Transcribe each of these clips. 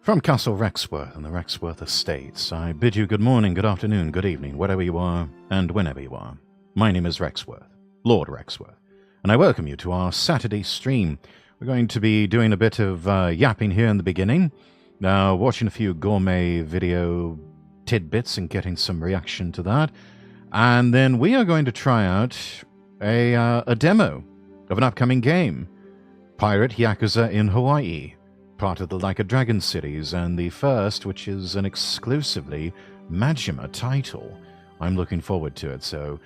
From Castle Rexworth and the Rexworth Estates, I bid you good morning, good afternoon, good evening, wherever you are, and whenever you are. My name is Rexworth, Lord Rexworth, and I welcome you to our Saturday stream. We're going to be doing a bit of yapping here in the beginning, watching a few gourmet video tidbits and getting some reaction to that, and then we are going to try out a demo of an upcoming game, Pirate Yakuza in Hawaii, part of the Like a Dragon series, and the first, which is an exclusively Majima title. I'm looking forward to it, so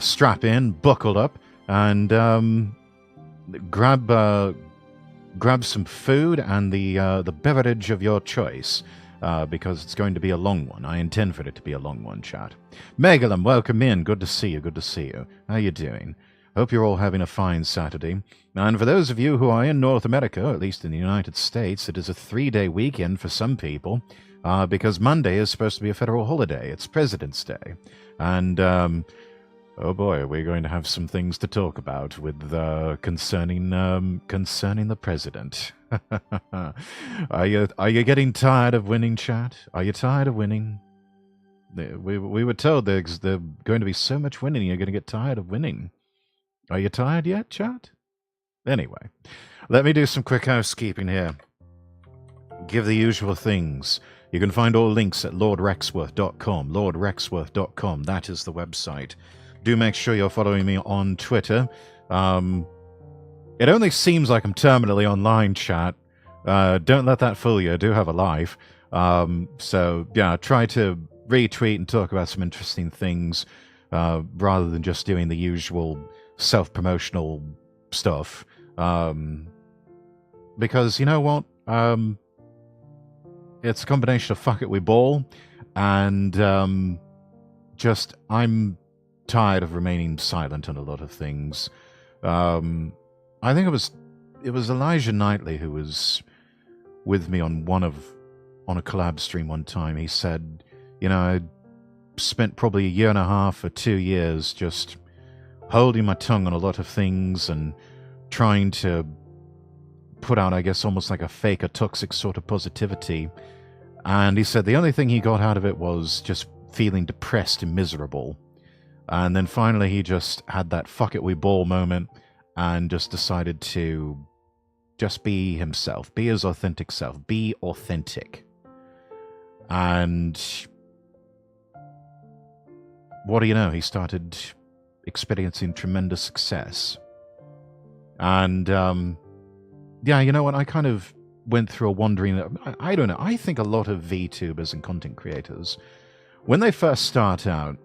strap in, buckle up, and grab some food and the beverage of your choice, because it's going to be a long one. I intend for it to be a long one, chat. Megalum, welcome in. Good to see you, good to see you. How you doing? Hope you're all having a fine Saturday. And for those of you who are in North America, or at least in the United States, it is a 3-day weekend for some people, because Monday is supposed to be a federal holiday. It's President's Day. And, oh boy, we're going to have some things to talk about with concerning the president. Are you getting tired of winning, chat? Are you tired of winning? We were told there's going to be so much winning, you're going to get tired of winning. Are you tired yet, chat? Anyway, let me do some quick housekeeping here. Give the usual things. You can find all links at lordrexworth.com. Lordrexworth.com, that is the website. Do make sure you're following me on Twitter. It only seems like I'm terminally online, chat. Don't let that fool you. I do have a life. So, yeah, try to retweet and talk about some interesting things rather than just doing the usual self-promotional stuff. Because, you know what? It's a combination of fuck it, we ball, and just I'm tired of remaining silent on a lot of things. I think it was Elijah Knightley who was with me on a collab stream one time. He said, you know, I spent probably a year and a half or 2 years just holding my tongue on a lot of things and trying to put out, I guess, almost like a fake or toxic sort of positivity. And he said the only thing he got out of it was just feeling depressed and miserable. And then finally he just had that fuck it, we ball moment and just decided to just be himself, be his authentic self, be authentic. And what do you know? He started experiencing tremendous success. And, yeah, you know what? I kind of went through a wandering... I don't know. I think a lot of VTubers and content creators, when they first start out,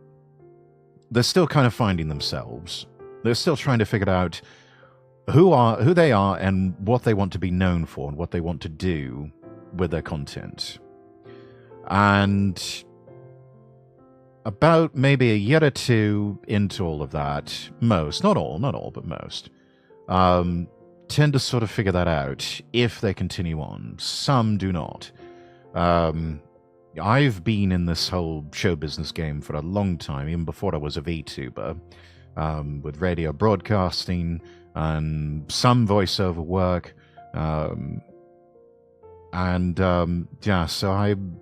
they're still kind of finding themselves. They're still trying to figure out who they are and what they want to be known for and what they want to do with their content. And about maybe a year or two into all of that, most, not all, but most, tend to sort of figure that out if they continue on. Some do not. I've been in this whole show business game for a long time, even before I was a VTuber, with radio broadcasting and some voiceover work. Yeah, so I'm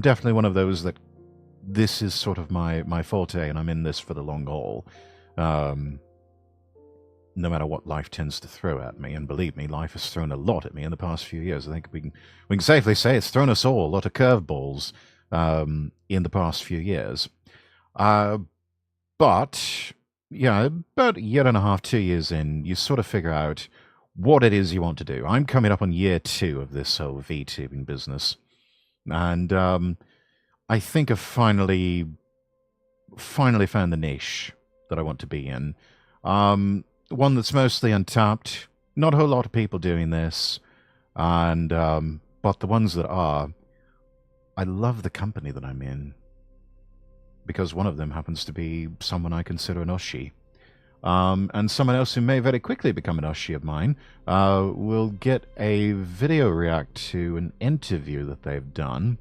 definitely one of those that this is sort of my forte, and I'm in this for the long haul. No matter what life tends to throw at me, and believe me, life has thrown a lot at me in the past few years. I think we can safely say it's thrown us all a lot of curveballs in the past few years. But yeah, about a year and a half, 2 years in, you sort of figure out what it is you want to do. I'm coming up on year 2 of this whole VTubing business, and I think I've finally found the niche that I want to be in. One that's mostly untapped. Not a whole lot of people doing this, and but the ones that are, I love the company that I'm in, because one of them happens to be someone I consider an Oshi. And someone else who may very quickly become an Oshi of mine will get a video react to an interview that they've done,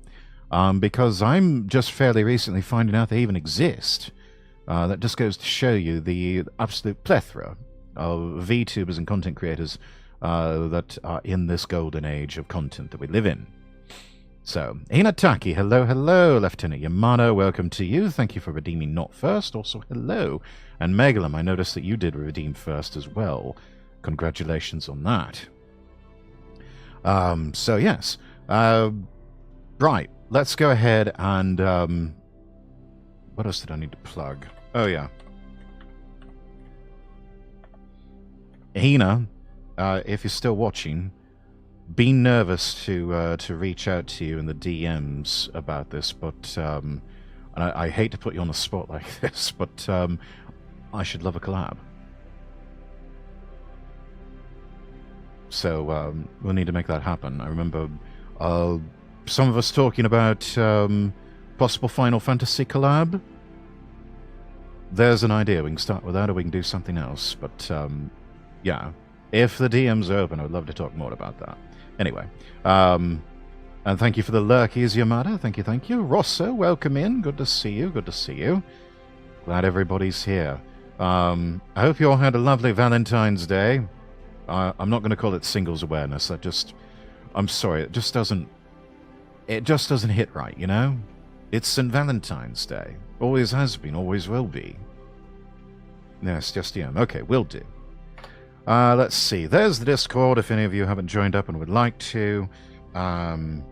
because I'm just fairly recently finding out they even exist. That just goes to show you the absolute plethora of VTubers and content creators that are in this golden age of content that we live in. So, Hinataki, hello, hello. Lieutenant Yamano, welcome to you. Thank you for redeeming not first. Also, hello. And Megalum, I noticed that you did redeem first as well. Congratulations on that. So, yes. Right, let's go ahead and... what else did I need to plug? Oh, yeah. Hina, if you're still watching... Be nervous to reach out to you in the DMs about this, but and I hate to put you on the spot like this, but I should love a collab. So we'll need to make that happen. I remember some of us talking about possible Final Fantasy collab. There's an idea. We can start with that, or we can do something else. But yeah, if the DMs are open, I would love to talk more about that. Anyway, and thank you for the lurkies, Yamada. Thank you, thank you. Rosso, welcome in. Good to see you, good to see you. Glad everybody's here. I hope you all had a lovely Valentine's Day. I'm not going to call it singles awareness. I'm sorry, it just doesn't hit right, you know? It's St. Valentine's Day. Always has been, always will be. Yes, just yeah. Okay, will do. Let's see. There's the Discord if any of you haven't joined up and would like to. And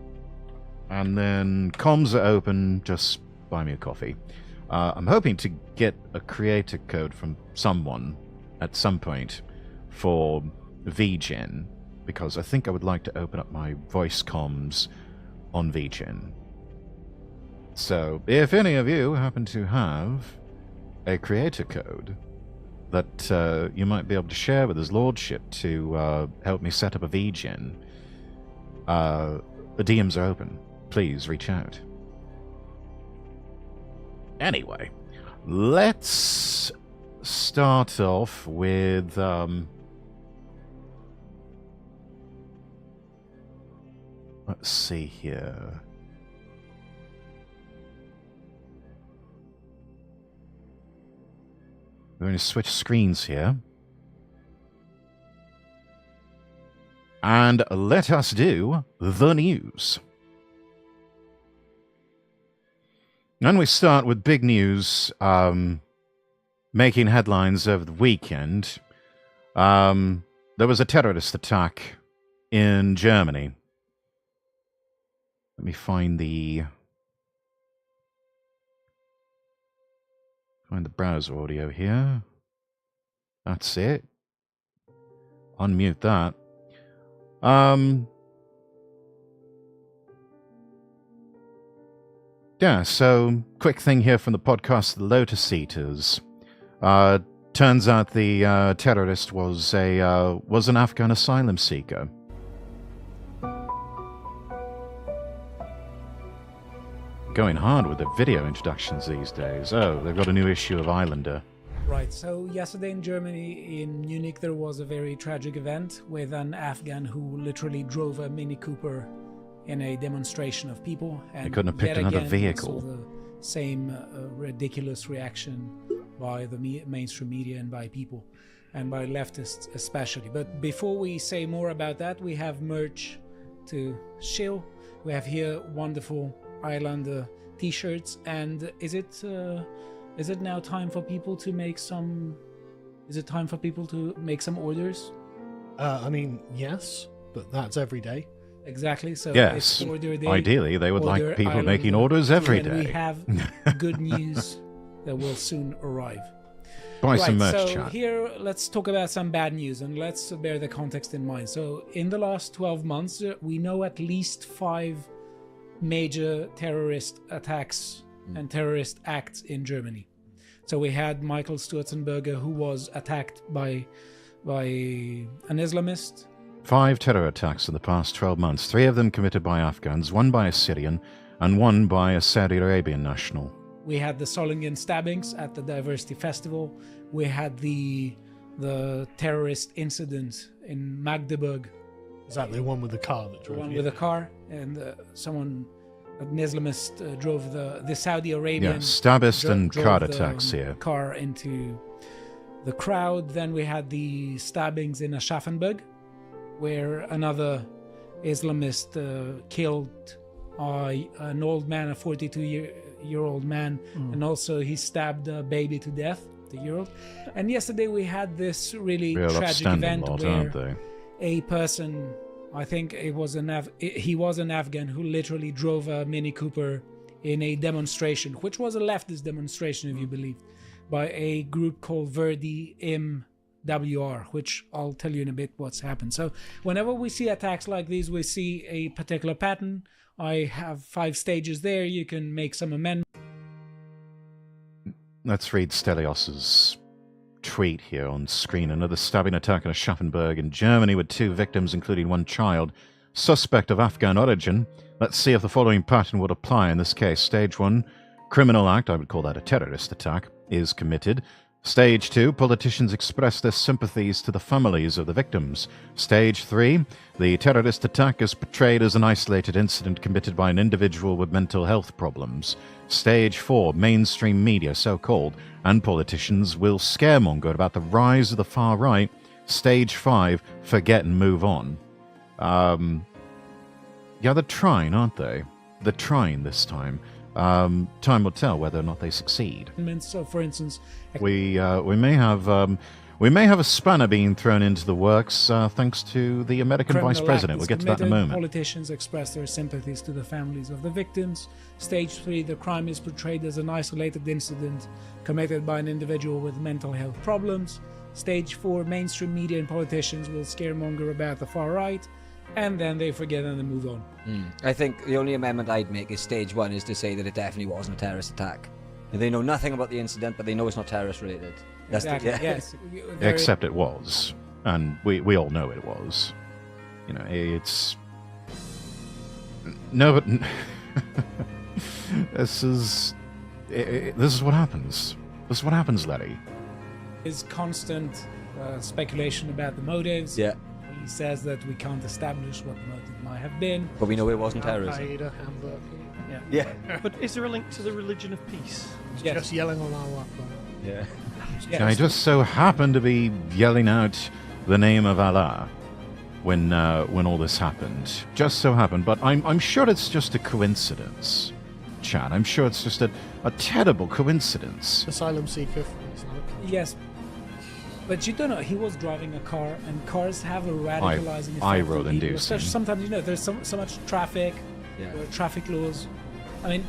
then comms are open. Just buy me a coffee. I'm hoping to get a creator code from someone at some point for VGen, because I think I would like to open up my voice comms on VGen. So if any of you happen to have a creator code that you might be able to share with his lordship to help me set up a VGen, the DMs are open. Please reach out. Anyway, let's start off with... let's see here. We're going to switch screens here. And let us do the news. And we start with big news making headlines over the weekend. There was a terrorist attack in Germany. Let me find the browser audio here. That's it. Unmute that. Yeah, so quick thing here from the podcast, The Lotus Eaters. Turns out the terrorist was an Afghan asylum seeker. Going hard with the video introductions these days. Oh, they've got a new issue of Islander. Right, so yesterday in Germany, in Munich, there was a very tragic event with an Afghan who literally drove a Mini Cooper in a demonstration of people. And they couldn't have picked another vehicle. Saw the same ridiculous reaction by the mainstream media and by people, and by leftists especially. But before we say more about that, we have merch to shill. We have here wonderful Islander t-shirts, and is it now time for people to make some orders? I mean, yes, but that's every day. Exactly. So yes, it's order day, ideally they would like people making orders every day. We have good news that will soon arrive. Buy some merch, so chat. Here, let's talk about some bad news, and let's bear the context in mind. So in the last 12 months, we know at least 5 major terrorist attacks and terrorist acts in Germany. So we had Michael Sturzenberger, who was attacked by an Islamist. 5 terror attacks in the past 12 months. 3 of them committed by Afghans, 1 by a Syrian, and 1 by a Saudi Arabian national. We had the Solingen stabbings at the Diversity Festival. We had the terrorist incident in Magdeburg. Is that the one with the car that drove? The one with the car, and an Islamist drove the Saudi Arabian. Yeah, stabbist and car attacks here. Car into the crowd. Then we had the stabbings in Aschaffenburg, where another Islamist killed an old man, a 42-year-old man, and also he stabbed a baby to death, the year-old. And yesterday we had this really Real tragic upstanding event lot, where aren't they? a person, I think it was he was an Afghan who literally drove a Mini Cooper in a demonstration, which was a leftist demonstration, if you believe, by a group called Verdi MWR, which I'll tell you in a bit what's happened. So whenever we see attacks like these, we see a particular pattern. I have 5 stages there. You can make some amendments. Let's read Stelios's tweet here on screen. Another stabbing attack in Aschaffenburg in Germany with 2 victims, including 1 child. Suspect of Afghan origin. Let's see if the following pattern would apply in this case. Stage 1, criminal act, I would call that a terrorist attack, is committed. Stage 2, politicians express their sympathies to the families of the victims. Stage 3, the terrorist attack is portrayed as an isolated incident committed by an individual with mental health problems. Stage 4, mainstream media, so-called, and politicians will scaremonger about the rise of the far right. Stage 5, forget and move on. Yeah, they're trying, aren't they? They're trying this time. Time will tell whether or not they succeed. So, for instance, We may have a spanner being thrown into the works thanks to the American criminal Vice President. act We'll is get to that in a committed. moment. Politicians express their sympathies to the families of the victims. Stage 3, the crime is portrayed as an isolated incident committed by an individual with mental health problems. Stage 4, mainstream media and politicians will scaremonger about the far right, and then they forget and they move on. I think the only amendment I'd make is stage 1 is to say that it definitely wasn't a terrorist attack. And they know nothing about the incident, but they know it's not terrorist related. That's Exactly. Yes. Very- Except it was, and we all know it was. You know, it's no, but this is what happens. This is what happens, Larry. is constant speculation about the motives. Yeah, He says that we can't establish what the motive might have been. but we know it wasn't terrorism. Al-Qaeda, Hamburg. Yeah, But is there a link to the religion of peace? Yes. Just yelling Allahu Akbar. yeah. Yes. I just so happened to be yelling out the name of Allah when all this happened. Just so happened, but I'm sure it's just a coincidence, Chad. I'm sure it's just a terrible coincidence. Asylum seeker from Islamic. Yes. But you don't know, he was driving a car, and cars have a radicalizing effect. eye-roll on people, inducing. especially sometimes, you know, there's so much traffic, Yeah. traffic laws. I mean,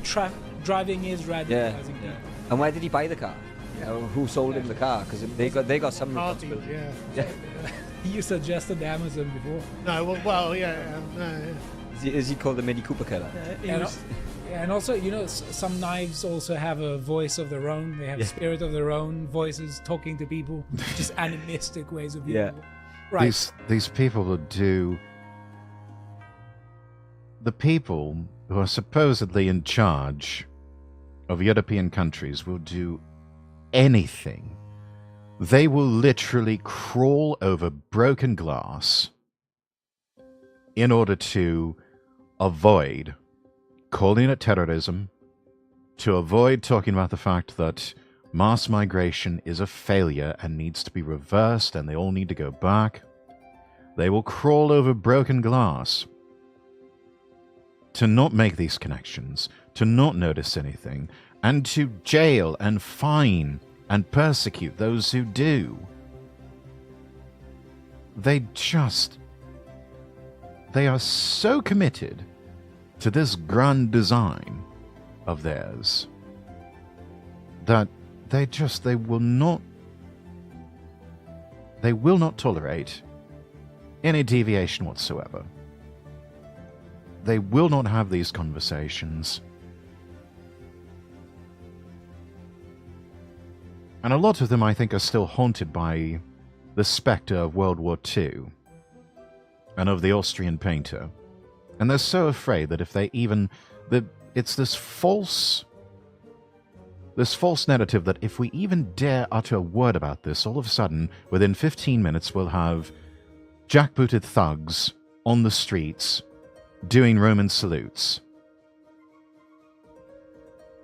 driving is radicalizing Yeah. people. And where did he buy the car? You know, who sold him the car? Because they got some Car deal, responsibility. yeah. You suggested Amazon before. No, well, yeah. Is he called the Mini Cooper killer? And also, you know, some knives also have a voice of their own. They have spirit of their own, voices talking to people, just animistic ways of being. Yeah. Right. These people would do. The people who are supposedly in charge of European countries will do anything. They will literally crawl over broken glass in order to avoid calling it terrorism, to avoid talking about the fact that mass migration is a failure and needs to be reversed and they all need to go back. They will crawl over broken glass to not make these connections, to not notice anything, and to jail and fine and persecute those who do. They are so committed to this grand design of theirs that they will not tolerate any deviation whatsoever. They will not have these conversations. And a lot of them, I think, are still haunted by the spectre of World War II and of the Austrian painter. And they're so afraid that if they even... it's this false narrative that if we even dare utter a word about this, all of a sudden, within 15 minutes, we'll have jackbooted thugs on the streets doing Roman salutes.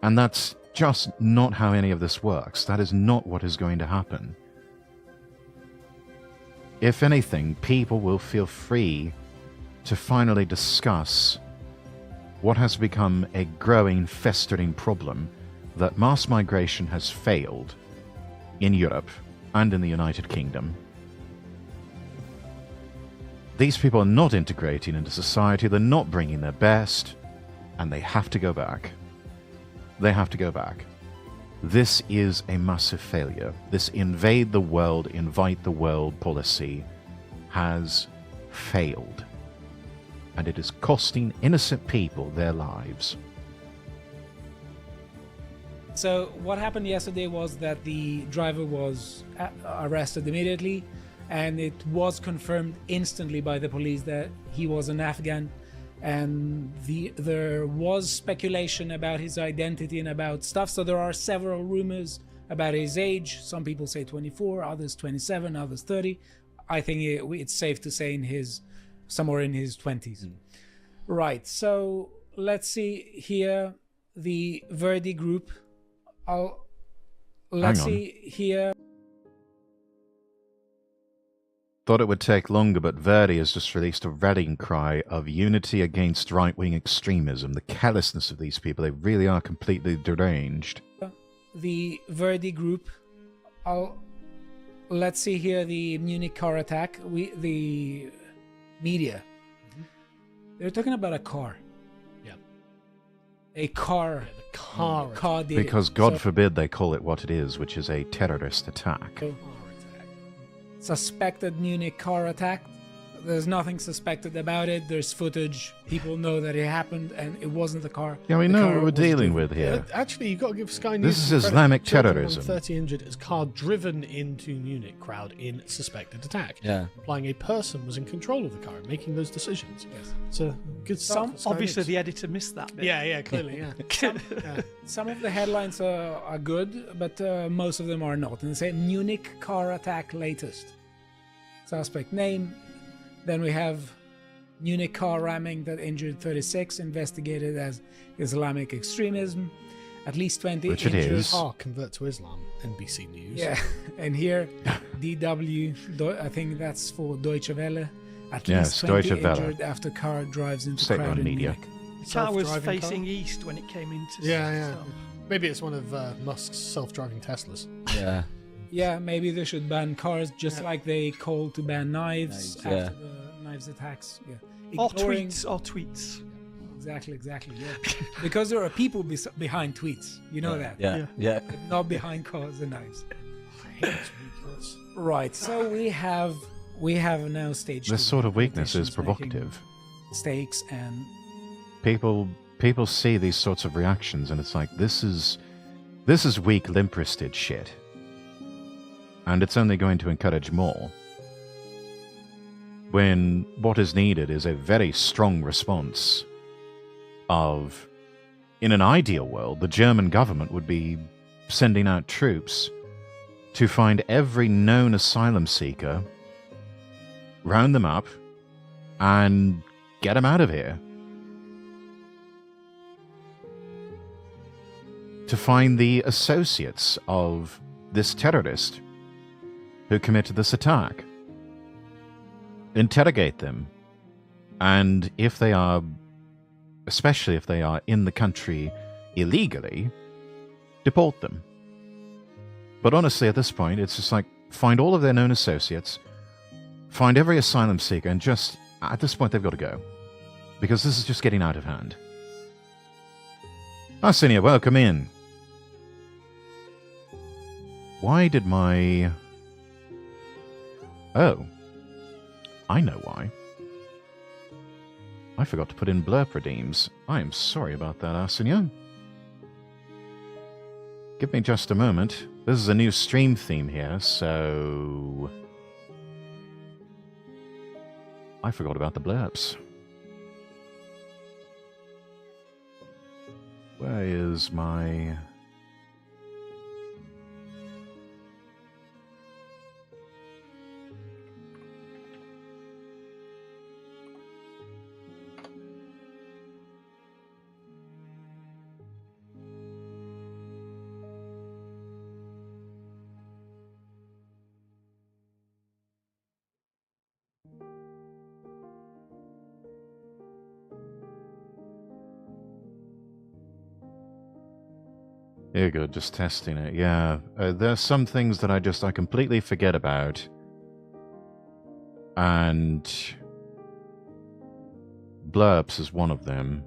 And that's just not how any of this works. That is not what is going to happen. if anything, people will feel free to finally discuss what has become a growing, festering problem that mass migration has failed in Europe and in the United Kingdom. These people are not integrating into society, they're not bringing their best, and they have to go back. They have to go back. This is a massive failure. This invade the world, invite the world policy has failed. And it is costing innocent people their lives. So what happened yesterday was that the driver was arrested immediately, and it was confirmed instantly by the police that he was an Afghan, and there was speculation about his identity and about stuff. So there are several rumors about his age. Some people say 24, others 27, others 30. I think it's safe to say somewhere in his 20s. Right, so let's see here the Verdi group. Let's see here. Thought it would take longer, but Verdi has just released a rallying cry of unity against right-wing extremism. The callousness of these people, they really are completely deranged. The Verdi group. Let's see here the Munich car attack. The media. They're talking about a car. Yeah. A car. Yeah, the car did Because it. God forbid they call it what it is, which is a terrorist attack. Suspected Munich car attack. There's nothing suspected about it. There's footage. People know that it happened, and it wasn't the car. Yeah, we The know car what we're was dealing driven. with here. Actually, you've got to give Sky News. This is some credit. Islamic 230 terrorism. 30 injured as car driven into Munich crowd in suspected attack. Yeah. Implying a person was in control of the car and making those decisions. Yes. It's a good start for Sky Obviously, News. the editor missed that bit. Yeah, clearly, yeah. Yeah. Some of the headlines are good, but most of them are not. And they say Munich car attack latest. Suspect name. Then we have Munich car ramming that injured 36, investigated as Islamic extremism. At least 20 Which it injured. is. Car convert to Islam. NBC News. Yeah, and here DW, I think that's for Deutsche Welle. At Yes, least 20 Deutsche Welle. injured after car drives into State-run crowd in media. Munich. The car was Self-driving facing car? east when it came into. Yeah. South. Maybe it's one of Musk's self-driving Teslas. Yeah. Yeah, maybe they should ban cars just Yeah. like they called to ban knives Knives, after yeah. the knives attacks. Yeah, Or Ignoring- tweets. Exactly. Yeah, because there are people behind tweets. You know that. Yeah. Yeah. Not behind cars and knives. I hate this weakness. Right. So we have now staged. This the sort of weakness is politicians making provocative. Mistakes and People see these sorts of reactions and it's like, this is weak, limp-wristed shit. And it's only going to encourage more. When what is needed is a very strong response of, in an ideal world, the German government would be sending out troops to find every known asylum seeker, round them up, and get them out of here. To find the associates of this terrorist who committed this attack. Interrogate them. And if they are, especially if they are in the country illegally, deport them. But honestly, at this point, it's just like, find all of their known associates, find every asylum seeker, and just, at this point, they've got to go. Because this is just getting out of hand. Arsenio, welcome in. Why did my... Oh. I know why. I forgot to put in blurb redeems. I am sorry about that, Arsenio. Give me just a moment. This is a new stream theme here, so... I forgot about the blurbs. Where is my... You're good, just testing it. Yeah, there's some things that I completely forget about. And blurps is one of them.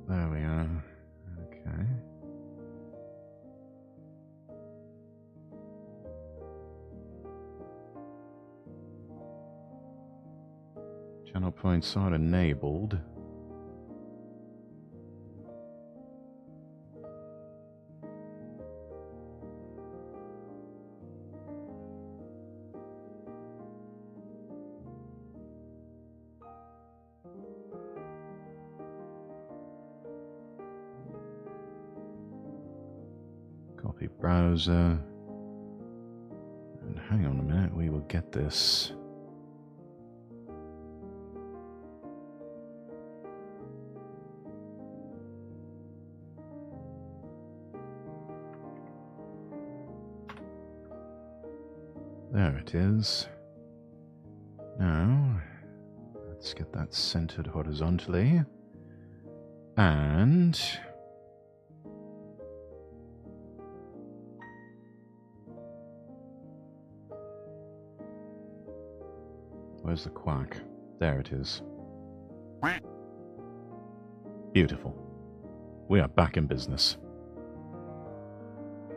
There we are. Okay. Channel points are enabled. Copy browser. And hang on a minute, we will get this. There it is. Now, let's get that centered horizontally. And where's the quack? There it is. Beautiful. We are back in business.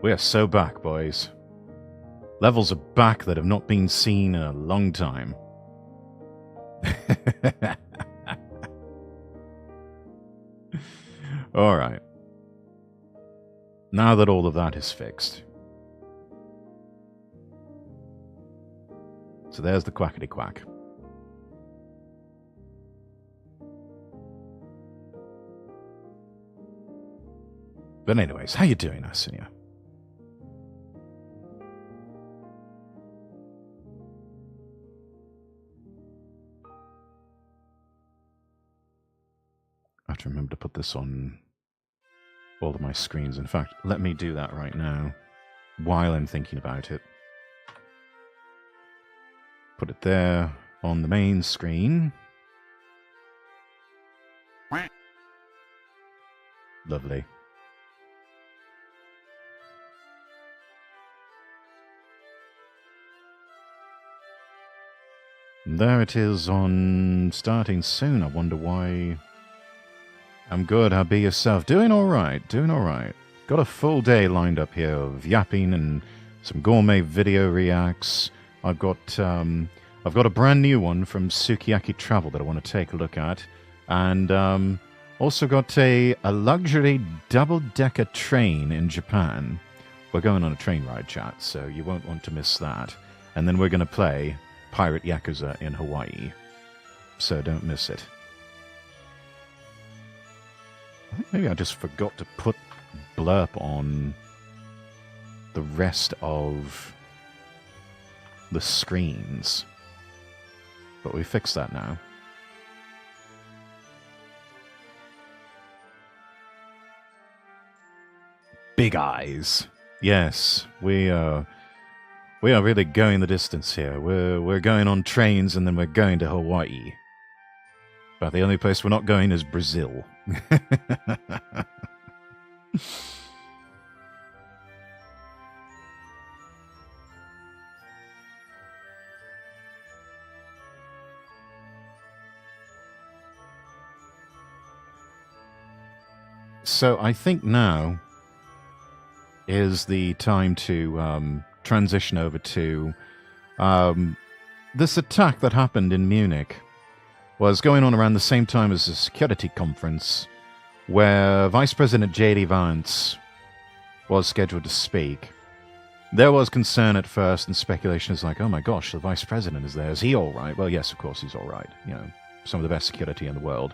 We are so back, boys. Levels are back that have not been seen in a long time. Alright. Now that all of that is fixed. So there's the quackity quack. But anyways, how you doing, Arsenio? I have to remember to put this on all of my screens. In fact, let me do that right now while I'm thinking about it. Put it there on the main screen. Lovely. And there it is on starting soon. I wonder why. I'm good. How be yourself? Doing all right. Doing all right. Got a full day lined up here of yapping and some gourmet video reacts. I've got a brand new one from Sukiyaki Travel that I want to take a look at, and also got a luxury double-decker train in Japan. We're going on a train ride, chat, so you won't want to miss that. And then we're going to play Pirate Yakuza in Hawaii, so don't miss it. I think maybe I just forgot to put blurb on the rest of the screens. But we fixed that now. Big eyes. Yes, we are really going the distance here. We're going on trains and then we're going to Hawaii. But the only place we're not going is Brazil. So I think now is the time to transition over to this attack that happened in Munich. Was going on around the same time as the security conference where Vice President J.D. Vance was scheduled to speak. There was concern at first and speculation is like, oh my gosh, the Vice President is there. Is he all right? Well, yes, of course he's all right. You know, some of the best security in the world.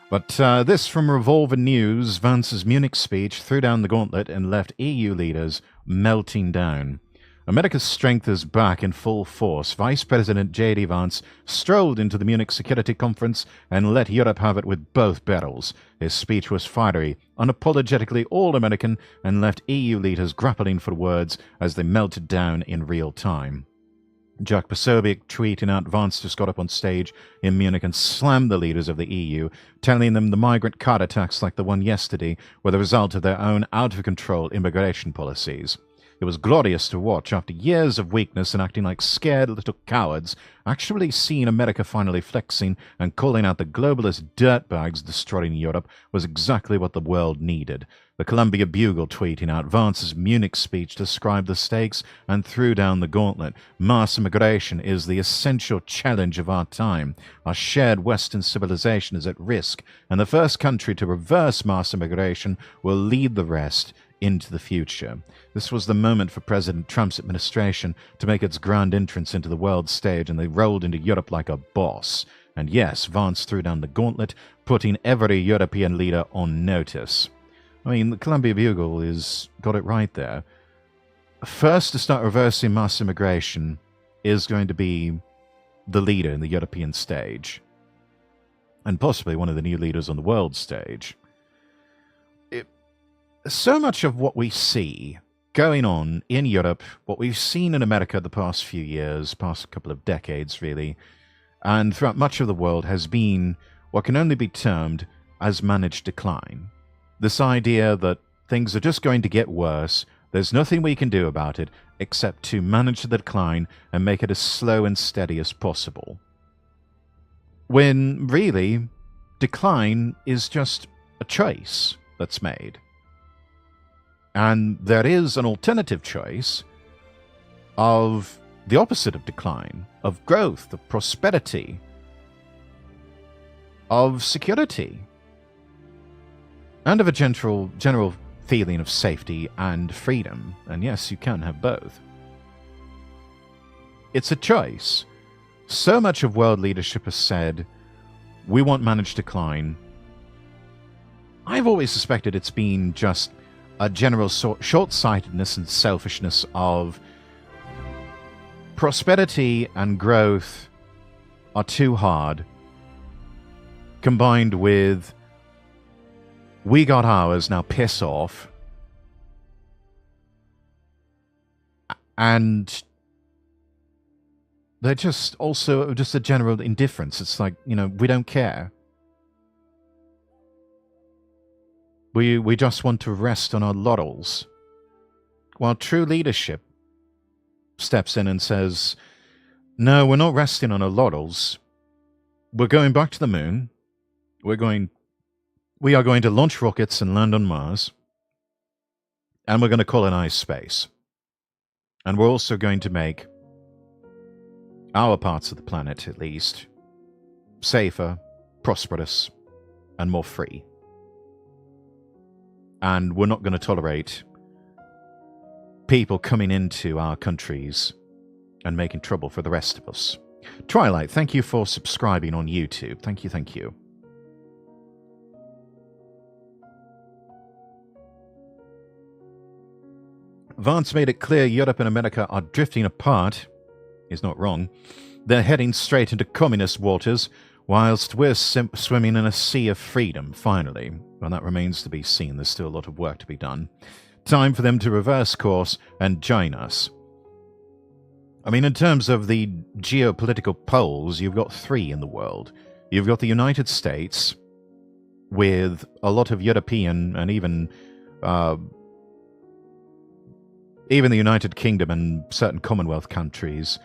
But this from Revolver News, Vance's Munich speech threw down the gauntlet and left EU leaders melting down. America's strength is back in full force. Vice President J.D. Vance strolled into the Munich Security Conference and let Europe have it with both barrels. His speech was fiery, unapologetically all-American, and left EU leaders grappling for words as they melted down in real time. Jack Posobiec tweeting out Vance just got up on stage in Munich and slammed the leaders of the EU, telling them the migrant cart attacks like the one yesterday were the result of their own out-of-control immigration policies. It was glorious to watch, after years of weakness and acting like scared little cowards, actually seeing America finally flexing and calling out the globalist dirtbags destroying Europe was exactly what the world needed. The Columbia Bugle tweeting out Vance's Munich speech described the stakes and threw down the gauntlet. Mass immigration is the essential challenge of our time. Our shared Western civilization is at risk, and the first country to reverse mass immigration will lead the rest into the future. This was the moment for President Trump's administration to make its grand entrance into the world stage, and they rolled into Europe like a boss. And yes, Vance threw down the gauntlet, putting every European leader on notice. I mean, the Columbia Bugle is got it right there. First to start reversing mass immigration is going to be the leader in the European stage, and possibly one of the new leaders on the world stage. So much of what we see going on in Europe, what we've seen in America the past few years, past couple of decades really, and throughout much of the world has been what can only be termed as managed decline. This idea that things are just going to get worse, there's nothing we can do about it except to manage the decline and make it as slow and steady as possible. When really, decline is just a choice that's made. And there is an alternative choice of the opposite of decline, of growth, of prosperity, of security, and of a general feeling of safety and freedom. And yes, you can have both. It's a choice. So much of world leadership has said, we want managed decline. I've always suspected it's been just a general short-sightedness and selfishness of prosperity and growth are too hard, combined with we got ours, now piss off, and they're just also just a general indifference. It's like, you know, we don't care. We just want to rest on our laurels. While true leadership steps in and says, no, we're not resting on our laurels. We're going back to the moon. We are going to launch rockets and land on Mars. And we're going to colonize space. And we're also going to make our parts of the planet, at least, safer, prosperous, and more free. And we're not going to tolerate people coming into our countries and making trouble for the rest of us. Twilight, thank you for subscribing on YouTube. Thank you, thank you. Vance made it clear Europe and America are drifting apart. He's not wrong. They're heading straight into communist waters, whilst we're swimming in a sea of freedom, finally. Well, that remains to be seen. There's still a lot of work to be done. Time for them to reverse course and join us. I mean, in terms of the geopolitical poles, you've got three in the world. You've got the United States, with a lot of European and even the United Kingdom and certain Commonwealth countries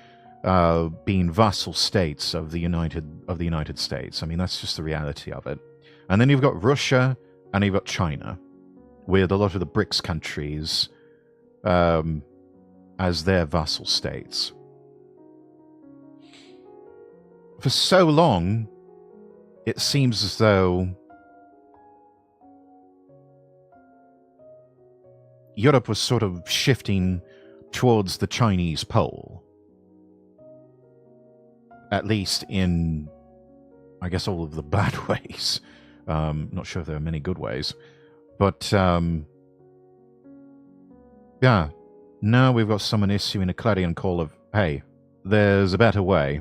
being vassal states of the United States. I mean, that's just the reality of it. And then you've got Russia and you've got China, with a lot of the BRICS countries as their vassal states. For so long, it seems as though Europe was sort of shifting towards the Chinese pole. At least in, I guess, all of the bad ways. Not sure if there are many good ways. But, yeah, now we've got someone issuing a clarion call of, hey, there's a better way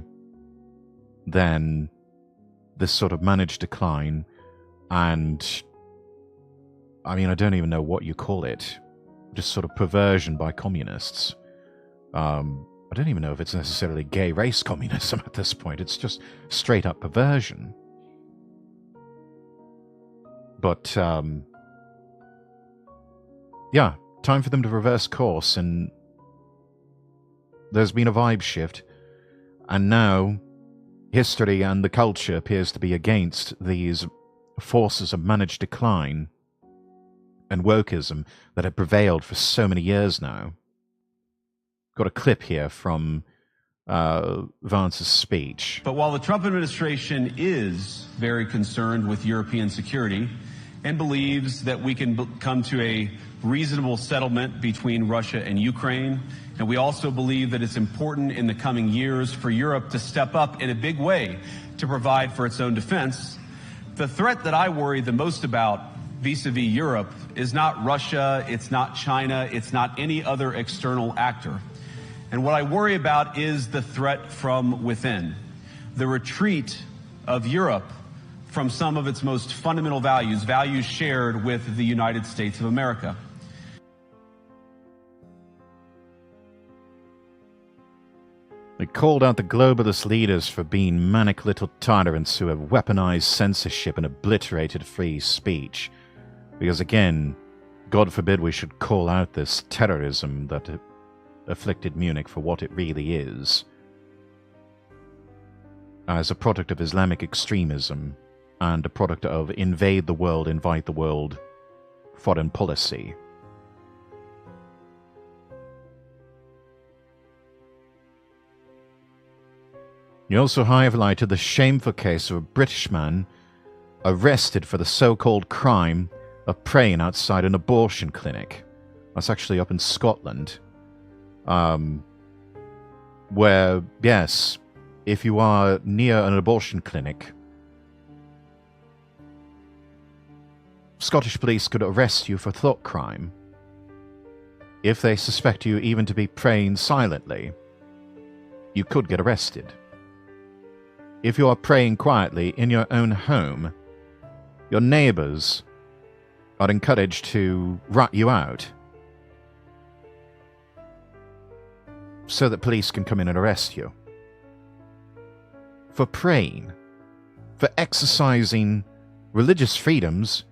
than this sort of managed decline, and I mean, I don't even know what you call it, just sort of perversion by communists. I don't even know if it's necessarily gay race communism at this point. It's just straight up perversion. But, yeah, time for them to reverse course, and there's been a vibe shift, and now history and the culture appears to be against these forces of managed decline and wokeism that have prevailed for so many years now. Got a clip here from Vance's speech. But while the Trump administration is very concerned with European security and believes that we can come to a reasonable settlement between Russia and Ukraine, and we also believe that it's important in the coming years for Europe to step up in a big way to provide for its own defense, the threat that I worry the most about vis-a-vis Europe is not Russia, it's not China, it's not any other external actor. And what I worry about is the threat from within, the retreat of Europe from some of its most fundamental values, values shared with the United States of America. They called out the globalist leaders for being manic little tyrants who have weaponized censorship and obliterated free speech. Because again, God forbid we should call out this terrorism that afflicted Munich for what it really is, as a product of Islamic extremism and a product of invade the world, invite the world foreign policy. You also highlighted the shameful case of a British man arrested for the so-called crime of praying outside an abortion clinic. That's actually up in Scotland. Where, yes, if you are near an abortion clinic, Scottish police could arrest you for thought crime if they suspect you even to be praying silently. You could get arrested. If you are praying quietly in your own home, your neighbors are encouraged to rat you out so that police can come in and arrest you. For praying, for exercising religious freedoms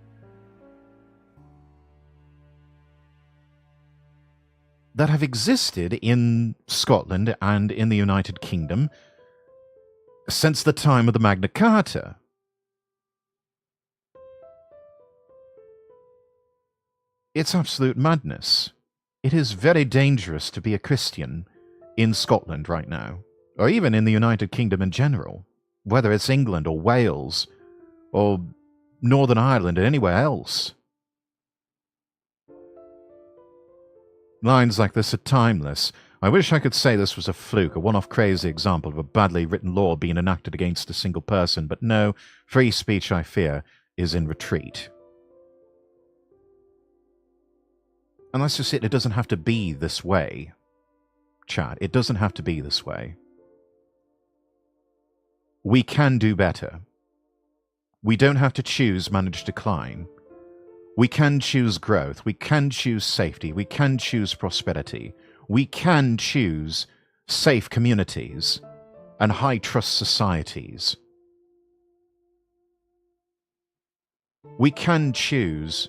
that have existed in Scotland and in the United Kingdom since the time of the Magna Carta. It's absolute madness. It is very dangerous to be a Christian in Scotland right now, or even in the United Kingdom in general, whether it's England or Wales or Northern Ireland or anywhere else. Lines like this are timeless. I wish I could say this was a fluke, a one-off crazy example of a badly written law being enacted against a single person, but no, free speech, I fear, is in retreat. And that's just it. It doesn't have to be this way, chat. It doesn't have to be this way. We can do better. We don't have to choose managed decline. We can choose growth. We can choose safety. We can choose prosperity. We can choose safe communities and high-trust societies. We can choose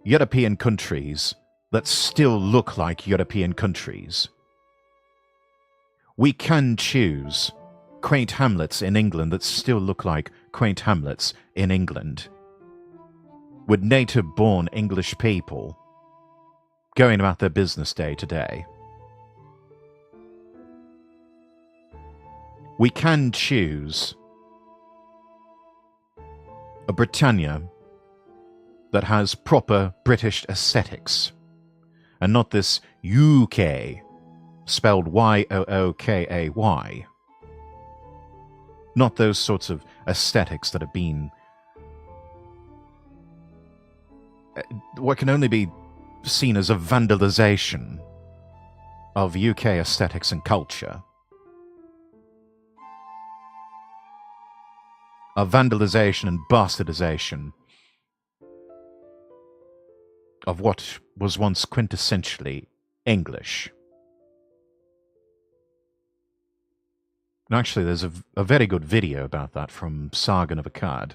European countries that still look like European countries. We can choose quaint hamlets in England that still look like quaint hamlets in England, with native-born English people going about their business day to day. We can choose a Britannia that has proper British aesthetics, and not this UK, spelled Y-O-O-K-A-Y. Not those sorts of aesthetics that have been what can only be seen as a vandalization of UK aesthetics and culture, of vandalization and bastardization of what was once quintessentially English. And actually, there's a very good video about that from Sargon of Akkad.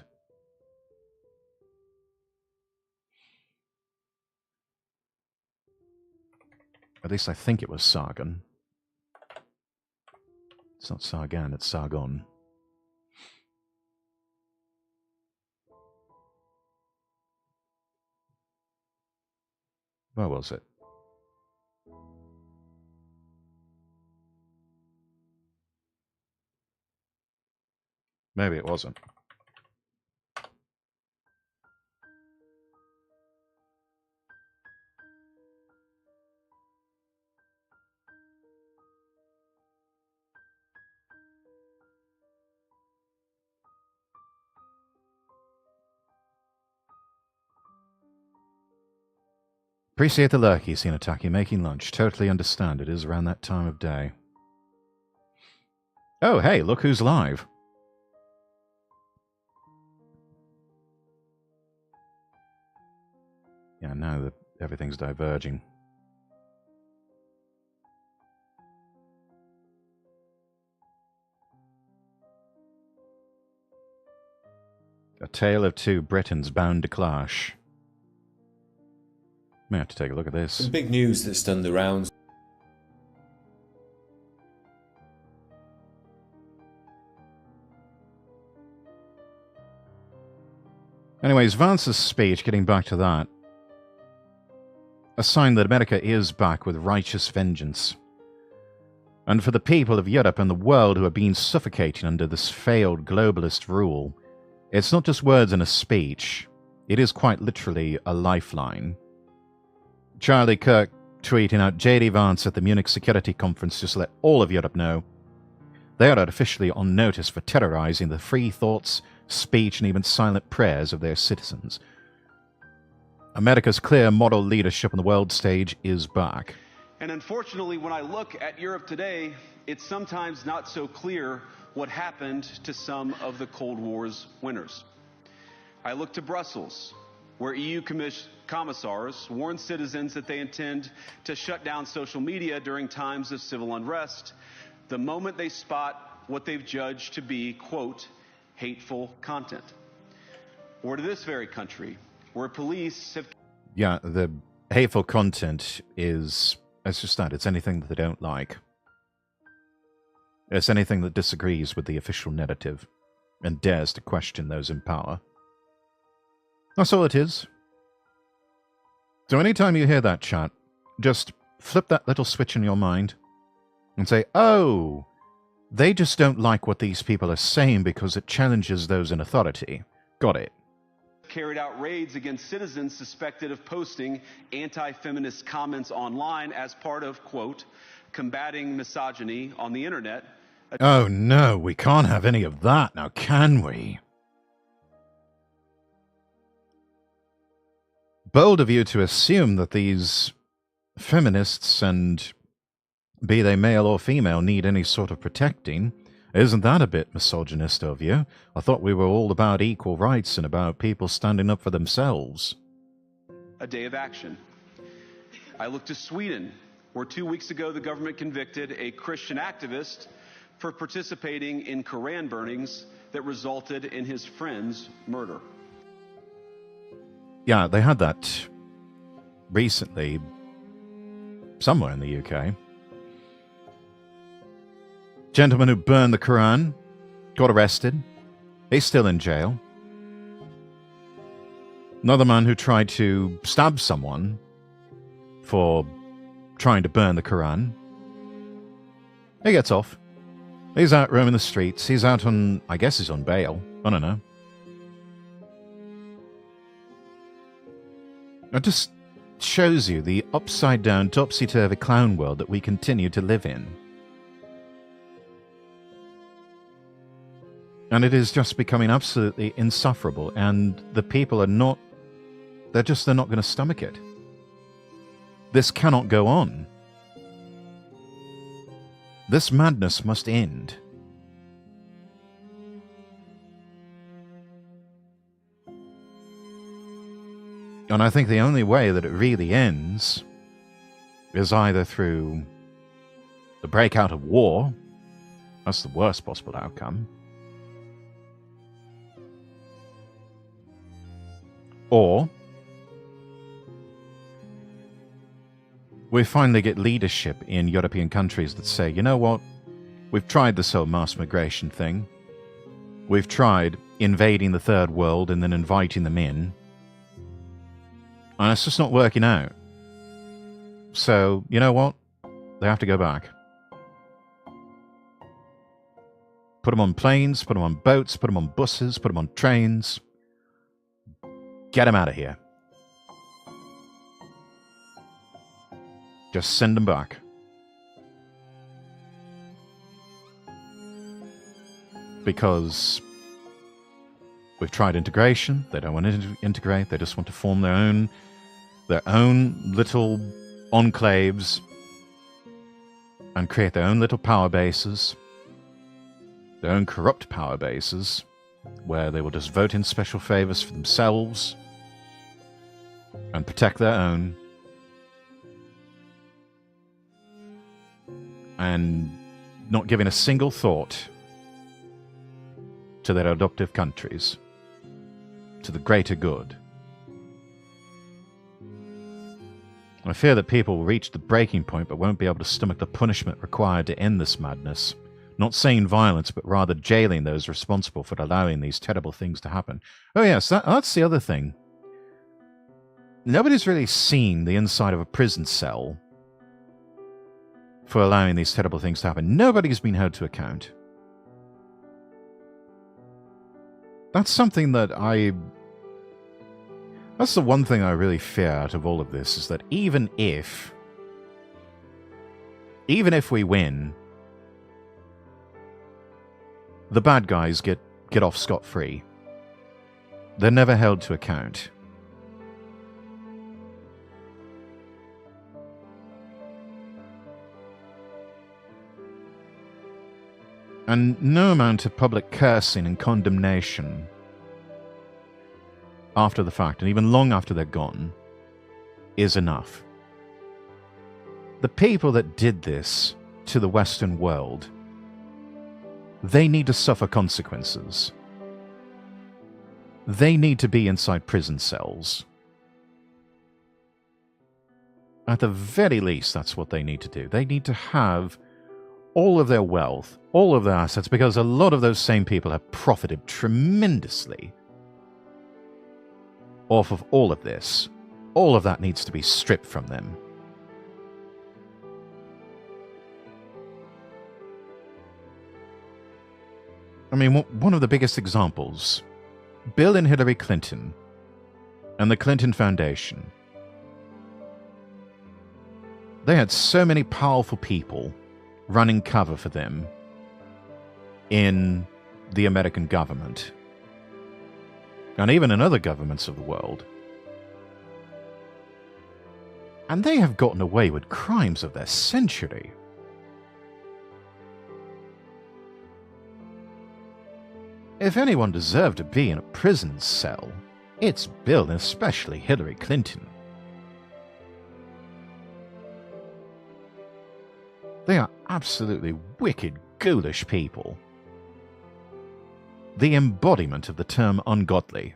At least I think it was Sargon. It's not Sargon, it's Sargon. Where was it? Maybe it wasn't. Appreciate the lurky, Sinataki, making lunch. Totally understand it is around that time of day. Oh, hey, look who's live. Yeah, now that everything's diverging. A tale of two Britons bound to clash. May have to take a look at this. Some big news that's done the rounds. Anyways, Vance's speech, getting back to that, a sign that America is back with righteous vengeance. And for the people of Europe and the world who have been suffocating under this failed globalist rule, it's not just words in a speech, it is quite literally a lifeline. Charlie Kirk tweeting out J.D. Vance at the Munich Security Conference just to let all of Europe know they are officially on notice for terrorizing the free thoughts, speech, and even silent prayers of their citizens. America's clear moral leadership on the world stage is back. And unfortunately, when I look at Europe today, it's sometimes not so clear what happened to some of the Cold War's winners. I look to Brussels, where EU commissars warn citizens that they intend to shut down social media during times of civil unrest the moment they spot what they've judged to be, quote, hateful content. Or to this very country, where police have... Yeah, the hateful content is... It's just that. It's anything that they don't like. It's anything that disagrees with the official narrative and dares to question those in power. That's all it is. So anytime you hear that chat, just flip that little switch in your mind and say, oh, they just don't like what these people are saying because it challenges those in authority. Got it. Carried out raids against citizens suspected of posting anti-feminist comments online as part of, quote, combating misogyny on the internet. Oh no, we can't have any of that now, can we? Bold of you to assume that these feminists, and be they male or female, need any sort of protecting. Isn't that a bit misogynist of you? I thought we were all about equal rights and about people standing up for themselves. A day of action. I look to Sweden, where 2 weeks ago the government convicted a Christian activist for participating in Koran burnings that resulted in his friend's murder. Yeah, they had that recently somewhere in the UK. Gentleman who burned the Quran got arrested. He's still in jail. Another man who tried to stab someone for trying to burn the Quran. He gets off. He's out roaming the streets. He's out on, I guess he's on bail. I don't know. It just shows you the upside-down, topsy-turvy clown world that we continue to live in. And it is just becoming absolutely insufferable, and the people are not... They're not going to stomach it. This cannot go on. This madness must end. And I think the only way that it really ends is either through the breakout of war. That's the worst possible outcome. Or we finally get leadership in European countries that say, you know what, we've tried this whole mass migration thing. We've tried invading the third world and then inviting them in. And it's just not working out. So, you know what? They have to go back. Put them on planes, put them on boats, put them on buses, put them on trains. Get them out of here. Just send them back. Because we've tried integration. They don't want to integrate. They just want to form their own little enclaves and create their own little power bases, their own corrupt power bases, where they will just vote in special favors for themselves and protect their own, and not giving a single thought to their adoptive countries, to the greater good. I fear that people will reach the breaking point but won't be able to stomach the punishment required to end this madness. Not saying violence, but rather jailing those responsible for allowing these terrible things to happen. Oh yes, that's the other thing. Nobody's really seen the inside of a prison cell for allowing these terrible things to happen. Nobody's been held to account. That's something that that's the one thing I really fear out of all of this, is that even if we win, the bad guys get off scot-free. They're never held to account. And no amount of public cursing and condemnation after the fact, and even long after they're gone, is enough. The people that did this to the Western world, they need to suffer consequences. They need to be inside prison cells. At the very least, that's what they need to do. They need to have all of their wealth, all of their assets, because a lot of those same people have profited tremendously off of all of this. All of that needs to be stripped from them. I mean, one of the biggest examples, Bill and Hillary Clinton and the Clinton Foundation. They had so many powerful people running cover for them in the American government, and even in other governments of the world. And they have gotten away with crimes of their century. If anyone deserved to be in a prison cell, it's Bill, and especially Hillary Clinton. They are absolutely wicked, ghoulish people. The embodiment of the term ungodly.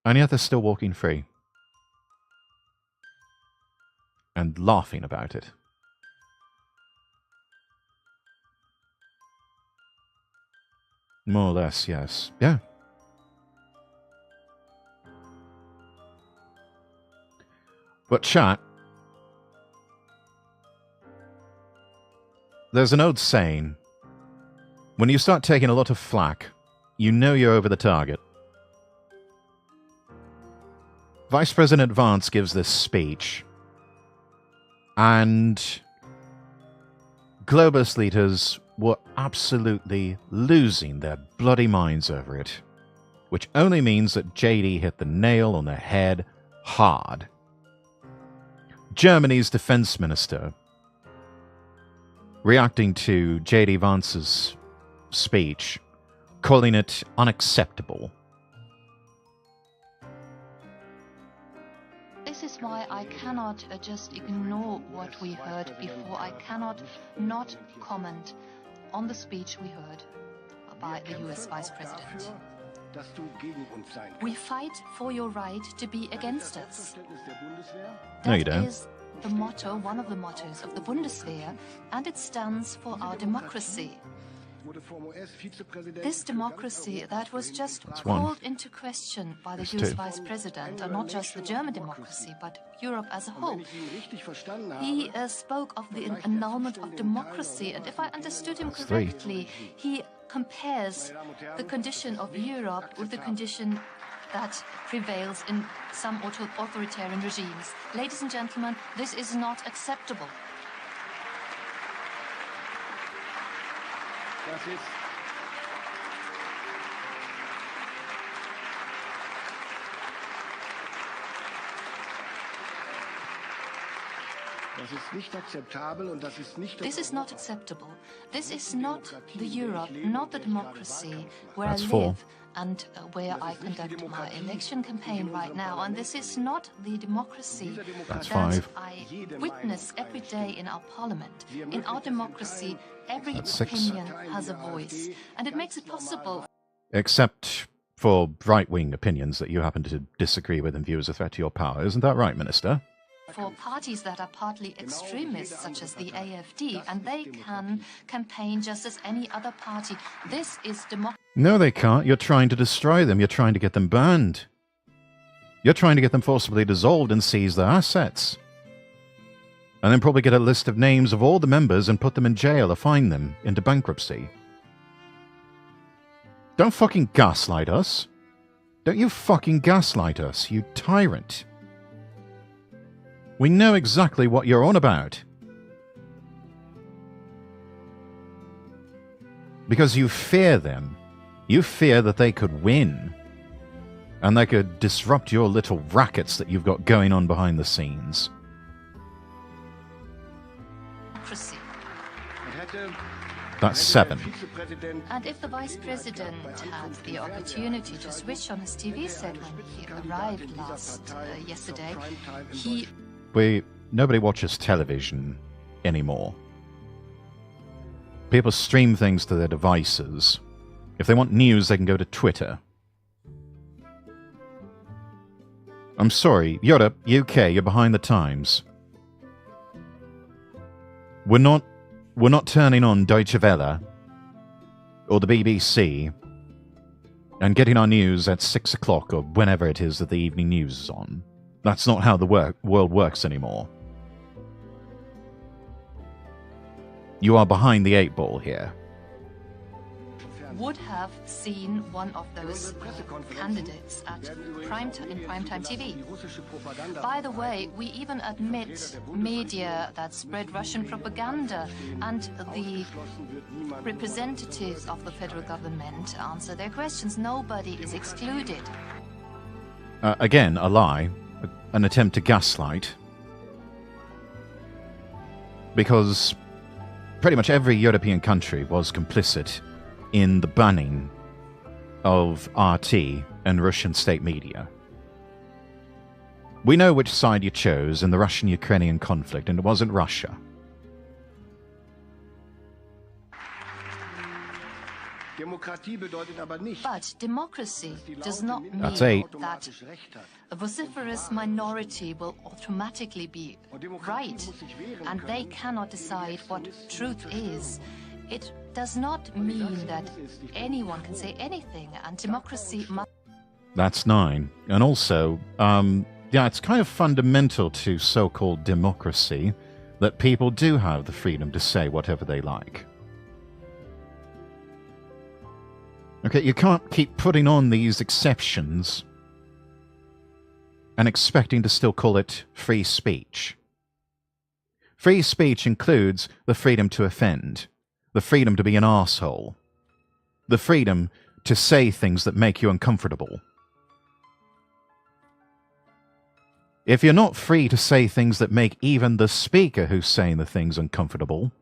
And yet they're still walking free. And laughing about it. More or less, yes. Yeah. But chat, there's an old saying, when you start taking a lot of flack, you know you're over the target. Vice President Vance gives this speech, and globalist leaders were absolutely losing their bloody minds over it, which only means that JD hit the nail on the head hard. Germany's defense minister reacting to J.D. Vance's speech, calling it unacceptable. This is why I cannot just ignore what we heard before. I cannot not comment on the speech we heard by the US Vice President. We fight for your right to be against us. No, you don't. That is the motto, one of the mottos of the Bundeswehr, and it stands for our democracy. This democracy that was just called into question by the US Vice President, and not just the German democracy, but Europe as a whole. He spoke of the annulment of democracy, and if I understood him correctly, he compares the condition of Europe with the condition that prevails in some authoritarian regimes. Ladies and gentlemen, this is not acceptable. This is not acceptable. This is not the Europe, not the democracy where That's I four. live and where I conduct my election campaign right now. And this is not the democracy That's that five. I witness every day in our parliament. In our democracy, every That's six. opinion has a voice. And it makes it possible Except for right-wing opinions that you happen to disagree with and view as a threat to your power. Isn't that right, Minister? for parties that are partly extremist, such as the AfD, and they can campaign just as any other party. This is democracy. No, they can't. You're trying to destroy them. You're trying to get them banned. You're trying to get them forcibly dissolved and seize their assets. And then probably get a list of names of all the members and put them in jail or fine them into bankruptcy. Don't fucking gaslight us. Don't you fucking gaslight us, you tyrant. We know exactly what you're on about. Because you fear them. You fear that they could win. And they could disrupt your little rackets that you've got going on behind the scenes. That's 7. And if the Vice President had the opportunity to switch on his TV set when he arrived yesterday, Nobody watches television anymore. People stream things to their devices. If they want news, they can go to Twitter. I'm sorry, Europe, UK, you're behind the times. We're not turning on Deutsche Welle or the BBC and getting our news at 6 o'clock or whenever it is that the evening news is on. That's not how the world works anymore. You are behind the 8 ball here. would have seen one of those candidates at primetime TV. By the way, we even admit media that spread Russian propaganda, and the representatives of the federal government answer their questions. Nobody is excluded. Again, a lie, an attempt to gaslight, because pretty much every European country was complicit in the banning of RT and Russian state media. We know which side you chose in the Russian-Ukrainian conflict, and it wasn't Russia. But democracy does not mean That's 8. that a vociferous minority will automatically be right, and they cannot decide what truth is. It does not mean that anyone can say anything, and democracy must... That's 9. And also, yeah, it's kind of fundamental to so-called democracy that people do have the freedom to say whatever they like. Okay, you can't keep putting on these exceptions and expecting to still call it free speech. Free speech includes the freedom to offend, the freedom to be an arsehole, the freedom to say things that make you uncomfortable. if you're not free to say things that make even the speaker who's saying the things uncomfortable,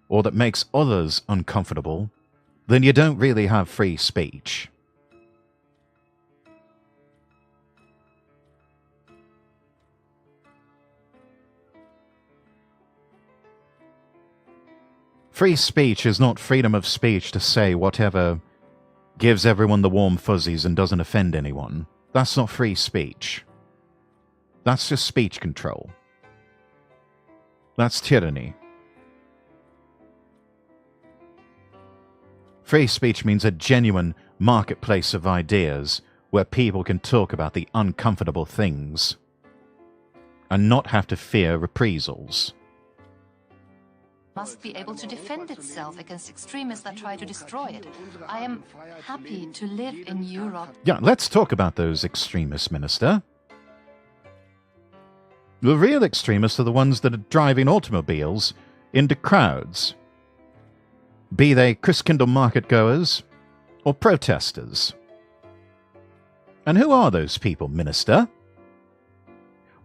or that makes others uncomfortable, then you don't really have free speech. Free speech is not freedom of speech to say whatever gives everyone the warm fuzzies and doesn't offend anyone. That's not free speech. That's just speech control. That's tyranny. Free speech means a genuine marketplace of ideas where people can talk about the uncomfortable things and not have to fear reprisals. Must be able to defend itself against extremists that try to destroy it. I am happy to live in Europe. Yeah, let's talk about those extremists, Minister. The real extremists are the ones that are driving automobiles into crowds, be they Christkindl market goers or protesters. And who are those people, Minister?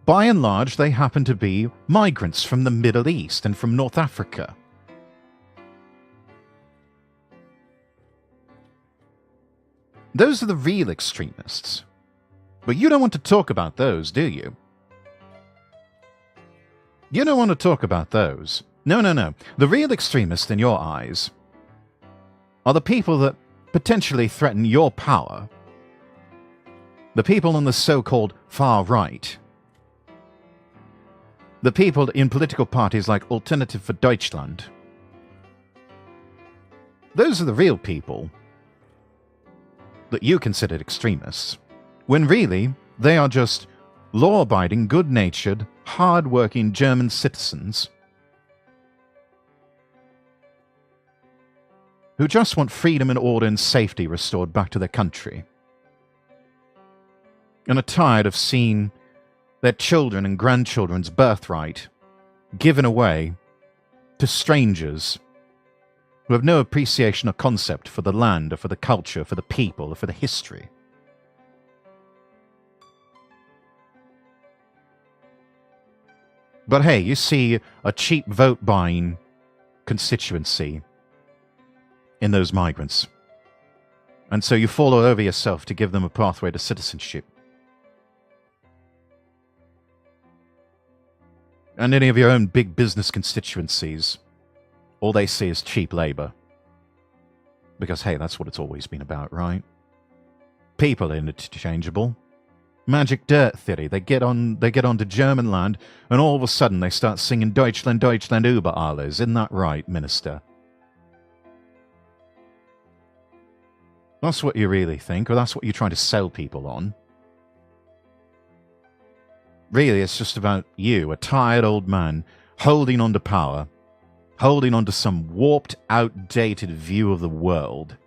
By and large, they happen to be migrants from the Middle East and from North Africa. Those are the real extremists. But you don't want to talk about those, do you? You don't want to talk about those. No, no, no. The real extremists in your eyes are the people that potentially threaten your power. The people on the so-called far right. The people in political parties like Alternative for Deutschland. Those are the real people that you considered extremists, when really they are just law-abiding, good-natured, hard-working German citizens who just want freedom and order and safety restored back to their country, and are tired of seeing their children and grandchildren's birthright given away to strangers who have no appreciation or concept for the land or for the culture, for the people or for the history. But hey, you see a cheap vote-buying constituency in those migrants, and so you fall all over yourself to give them a pathway to citizenship. And any of your own big business constituencies, all they see is cheap labor. Because, hey, that's what it's always been about, right? People are interchangeable. Magic dirt theory. They get onto German land, and all of a sudden they start singing Deutschland, Deutschland über alles. Isn't that right, Minister? That's what you really think, or that's what you're trying to sell people on. Really, it's just about you, a tired old man, holding on to power, holding on to some warped, outdated view of the world.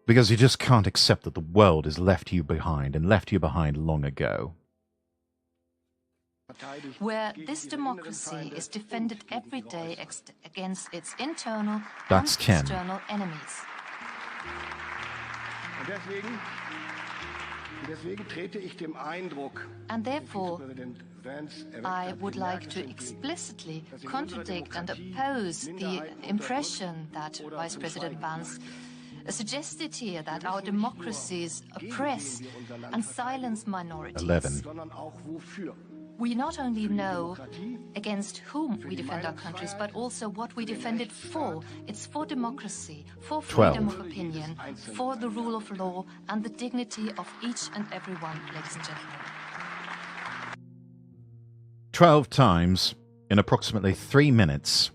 Because you just can't accept that the world has left you behind, and left you behind long ago. Where this democracy is defended every day against its internal That's and 10. external enemies. And therefore, I would like to explicitly contradict and oppose the impression that Vice President Vance suggested here, that our democracies oppress and silence minorities. 11. We not only know against whom we defend our countries, but also what we defend it for. It's for democracy, for freedom 12. of opinion, for the rule of law and the dignity of each and every one, ladies and gentlemen. 12 times in approximately 3 minutes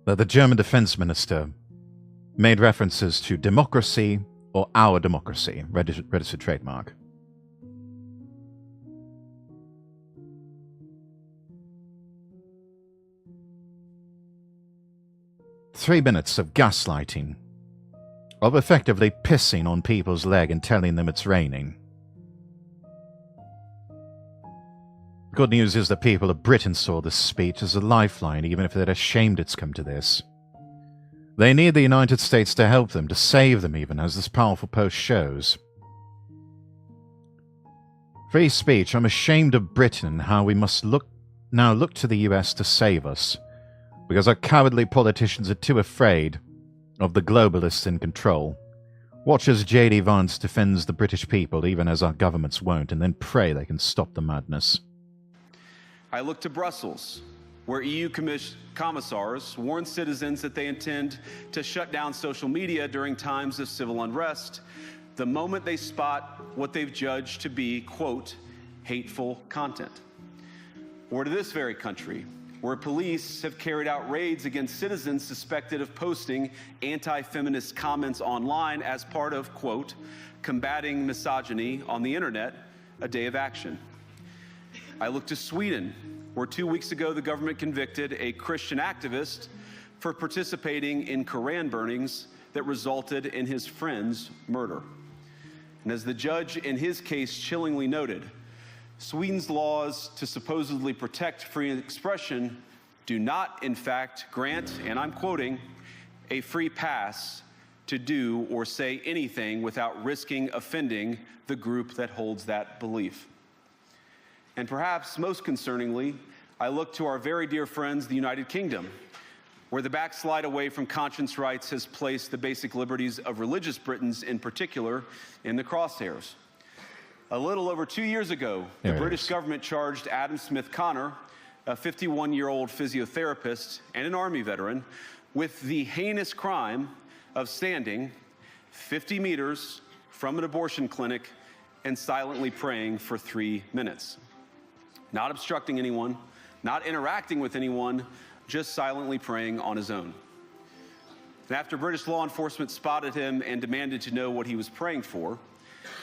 that the German defense minister made references to democracy or our democracy, registered trademark. Three minutes of gaslighting, of effectively pissing on people's leg and telling them it's raining. Good news is the people of Britain saw this speech as a lifeline, even if they're ashamed it's come to this. They need the United States to help them, to save them even, as this powerful post shows. Free speech. I'm ashamed of Britain and how we must look to the US to save us, because our cowardly politicians are too afraid of the globalists in control. Watch as J.D. Vance defends the British people, even as our governments won't, and then pray they can stop the madness. I look to Brussels, where EU commissars warn citizens that they intend to shut down social media during times of civil unrest the moment they spot what they've judged to be, quote, hateful content. Or to this very country, where police have carried out raids against citizens suspected of posting anti-feminist comments online as part of, quote, combating misogyny on the internet, a day of action. I look to Sweden, where 2 weeks ago the government convicted a Christian activist for participating in Koran burnings that resulted in his friend's murder. And as the judge in his case chillingly noted, Sweden's laws to supposedly protect free expression do not, in fact, grant, and I'm quoting, a free pass to do or say anything without risking offending the group that holds that belief. And perhaps most concerningly, I look to our very dear friends, the United Kingdom, where the backslide away from conscience rights has placed the basic liberties of religious Britons in particular in the crosshairs. A little over 2 years ago, the British government charged Adam Smith Connor, a 51-year-old physiotherapist and an Army veteran, with the heinous crime of standing 50 meters from an abortion clinic and silently praying for 3 minutes. Not obstructing anyone, not interacting with anyone, just silently praying on his own. And after British law enforcement spotted him and demanded to know what he was praying for,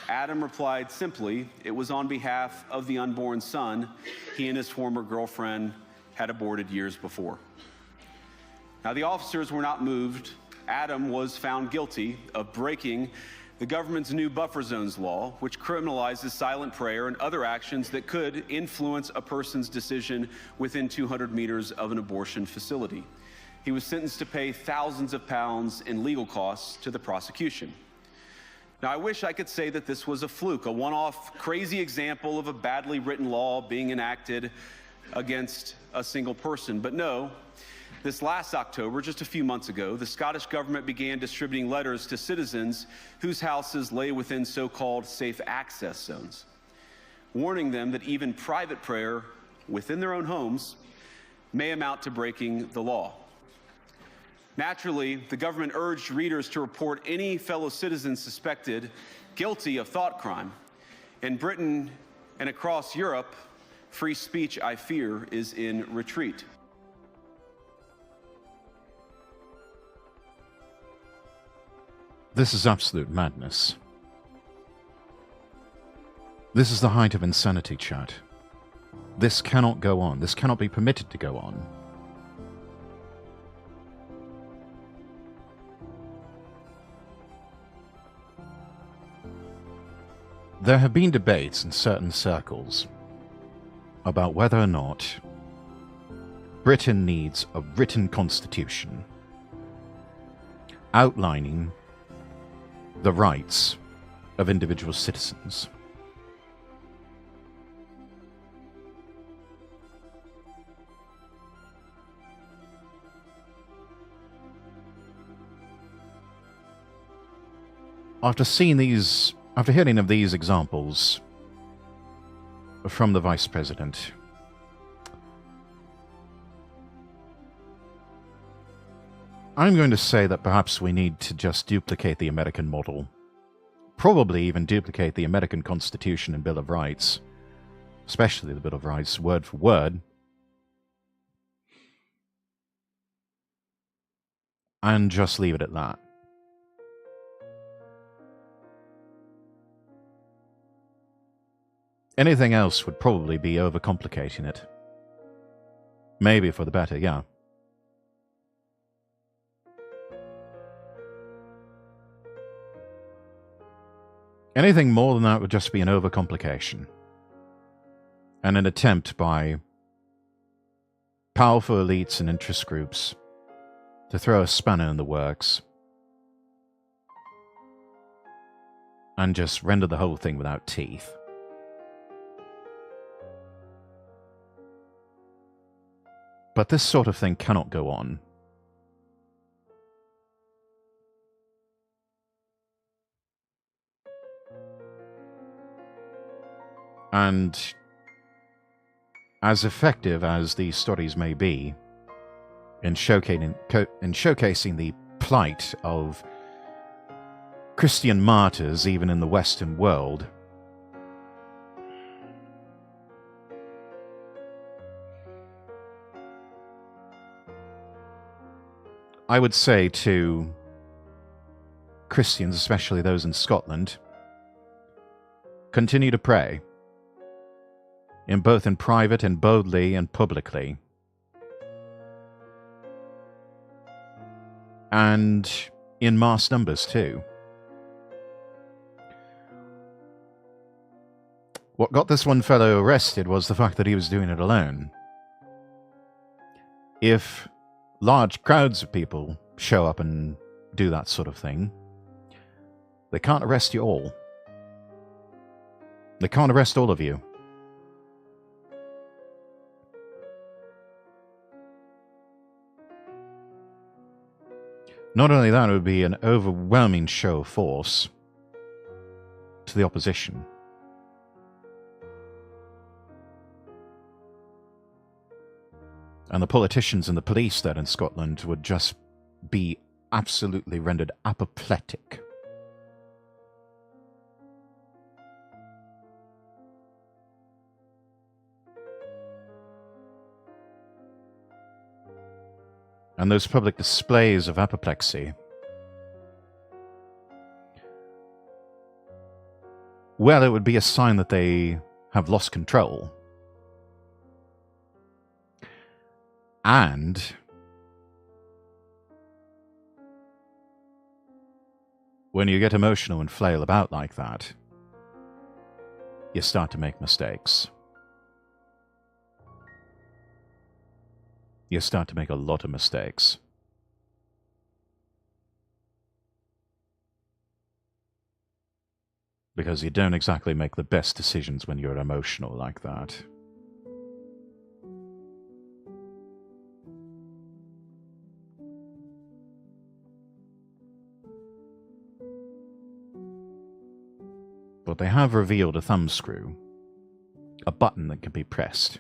Adam replied simply, it was on behalf of the unborn son he and his former girlfriend had aborted years before. Now, the officers were not moved. Adam was found guilty of breaking the government's new buffer zones law, which criminalizes silent prayer and other actions that could influence a person's decision within 200 meters of an abortion facility. He was sentenced to pay thousands of pounds in legal costs to the prosecution. Now, I wish I could say that this was a fluke, a one-off crazy example of a badly written law being enacted against a single person. But no, this last October, just a few months ago, the Scottish government began distributing letters to citizens whose houses lay within so-called safe access zones, warning them that even private prayer within their own homes may amount to breaking the law. Naturally, the government urged readers to report any fellow citizens suspected guilty of thought crime. In Britain and across Europe, free speech, I fear, is in retreat. This is absolute madness. This is the height of insanity, chat. This cannot go on. This cannot be permitted to go on. There have been debates in certain circles about whether or not Britain needs a written constitution outlining the rights of individual citizens. After hearing of these examples from the Vice President, I'm going to say that perhaps we need to just duplicate the American model. Probably even duplicate the American Constitution and Bill of Rights, especially the Bill of Rights, word for word, and just leave it at that. Anything else would probably be overcomplicating it. Maybe for the better, yeah. Anything more than that would just be an overcomplication. And an attempt by powerful elites and interest groups to throw a spanner in the works and just render the whole thing without teeth. But this sort of thing cannot go on. And as effective as these stories may be in showcasing the plight of Christian martyrs even in the Western world, I would say to Christians, especially those in Scotland, continue to pray, in both in private and boldly and publicly, and in mass numbers too. What got this one fellow arrested was the fact that he was doing it alone. If large crowds of people show up and do that sort of thing, they can't arrest you all. They can't arrest all of you. Not only that, it would be an overwhelming show of force to the opposition. And the politicians and the police there in Scotland would just be absolutely rendered apoplectic. And those public displays of apoplexy, well, it would be a sign that they have lost control. And when you get emotional and flail about like that, you start to make mistakes. You start to make a lot of mistakes. Because you don't exactly make the best decisions when you're emotional like that. But they have revealed a thumbscrew, a button that can be pressed.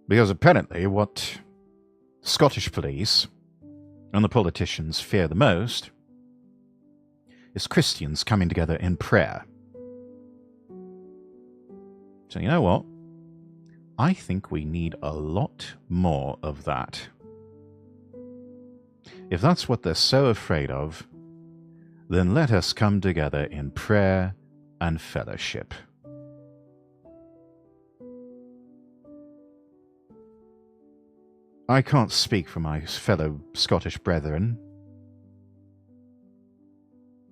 Because apparently what Scottish police and the politicians fear the most is Christians coming together in prayer. So you know what? I think we need a lot more of that. If that's what they're so afraid of, then let us come together in prayer and fellowship. I can't speak for my fellow Scottish brethren,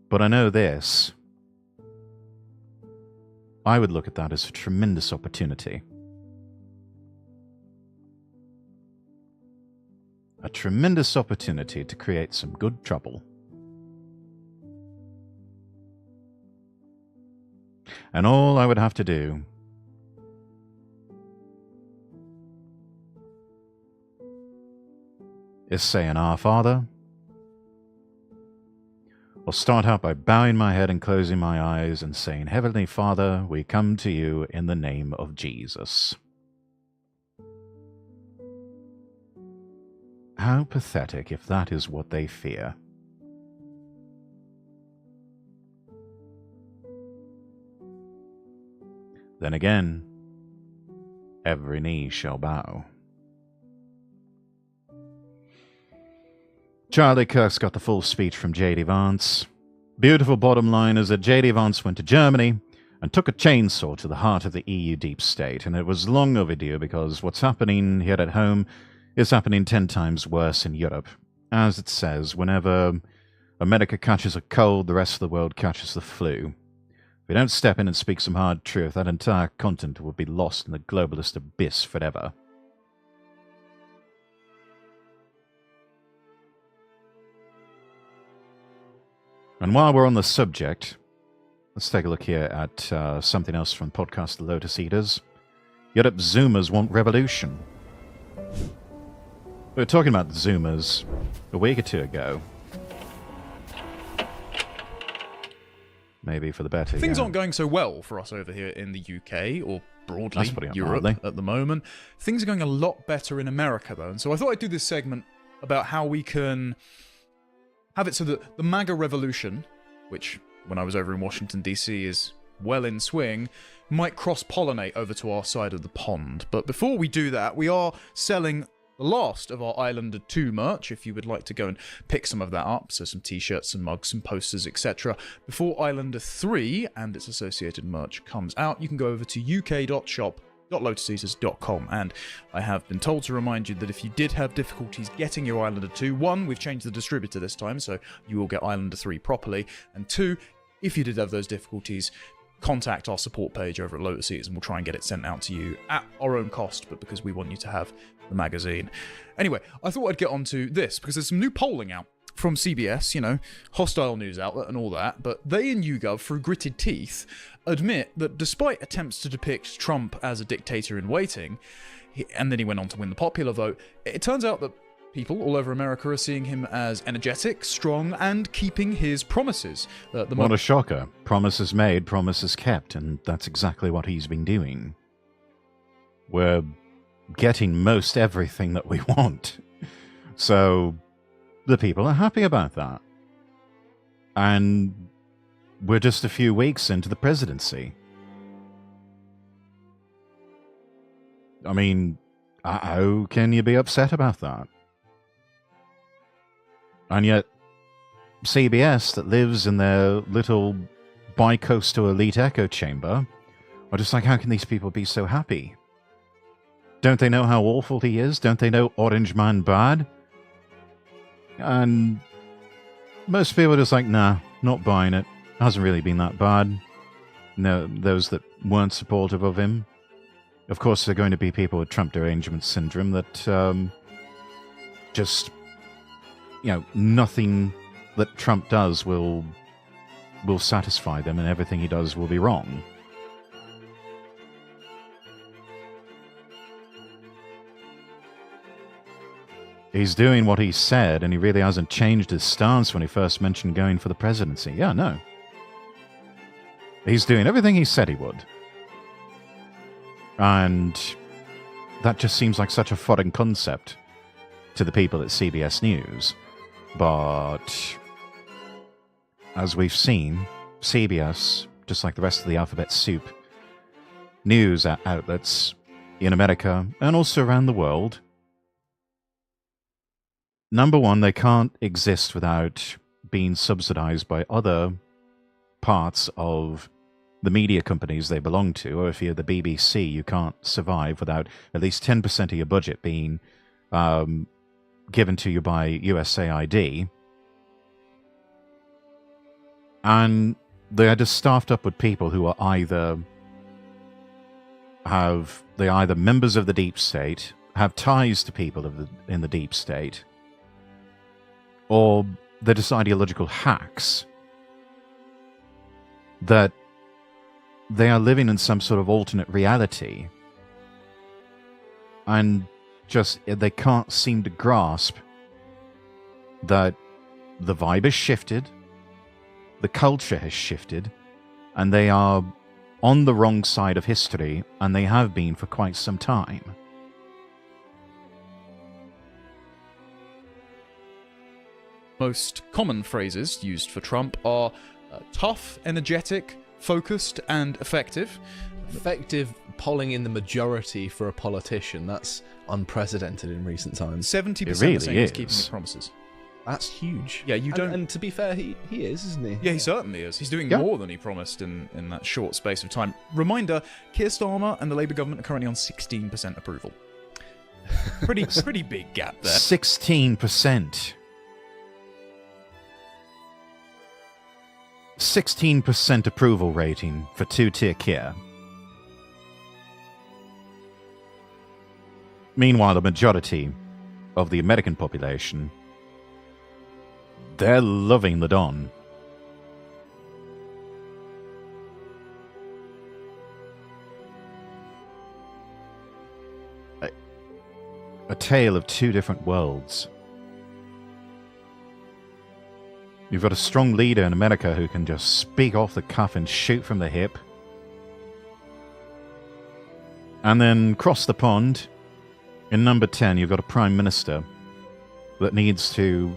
but I know this. I would look at that as a tremendous opportunity. A tremendous opportunity to create some good trouble. And all I would have to do is say an Our Father, or start out by bowing my head and closing my eyes and saying, Heavenly Father, we come to you in the name of Jesus. How pathetic if that is what they fear. Then again, every knee shall bow. Charlie Kirk's got the full speech from J.D. Vance. Beautiful bottom line is that J.D. Vance went to Germany and took a chainsaw to the heart of the EU deep state, and it was long overdue because what's happening here at home is happening 10 times worse in Europe. As it says, whenever America catches a cold, the rest of the world catches the flu. we don't step in and speak some hard truth, that entire continent will be lost in the globalist abyss forever. And while we're on the subject, let's take a look here at something else from podcast The Lotus Eaters. Yet up Zoomers want revolution. We were talking about the Zoomers a week or two ago. Maybe for the better. Things aren't going so well for us over here in the UK, or broadly Europe Europe at the moment. Things are going a lot better in America, though. And so I thought I'd do this segment about how we can have it so that the MAGA revolution, which when I was over in Washington, D.C. is well in swing, might cross-pollinate over to our side of the pond. But before we do that, we are selling the last of our Islander 2 merch, if you would like to go and pick some of that up. So some t-shirts, some mugs, some posters, etc. Before Islander 3 and its associated merch comes out, you can go over to uk.shop.lotuseaters.com. And I have been told to remind you that if you did have difficulties getting your Islander 2, 1, we've changed the distributor this time, so you will get Islander 3 properly. And 2, if you did have those difficulties, contact our support page over at Lotus Eaters and we'll try and get it sent out to you at our own cost, but because we want you to have the magazine. Anyway, I thought I'd get onto this because there's some new polling out from CBS, you know, hostile news outlet and all that, but they and YouGov, through gritted teeth, admit that despite attempts to depict Trump as a dictator in waiting, and then he went on to win the popular vote, it turns out that people all over America are seeing him as energetic, strong, and keeping his promises. What a shocker. Promises made, promises kept, and that's exactly what he's been doing. We're getting most everything that we want. So, the people are happy about that. And we're just a few weeks into the presidency. I mean, how can you be upset about that? And yet, CBS, that lives in their little bi-coastal elite echo chamber, are just like, how can these people be so happy? Don't they know how awful he is? Don't they know Orange Man bad? And most people are just like, nah, not buying it. Hasn't really been that bad. No, those that weren't supportive of him. Of course, there are going to be people with Trump derangement syndrome that just... you know, nothing that Trump does will satisfy them, and everything he does will be wrong. He's doing what he said, and he really hasn't changed his stance when he first mentioned going for the presidency. Yeah, no. He's doing everything he said he would. And that just seems like such a foreign concept to the people at CBS News. But as we've seen, CBS, just like the rest of the alphabet soup, news outlets in America and also around the world, number one, they can't exist without being subsidized by other parts of the media companies they belong to. Or if you're the BBC, you can't survive without at least 10% of your budget being given to you by USAID. And they are just staffed up with people who are either members of the deep state, have ties to people in the deep state, or they're just ideological hacks that they are living in some sort of alternate reality, and just they can't seem to grasp that the vibe has shifted, the culture has shifted, and they are on the wrong side of history, and they have been for quite some time. Most common phrases used for Trump are tough, energetic, focused, and effective. Effective polling in the majority for a politician. That's unprecedented in recent times. 70% really are saying he's is. keeping his promises. That's huge. Yeah, you don't... And to be fair, he is, isn't he? Yeah, he certainly is. He's doing more than he promised in that short space of time. Reminder, Keir Starmer and the Labour government are currently on 16% approval. Pretty big gap there. 16%. 16% approval rating for two-tier Kier. Meanwhile, the majority of the American population, they're loving the Don. A tale of two different worlds. You've got a strong leader in America who can just speak off the cuff and shoot from the hip. And then cross the pond, in number 10, you've got a prime minister that needs to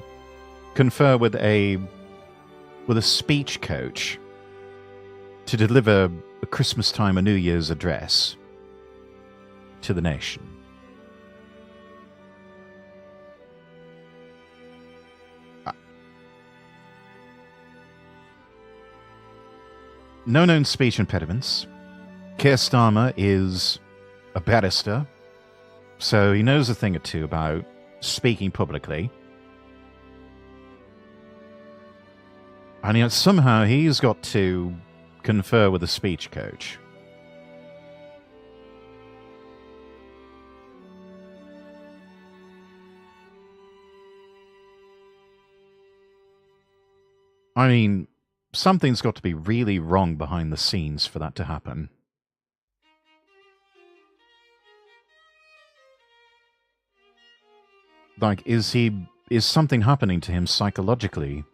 confer with a speech coach to deliver a Christmas time or New Year's address to the nation. No known speech impediments. Keir Starmer is a barrister, so he knows a thing or two about speaking publicly. And yet somehow he's got to confer with a speech coach. I mean, something's got to be really wrong behind the scenes for that to happen. Like, is something happening to him psychologically?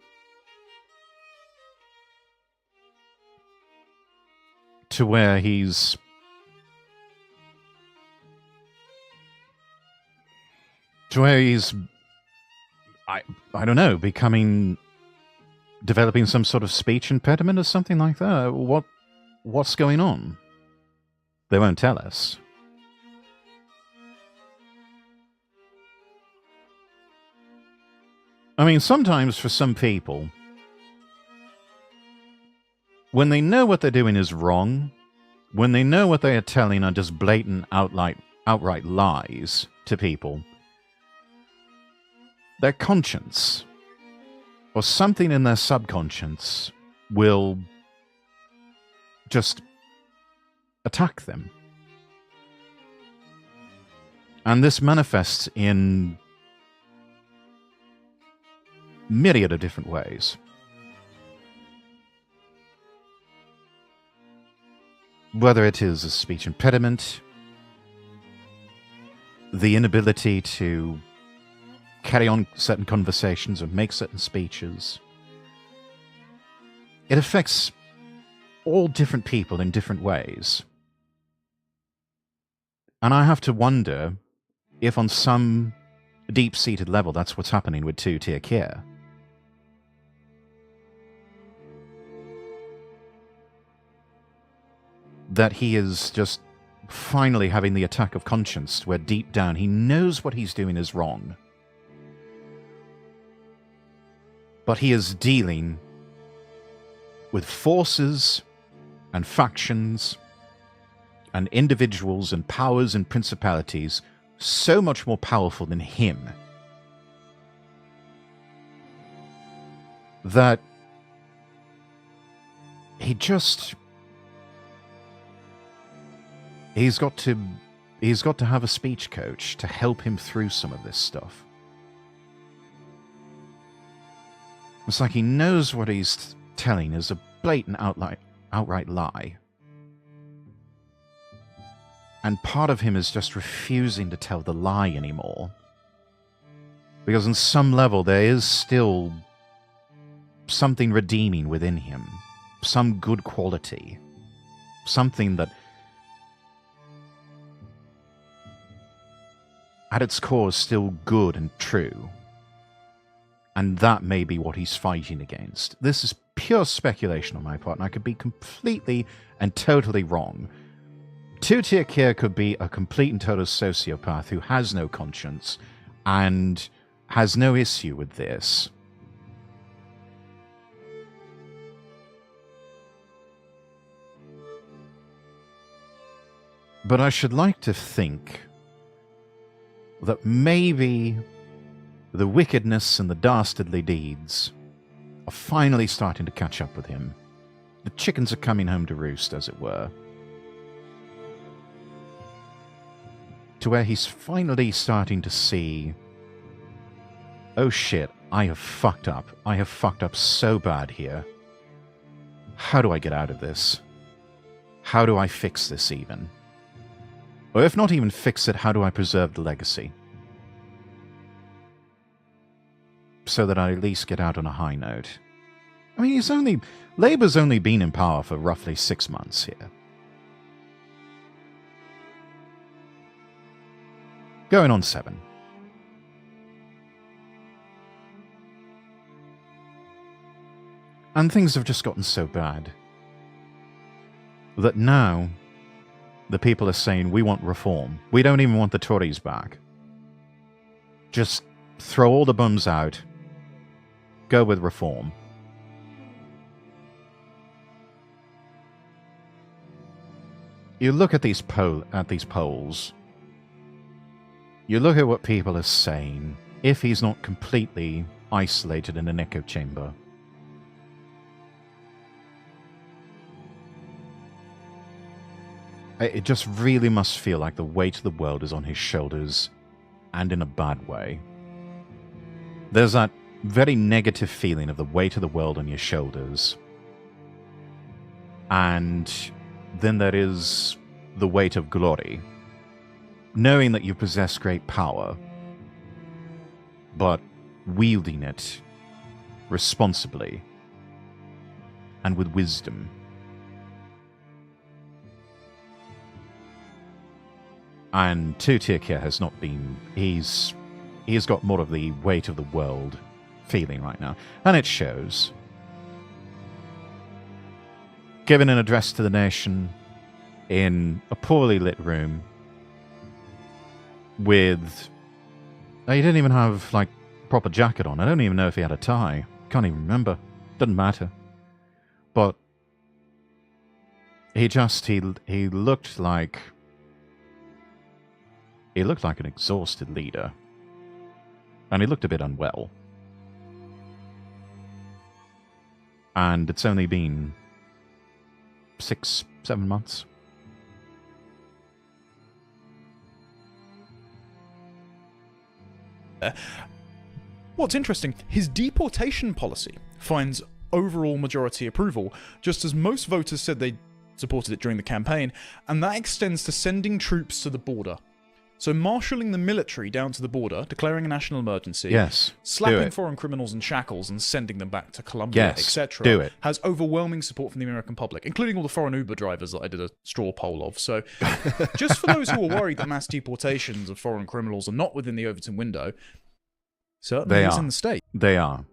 To where he's... I don't know, developing some sort of speech impediment or something like that? What's going on? They won't tell us. I mean, sometimes for some people, when they know what they're doing is wrong, when they know what they are telling are just blatant, outright lies to people, their conscience or something in their subconscious will just attack them. And this manifests in myriad of different ways. Whether it is a speech impediment, the inability to carry on certain conversations or make certain speeches. It affects all different people in different ways. And I have to wonder if on some deep-seated level that's what's happening with two-tier Kier. That he is just finally having the attack of conscience where deep down he knows what he's doing is wrong. But he is dealing with forces and factions and individuals and powers and principalities so much more powerful than him that he's got to have a speech coach to help him through some of this stuff. It's like he knows what he's telling is a blatant outright lie. And part of him is just refusing to tell the lie anymore. Because on some level there is still something redeeming within him. Some good quality. Something that at its core is still good and true. And that may be what he's fighting against. This is pure speculation on my part, and I could be completely and totally wrong. Two-tier Kier could be a complete and total sociopath who has no conscience and has no issue with this. But I should like to think that maybe the wickedness and the dastardly deeds are finally starting to catch up with him. the chickens are coming home to roost, as it were. To where he's finally starting to see, oh shit, I have fucked up. I have fucked up so bad here. How do I get out of this? How do I fix this even? Or if not even fix it, how do I preserve the legacy? So that I at least get out on a high note. I mean, Labour's only been in power for roughly 6 months here. Going on 7. And things have just gotten so bad that now the people are saying, we want reform. We don't even want the Tories back. Just throw all the bums out. Go with reform. You look at these polls. You look at what people are saying. If he's not completely isolated in an echo chamber, it just really must feel like the weight of the world is on his shoulders, and in a bad way. There's that very negative feeling of the weight of the world on your shoulders. And then there is the weight of glory. Knowing that you possess great power, but wielding it responsibly and with wisdom. And Tutikya has not been... He's got more of the weight of the world feeling right now. And it shows. Giving an address to the nation in a poorly lit room with... He didn't even have, like, proper jacket on. I don't even know if he had a tie. Can't even remember. Doesn't matter. But he looked like... He looked like an exhausted leader. And he looked a bit unwell. And it's only been 6, 7 months. What's interesting, his deportation policy finds overall majority approval, just as most voters said they supported it during the campaign, and that extends to sending troops to the border. So marshalling the military down to the border, declaring a national emergency, yes, slapping foreign criminals in shackles and sending them back to Colombia, yes, etc., has overwhelming support from the American public, including all the foreign Uber drivers that I did a straw poll of. So just for those who are worried that mass deportations of foreign criminals are not within the Overton window, certainly it's in the state. They are.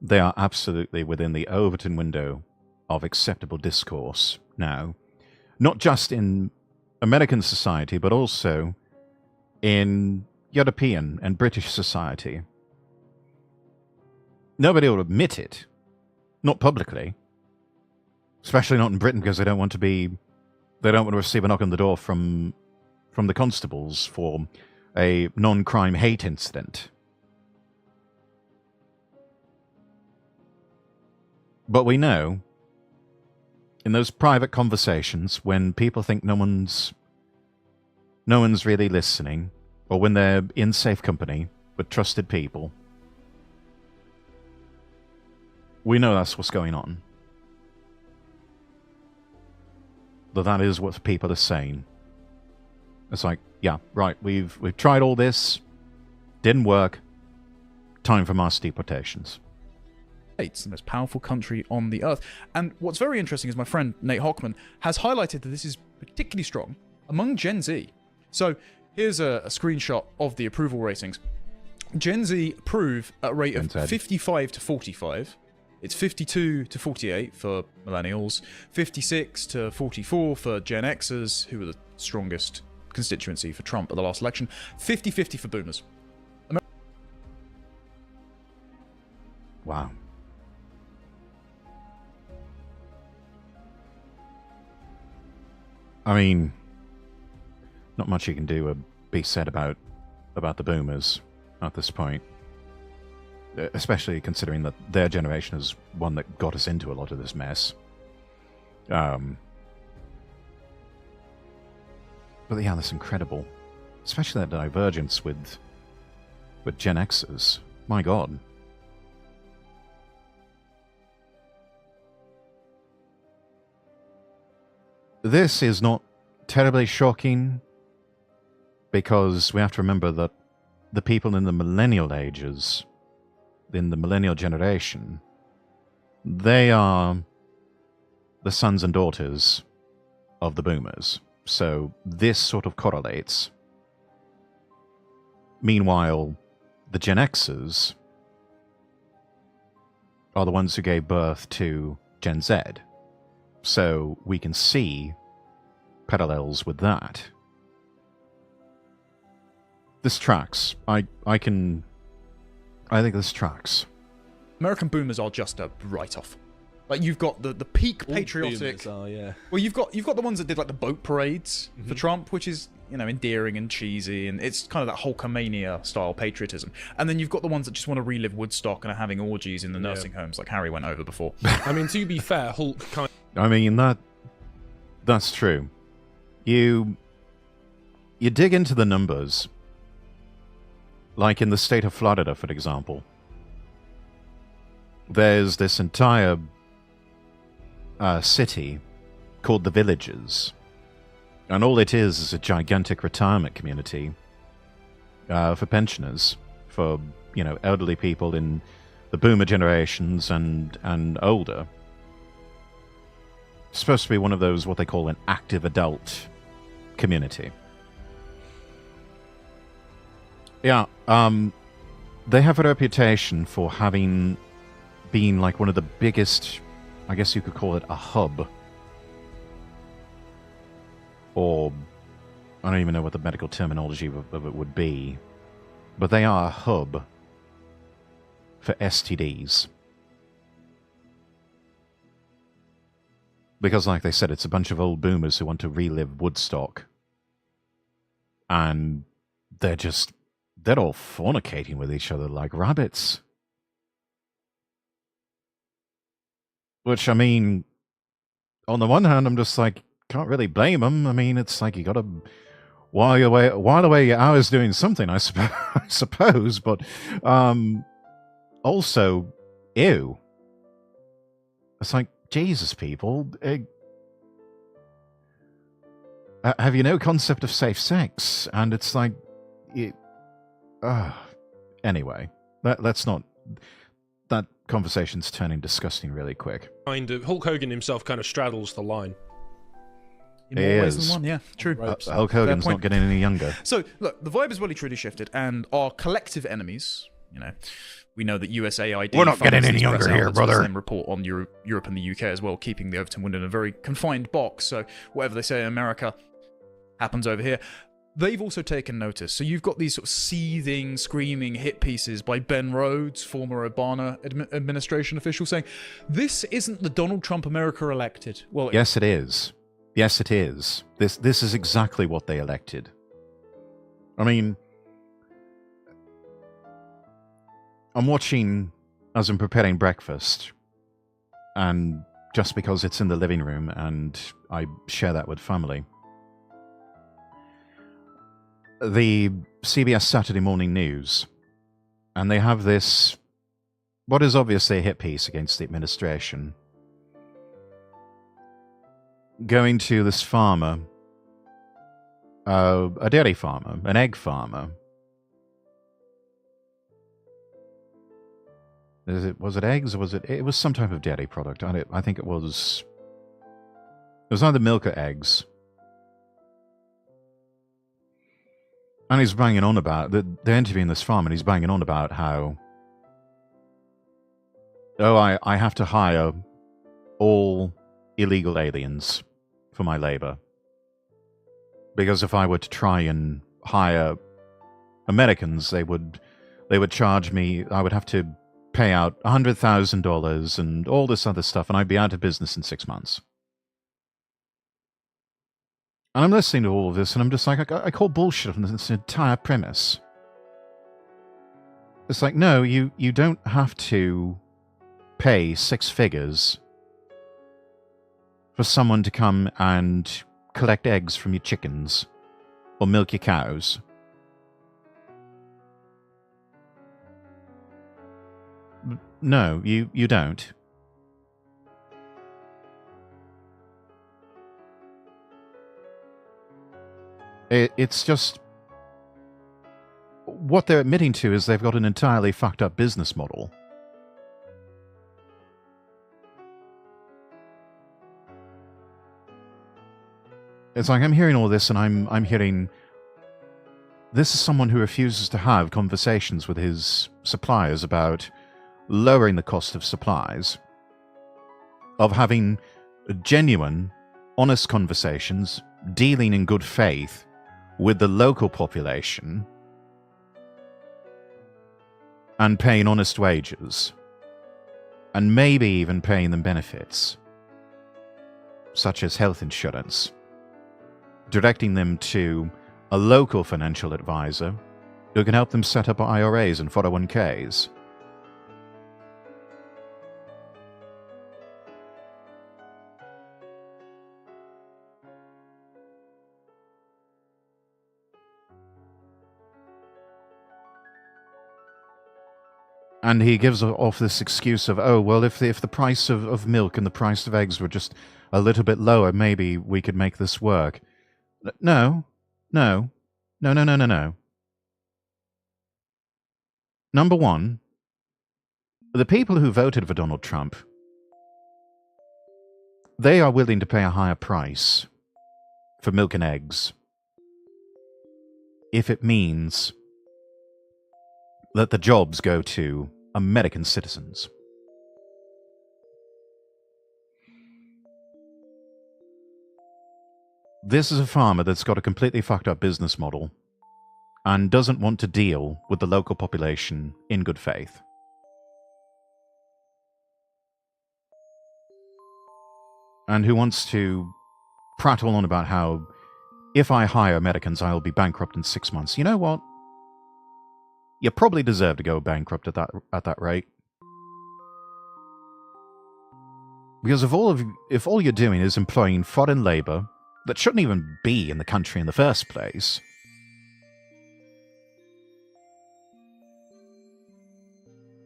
They are absolutely within the Overton window of acceptable discourse now. Not just in American society, but also in European and British society. Nobody will admit it. Not publicly. Especially not in Britain, because they don't want to receive a knock on the door from the constables for a non-crime hate incident. But we know, in those private conversations, when people think no one's really listening, or when they're in safe company with trusted people, we know that's what's going on. That is what people are saying. It's like, yeah, right, we've tried all this, didn't work, time for mass deportations. It's the most powerful country on the earth. And what's very interesting is my friend Nate Hockman has highlighted that this is particularly strong among Gen Z. So here's a screenshot of the approval ratings. Gen Z approve at a rate of 55 to 45. It's 52 to 48 for millennials, 56 to 44 for Gen Xers, who were the strongest constituency for Trump at the last election, 50-50 for boomers. Wow. I mean, not much you can do or be said about the boomers at this point. Especially considering that their generation is one that got us into a lot of this mess. But yeah, that's incredible. Especially that divergence with Gen Xers. My God. This is not terribly shocking because we have to remember that the people in the millennial ages, in the millennial generation, they are the sons and daughters of the boomers. So this sort of correlates. Meanwhile, the Gen Xers are the ones who gave birth to Gen Z. So we can see parallels with that. This tracks. I think this tracks. American boomers are just a write-off. Like, you've got the peak patriotic. Are, yeah. Well, you've got the ones that did like the boat parades for Trump, which is, you know, endearing and cheesy, and it's kind of that Hulkamania style patriotism. And then you've got the ones that just want to relive Woodstock and are having orgies in the nursing homes, like Harry went over before. I mean, to be fair, Hulk kind. I mean that's true. You dig into the numbers, like in the state of Florida, for example. There's this entire city called the Villages, and all it is a gigantic retirement community for pensioners, for, you know, elderly people in the boomer generations and older. It's supposed to be one of those, what they call an active adult community. Yeah, they have a reputation for having been like one of the biggest, I guess you could call it a hub. Or, I don't even know what the medical terminology of it would be. But they are a hub for STDs. Because, like they said, it's a bunch of old boomers who want to relive Woodstock. And they're all fornicating with each other like rabbits. Which, I mean, on the one hand, I'm just like, can't really blame them. I mean, it's like you gotta while away your hours doing something, I suppose. But also, ew. It's like, Jesus, people. Have you no concept of safe sex? And it's like, anyway, let's not. That conversation's turning disgusting really quick. Kind of Hulk Hogan himself kind of straddles the line. In more ways than one, yeah, true. Hulk Hogan's not getting any younger. So, look, the vibe has really truly shifted, and our collective enemies, you know, we know that USAID... We're not getting any younger here, brother. ...then report on Europe and the UK as well, keeping the Overton window in a very confined box, so whatever they say in America happens over here. They've also taken notice. So you've got these sort of seething, screaming hit pieces by Ben Rhodes, former Obama administration official, saying, this isn't the Donald Trump America elected. Well, yes, it is. Yes, it is. This is exactly what they elected. I mean, I'm watching as I'm preparing breakfast, and just because it's in the living room and I share that with family, the CBS Saturday Morning News, and they have this, what is obviously a hit piece against the administration, going to this farmer, a dairy farmer, an egg farmer. Was it eggs, or was it was some type of dairy product? I think it was either milk or eggs. And he's banging on about, they're interviewing this farmer, and he's banging on about how, I have to hire all illegal aliens for my labor. Because if I were to try and hire Americans, they would charge me, I would have to pay out $100,000 and all this other stuff, and I'd be out of business in 6 months. And I'm listening to all of this, and I'm just like, I call bullshit on this entire premise. It's like, no, you don't have to pay 6 figures for someone to come and collect eggs from your chickens or milk your cows. No, you don't. It's just... What they're admitting to is they've got an entirely fucked up business model. It's like I'm hearing all this and I'm hearing... This is someone who refuses to have conversations with his suppliers about lowering the cost of supplies, of having genuine, honest conversations, dealing in good faith with the local population, and paying honest wages, and maybe even paying them benefits, such as health insurance, directing them to a local financial advisor who can help them set up IRAs and 401ks. And he gives off this excuse of, oh, well, if the price of milk and the price of eggs were just a little bit lower, maybe we could make this work. No. Number one, the people who voted for Donald Trump, they are willing to pay a higher price for milk and eggs if it means that the jobs go to American citizens. This is a farmer that's got a completely fucked up business model and doesn't want to deal with the local population in good faith. And who wants to prattle on about how if I hire Americans, I'll be bankrupt in 6 months. You know what? You probably deserve to go bankrupt at that rate. Because if all you're doing is employing foreign labor that shouldn't even be in the country in the first place,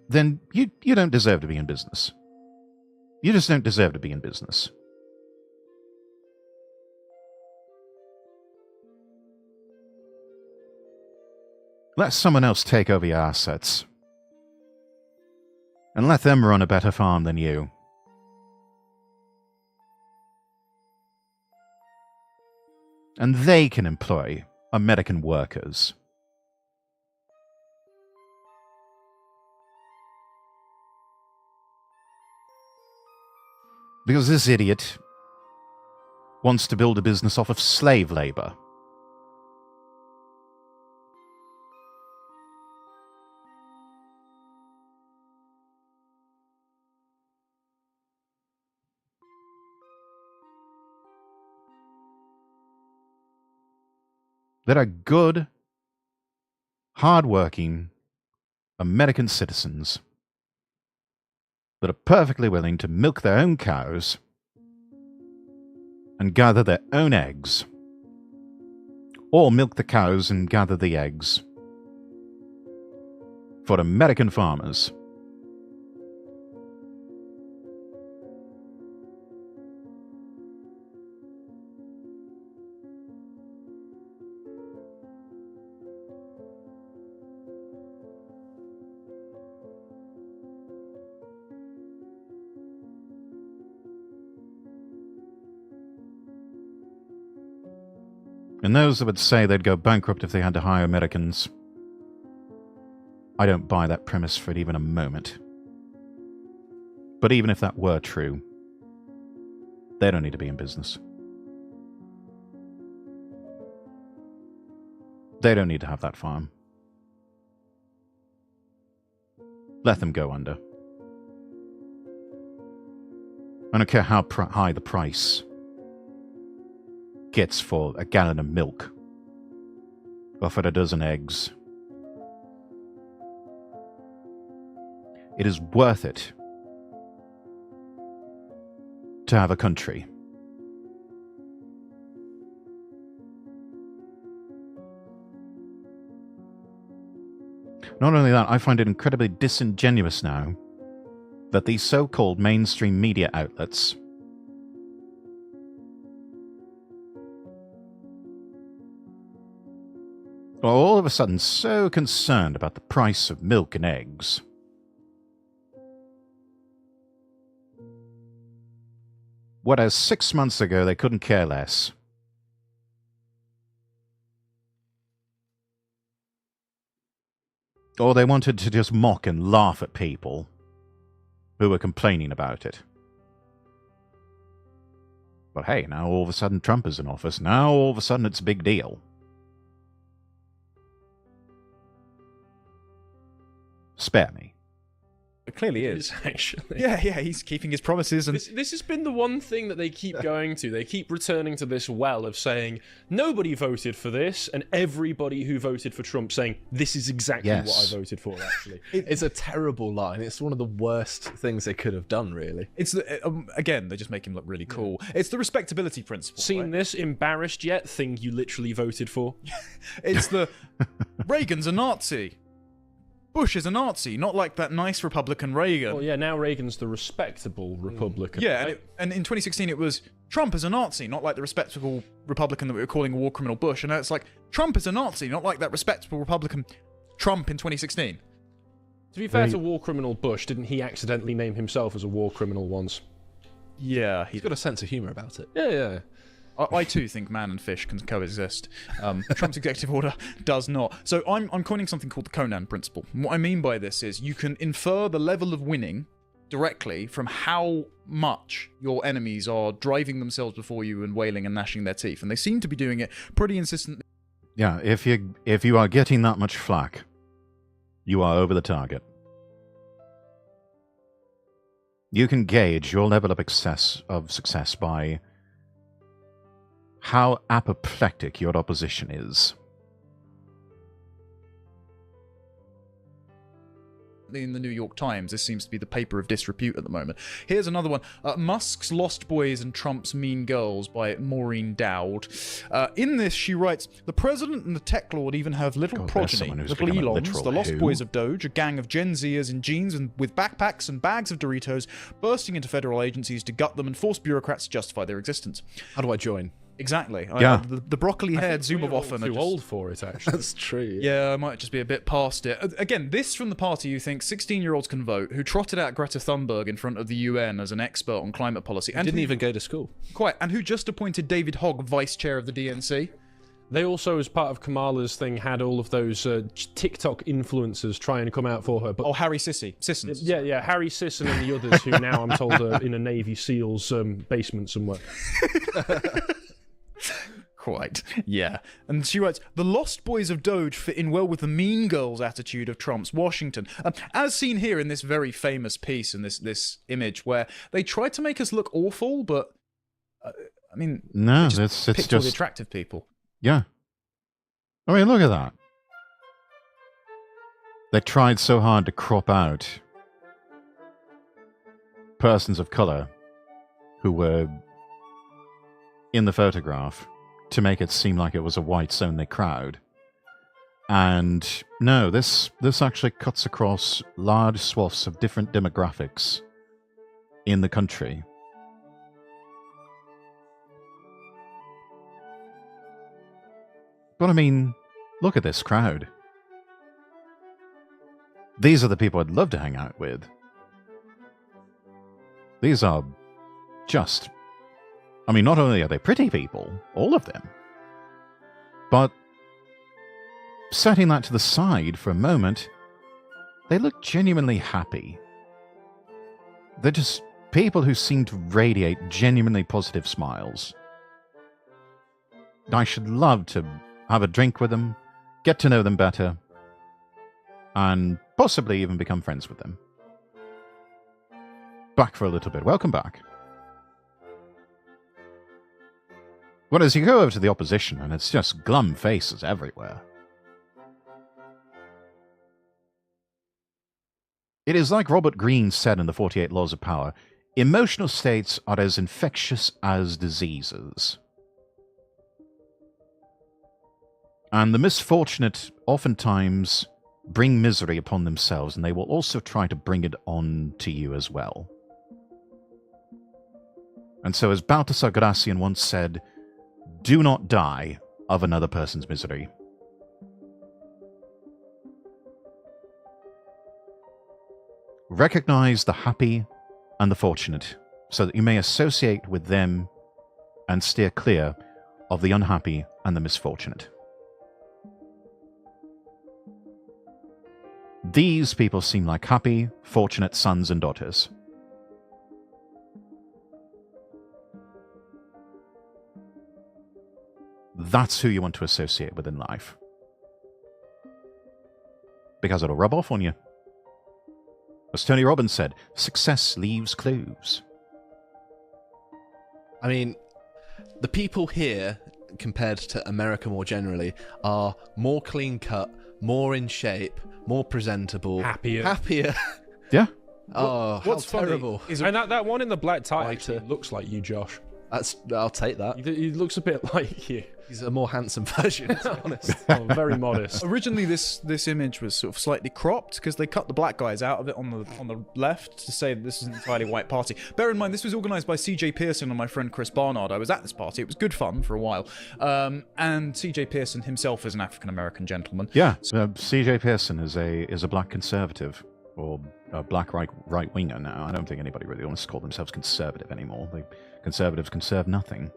then you don't deserve to be in business. You just don't deserve to be in business. Let someone else take over your assets. And let them run a better farm than you. And they can employ American workers. Because this idiot wants to build a business off of slave labor. There are good, hard-working American citizens that are perfectly willing to milk their own cows and gather their own eggs, or milk the cows and gather the eggs for American farmers. And those that would say they'd go bankrupt if they had to hire Americans, I don't buy that premise for it even a moment. But even if that were true, they don't need to be in business. They don't need to have that farm. Let them go under. I don't care how high the price gets for a gallon of milk or for a dozen eggs. It is worth it to have a country Not only that, I find it incredibly disingenuous now that these so-called mainstream media outlets are all of a sudden so concerned about the price of milk and eggs. Whereas 6 months ago they couldn't care less. Or they wanted to just mock and laugh at people who were complaining about it. But hey, now all of a sudden Trump is in office. Now all of a sudden it's a big deal. Spare me. It clearly is. Actually. Yeah, he's keeping his promises. And this has been the one thing that they keep going to. They keep returning to this well of saying, nobody voted for this, and everybody who voted for Trump saying, this is exactly what I voted for, actually. It's a terrible line. It's one of the worst things they could have done, really. It's again, they just make him look really cool. It's the respectability principle. Seen this embarrassed yet thing you literally voted for? It's the Reagan's a Nazi. Bush is a Nazi, not like that nice Republican Reagan. Well, yeah, now Reagan's the respectable Republican. Yeah, right? and in 2016 it was Trump is a Nazi, not like the respectable Republican that we were calling a war criminal Bush. And now it's like Trump is a Nazi, not like that respectable Republican Trump in 2016. To be fair to war criminal Bush, didn't he accidentally name himself as a war criminal once? Yeah, he's got a sense of humour about it. Yeah. I too think man and fish can coexist. Trump's executive order does not. So I'm coining something called the Conan principle. And what I mean by this is you can infer the level of winning directly from how much your enemies are driving themselves before you and wailing and gnashing their teeth. And they seem to be doing it pretty insistently. Yeah, if you are getting that much flack, you are over the target. You can gauge your level of success by how apoplectic your opposition is. In the New York Times, this seems to be the paper of disrepute at the moment. Here's another one. Musk's Lost Boys and Trump's Mean Girls by Maureen Dowd. In this, she writes, the president and the tech lord even have little progeny. Little Elons, the Lost Boys of Doge, a gang of Gen Zers in jeans and with backpacks and bags of Doritos, bursting into federal agencies to gut them and force bureaucrats to justify their existence. How do I join? Exactly. Yeah. The broccoli-haired Zumov-offen too old for it, actually. That's true. Yeah, I might just be a bit past it. Again, this from the party who thinks 16-year-olds can vote, who trotted out Greta Thunberg in front of the UN as an expert on climate policy. And didn't even go to school. Quite. And who just appointed David Hogg vice chair of the DNC. They also, as part of Kamala's thing, had all of those TikTok influencers trying to come out for her. But Harry Sissons. Yeah, Harry Sisson and the others who now, I'm told, are in a Navy SEAL's basement somewhere. Quite, yeah. And she writes, the Lost Boys of Doge fit in well with the Mean Girls attitude of Trump's Washington. As seen here in this very famous piece and this image where they try to make us look awful, but, I mean, no, it's just all the attractive people. Yeah. I mean, look at that. They tried so hard to crop out persons of color who were in the photograph to make it seem like it was a whites-only crowd. And no, this actually cuts across large swaths of different demographics in the country. But I mean, look at this crowd. These are the people I'd love to hang out with. These are just... I mean, not only are they pretty people, all of them, but setting that to the side for a moment, they look genuinely happy. They're just people who seem to radiate genuinely positive smiles. I should love to have a drink with them, get to know them better, and possibly even become friends with them. Back for a little bit. Welcome back. Well, as you go over to the opposition, and it's just glum faces everywhere. It is like Robert Greene said in the 48 Laws of Power, emotional states are as infectious as diseases. And the misfortunate oftentimes bring misery upon themselves, and they will also try to bring it on to you as well. And so, as Baltasar Gracian once said, do not die of another person's misery. Recognize the happy and the fortunate, so that you may associate with them and steer clear of the unhappy and the misfortunate. These people seem like happy, fortunate sons and daughters. That's who you want to associate with in life. Because it'll rub off on you. As Tony Robbins said, success leaves clues. I mean, the people here, compared to America more generally, are more clean-cut, more in shape, more presentable. Happier. Yeah. Oh, what's how terrible. Funny is and that one in the black tie actually looks like you, Josh. I'll take that. He looks a bit like you. He's a more handsome version, to be honest. Oh, very modest. Originally, this image was sort of slightly cropped because they cut the black guys out of it on the left to say that this is an entirely white party. Bear in mind, this was organised by C.J. Pearson and my friend Chris Barnard. I was at this party. It was good fun for a while. And C.J. Pearson himself is an African-American gentleman. Yeah, C.J. Pearson is a black conservative, or a black right-winger now. I don't think anybody really wants to call themselves conservative anymore. Conservatives conserve nothing.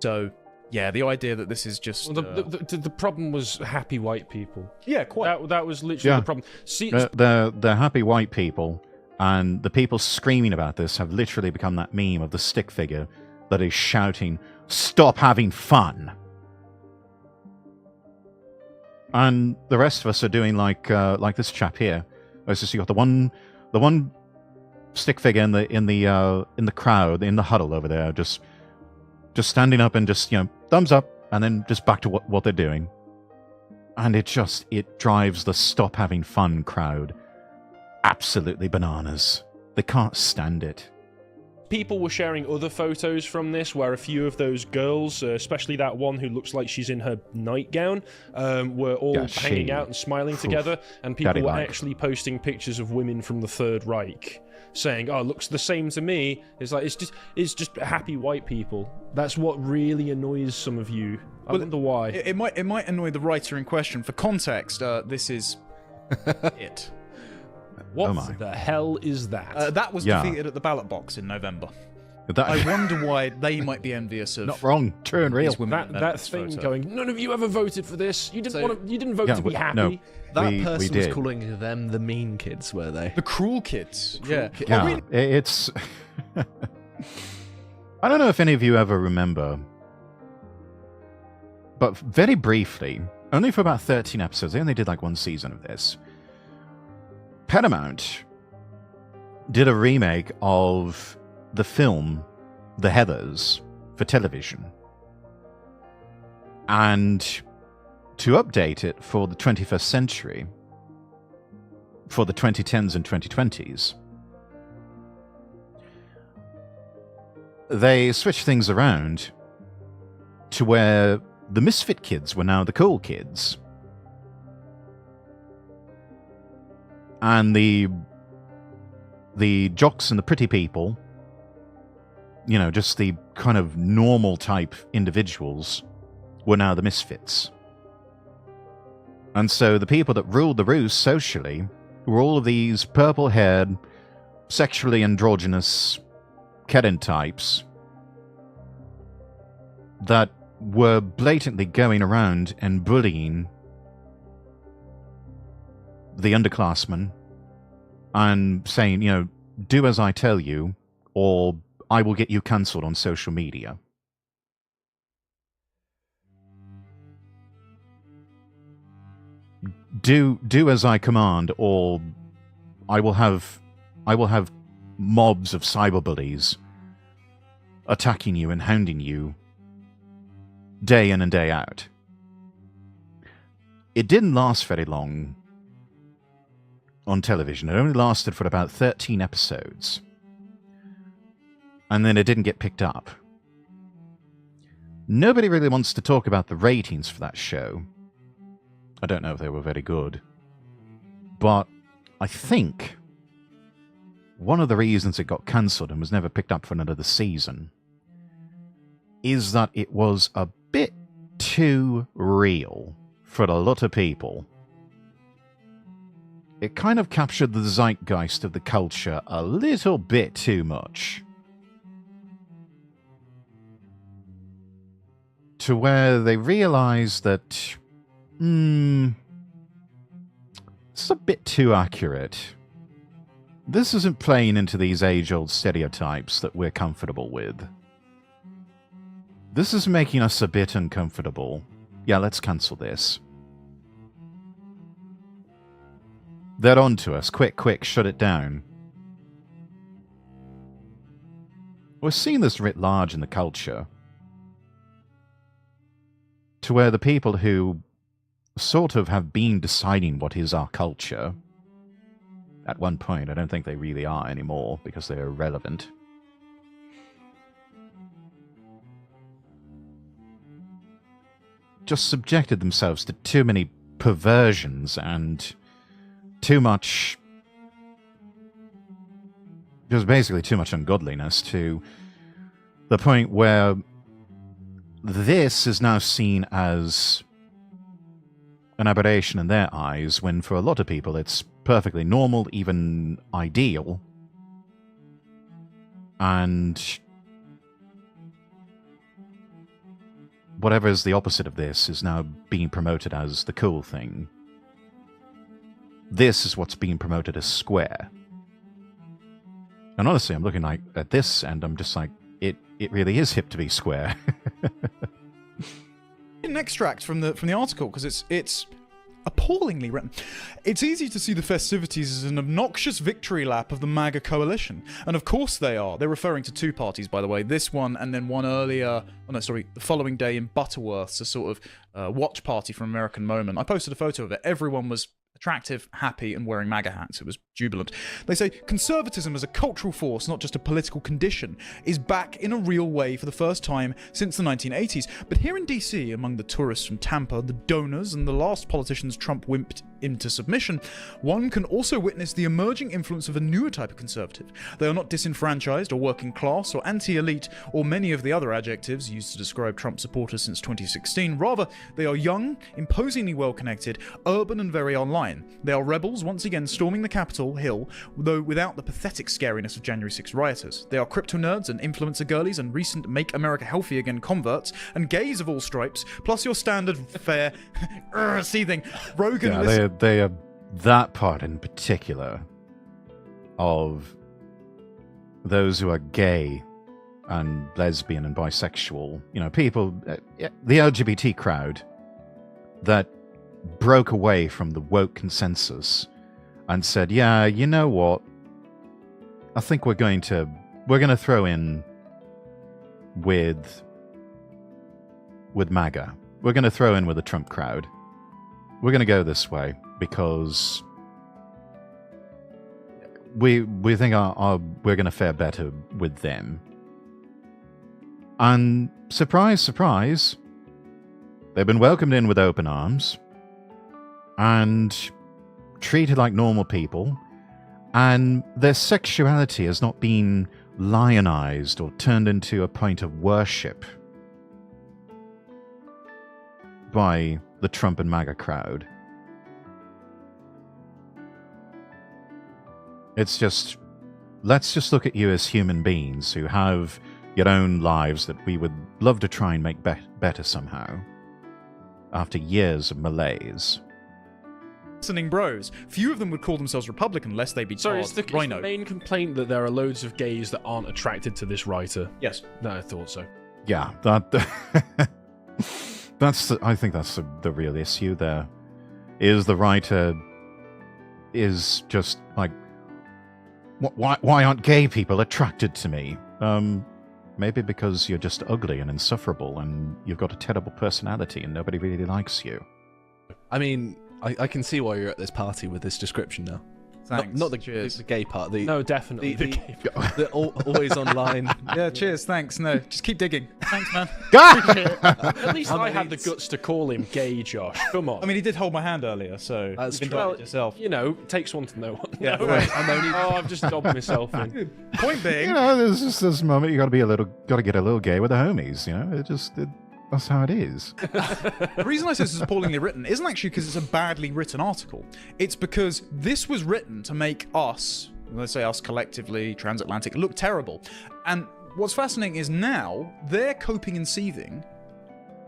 So, yeah, the idea that this is just... Well, the problem was happy white people. Yeah, quite. That was literally the problem. See, the happy white people and the people screaming about this have literally become that meme of the stick figure that is shouting, "Stop having fun!" And the rest of us are doing like this chap here. It's just you got the one stick figure in the crowd, in the huddle over there, just standing up and just, thumbs up, and then just back to what they're doing. And it drives the stop having fun crowd absolutely bananas. They can't stand it. People were sharing other photos from this where a few of those girls, especially that one who looks like she's in her nightgown, were all hanging out and smiling together, and people were actually posting pictures of women from the Third Reich saying, "Oh, it looks the same to me." It's like it's just happy white people. That's what really annoys some of you. I wonder why. It might annoy the writer in question. For context, this is it. What the hell is that? That was defeated at the ballot box in November. I wonder why they might be envious of. Not wrong. True and real. That thing going. None of you ever voted for this. You didn't vote to be happy. No, that person was calling them the mean kids, were they? The cruel kids. Yeah. It's. I don't know if any of you ever remember, but very briefly, only for about 13 episodes. They only did like one season of this. Paramount did a remake of the film The Heathers for television. And to update it for the 21st century, for the 2010s and 2020s, they switched things around to where the misfit kids were now the cool kids. And the jocks and the pretty people, just the kind of normal type individuals, were now the misfits. And so the people that ruled the roost socially were all of these purple-haired, sexually androgynous Karen types that were blatantly going around and bullying the underclassmen and saying, do as I tell you, or I will get you cancelled on social media. Do as I command, or I will have mobs of cyberbullies attacking you and hounding you day in and day out. It didn't last very long on television. It only lasted for about 13 episodes. And then it didn't get picked up. Nobody really wants to talk about the ratings for that show. I don't know if they were very good. But I think one of the reasons it got cancelled and was never picked up for another season is that it was a bit too real for a lot of people. It kind of captured the zeitgeist of the culture a little bit too much. To where they realized that, it's a bit too accurate. This isn't playing into these age-old stereotypes that we're comfortable with. This is making us a bit uncomfortable. Yeah, let's cancel this. They're on to us. Quick, quick, shut it down. We're seeing this writ large in the culture. To where the people who sort of have been deciding what is our culture, at one point, I don't think they really are anymore because they're irrelevant. Just subjected themselves to too many perversions and too much... There's basically too much ungodliness to the point where this is now seen as an aberration in their eyes, when for a lot of people it's perfectly normal, even ideal. And whatever is the opposite of this is now being promoted as the cool thing. This is what's being promoted as square. And honestly, I'm looking at this and I'm just like, it really is hip to be square. An extract from the article, because it's appallingly written. It's easy to see the festivities as an obnoxious victory lap of the MAGA coalition. And of course they are. They're referring to two parties, by the way. This one and then one earlier, the following day in Butterworth's, a sort of watch party from American Moment. I posted a photo of it. Everyone was attractive, happy, and wearing MAGA hats. It was jubilant. They say conservatism as a cultural force, not just a political condition, is back in a real way for the first time since the 1980s. But here in DC, among the tourists from Tampa, the donors, and the last politicians Trump wimped into submission, one can also witness the emerging influence of a newer type of conservative. They are not disenfranchised or working class or anti-elite or many of the other adjectives used to describe Trump supporters since 2016. Rather, they are young, imposingly well-connected, urban and very online. They are rebels once again storming the Capitol Hill, though without the pathetic scariness of January 6 rioters. They are crypto nerds and influencer girlies and recent Make America Healthy Again converts and gays of all stripes, plus your standard fare seething Rogan. Yeah, they are that part in particular of those who are gay and lesbian and bisexual, people, the LGBT crowd that broke away from the woke consensus and said, yeah, you know what? I think we're going to throw in with MAGA. We're going to throw in with the Trump crowd. We're going to go this way because we think we're going to fare better with them. And surprise, surprise, they've been welcomed in with open arms and treated like normal people, and their sexuality has not been lionized or turned into a point of worship by the Trump and MAGA crowd. It's just, let's just look at you as human beings who have your own lives that we would love to try and make better somehow, after years of malaise. Listening bros. Few of them would call themselves Republican lest they be is the main complaint that there are loads of gays that aren't attracted to this writer? Yes. No, I thought so. Yeah, I think that's the real issue there. Is the writer is just like, why aren't gay people attracted to me? Maybe because you're just ugly and insufferable and you've got a terrible personality and nobody really likes you. I mean, I can see why you're at this party with this description now. Thanks. Not the gay part. No, definitely the gay part. The always online. Yeah, cheers, thanks. No, just keep digging. Thanks, man. At least I had the guts to call him gay, Josh. Come on. I mean, he did hold my hand earlier, so that's you've indicted yourself. You know, it takes one to know one. Yeah, no, right. I've just dobbed myself in. Point being, there's just this moment you got to get a little gay with the homies. That's how it is. The reason I say this is appallingly written isn't actually because it's a badly written article. It's because this was written to make us, let's say us collectively, transatlantic, look terrible. And what's fascinating is now they're coping and seething,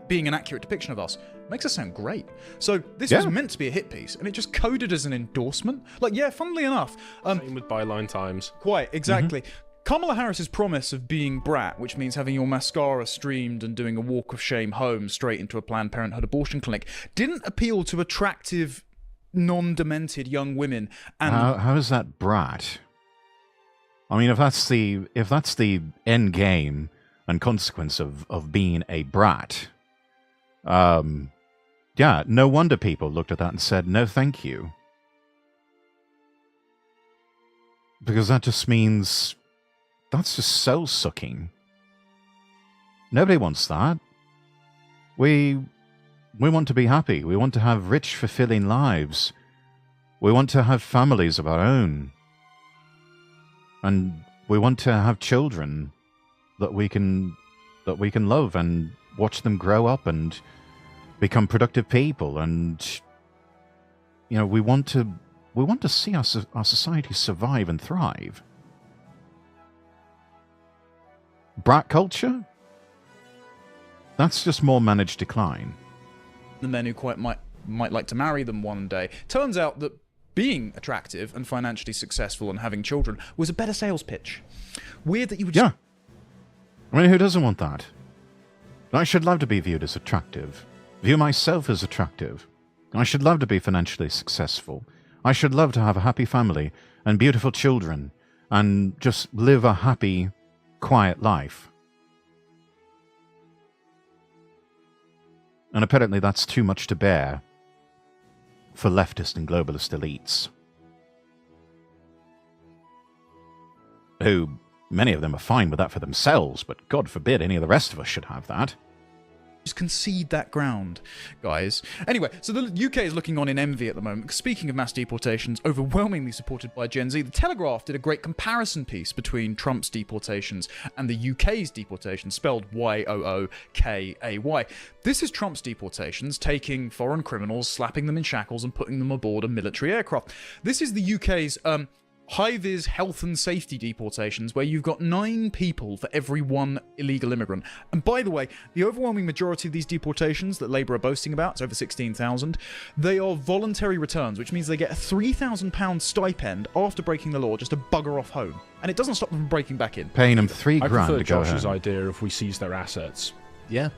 being an accurate depiction of us. Makes us sound great. So this was meant to be a hit piece, and it just coded as an endorsement. Funnily enough. Same with Byline Times. Quite, exactly. Kamala Harris's promise of being brat, which means having your mascara streamed and doing a walk of shame home straight into a Planned Parenthood abortion clinic, didn't appeal to attractive, non-demented young women. And how is that brat? I mean, if that's the end game and consequence of being a brat, no wonder people looked at that and said, no, thank you. Because that just means that's just soul-sucking. Nobody wants that. We want to be happy. We want to have rich, fulfilling lives. We want to have families of our own. And we want to have children that we can love and watch them grow up and become productive people. And we want to see our society survive and thrive. Brat culture? That's just more managed decline. The men who quite might like to marry them one day. Turns out that being attractive and financially successful and having children was a better sales pitch. Weird that you would just... Yeah. I mean, who doesn't want that? I should love to be viewed as attractive. View myself as attractive. I should love to be financially successful. I should love to have a happy family and beautiful children and just live a happy, quiet life. And apparently that's too much to bear for leftist and globalist elites, who, many of them are fine with that for themselves, but God forbid any of the rest of us should have that. Just concede that ground, guys. Anyway, so the UK is looking on in envy at the moment. Speaking of mass deportations, overwhelmingly supported by Gen Z, The Telegraph did a great comparison piece between Trump's deportations and the UK's deportations, spelled Y-O-O-K-A-Y. This is Trump's deportations, taking foreign criminals, slapping them in shackles, and putting them aboard a military aircraft. This is the UK's high-vis health and safety deportations, where you've got 9 people for every 1 illegal immigrant. And by the way, the overwhelming majority of these deportations that Labour are boasting about, it's over 16,000, they are voluntary returns, which means they get a £3,000 stipend after breaking the law just to bugger off home. And it doesn't stop them from breaking back in. Paying them $3,000 to go home. I prefer Josh's idea if we seize their assets. Yeah.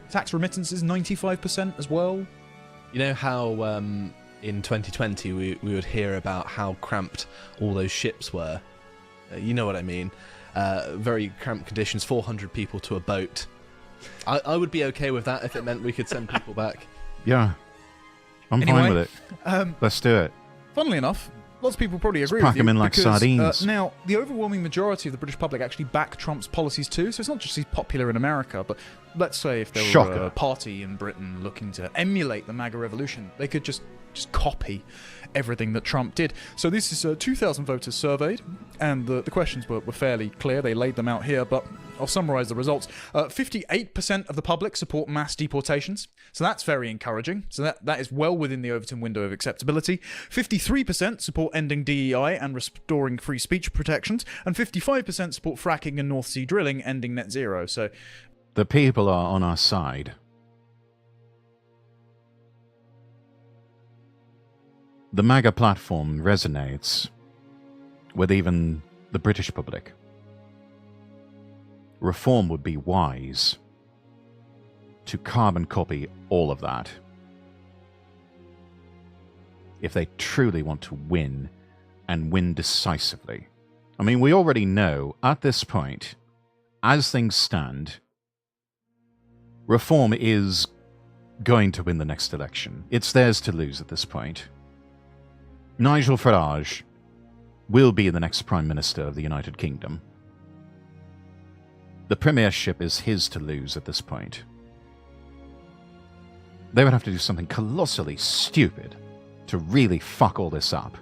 Tax remittances, 95% as well. You know how... in 2020, we would hear about how cramped all those ships were. You know what I mean. Very cramped conditions, 400 people to a boat. I would be okay with that if it meant we could send people back. Yeah. I'm fine with it. Let's do it. Funnily enough, lots of people probably agree pack with you. them in like because, sardines. Now, the overwhelming majority of the British public actually back Trump's policies too, so it's not just he's popular in America, but let's say if there were a party in Britain looking to emulate the MAGA revolution, they could just copy everything that Trump did. So this is 2,000 voters surveyed, and the questions were fairly clear. They laid them out here, but I'll summarise the results. 58% of the public support mass deportations, so that's very encouraging. So that is well within the Overton window of acceptability. 53% support ending DEI and restoring free speech protections, and 55% support fracking and North Sea drilling, ending net zero. So the people are on our side. The MAGA platform resonates with even the British public. Reform would be wise to carbon copy all of that if they truly want to win and win decisively. I mean, we already know at this point, as things stand, Reform is going to win the next election. It's theirs to lose at this point. Nigel Farage will be the next Prime Minister of the United Kingdom. The premiership is his to lose at this point. They would have to do something colossally stupid to really fuck all this up.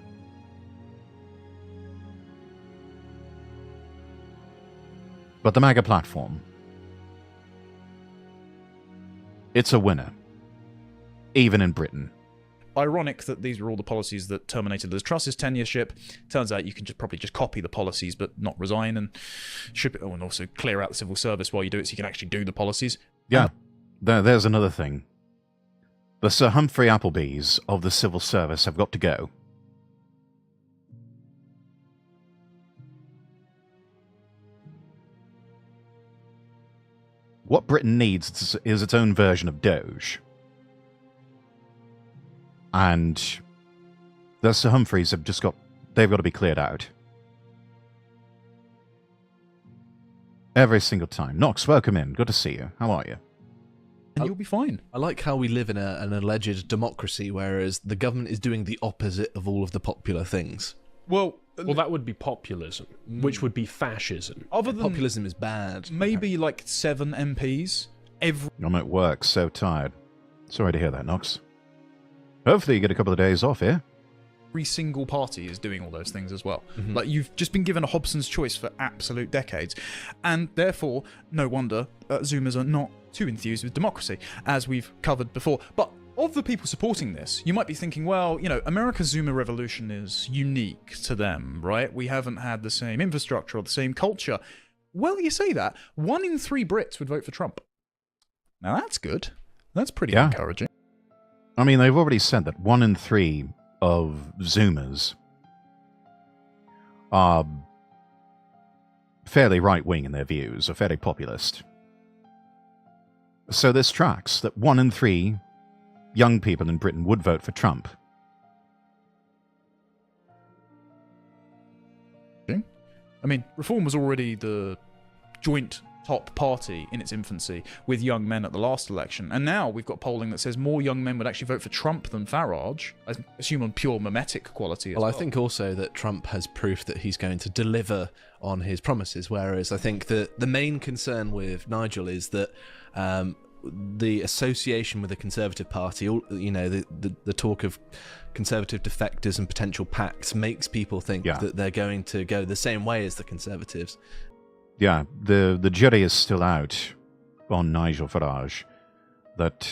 But the MAGA platform, it's a winner, even in Britain. Ironic that these were all the policies that terminated Liz Truss's tenureship. Turns out you can probably just copy the policies but not resign and ship it, and also clear out the civil service while you do it so you can actually do the policies. Yeah, there's another thing. The Sir Humphrey Applebys of the civil service have got to go. What Britain needs is its own version of Doge. And the Sir Humphreys have they've got to be cleared out. Every single time. Knox, welcome in. Good to see you. How are you? And you'll be fine. I like how we live in an alleged democracy, whereas the government is doing the opposite of all of the popular things. Well, that would be populism, which would be fascism. Populism is bad. Maybe like 7 MPs. I'm at work, so tired. Sorry to hear that, Knox. Hopefully you get a couple of days off here. Every single party is doing all those things as well. Mm-hmm. Like, you've just been given a Hobson's choice for absolute decades. And therefore, no wonder Zoomers are not too enthused with democracy, as we've covered before. But of the people supporting this, you might be thinking, well, America's Zoomer revolution is unique to them, right? We haven't had the same infrastructure or the same culture. Well, you say that. 1 in 3 Brits would vote for Trump. Now, that's good. That's pretty encouraging. I mean, they've already said that 1 in 3 of Zoomers are fairly right-wing in their views, or fairly populist. So this tracks that 1 in 3 young people in Britain would vote for Trump. I mean, Reform was already the joint top party in its infancy with young men at the last election, and now we've got polling that says more young men would actually vote for Trump than Farage, I assume on pure mimetic quality as well. I think also that Trump has proof that he's going to deliver on his promises, whereas I think that the main concern with Nigel is that the association with the Conservative Party, the talk of Conservative defectors and potential pacts makes people think that they're going to go the same way as the Conservatives. Yeah, the jury is still out on Nigel Farage. That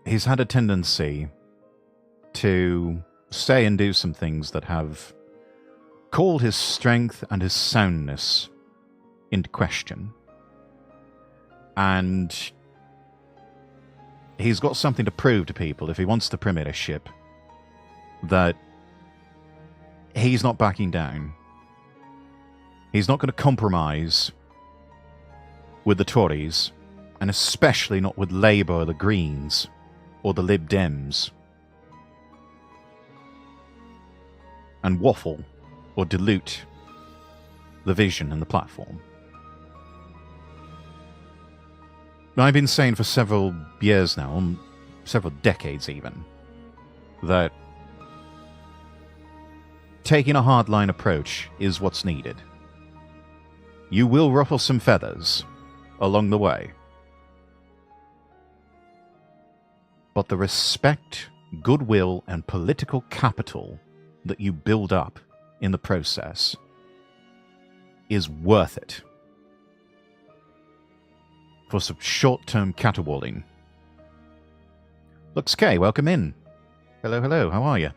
he's had a tendency to say and do some things that have called his strength and his soundness into question. And he's got something to prove to people if he wants the premiership, that he's not backing down. He's not going to compromise with the Tories, and especially not with Labour or the Greens or the Lib Dems, and waffle or dilute the vision and the platform. I've been saying for several years now, several decades even, that taking a hardline approach is what's needed. You will ruffle some feathers along the way, but the respect, goodwill, and political capital that you build up in the process is worth it for some short-term caterwauling. Lux K, welcome in. Hello, hello, how are you?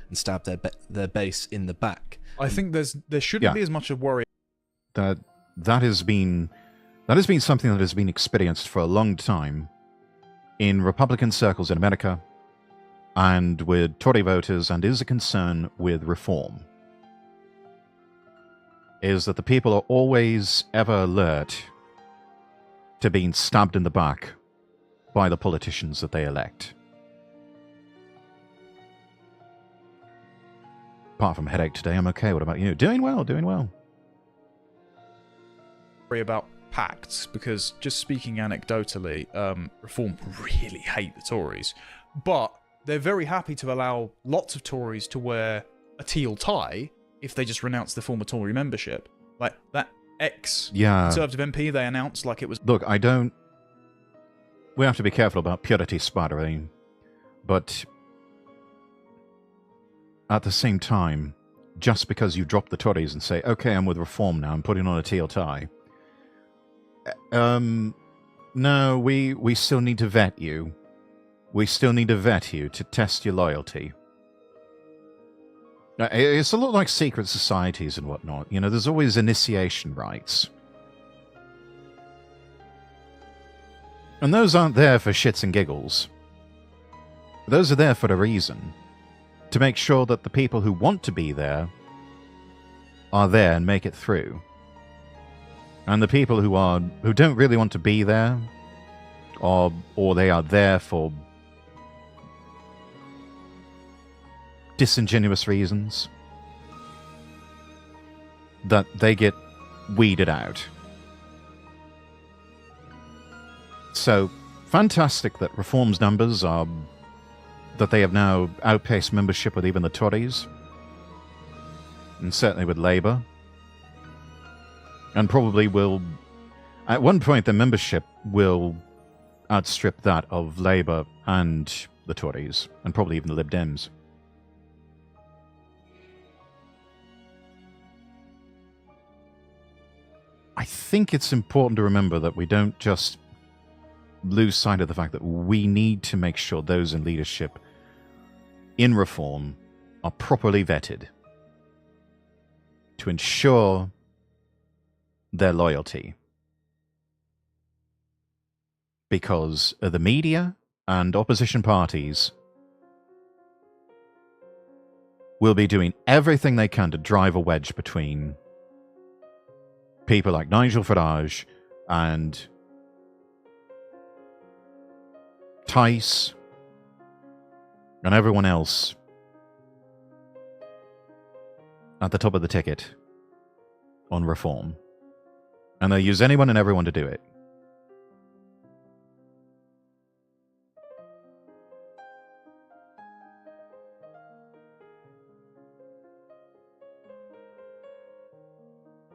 And stab their base in the back. I think there shouldn't be as much of worry. That has been something that has been experienced for a long time in Republican circles in America and with Tory voters, and is a concern with reform, is that the people are always ever alert to being stabbed in the back by the politicians that they elect. Apart from headache today, I'm okay. What about you? Doing well, doing well. About pact, because just speaking anecdotally, Reform really hate the Tories, but they're very happy to allow lots of Tories to wear a teal tie if they just renounce their former Tory membership. Like that ex-Conservative MP they announced like it was... Look, we have to be careful about purity splattering, but at the same time, just because you drop the Tories and say, okay, I'm with Reform now, I'm putting on a teal tie, no, we still need to vet you. We still need to vet you to test your loyalty. It's a lot like secret societies and whatnot. You know, there's always initiation rites. And those aren't there for shits and giggles. Those are there for a reason. To make sure that the people who want to be there are there and make it through. And the people who don't really want to be there, or they are there for disingenuous reasons, that they get weeded out. So, fantastic that Reform's numbers are... that they have now outpaced membership with even the Tories. And certainly with Labour. And probably will... At one point, the membership will outstrip that of Labour and the Tories. And probably even the Lib Dems. I think it's important to remember that we don't just lose sight of the fact that we need to make sure those in leadership in Reform are properly vetted to ensure their loyalty. Because the media and opposition parties will be doing everything they can to drive a wedge between people like Nigel Farage and Tice and everyone else at the top of the ticket on Reform. And they'll use anyone and everyone to do it.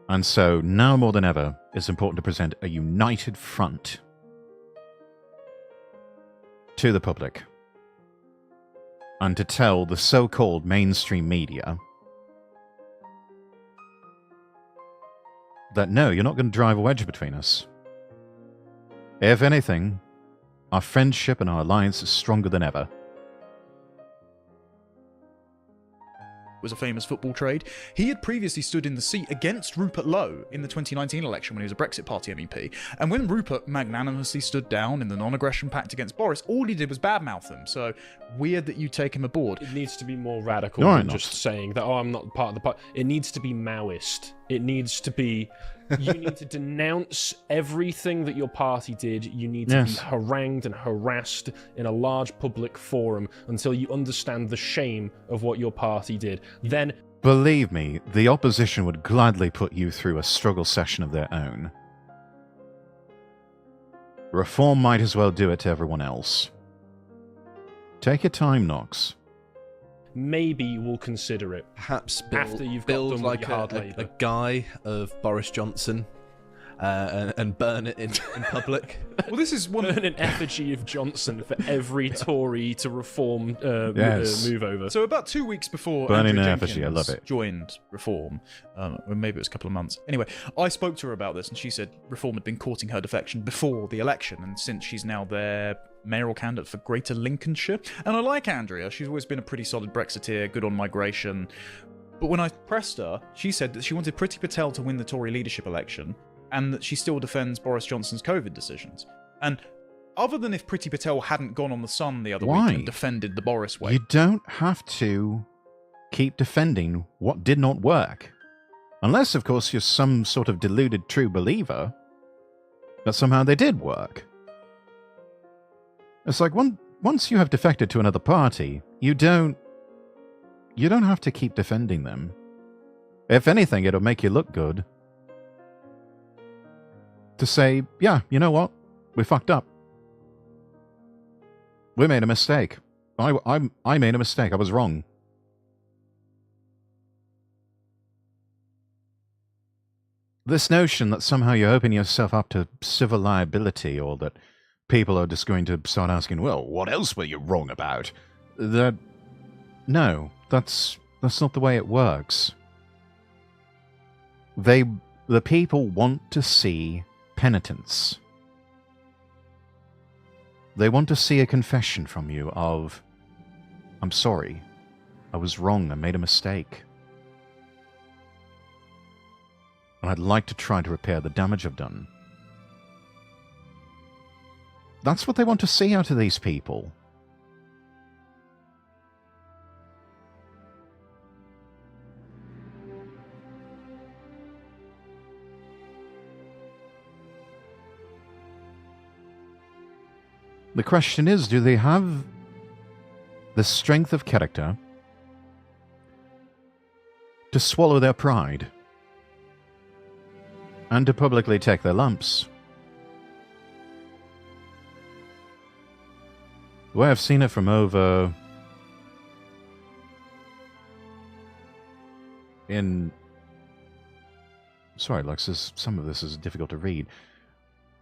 And so, now more than ever, it's important to present a united front to the public. And to tell the so-called mainstream media that no, you're not going to drive a wedge between us. If anything, our friendship and our alliance is stronger than ever. Was a famous football trade. He had previously stood in the seat against Rupert Lowe in the 2019 election when he was a Brexit Party MEP. And when Rupert magnanimously stood down in the non-aggression pact against Boris, all he did was badmouth him. So weird that you take him aboard. It needs to be more radical than just saying that, oh, I'm not part of the party. It needs to be Maoist. It needs to be... You need to denounce everything that your party did. You need to be harangued and harassed in a large public forum until you understand the shame of what your party did. Then... Believe me, the opposition would gladly put you through a struggle session of their own. Reform might as well do it to everyone else. Take your time, Knox. Maybe we'll consider it. Perhaps after you've build got done like with your hard a labour. guy of Boris Johnson and burn it in public. Well, this is one burn an effigy of Johnson for every Tory to Reform move over. So about 2 weeks before burning Andrew an effigy, I love it. Joined Reform, or maybe it was a couple of months. Anyway, I spoke to her about this, and she said Reform had been courting her defection before the election, and since she's now their mayoral candidate for Greater Lincolnshire. And I like Andrea. She's always been a pretty solid Brexiteer, good on migration. But when I pressed her, she said that she wanted Priti Patel to win the Tory leadership election, and that she still defends Boris Johnson's COVID decisions. And other than if Priti Patel hadn't gone on The Sun the other week and defended the Boris way... You don't have to keep defending what did not work. Unless, of course, you're some sort of deluded true believer that somehow they did work. It's like, once you have defected to another party, you don't have to keep defending them. If anything, it'll make you look good. to say, yeah, you know what? We fucked up. We made a mistake. I made a mistake. I was wrong. This notion that somehow you open yourself up to civil liability, or that people are just going to start asking, well, what else were you wrong about? No, that's not the way it works. The people want to see penitence. They want to see a confession from you of, I'm sorry, I was wrong, I made a mistake. And I'd like to try to repair the damage I've done. That's what they want to see out of these people. The question is, do they have the strength of character to swallow their pride and to publicly take their lumps? The way I've seen it from over in... Sorry, Lux, some of this is difficult to read.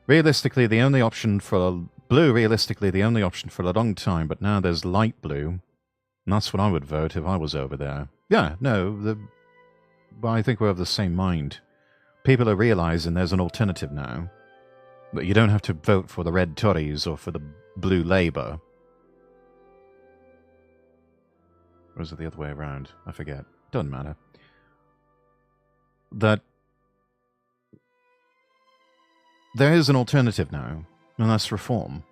Realistically, the only option for blue, realistically, the only option for a long time, but now there's light blue. And that's what I would vote if I was over there. Yeah, no, well, I think we're of the same mind. People are realizing there's an alternative now. But you don't have to vote for the red Tories or for the blue Labour. Or is it the other way around? I forget. Doesn't matter. That there is an alternative now, and that's reform.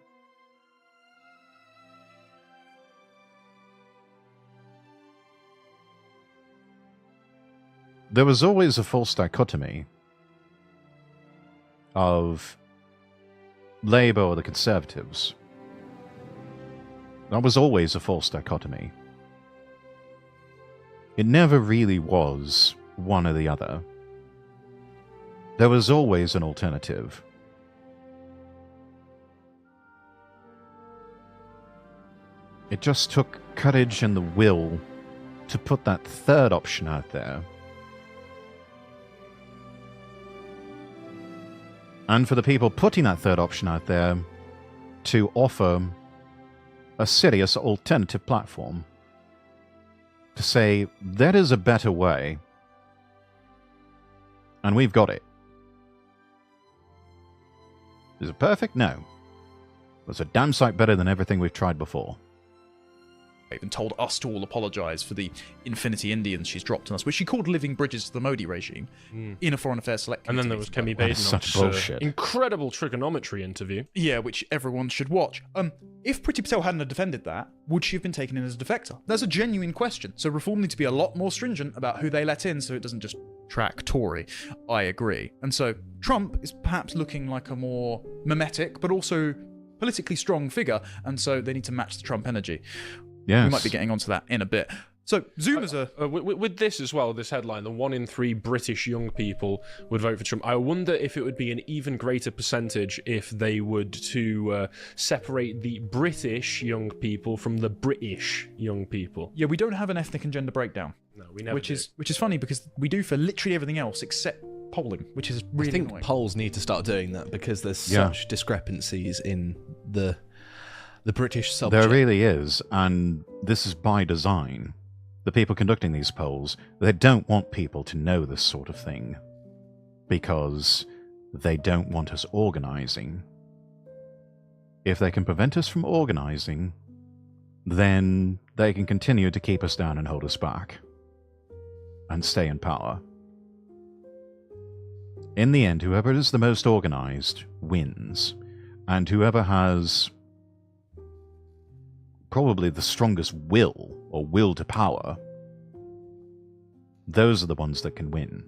There was always a false dichotomy of Labour or the Conservatives. That was always a false dichotomy. It never really was one or the other. There was always an alternative. It just took courage and the will to put that third option out there. And for the people putting that third option out there to offer a serious alternative platform. To say, there is a better way. And we've got it. Is it perfect? No. It's a damn sight better than everything we've tried before. Even told us to all apologise for the Infinity Indians she's dropped on us, which she called living bridges to the Modi regime in a Foreign Affairs Select Committee. And then there was Kemi Badenoch's incredible trigonometry interview. Yeah, which everyone should watch. If Priti Patel hadn't defended that, would she have been taken in as a defector? That's a genuine question. So reform needs to be a lot more stringent about who they let in so it doesn't just track Tory. I agree. And so Trump is perhaps looking like a more mimetic, but also politically strong figure, and so they need to match the Trump energy. Yes. We might be getting onto that in a bit. So, Zoom is a... with this as well, this headline, the 1 in 3 British young people would vote for Trump. I wonder if it would be an even greater percentage if they would to separate the British young people from the British young people. Yeah, we don't have an ethnic and gender breakdown. No, we never Which is funny because we do for literally everything else except polling, which is really annoying. I think polls need to start doing that because there's such discrepancies in the British subject. There really is, and this is by design. The people conducting these polls, they don't want people to know this sort of thing because they don't want us organising. If they can prevent us from organising, then they can continue to keep us down and hold us back and stay in power. In the end, whoever is the most organised wins, and whoever has probably the strongest will, or will to power, those are the ones that can win.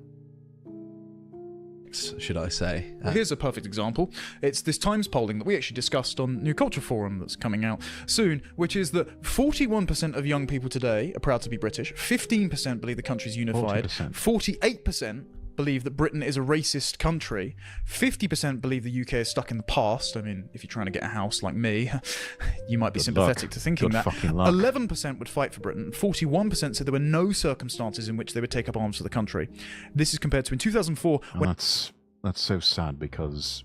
Should I say? Here's a perfect example. It's this Times polling that we actually discussed on New Culture Forum that's coming out soon, which is that 41% of young people today are proud to be British, 15% believe the country's unified, 40%. 48% believe that Britain is a racist country. 50% believe the UK is stuck in the past. I mean, if you're trying to get a house like me, you might be sympathetic to thinking that. 11% would fight for Britain. 41% said there were no circumstances in which they would take up arms for the country. This is compared to in 2004. When... That's so sad, because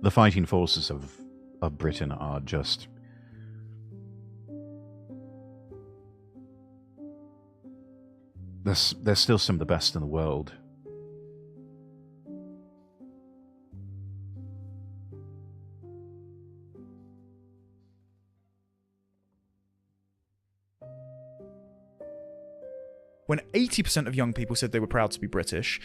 the fighting forces of Britain are just... They're still some of the best in the world. When 80% of young people said they were proud to be British,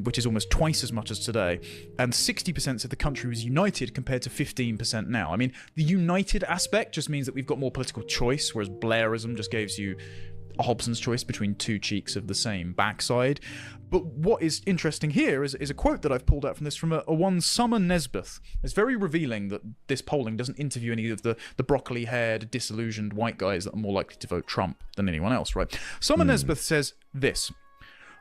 which is almost twice as much as today, and 60% said the country was united compared to 15% now. I mean, the united aspect just means that we've got more political choice, whereas Blairism just gives you a Hobson's choice between two cheeks of the same backside. But what is interesting here is a quote that I've pulled out from this from a one Summer Nesbitt. It's very revealing that this polling doesn't interview any of the broccoli-haired, disillusioned white guys that are more likely to vote Trump than anyone else, right? Summer Nesbitt says this: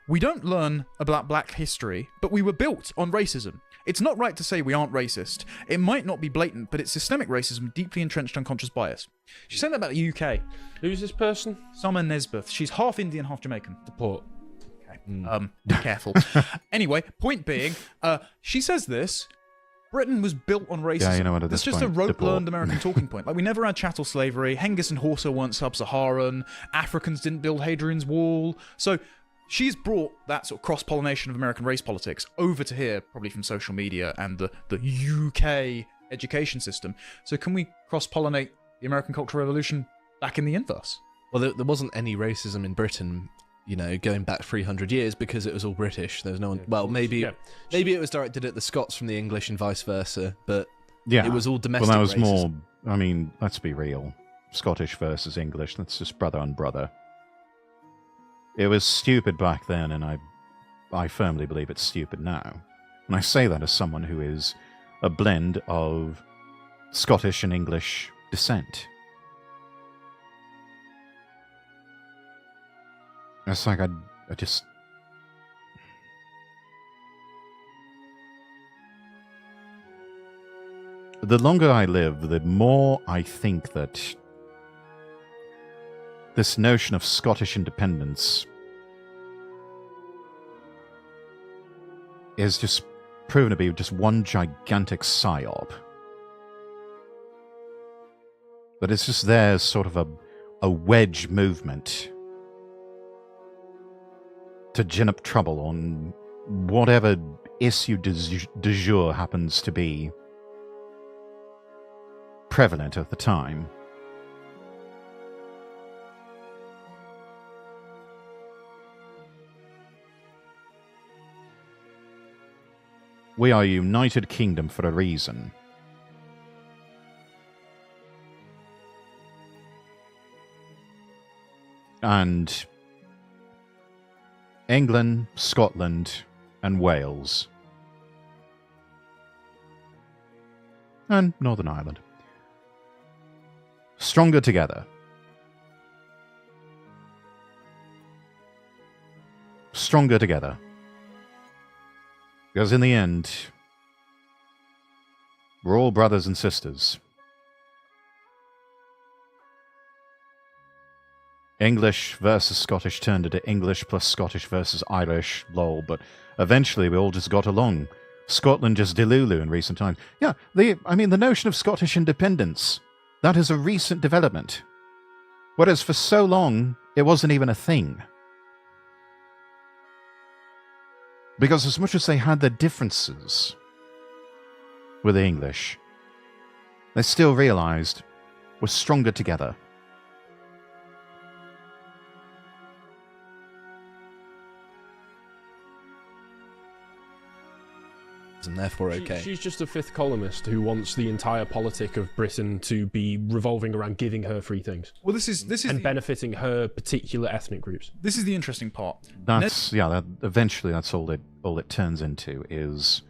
"We don't learn about black history, but we were built on racism. It's not right to say we aren't racist. It might not be blatant, but it's systemic racism, deeply entrenched unconscious bias." She's saying that about the UK. Who's this person? Summer Nesbitt. She's half Indian, half Jamaican. Deport. Okay. Be careful. Anyway, point being, she says this: Britain was built on racism. Yeah, you know what, That's just a rote-learned American talking point. Like, we never had chattel slavery. Hengist and Horsa weren't sub-Saharan. Africans didn't build Hadrian's Wall. So she's brought that sort of cross-pollination of American race politics over to here, probably from social media and the UK education system. So can we cross-pollinate the American Cultural Revolution back in the inverse? Well, there wasn't any racism in Britain, you know, going back 300 years because it was all British. There was no one... Well, maybe it was directed at the Scots from the English and vice versa, but it was all domestic Well, that was racism. more... I mean, let's be real. Scottish versus English. That's just brother on brother. It was stupid back then, and I firmly believe it's stupid now. And I say that as someone who is a blend of Scottish and English descent. It's like I just... The longer I live, the more I think that this notion of Scottish independence is just proven to be just one gigantic psyop. But it's just there as sort of a wedge movement to gin up trouble on whatever issue du jour happens to be prevalent at the time. We are a United Kingdom for a reason. And England, Scotland, and Wales, and Northern Ireland, stronger together. Stronger together. Because in the end, we're all brothers and sisters. English versus Scottish turned into English plus Scottish versus Irish, lol, but eventually we all just got along. Scotland just delulu in recent times. Yeah, the notion of Scottish independence, that is a recent development. Whereas for so long, it wasn't even a thing. Because as much as they had their differences with the English, they still realized we're stronger together. And therefore okay. She's just a fifth columnist who wants the entire politic of Britain to be revolving around giving her free things. Well, this is and benefiting her particular ethnic groups. This is the interesting part. Eventually that's all it turns into is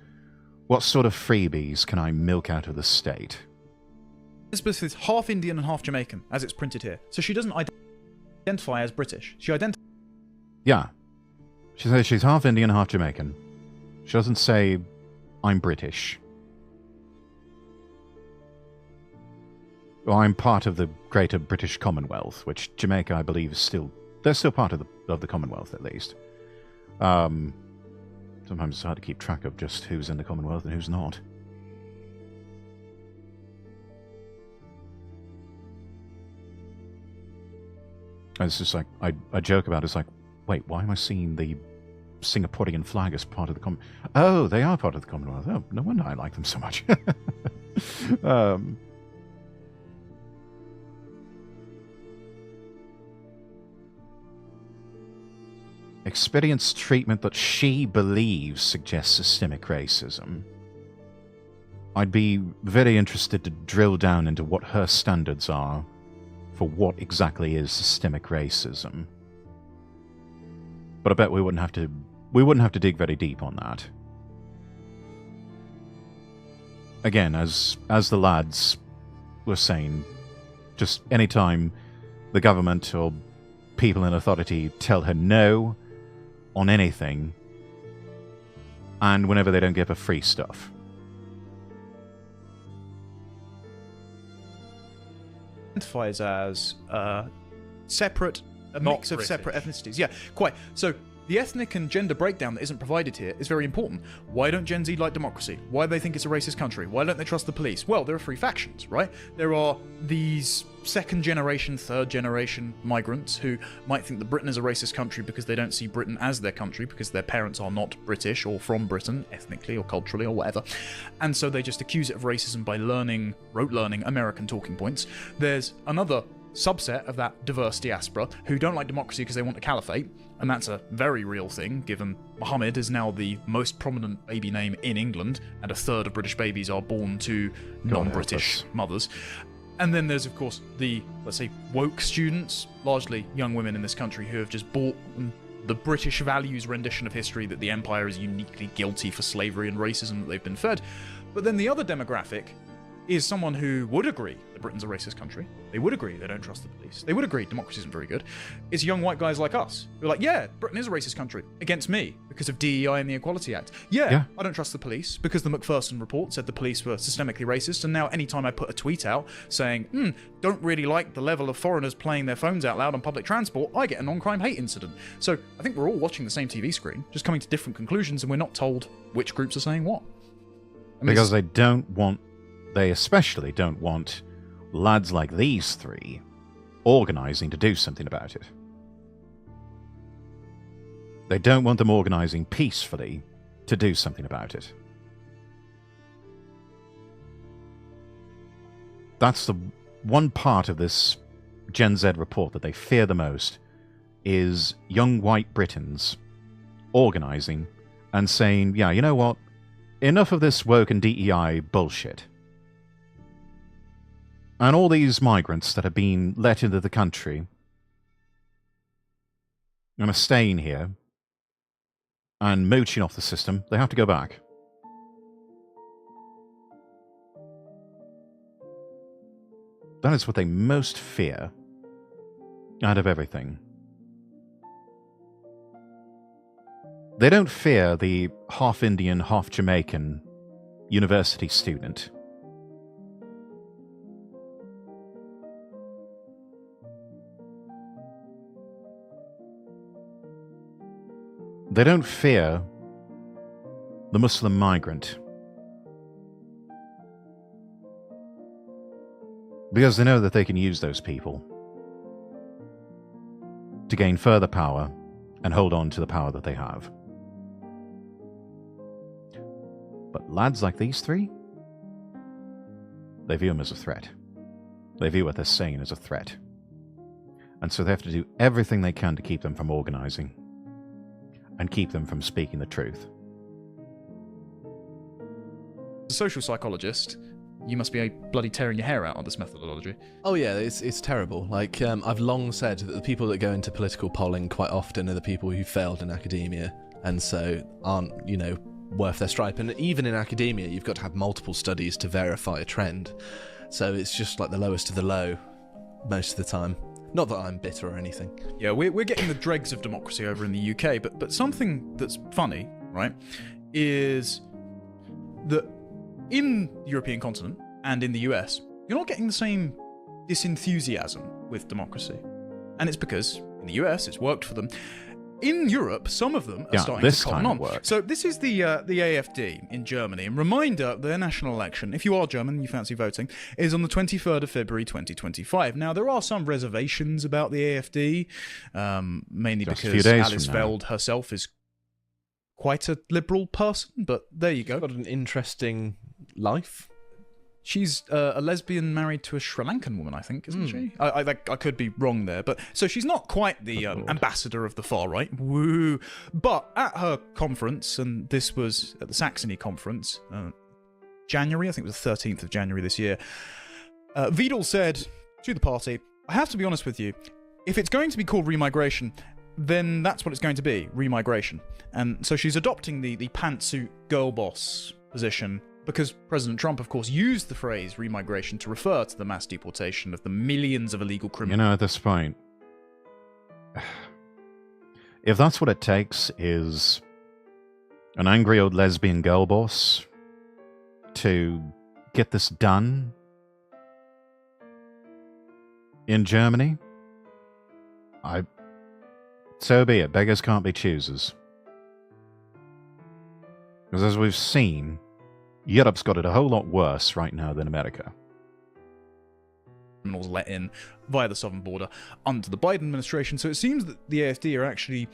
what sort of freebies can I milk out of the state? Elizabeth is half Indian and half Jamaican, as it's printed here. So she doesn't identify as British. She identifies... Yeah. She says she's half Indian, half Jamaican. She doesn't say, I'm British. Or I'm part of the greater British Commonwealth, which Jamaica, I believe, is still... They're still part of the Commonwealth, at least. Sometimes it's hard to keep track of just who's in the Commonwealth and who's not. And it's just like, I joke about it, it's like, wait, why am I seeing the Singaporean flag as part of the Commonwealth? Oh, they are part of the Commonwealth. Oh, no wonder I like them so much. Experienced treatment that she believes suggests systemic racism. I'd be very interested to drill down into what her standards are for what exactly is systemic racism. But I bet we wouldn't have to dig very deep on that. Again, as the lads were saying, just anytime the government or people in authority tell her no on anything, and whenever they don't give her free stuff. Identifies as separate, a mix of separate ethnicities. Yeah, quite. So the ethnic and gender breakdown that isn't provided here is very important. Why don't Gen Z like democracy? Why do they think it's a racist country? Why don't they trust the police? Well, there are three factions, right? There are these second generation, third generation migrants who might think that Britain is a racist country because they don't see Britain as their country because their parents are not British or from Britain, ethnically or culturally or whatever. And so they just accuse it of racism by rote learning American talking points. There's another subset of that diverse diaspora who don't like democracy because they want a caliphate, and that's a very real thing, given Mohammed is now the most prominent baby name in England, and a third of British babies are born to non-British mothers. And then there's, of course, the, let's say, woke students, largely young women in this country, who have just bought the British values rendition of history that the Empire is uniquely guilty for slavery and racism that they've been fed. But then the other demographic is someone who would agree that Britain's a racist country. They would agree they don't trust the police. They would agree democracy isn't very good. It's young white guys like us who are like, yeah, Britain is a racist country against me because of DEI and the Equality Act. Yeah, I don't trust the police because the Macpherson report said the police were systemically racist, and now anytime I put a tweet out saying, don't really like the level of foreigners playing their phones out loud on public transport, I get a non-crime hate incident. So I think we're all watching the same TV screen, just coming to different conclusions, and we're not told which groups are saying what. I mean, because they especially don't want lads like these three organising to do something about it. They don't want them organising peacefully to do something about it. That's the one part of this Gen Z report that they fear the most, is young white Britons organising and saying, yeah, you know what? Enough of this woke and DEI bullshit. And all these migrants that have been let into the country and are staying here and mooching off the system, they have to go back. That is what they most fear out of everything. They don't fear the half Indian, half Jamaican university student. They don't fear the Muslim migrant, because they know that they can use those people to gain further power and hold on to the power that they have. But lads like these three, they view them as a threat. They view what they're saying as a threat. And so they have to do everything they can to keep them from organising and keep them from speaking the truth. As a social psychologist, you must be bloody tearing your hair out on this methodology. Oh yeah, it's terrible. Like, I've long said that the people that go into political polling quite often are the people who failed in academia, and so aren't, worth their stripe. And even in academia, you've got to have multiple studies to verify a trend. So it's just like the lowest of the low most of the time. Not that I'm bitter or anything. Yeah, we're getting the dregs of democracy over in the UK, but something that's funny, right, is that in the European continent and in the US, you're not getting the same disenthusiasm with democracy. And it's because in the US it's worked for them. In Europe, some of them are starting to cotton on. So this is the AfD in Germany. And reminder, their national election, if you are German and you fancy voting, is on the 23rd of February 2025. Now, there are some reservations about the AfD, mainly because Alice Veld herself is quite a liberal person, but there you go. She's got an interesting life. She's a lesbian married to a Sri Lankan woman, I think, isn't she? I could be wrong there, but so she's not quite the ambassador of the far right. Woo! But at her conference, and this was at the Saxony conference, January, I think it was the 13th of January this year, Wedel said to the party, "I have to be honest with you, if it's going to be called remigration, then that's what it's going to be, remigration." And so she's adopting the pantsuit girl boss position, because President Trump, of course, used the phrase remigration to refer to the mass deportation of the millions of illegal criminals. You know, at this point, if that's what it takes is an angry old lesbian girl boss to get this done in Germany, so be it. Beggars can't be choosers. Because as we've seen, Europe's got it a whole lot worse right now than America. Criminals let in via the southern border under the Biden administration. So it seems that the AfD are actually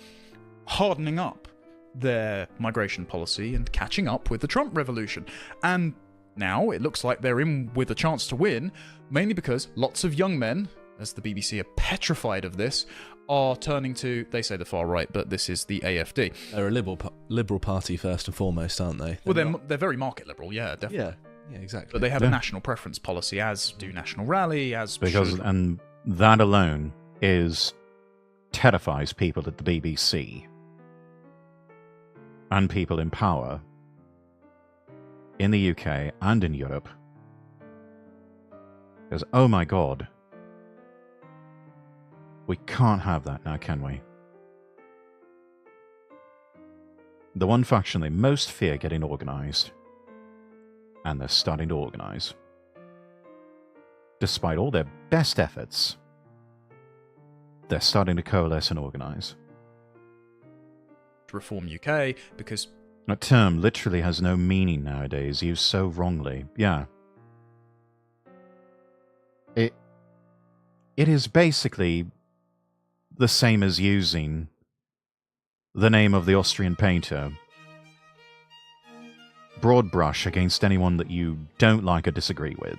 hardening up their migration policy and catching up with the Trump revolution. And now it looks like they're in with a chance to win, mainly because lots of young men, as the BBC are petrified of this, are turning to, they say the far right, but this is the AfD. They're a liberal party first and foremost, aren't they? They're very market liberal, yeah, definitely. Yeah, exactly. But they have a national preference policy, as do National Rally, and that alone terrifies people at the BBC and people in power in the UK and in Europe. Because, oh my God, we can't have that now, can we? The one faction they most fear getting organised, and they're starting to organise. Despite all their best efforts, they're starting to coalesce and organise. Reform UK, because that term literally has no meaning nowadays, used so wrongly. Yeah. It is basically the same as using the name of the Austrian painter, broad brush, against anyone that you don't like or disagree with.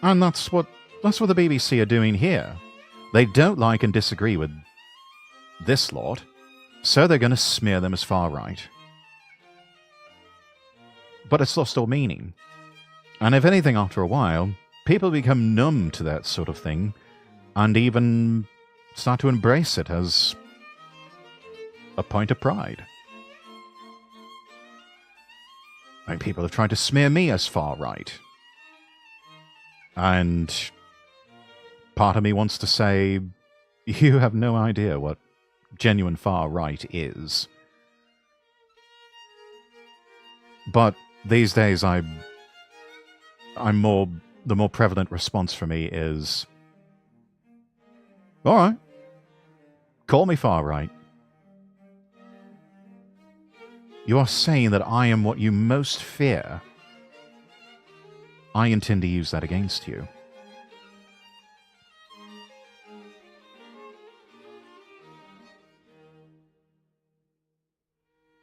And that's what the BBC are doing here. They don't like and disagree with this lot, so they're going to smear them as far right. But it's lost all meaning. And if anything, after a while, people become numb to that sort of thing, and even start to embrace it as a point of pride. Like, people have tried to smear me as far right. And part of me wants to say, you have no idea what genuine far right is. But these days, the more prevalent response for me is, all right, call me far right. You are saying that I am what you most fear. I intend to use that against you.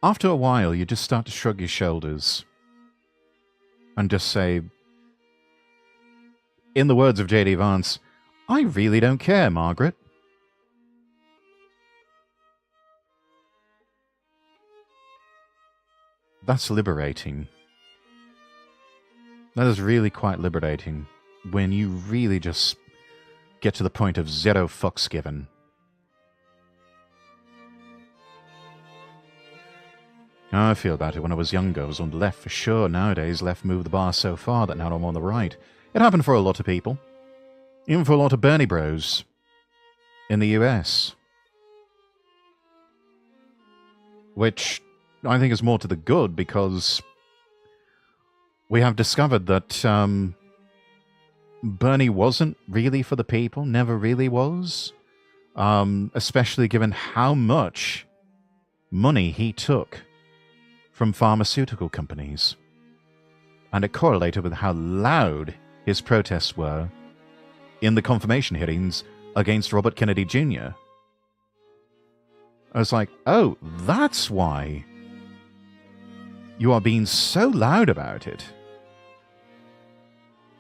After a while, you just start to shrug your shoulders and just say, in the words of J.D. Vance, I really don't care, Margaret. That's liberating. That is really quite liberating when you really just get to the point of zero fucks given. I feel about it when I was younger. I was on the left for sure. Nowadays, left moved the bar so far that now I'm on the right. It happened for a lot of people. even for a lot of Bernie bros in the US. Which I think is more to the good, because we have discovered that Bernie wasn't really for the people, never really was, especially given how much money he took from pharmaceutical companies. And it correlated with how loud his protests were in the confirmation hearings against Robert Kennedy Jr. I was like, oh, that's why you are being so loud about it.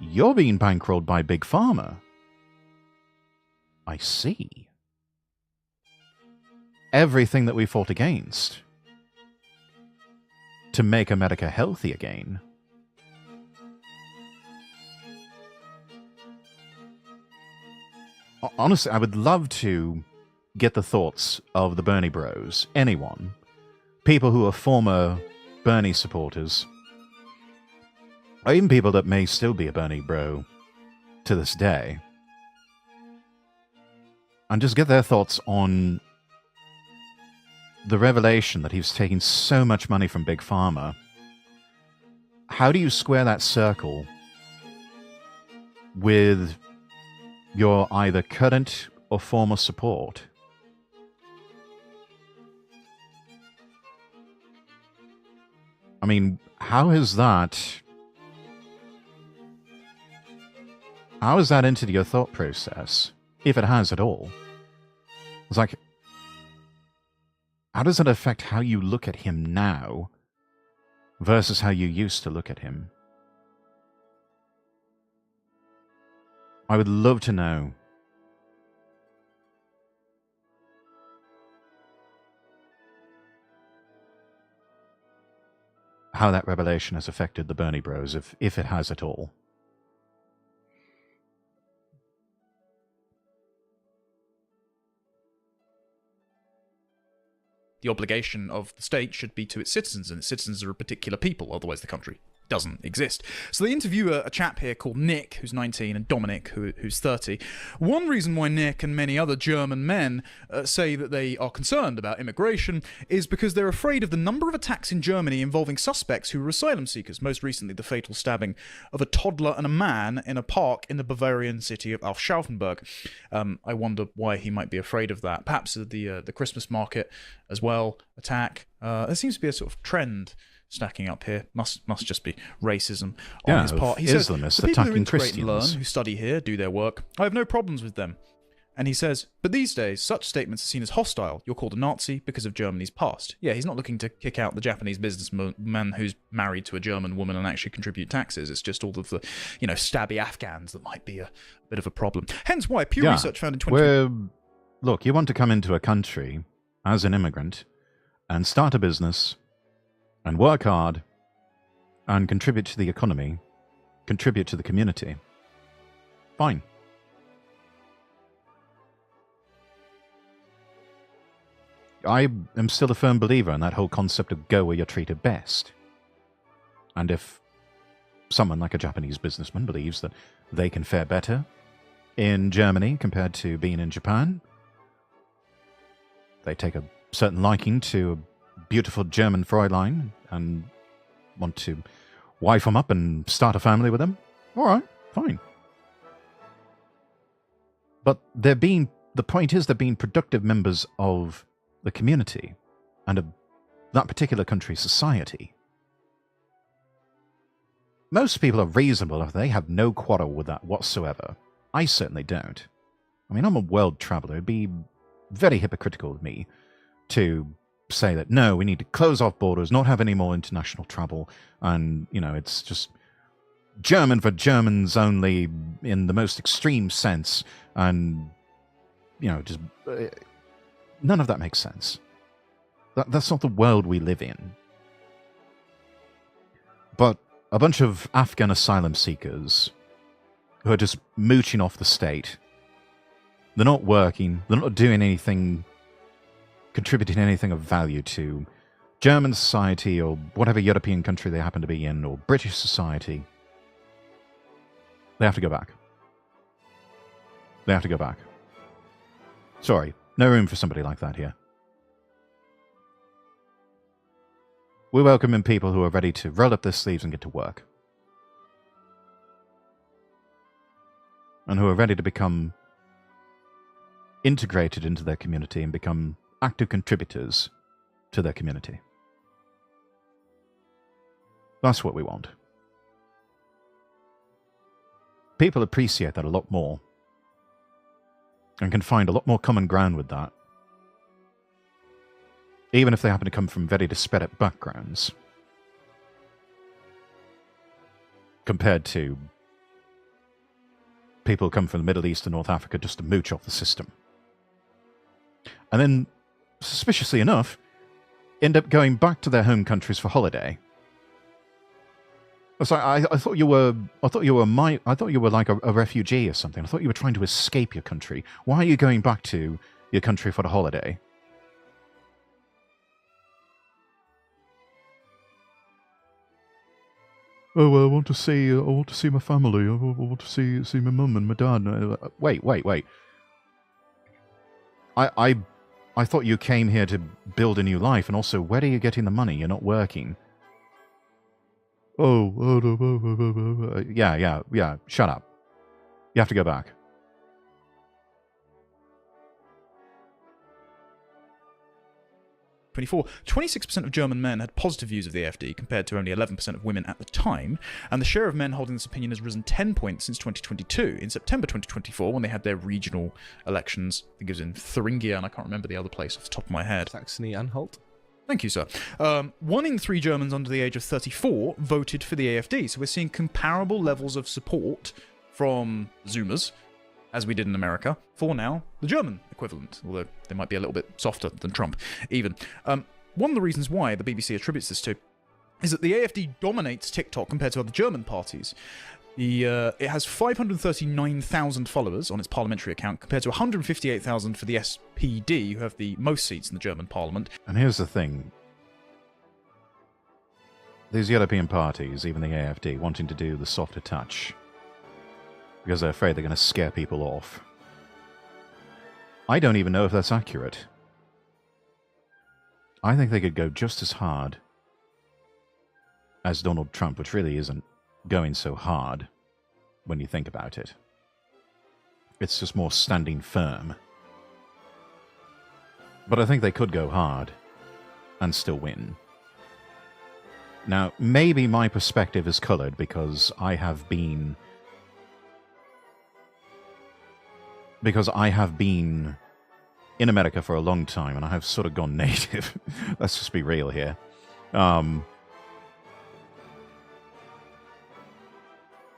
You're being bankrolled by Big Pharma. I see. Everything that we fought against to make America healthy again. Honestly, I would love to get the thoughts of the Bernie bros, anyone, people who are former Bernie supporters, or even people that may still be a Bernie bro to this day, and just get their thoughts on the revelation that he's taking so much money from Big Pharma. How do you square that circle with your either current or former support? I mean, how has that entered your thought process, if it has at all? It's like, how does it affect how you look at him now versus how you used to look at him? I would love to know. How that revelation has affected the Bernie bros, if it has at all. The obligation of the state should be to its citizens, and its citizens are a particular people, otherwise the country doesn't exist. So they interview a chap here called Nick, who's 19, and Dominic, who's 30. One reason why Nick and many other German men say that they are concerned about immigration is because they're afraid of the number of attacks in Germany involving suspects who were asylum seekers, most recently the fatal stabbing of a toddler and a man in a park in the Bavarian city of Aschaffenburg. I wonder why he might be afraid of that. Perhaps the Christmas market as well, attack. There seems to be a sort of trend stacking up here. Must just be racism on his part. He says, the people who integrate and learn, who study here, do their work, I have no problems with them. And he says, but these days, such statements are seen as hostile. You're called a Nazi because of Germany's past. Yeah, he's not looking to kick out the Japanese businessman who's married to a German woman and actually contribute taxes. It's just all of the, stabby Afghans that might be a bit of a problem. Hence why Pew Research found in 2020... Look, you want to come into a country as an immigrant and start a business and work hard and contribute to the economy, contribute to the community. Fine. I am still a firm believer in that whole concept of go where you're treated best. And if someone like a Japanese businessman believes that they can fare better in Germany compared to being in Japan, they take a certain liking to a beautiful German Fräulein and want to wife them up and start a family with them, all right, fine. But the point is they're being productive members of the community and of that particular country's society. Most people are reasonable if they have no quarrel with that whatsoever. I certainly don't. I mean, I'm a world traveler. It'd be very hypocritical of me to say that, no, we need to close off borders, not have any more international travel, and, it's just German for Germans only in the most extreme sense, and, just... none of that makes sense. That's not the world we live in. But a bunch of Afghan asylum seekers who are just mooching off the state, they're not working, they're not doing anything, contributing anything of value to German society or whatever European country they happen to be in, or British society. They have to go back. They have to go back. Sorry, no room for somebody like that here. We welcome in people who are ready to roll up their sleeves and get to work. And who are ready to become integrated into their community and become active contributors to their community. That's what we want. People appreciate that a lot more and can find a lot more common ground with that, even if they happen to come from very disparate backgrounds, compared to people who come from the Middle East and North Africa just to mooch off the system. And then, suspiciously enough, end up going back to their home countries for holiday. I thought you were like a refugee or something. I thought you were trying to escape your country. Why are you going back to your country for the holiday? Oh, I want to see my family. I want to see my mum and my dad. Wait. I thought you came here to build a new life, and also, where are you getting the money? You're not working. Yeah, shut up. You have to go back. '24, 26% of German men had positive views of the AfD, compared to only 11% of women at the time, and the share of men holding this opinion has risen 10 points since 2022. In September 2024, when they had their regional elections, I think it was in Thuringia, and I can't remember the other place off the top of my head. Saxony-Anhalt? Thank you, sir. 1 in 3 Germans under the age of 34 voted for the AfD, so we're seeing comparable levels of support from Zoomers, as we did in America, for now the German equivalent, although they might be a little bit softer than Trump, even. One of the reasons why the BBC attributes this to is that the AfD dominates TikTok compared to other German parties. It has 539,000 followers on its parliamentary account, compared to 158,000 for the SPD, who have the most seats in the German parliament. And here's the thing. These European parties, even the AfD, wanting to do the softer touch, because they're afraid they're going to scare people off. I don't even know if that's accurate. I think they could go just as hard as Donald Trump, which really isn't going so hard when you think about it. It's just more standing firm. But I think they could go hard and still win. Now, maybe my perspective is coloured because I have been in America for a long time, and I have sort of gone native. Let's just be real here.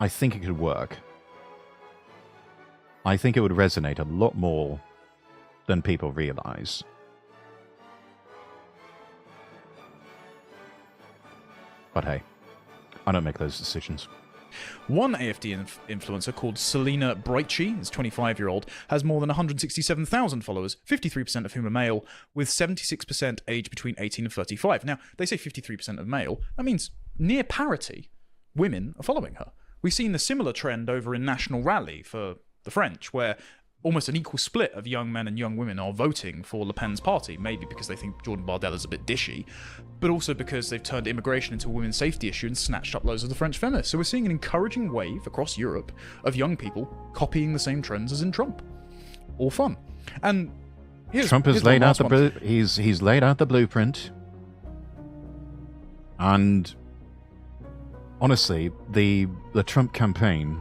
I think it could work. I think it would resonate a lot more than people realize. But hey, I don't make those decisions. One AfD influencer called Selena Breitschy, is 25-year-old, has more than 167,000 followers, 53% of whom are male, with 76% aged between 18 and 35. Now, they say 53% of male. That means near parity. Women are following her. We've seen a similar trend over in National Rally for the French, where almost an equal split of young men and young women are voting for Le Pen's party, maybe because they think Jordan Bardella is a bit dishy, but also because they've turned immigration into a women's safety issue and snatched up loads of the French feminists. So we're seeing an encouraging wave across Europe of young people copying the same trends as in Trump. All fun. And Trump has laid out he's laid out the blueprint, and honestly, the Trump campaign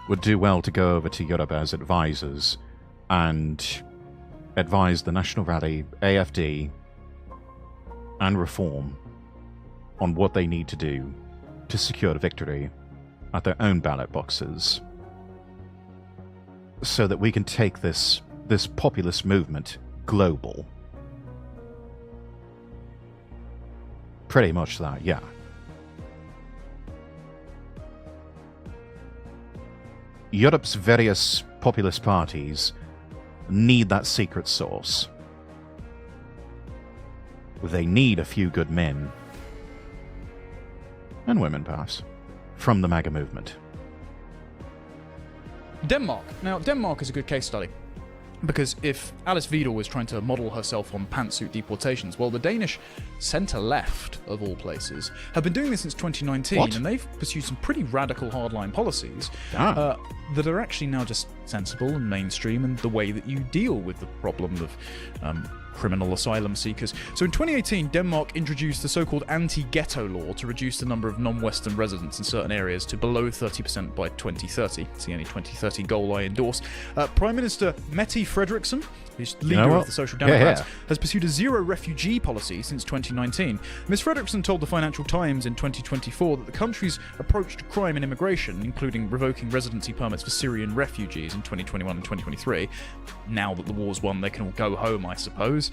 would do well to go over to Europe as advisors and advise the National Rally, AfD, and Reform on what they need to do to secure the victory at their own ballot boxes, so that we can take this populist movement global. Pretty much that, yeah. Europe's various populist parties need that secret sauce. They need a few good men, and women perhaps, from the MAGA movement. Denmark. Now, Denmark is a good case study. Because if Alice Weidel was trying to model herself on pantsuit deportations, well, the Danish centre-left, of all places, have been doing this since 2019, and they've pursued some pretty radical hardline policies that are actually now just sensible and mainstream and the way that you deal with the problem of criminal asylum seekers. So in 2018, Denmark introduced the so-called anti-ghetto law to reduce the number of non-Western residents in certain areas to below 30% by 2030. It's the only 2030 goal I endorse. Prime Minister Mette Frederiksen, who's leader of the Social Democrats, has pursued a zero refugee policy since 2019. Ms. Frederiksen told the Financial Times in 2024 that the country's approach to crime and immigration, including revoking residency permits for Syrian refugees in 2021 and 2023, now that the war's won, they can all go home, I suppose,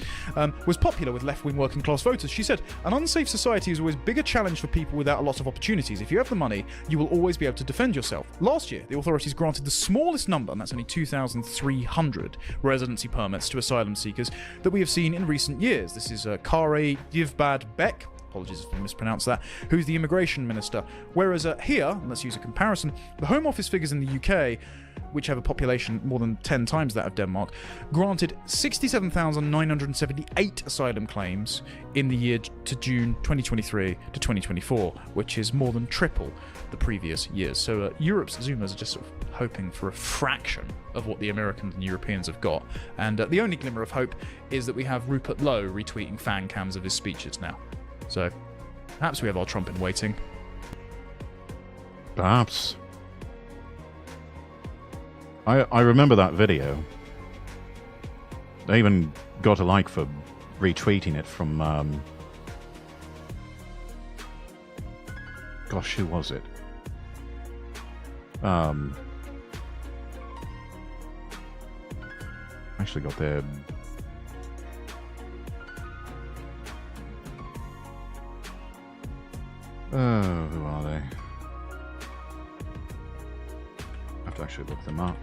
was popular with left-wing working-class voters. She said, an unsafe society is always a bigger challenge for people without a lot of opportunities. If you have the money, you will always be able to defend yourself. Last year, the authorities granted the smallest number, and that's only 2,300 residency permits to asylum seekers that we have seen in recent years. This is Kare Dybvad Bek, apologies if I mispronounced that, who's the immigration minister. Whereas here, let's use a comparison, the Home Office figures in the UK, which have a population more than 10 times that of Denmark, granted 67,978 asylum claims in the year to June 2023 to 2024, which is more than triple the previous years. So Europe's Zoomers are just sort of hoping for a fraction of what the Americans and Europeans have got. And the only glimmer of hope is that we have Rupert Lowe retweeting fan cams of his speeches now. So perhaps we have our Trump in waiting. Perhaps. I remember that video. They even got a like for retweeting it from, gosh, who was it? Actually got their... Oh, who are they? I have to actually look them up.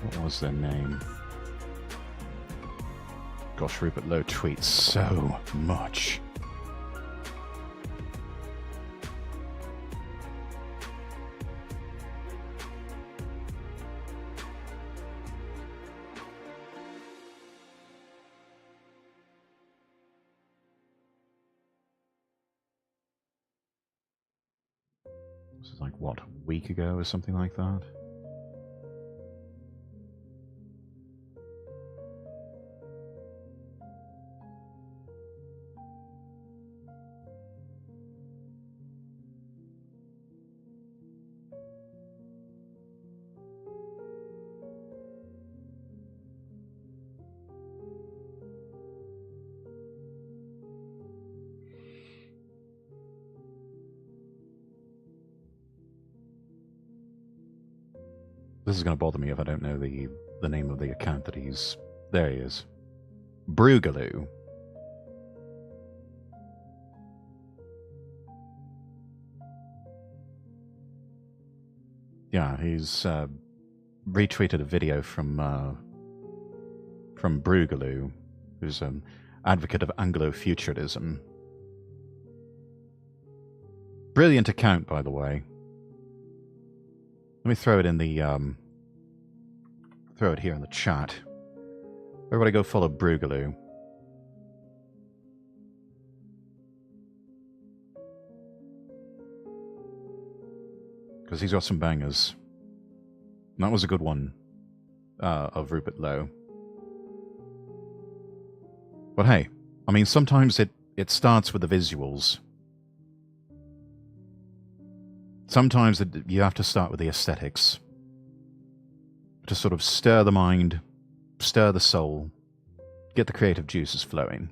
What was their name? Gosh, Rupert Lowe tweets so much. This is like, what, a week ago or something like that? This is going to bother me if I don't know the name of the account that he's... There he is. Brugaloo. Yeah, he's retweeted a video from Brugaloo, who's an advocate of Anglo-futurism. Brilliant account, by the way. Let me throw it in the, throw it here in the chat. Everybody go follow Brugaloo. Because he's got some bangers. And that was a good one, of Rupert Lowe. But hey, I mean, sometimes it starts with the visuals. Sometimes you have to start with the aesthetics to sort of stir the mind, stir the soul, get the creative juices flowing.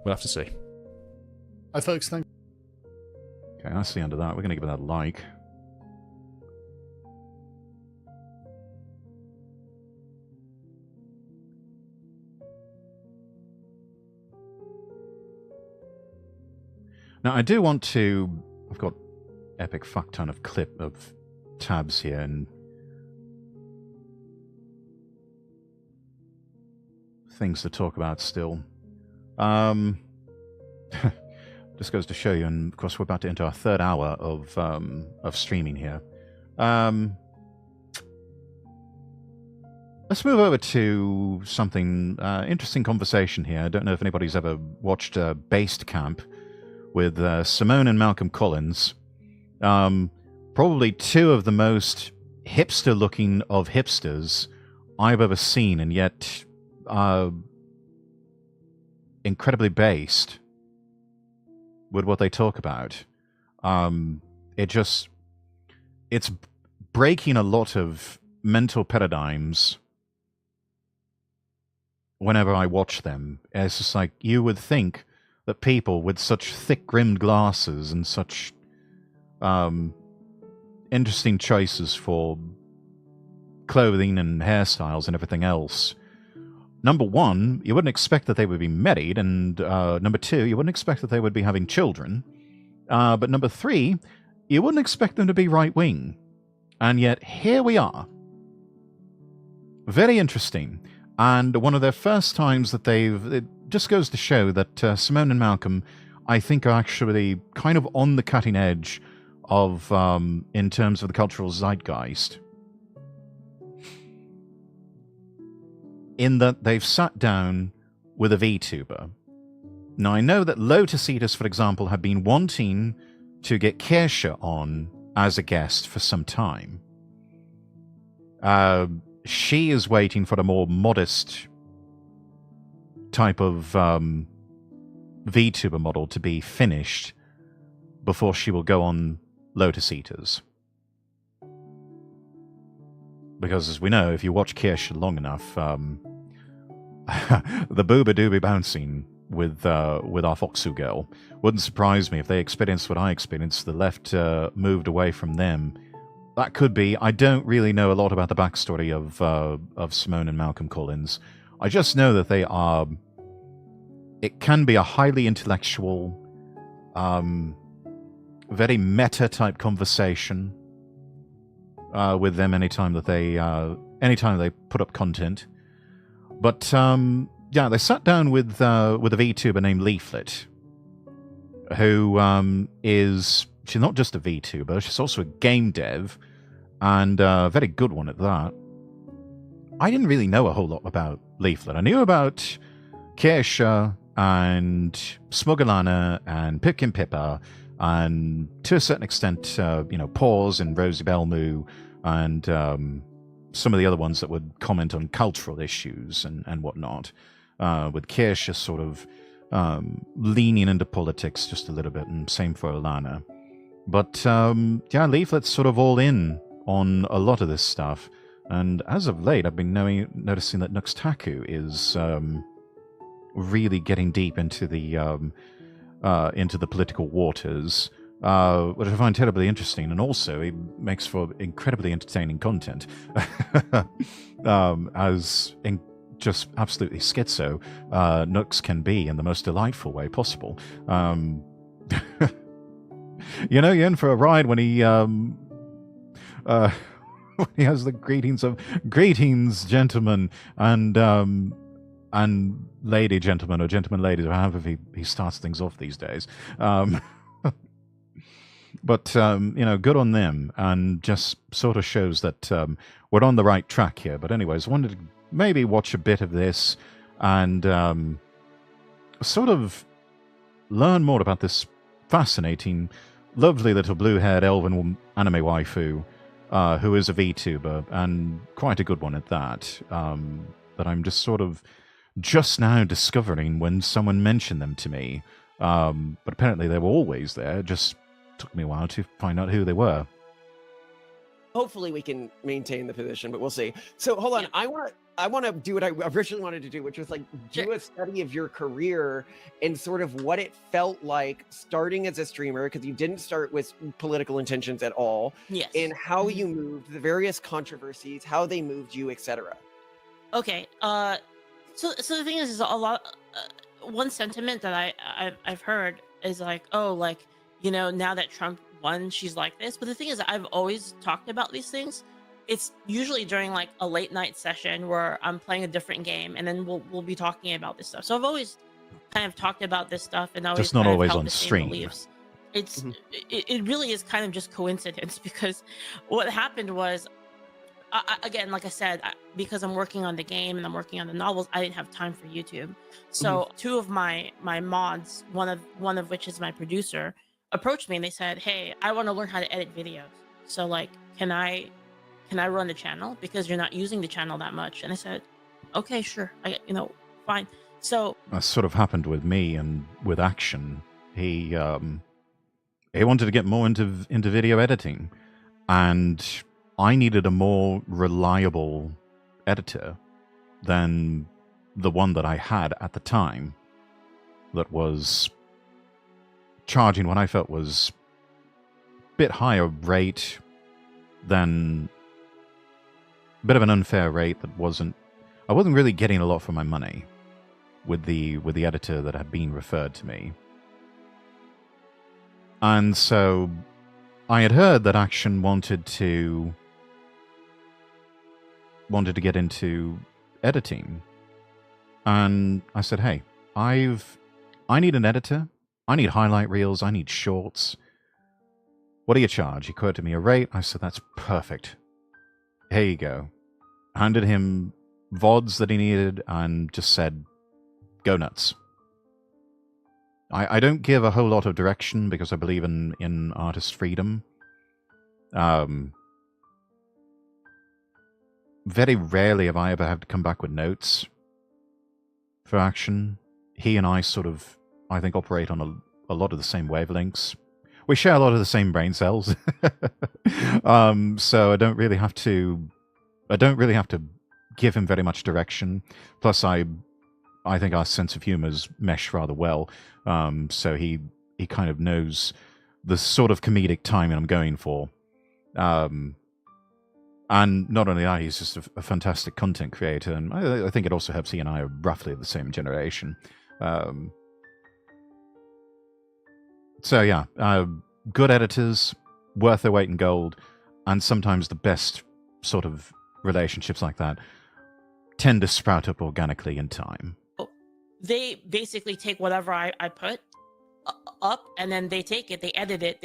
We'll have to see. Hi, folks. Thank you. Okay, that's the end of that. We're going to give it a like. Now, I do want to... I've got epic fuck ton of tabs here, and things to talk about still. Just goes to show you, and of course we're about to enter our third hour of streaming here. Let's move over to something interesting conversation here. I don't know if anybody's ever watched Based Camp with Simone and Malcolm Collins. Probably two of the most hipster-looking of hipsters I've ever seen, and yet incredibly based with what they talk about. It's breaking a lot of mental paradigms whenever I watch them. It's just like, you would think that people with such thick-rimmed glasses and such interesting choices for clothing and hairstyles and everything else, number one, you wouldn't expect that they would be married, and number two, you wouldn't expect that they would be having children, but number three, you wouldn't expect them to be right-wing. And yet, here we are. Very interesting. And one of their first times that it just goes to show that Simone and Malcolm, I think, are actually kind of on the cutting edge of, in terms of the cultural zeitgeist. In that they've sat down with a VTuber. Now, I know that Lotus Eaters, for example, have been wanting to get Kirsche on as a guest for some time. She is waiting for a more modest type of VTuber model to be finished before she will go on Lotus Eaters. Because, as we know, if you watch Kirsche long enough, the booba doobie bouncing with our Foxu girl wouldn't surprise me if they experienced what I experienced. The left moved away from them. That could be. I don't really know a lot about the backstory of Simone and Malcolm Collins. I just know that they are. It can be a highly intellectual, very meta type conversation with them anytime they put up content. But yeah, they sat down with a VTuber named Leaflet, who she's not just a VTuber, she's also a game dev, and a very good one at that. I didn't really know a whole lot about Leaflet. I knew about Kirsche and Smuggelana and Pipkin Pippa, and to a certain extent, Paws and Rosie Belmu, and some of the other ones that would comment on cultural issues and whatnot, with Kirsche sort of leaning into politics just a little bit, and same for Alana. But yeah, Leaflet's sort of all in on a lot of this stuff, and as of late, I've been noticing that Nuxtaku is really getting deep into the political waters, which I find terribly interesting, and also it makes for incredibly entertaining content, just absolutely schizo Nux can be in the most delightful way possible. You're in for a ride when he when he has the greetings, gentlemen, and lady gentlemen, or gentlemen ladies, or however he starts things off these days. But good on them, and just sort of shows that we're on the right track here. But anyways, I wanted to maybe watch a bit of this and sort of learn more about this fascinating, lovely little blue-haired elven anime waifu, who is a VTuber, and quite a good one at that, that I'm just now discovering when someone mentioned them to me. But apparently they were always there, just took me a while to find out who they were. Hopefully we can maintain the position, but we'll see. So hold on, yeah. I want to do what I originally wanted to do, which was do a study of your career and sort of what it felt like starting as a streamer, because you didn't start with political intentions at all. Yes. And how you moved, the various controversies, how they moved you, etc. Okay. So the thing is a lot. One sentiment that I've heard is now that Trump won, she's like this. But the thing is, I've always talked about these things. it's usually during like a late night session where I'm playing a different game, and then we'll be talking about this stuff. So I've always kind of talked about this stuff, and always Just not kind of always held on the same stream. beliefs. It really is kind of just coincidence, because what happened was, again, like I said, because I'm working on the game and I'm working on the novels, I didn't have time for YouTube. So two of my mods, one of which is my producer, approached me and they said, "Hey, I want to learn how to edit videos. So like, can I run the channel, because you're not using the channel that much?" And I said, "Okay, sure. Fine." So that sort of happened with me and with Action. He wanted to get more into video editing, and I needed a more reliable editor than the one that I had at the time, that was charging what I felt was a bit higher rate than a bit of an unfair rate that I wasn't really getting a lot for my money with the editor that had been referred to me. And so I had heard that Action wanted to get into editing. And I said, "Hey, I need an editor. I need highlight reels. I need shorts. What do you charge?" He quoted me a rate. I said, "That's perfect. Here you go." Handed him VODs that he needed and just said, "Go nuts." I don't give a whole lot of direction because I believe in artist freedom. Very rarely have I ever had to come back with notes for Action. He and I sort of, I think, operate on a lot of the same wavelengths. We share a lot of the same brain cells. So I don't really have to give him very much direction. Plus I think our sense of humors mesh rather well. So he kind of knows the sort of comedic timing I'm going for. And not only that, he's just a fantastic content creator, and I think it also helps he and I are roughly of the same generation. So yeah, good editors, worth their weight in gold, and sometimes the best sort of relationships like that tend to sprout up organically in time. they basically take whatever I put up, and then they take it, they edit it,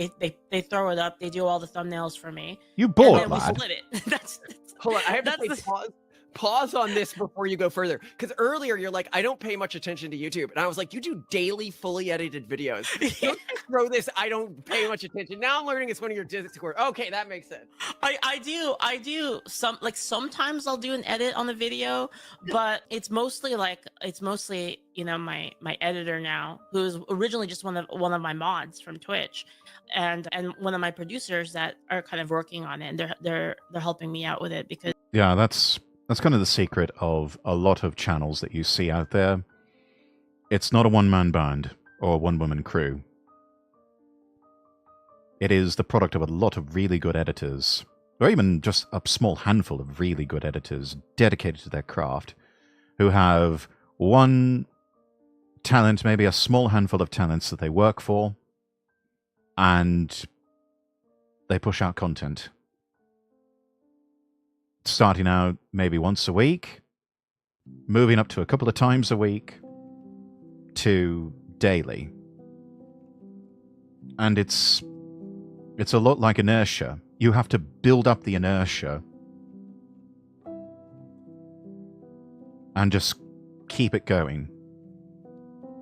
they throw it up, they do all the thumbnails for me. You bored, and then lad. we split it. that's Hold on, I have to that's say, pause on this before you go further, because earlier you're like, I don't pay much attention to YouTube, and I was like, you do daily fully edited videos. Don't just throw this I don't pay much attention. Now I'm learning it's one of your Discord. Okay, that makes sense. I do sometimes I'll do an edit on the video, but it's mostly my editor now, who's originally just one of my mods from Twitch, and one of my producers that are kind of working on it, and they're helping me out with it, because yeah, that's kind of the secret of a lot of channels that you see out there. It's not a one-man band or a one-woman crew. It is the product of a lot of really good editors, or even just a small handful of really good editors dedicated to their craft, who have one talent, maybe a small handful of talents that they work for, and they push out content. Starting out maybe once a week, moving up to a couple of times a week, to daily. And it's a lot like inertia. You have to build up the inertia and just keep it going,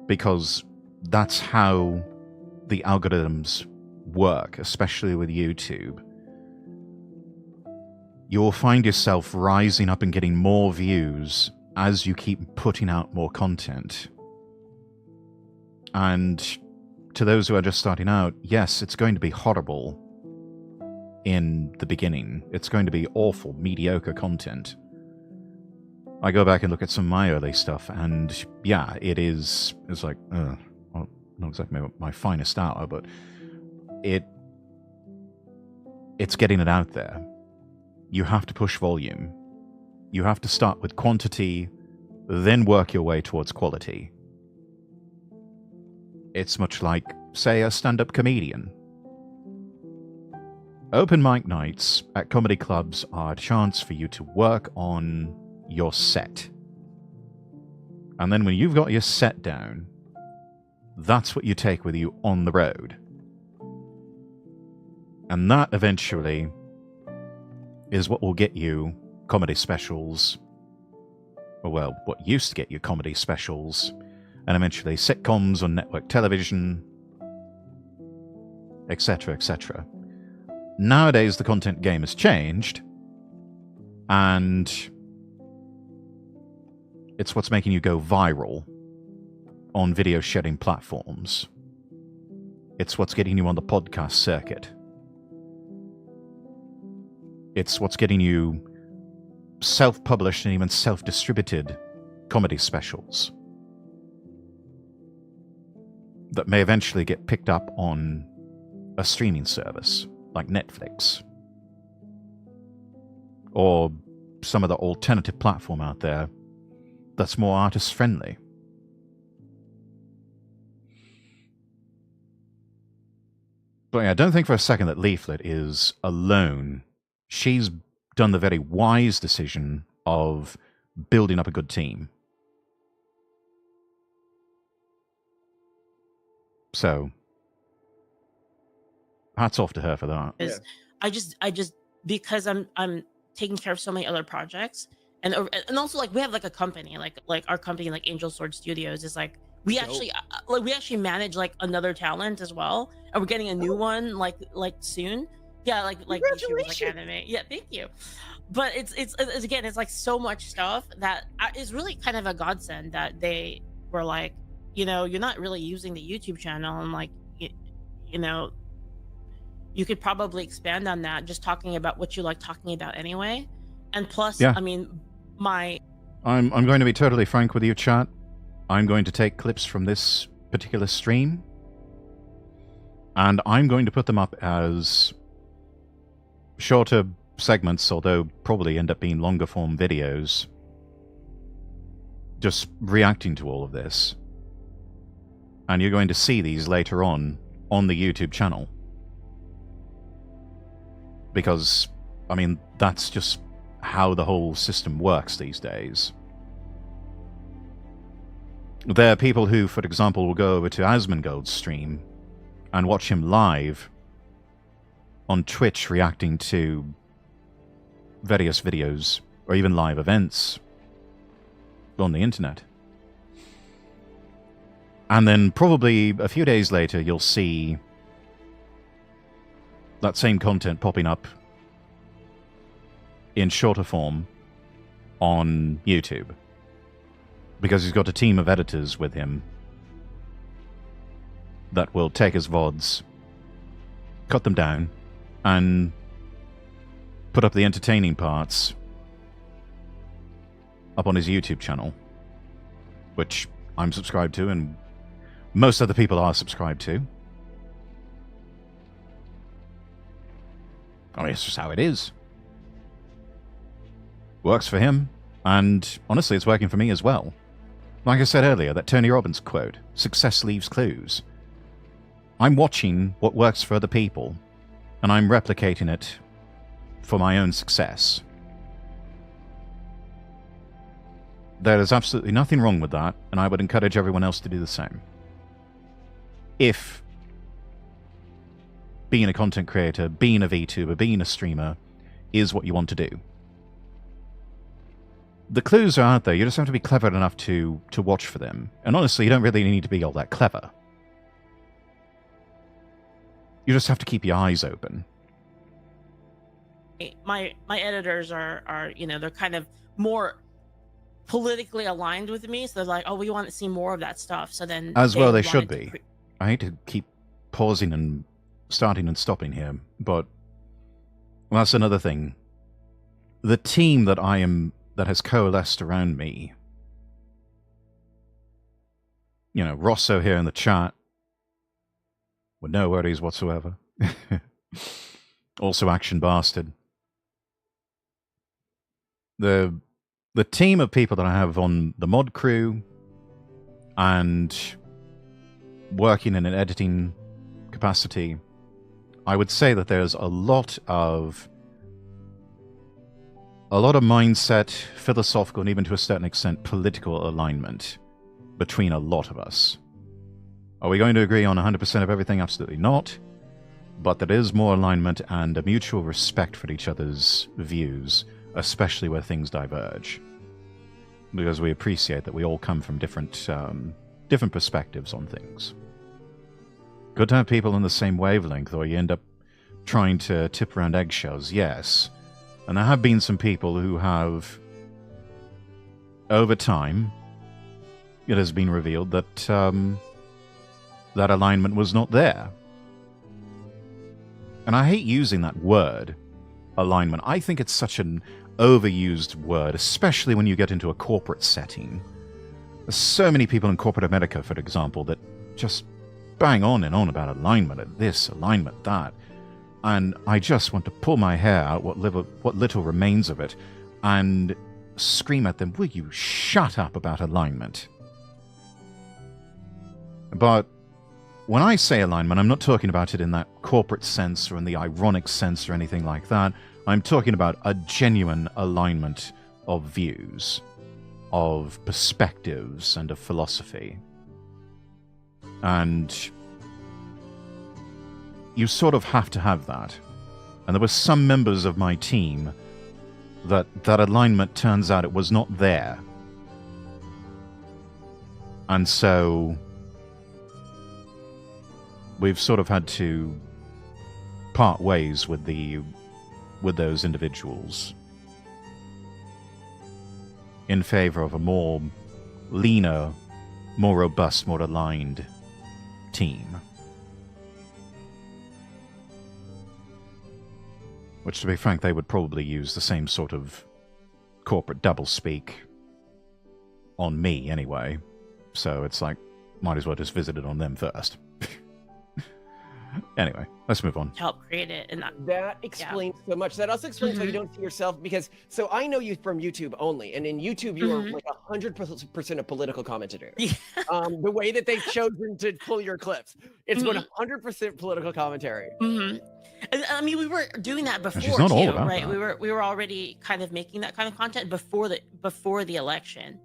because that's how the algorithms work, especially with YouTube. You'll find yourself rising up and getting more views as you keep putting out more content. And to those who are just starting out, yes, it's going to be horrible in the beginning. It's going to be awful, mediocre content. I go back and look at some of my early stuff, and yeah, it's like, well, not exactly my finest hour, but it's getting it out there. You have to push volume. You have to start with quantity, then work your way towards quality. It's much like, say, a stand-up comedian. open mic nights at comedy clubs are a chance for you to work on your set. And then when you've got your set down, that's what you take with you on the road. And that eventually is what will get you comedy specials. Or, well, what used to get you comedy specials, and eventually sitcoms on network television, etc., etc. Nowadays, the content game has changed, and it's what's making you go viral on video sharing platforms. It's what's getting you on the podcast circuit. It's what's getting you self-published and even self-distributed comedy specials that may eventually get picked up on a streaming service like Netflix or some other alternative platform out there that's more artist-friendly. But yeah, don't think for a second that Leaflet is alone. She's done the very wise decision of building up a good team. So, hats off to her for that. I just because I'm taking care of so many other projects, and also like we have like a company, like our company, like Angel Sword Studios, is like we actually manage like another talent as well, and we're getting a new one like soon. Yeah, like YouTubers, like anime. Yeah, thank you. But it's again, it's like so much stuff that is really kind of a godsend that they were like, you know, you're not really using the YouTube channel, and like, you know, you could probably expand on that, just talking about what you like talking about anyway. And plus, yeah. I mean, I'm going to be totally frank with you, chat. I'm going to take clips from this particular stream, and I'm going to put them up as shorter segments, although probably end up being longer form videos, just reacting to all of this. And you're going to see these later on the YouTube channel. Because, I mean, that's just how the whole system works these days. There are people who, for example, will go over to Asmongold's stream and watch him live on Twitch reacting to various videos or even live events on the internet. And then probably a few days later, you'll see that same content popping up in shorter form on YouTube. Because he's got a team of editors with him that will take his VODs, cut them down, and put up the entertaining parts up on his YouTube channel, which I'm subscribed to, and most other people are subscribed to. I mean, it's just how it is. Works for him, and honestly, it's working for me as well. Like I said earlier, that Tony Robbins quote, success leaves clues. I'm watching what works for other people, and I'm replicating it for my own success. There is absolutely nothing wrong with that, and I would encourage everyone else to do the same. If being a content creator, being a VTuber, being a streamer is what you want to do. The clues are out there, you just have to be clever enough to watch for them. And honestly, you don't really need to be all that clever. You just have to keep your eyes open. My editors are you know, they're kind of more politically aligned with me, so they're like, oh, we want to see more of that stuff. So then as well they should be. I hate to keep pausing and starting and stopping here, but that's another thing. The team that has coalesced around me, you know, Rosso here in the chat, with no worries whatsoever. Also Action Bastard. The team of people that I have on the mod crew and working in an editing capacity I would say that there's a lot of mindset, philosophical, and even to a certain extent political alignment between a lot of us. Are we going to agree on 100% of everything? Absolutely not. But there is more alignment and a mutual respect for each other's views, especially where things diverge. Because we appreciate that we all come from different perspectives on things. Good to have people on the same wavelength, or you end up trying to tip around eggshells, yes. And there have been some people who have, over time, it has been revealed that that alignment was not there. And I hate using that word, alignment. I think it's such an overused word, especially when you get into a corporate setting. There's so many people in corporate America, for example, that just bang on and on about alignment, this, alignment, that. And I just want to pull my hair out, what little remains of it, and scream at them, will you shut up about alignment? But when I say alignment, I'm not talking about it in that corporate sense or in the ironic sense or anything like that. I'm talking about a genuine alignment of views, of perspectives, and of philosophy. And you sort of have to have that. And there were some members of my team that alignment, turns out it was not there. And so we've sort of had to part ways with those individuals in favor of a more leaner, more robust, more aligned team. Which, to be frank, they would probably use the same sort of corporate doublespeak on me anyway. So it's like, might as well just visit it on them first. Anyway, let's move on. Help create it. And that explains so much. That also explains why you don't see yourself, because, so I know you from YouTube only, and in YouTube you are like 100% a political commentator. The way that they've chosen to pull your clips, it's 100% political commentary. I mean, we were doing that before she's not too, all about right? that. We were already kind of making that kind of content before the election.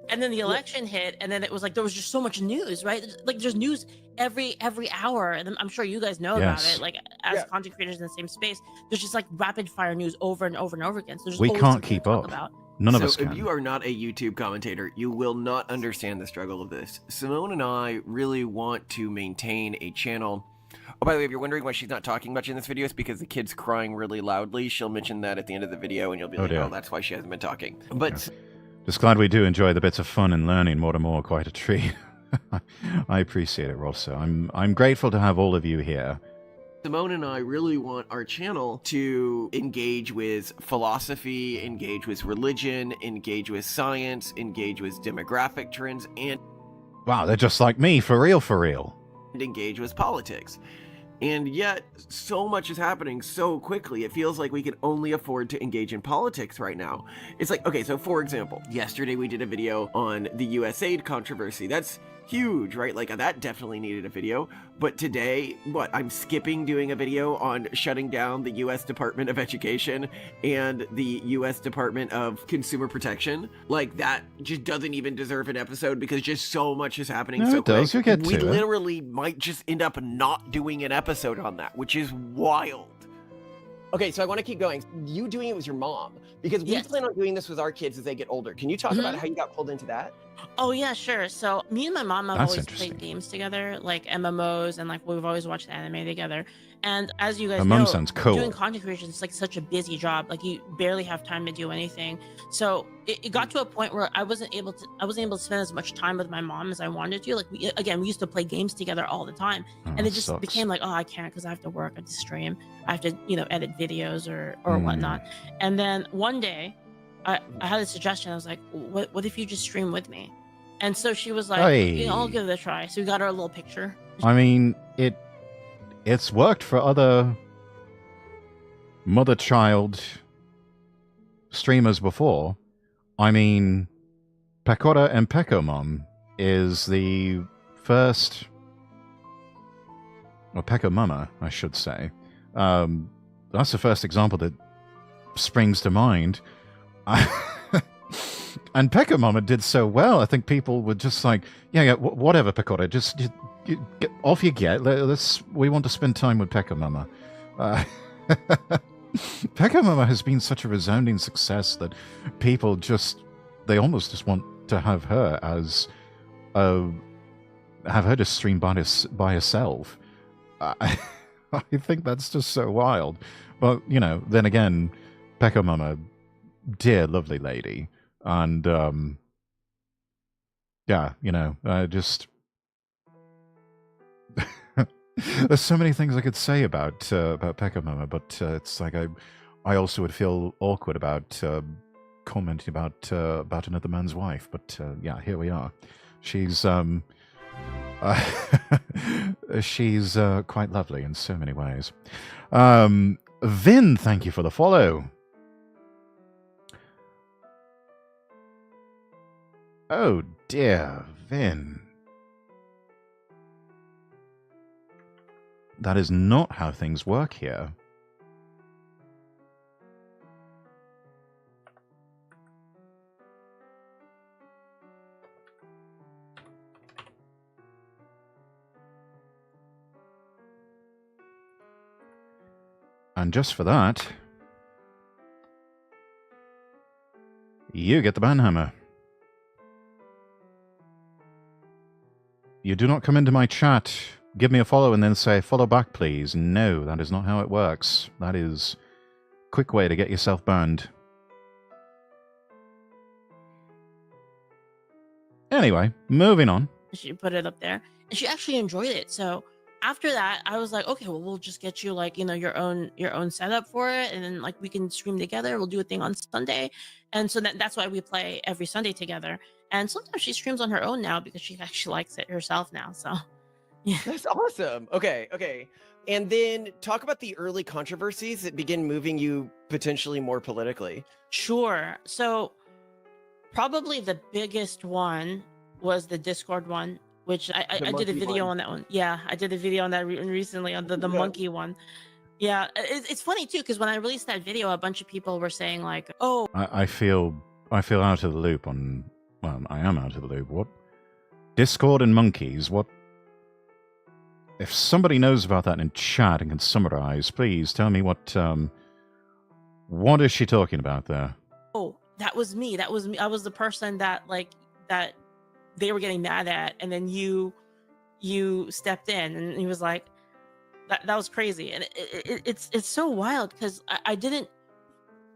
And then the election hit, and then it was like there was just so much news, right? Like there's news every hour, and I'm sure you guys know about it. Like as content creators in the same space, there's just like rapid fire news over and over and over again. So there's we always can't something keep to talk up. about. None of us So can. if you are not a YouTube commentator, you will not understand the struggle of this. Simone and I really want to maintain a channel. Oh, by the way, if you're wondering why she's not talking much in this video, it's because the kid's crying really loudly. She'll mention that at the end of the video, and you'll be like, dear. oh, that's why she hasn't been talking. But Just glad we do enjoy the bits of fun and learning more and more. Quite a treat. I appreciate it, Rosso. I'm grateful to have all of you here. Simone and I really want our channel to engage with philosophy, engage with religion, engage with science, engage with demographic trends, and Wow, they're just like me, for real, for real. engage with politics. And yet, so much is happening so quickly, it feels like we can only afford to engage in politics right now. It's like, okay, so for example, yesterday we did a video on the US aid controversy. That's huge, right? Like, that definitely needed a video. But today, I'm skipping doing a video on shutting down the US Department of Education and the US Department of Consumer Protection. Like, that just doesn't even deserve an episode because just so much is happening No, so it does. quick. You get We to it. literally might just end up not doing an episode on that, which is wild. Okay, so I want to keep going. You doing it with your mom, because we plan on doing this with our kids as they get older. Can you talk about how you got pulled into that? Oh yeah, sure. So me and my mom have That's always interesting. played games together, like MMOs, and like we've always watched anime together. And as you guys Her know, mum sounds cool. doing content creation is like such a busy job. Like you barely have time to do anything. So it got to a point where I wasn't able to spend as much time with my mom as I wanted to. Like we used to play games together all the time, and it just sucks. became like, oh, I can't because I have to work, I have to stream, I have to edit videos or whatnot. And then one day, I had a suggestion. I was like, what if you just stream with me? And so she was like, Hey. I'll give it a try. So we got her a little picture. I mean, it's worked for other mother-child streamers before. I mean, Pecora and Pecomom is the first, or Pecomama, I should say, That's the first example that springs to mind. And Pekka Mama did so well. I think people were just like, yeah, whatever, Pekora, just get, off you get. We want to spend time with Pekka Mama. Pekka Mama has been such a resounding success that people they almost just want to have her as have her just stream by herself. I think that's just so wild. But, then again, Pekka Mama, dear lovely lady. And, just... There's so many things I could say about Pekka Mama, but it's like I also would feel awkward about commenting about another man's wife. But, here we are. She's... she's quite lovely in so many ways. Vin, thank you for the follow. Oh dear, Vin. That is not how things work here. And just for that, you get the banhammer. You do not come into my chat, give me a follow, and then say, follow back, please. No, that is not how it works. That is a quick way to get yourself banned. Anyway, moving on. She put it up there, and she actually enjoyed it. So after that, I was like, okay, well, we'll just get you your own setup for it, and then we can stream together. We'll do a thing on Sunday, and so that's why we play every Sunday together. And sometimes she streams on her own now because she actually likes it herself now. So, yeah, that's awesome. Okay. And then talk about the early controversies that begin moving you potentially more politically. Sure. So, probably the biggest one was the Discord one, which I did a video on that one. Yeah, I did a video on that recently on the monkey one. Yeah, it's funny too because when I released that video, a bunch of people were saying like, "Oh, I feel out of the loop on." Well, I am out of the loop. What? Discord and monkeys? What? If somebody knows about that in chat and can summarize, please tell me what is she talking about there? Oh, that was me. That was me. I was the person that that they were getting mad at, and then you stepped in, and he was like, that was crazy. And it's so wild because I didn't.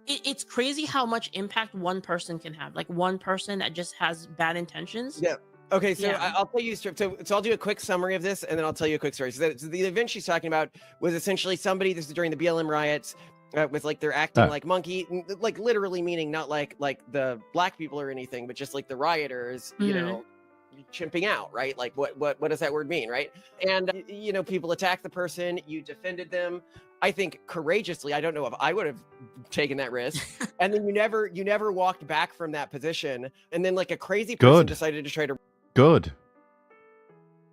It's crazy how much impact one person can have. Like one person that just has bad intentions. Yeah. Okay, so yeah. I'll tell you. So I'll do a quick summary of this, and then I'll tell you a quick story. So the event she's talking about was essentially somebody. This is during the BLM riots, with they're acting like monkey, literally meaning not like the black people or anything, but just like the rioters, chimping out, right? Like what does that word mean, right? And people attack the person, you defended them. I think courageously. I don't know if I would have taken that risk. And then you never walked back from that position. And then a crazy person decided to try to. Good.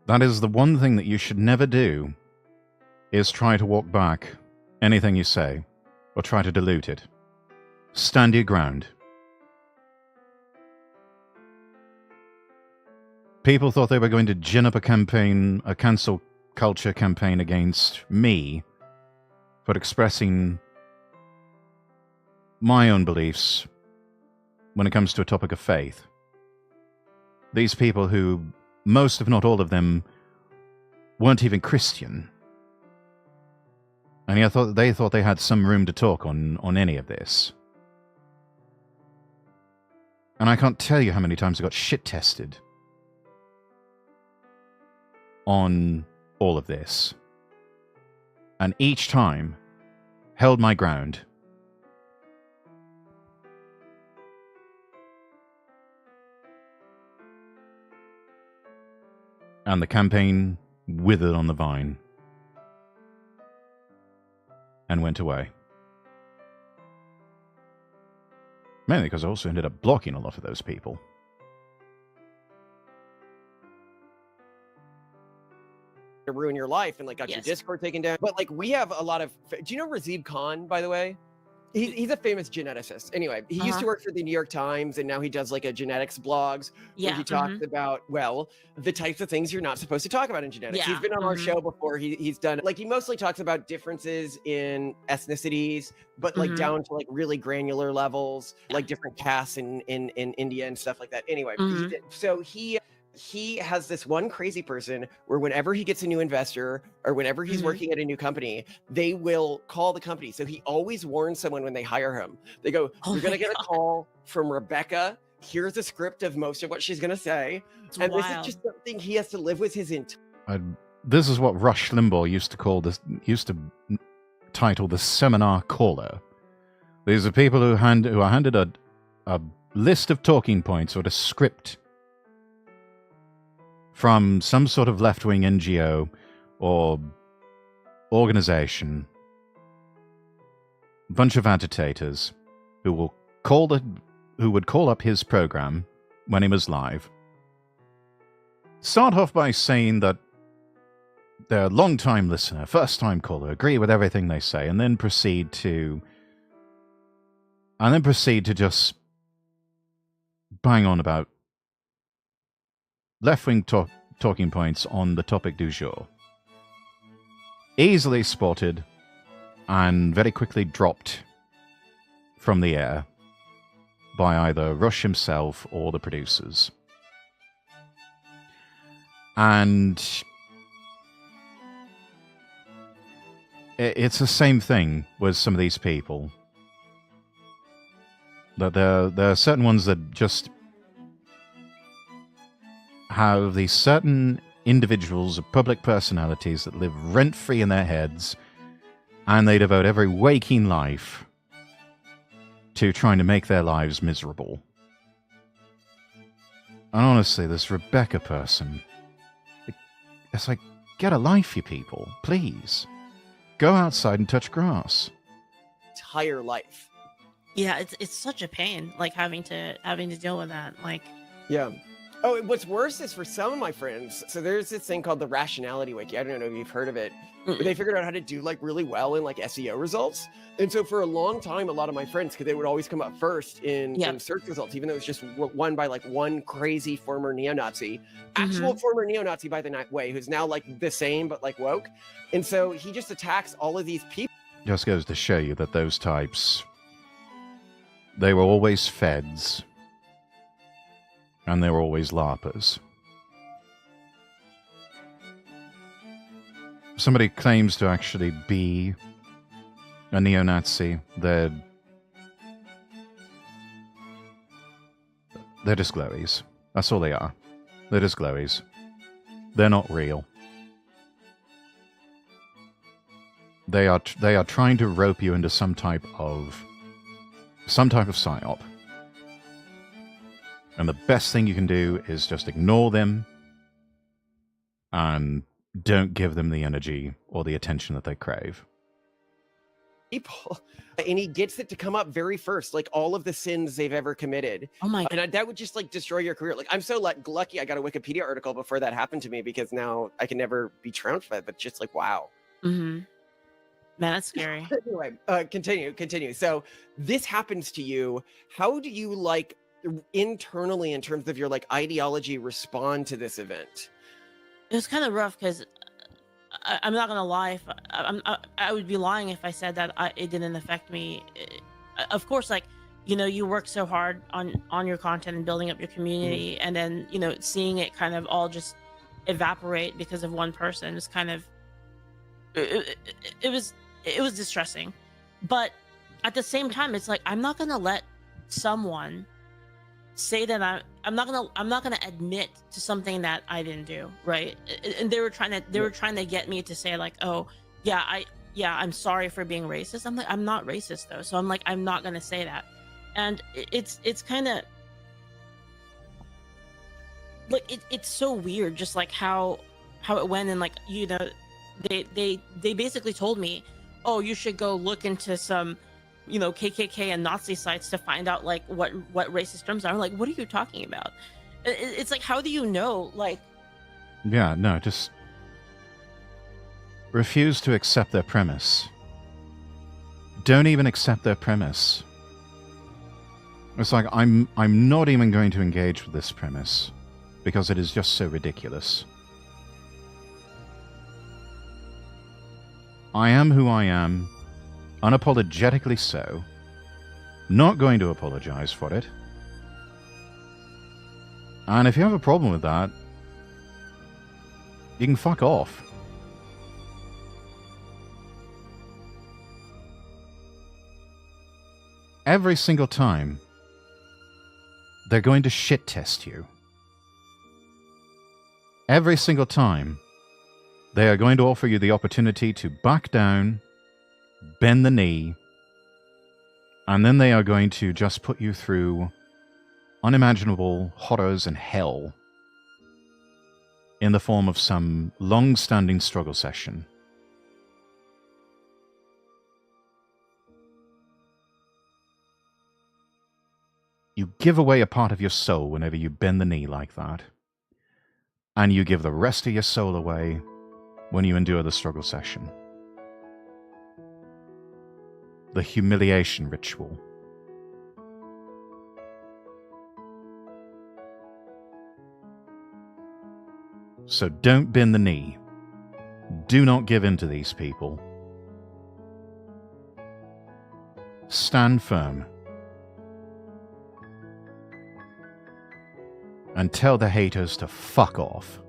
That is the one thing that you should never do, is try to walk back anything you say or try to dilute it. Stand your ground. People thought they were going to gin up a cancel culture campaign against me for expressing my own beliefs when it comes to a topic of faith. These people who, most if not all of them, weren't even Christian. And they thought they had some room to talk on any of this. And I can't tell you how many times I got shit-tested on all of this. And each time, held my ground. And the campaign withered on the vine and went away. Mainly because I also ended up blocking a lot of those people. to ruin your life and like got your Discord taken down. But like we have a lot of. Do you know Razib Khan, by the way? He's a famous geneticist. Anyway, he used to work for the New York Times, and now he does like a genetics blogs where he talks about, well, the types of things you're not supposed to talk about in genetics. He's been on our show before. He's done, like, he mostly talks about differences in ethnicities, but like down to like really granular levels, like different castes in India and stuff like that. Anyway, he has this one crazy person where whenever he gets a new investor or whenever he's working at a new company, they will call the company. So he always warns someone when they hire him. They go, you're going to get a call from Rebecca. Here's a script of most of what she's going to say. And this is just something he has to live with his entire. This is what Rush Limbaugh used to title the seminar caller. These are people who are handed a list of talking points or a script from some sort of left-wing NGO or organization, a bunch of agitators who would call up his program when he was live, start off by saying that they're a long-time listener, first-time caller, agree with everything they say, and then proceed to just bang on about left-wing talking points on the topic du jour. Easily spotted and very quickly dropped from the air by either Rush himself or the producers. And it's the same thing with some of these people. That there are certain ones that just have these certain individuals or public personalities that live rent-free in their heads, and they devote every waking life to trying to make their lives miserable. And honestly, this Rebecca person, it's like, get a life, you people, please. Go outside and touch grass. Entire life. Yeah, it's such a pain, like having to deal with that. Like, yeah. Oh, what's worse is for some of my friends. So there's this thing called the Rationality Wiki. I don't know if you've heard of it. But they figured out how to do like really well in like SEO results. And so for a long time, a lot of my friends, because they would always come up first in search results, even though it was just won by like one crazy former neo-Nazi, actual former neo-Nazi by the way, who's now like the same, but like woke. And so he just attacks all of these people. Just goes to show you that those types, they were always feds. And they were always LARPers. Somebody claims to actually be a neo-Nazi. They're just glowies. That's all they are. They're just glowies. They're not real. They are trying to rope you into some type of psyop. And the best thing you can do is just ignore them and don't give them the energy or the attention that they crave. People, and he gets it to come up very first, like all of the sins they've ever committed. Oh my God. And that would just like destroy your career. Like I'm so lucky I got a Wikipedia article before that happened to me, because now I can never be trounced by it, but just like, wow. Man, that's scary. Anyway, continue. So this happens to you. How do you like internally, in terms of your like ideology, respond to this event? It was kind of rough because I'm not gonna lie. I would be lying if I said that it didn't affect me. Of course, like, you know, you work so hard on your content and building up your community, and then, you know, seeing it kind of all just evaporate because of one person is kind of it was distressing. But at the same time, it's like, I'm not gonna let someone say that I'm not gonna admit to something that I didn't do, right? And they were trying to get me to say like, oh yeah, I'm sorry for being racist. I'm like, I'm not racist though, so I'm like, I'm not gonna say that. And it's kind of like it's so weird, just like how it went. And like, you know, they basically told me, oh, you should go look into some, you know, KKK and Nazi sites to find out like what racist terms are. I'm like, what are you talking about? It's like, how do you know? Like, yeah, no, just refuse to accept their premise. Don't even accept their premise. It's like, I'm not even going to engage with this premise because it is just so ridiculous. I am who I am, unapologetically so, not going to apologize for it. And if you have a problem with that, you can fuck off. Every single time, they're going to shit test you. Every single time, they are going to offer you the opportunity to back down, bend the knee, and then they are going to just put you through unimaginable horrors and hell in the form of some long-standing struggle session. You give away a part of your soul whenever you bend the knee like that. And you give the rest of your soul away when you endure the struggle session. The humiliation ritual. So don't bend the knee. Do not give in to these people. Stand firm. And tell the haters to fuck off.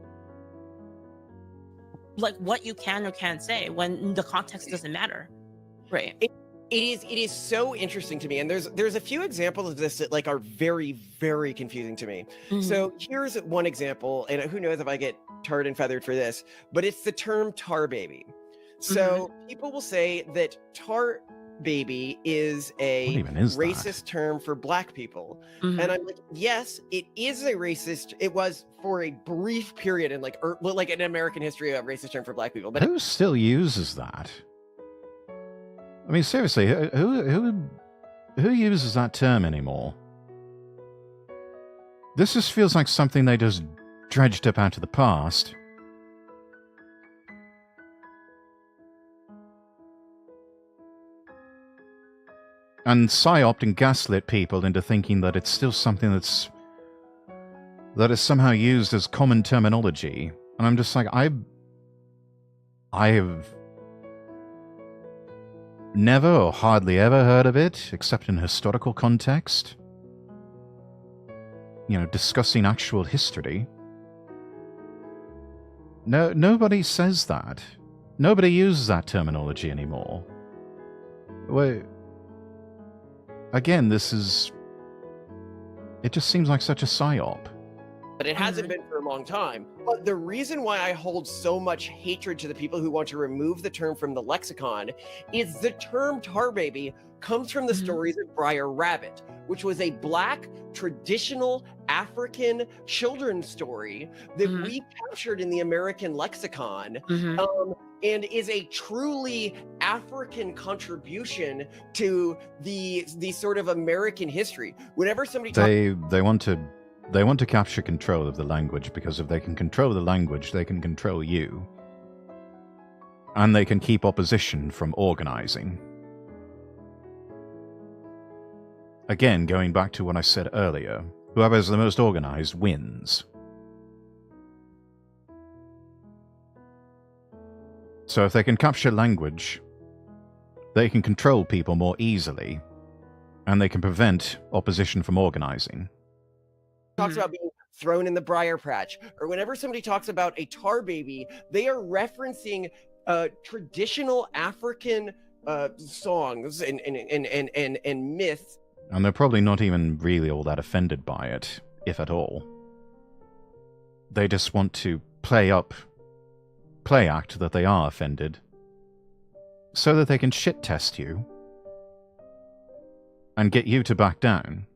Like what you can or can't say when the context doesn't matter. Right. It is so interesting to me, and there's a few examples of this that like are very, very confusing to me. So here's one example, and who knows if I get tarred and feathered for this, but it's the term tar baby. So people will say that tar baby is a racist term for black people. And I'm like, yes, it is a racist. It was for a brief period in like an American history, a racist term for black people. But who still uses that? I mean, seriously, who uses that term anymore? This just feels like something they just dredged up out of the past. And psyoped and gaslit people into thinking that it's still something that is somehow used as common terminology. And I'm just like, I have never or hardly ever heard of it, except in historical context. You know, discussing actual history. No, nobody says that. Nobody uses that terminology anymore. Well, again, it just seems like such a psyop. But it hasn't been for a long time. But the reason why I hold so much hatred to the people who want to remove the term from the lexicon is the term tar baby comes from the stories of Briar Rabbit, which was a black, traditional African children's story that we captured in the American lexicon. And is a truly African contribution to the sort of American history. Whenever somebody they want to capture control of the language, because if they can control the language, they can control you. And they can keep opposition from organizing. Again, going back to what I said earlier, whoever is the most organized wins. So if they can capture language, they can control people more easily, and they can prevent opposition from organizing. Talks about being thrown in the briar patch, or whenever somebody talks about a tar baby, they are referencing traditional African songs and myths. And they're probably not even really all that offended by it, if at all. They just want to play act that they are offended, so that they can shit test you and get you to back down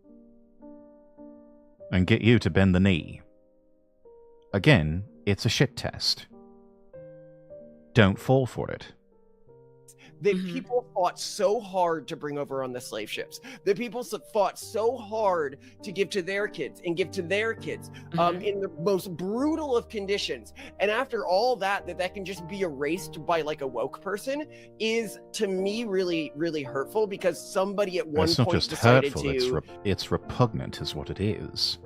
and get you to bend the knee. Again, it's a shit test. Don't fall for it. That people fought so hard to bring over on the slave ships. The people fought so hard to give to their kids and give to their kids in the most brutal of conditions. And after all that can just be erased by like a woke person is, to me, really, really hurtful, because somebody at one it's not point just decided hurtful, to... it's repugnant is what it is.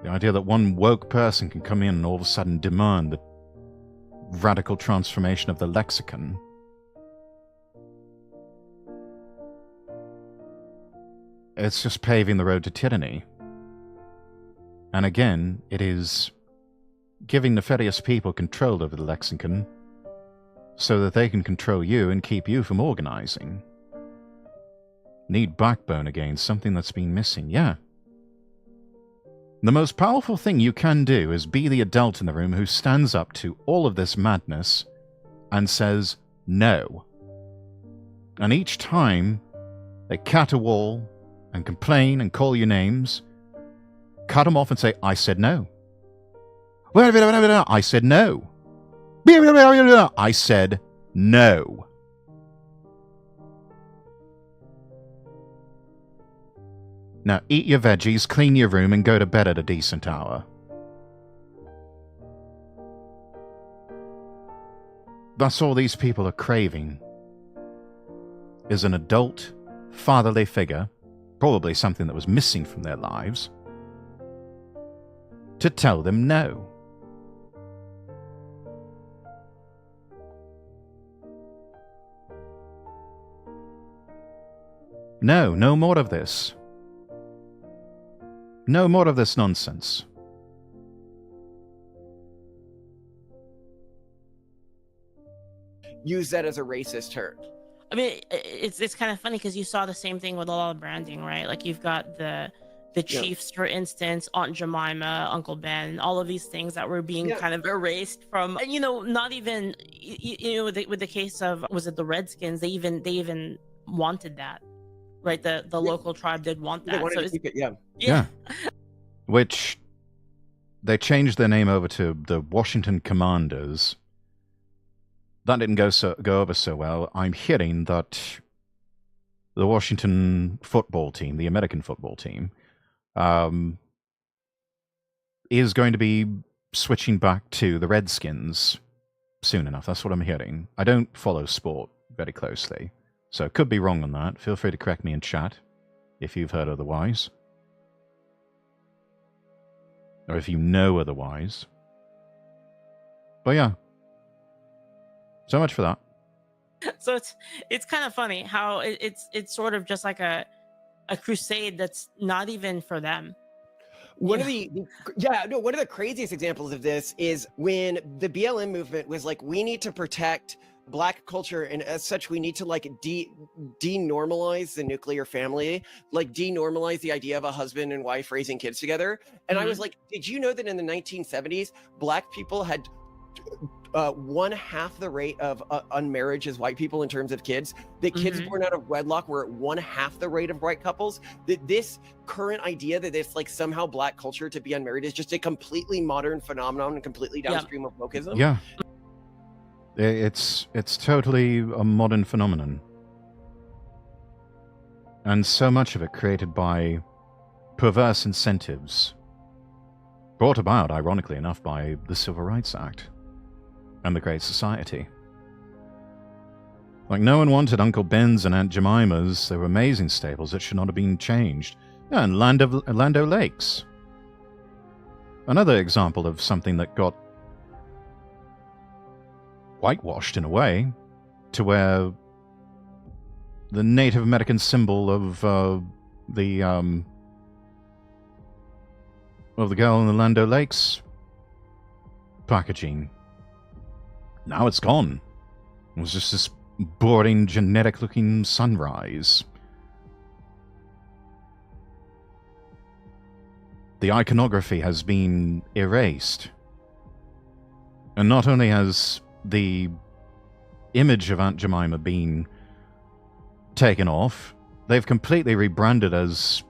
The idea that one woke person can come in and all of a sudden demand the radical transformation of the lexicon. It's just paving the road to tyranny. And again, it is giving nefarious people control over the lexicon so that they can control you and keep you from organizing. Need backbone again, something that's been missing, yeah. The most powerful thing you can do is be the adult in the room who stands up to all of this madness and says no. And each time they caterwaul and complain and call you names, cut them off and say, I said no. I said no. I said no. Now eat your veggies, clean your room, and go to bed at a decent hour. That's all these people are craving, is an adult, fatherly figure, probably something that was missing from their lives, to tell them no. No, no more of this. No more of this nonsense. Use that as a racist term. I mean, it's kind of funny because you saw the same thing with a lot of branding, right? Like you've got the Chiefs, for instance, Aunt Jemima, Uncle Ben, all of these things that were being kind of erased from, and, you know, not even, you know, with the case of, was it the Redskins? They even wanted that, right? The local tribe did want that. They wanted to keep it, yeah. Which they changed their name over to the Washington Commanders. That didn't go over so well. I'm hearing that the Washington football team, the American football team, is going to be switching back to the Redskins soon enough. That's what I'm hearing. I don't follow sport very closely, so could be wrong on that. Feel free to correct me in chat if you've heard otherwise. Or if you know otherwise. But yeah. So much for that. So it's kind of funny how it's sort of just like a crusade that's not even for them. One of the craziest examples of this is when the BLM movement was like, we need to protect Black culture, and as such we need to like denormalize the nuclear family, like denormalize the idea of a husband and wife raising kids together. And I was like, did you know that in the 1970s Black people had 1/2 the rate of unmarriage as white people in terms of kids? The kids born out of wedlock were at 1/2 the rate of white couples. That this current idea that it's like somehow Black culture to be unmarried is just a completely modern phenomenon and completely downstream of wokeism. Yeah. It's totally a modern phenomenon. And so much of it created by perverse incentives, brought about, ironically enough, by the Civil Rights Act and the Great Society. Like, no one wanted Uncle Ben's and Aunt Jemima's. They were amazing staples that should not have been changed. Yeah, and Land O'Lakes. Another example of something that got whitewashed in a way, to where the Native American symbol of the girl in the Land O'Lakes packaging, now it's gone. It was just this boring, genetic-looking sunrise. The iconography has been erased. And not only has the image of Aunt Jemima been taken off, they've completely rebranded as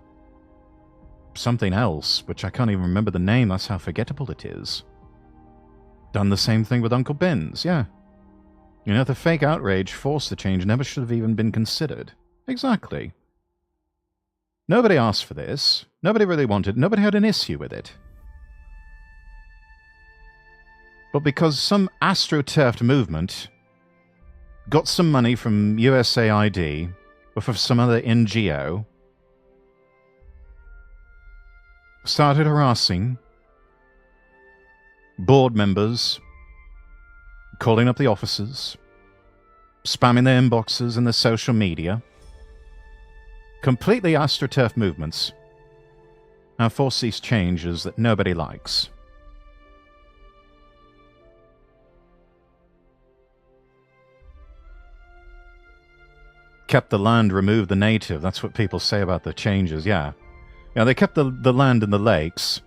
something else, which I can't even remember the name. That's how forgettable it is. Done the same thing with Uncle Ben's, yeah. You know, the fake outrage forced the change never should have even been considered. Exactly. Nobody asked for this. Nobody really wanted it. Nobody had an issue with it. But because some astroturfed movement got some money from USAID or from some other NGO, started harassing board members, calling up the officers, spamming their inboxes and their social media, completely astroturf movements have forced these changes that nobody likes. Kept the land, removed the native. That's what people say about the changes, yeah. Yeah, they kept the land and the lakes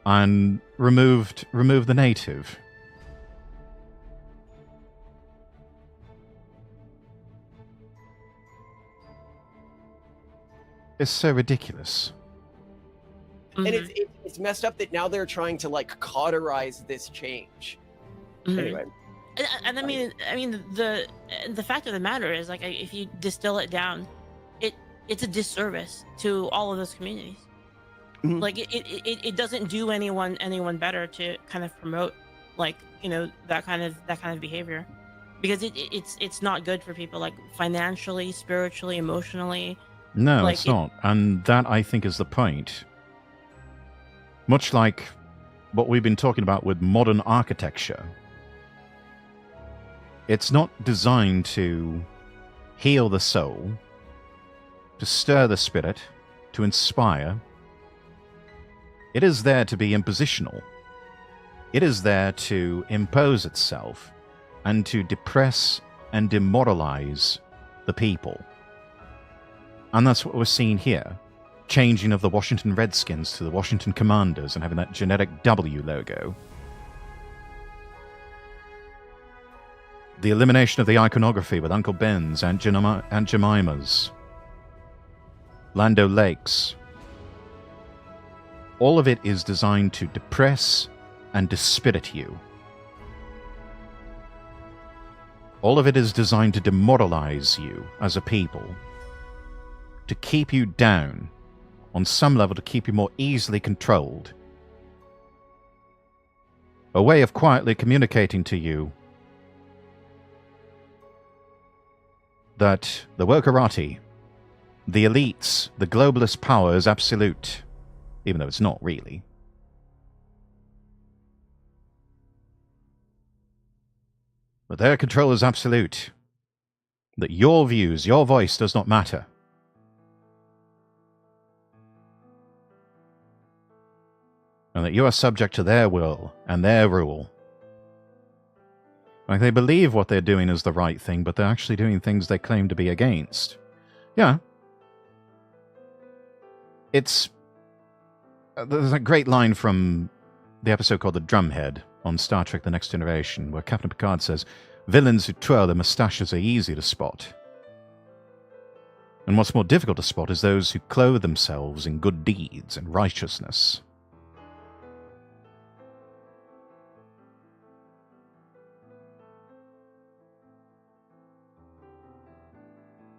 and removed the native. It's so ridiculous. And it's messed up that now they're trying to like cauterize this change. Anyway. And I mean the fact of the matter is, like, if you distill it down, it's a disservice to all of those communities. Like it doesn't do anyone better to kind of promote, like, you know, that kind of behavior, because it's not good for people, like, financially, spiritually, emotionally. No, like, it's not, and that, I think, is the point. Much like what we've been talking about with modern architecture. It's not designed to heal the soul, to stir the spirit, to inspire. It is there to be impositional. It is there to impose itself and to depress and demoralize the people. And that's what we're seeing here. Changing of the Washington Redskins to the Washington Commanders and having that genetic W logo. The elimination of the iconography with Uncle Ben's, Aunt Jemima's, Lando Lakes. All of it is designed to depress and dispirit you. All of it is designed to demoralize you as a people. To keep you down, on some level to keep you more easily controlled. A way of quietly communicating to you that the wokerati, the elites, the globalist power is absolute, even though it's not really. But their control is absolute. That your views, your voice does not matter. And that you are subject to their will and their rule. Like, they believe what they're doing is the right thing, but they're actually doing things they claim to be against. Yeah. It's... there's a great line from the episode called The Drumhead on Star Trek The Next Generation, where Captain Picard says, villains who twirl their mustaches are easy to spot. And what's more difficult to spot is those who clothe themselves in good deeds and righteousness.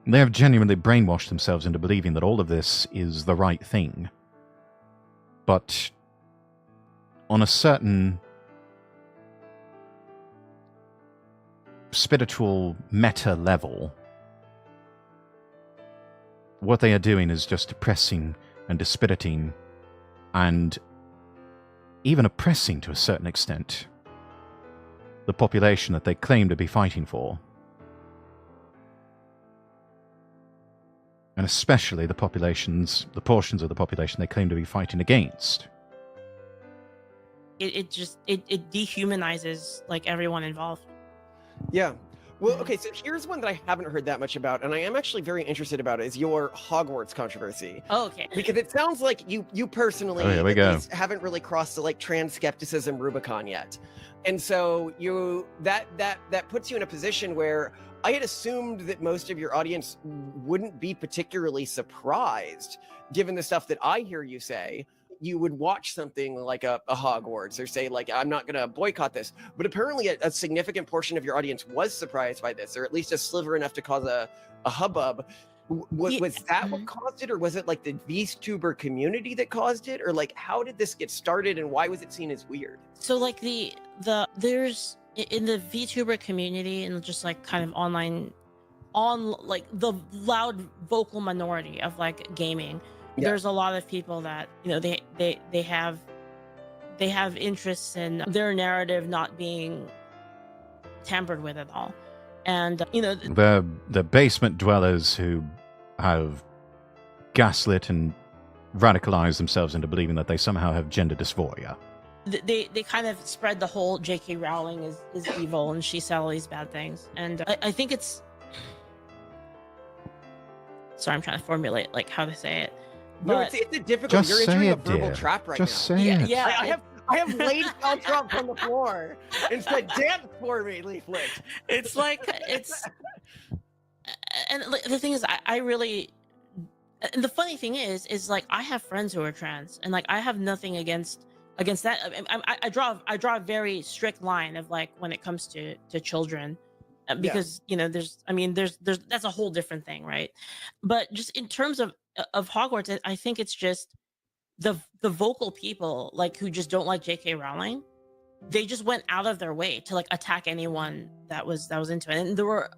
They have genuinely brainwashed themselves into believing that all of this is the right thing. But on a certain spiritual meta level, what they are doing is just depressing and dispiriting and even oppressing to a certain extent the population that they claim to be fighting for. And especially the portions of the population they claim to be fighting against. It dehumanizes, like, everyone involved. Yeah. Well, okay, so here's one that I haven't heard that much about, and I am actually very interested about, is your Hogwarts controversy. Oh, okay. Because it sounds like you personally haven't really crossed the, like, trans skepticism Rubicon yet. And so that puts you in a position where I had assumed that most of your audience wouldn't be particularly surprised, given the stuff that I hear you say. you would watch something like a Hogwarts or say like, I'm not going to boycott this. But apparently a significant portion of your audience was surprised by this, or at least a sliver enough to cause a hubbub. Was that what caused it, or was it like the Vtuber community that caused it, or like how did this get started and why was it seen as weird? So like there's in the Vtuber community and just like kind of online like the loud vocal minority of like gaming, there's a lot of people that, you know, they have interests in their narrative not being tampered with at all. And you know, the basement dwellers who have gaslit and radicalized themselves into believing that they somehow have gender dysphoria. They kind of spread the whole J.K. Rowling is evil and she said all these bad things. And I think it's... Sorry, I'm trying to formulate like how to say it. But no, it's a difficult. You're entering a verbal trap right now. Just say it. Yeah, I have laid Caltrop on the floor and said, "Dance for me, Leaflet." It's like and the thing is, I really. And the funny thing is like I have friends who are trans, and like I have nothing against that. I draw a very strict line of like when it comes to children, because you know there's that's a whole different thing, right? But just in terms of Hogwarts, I think it's just the vocal people like who just don't like J.K. Rowling. They just went out of their way to like attack anyone that was into it, and there were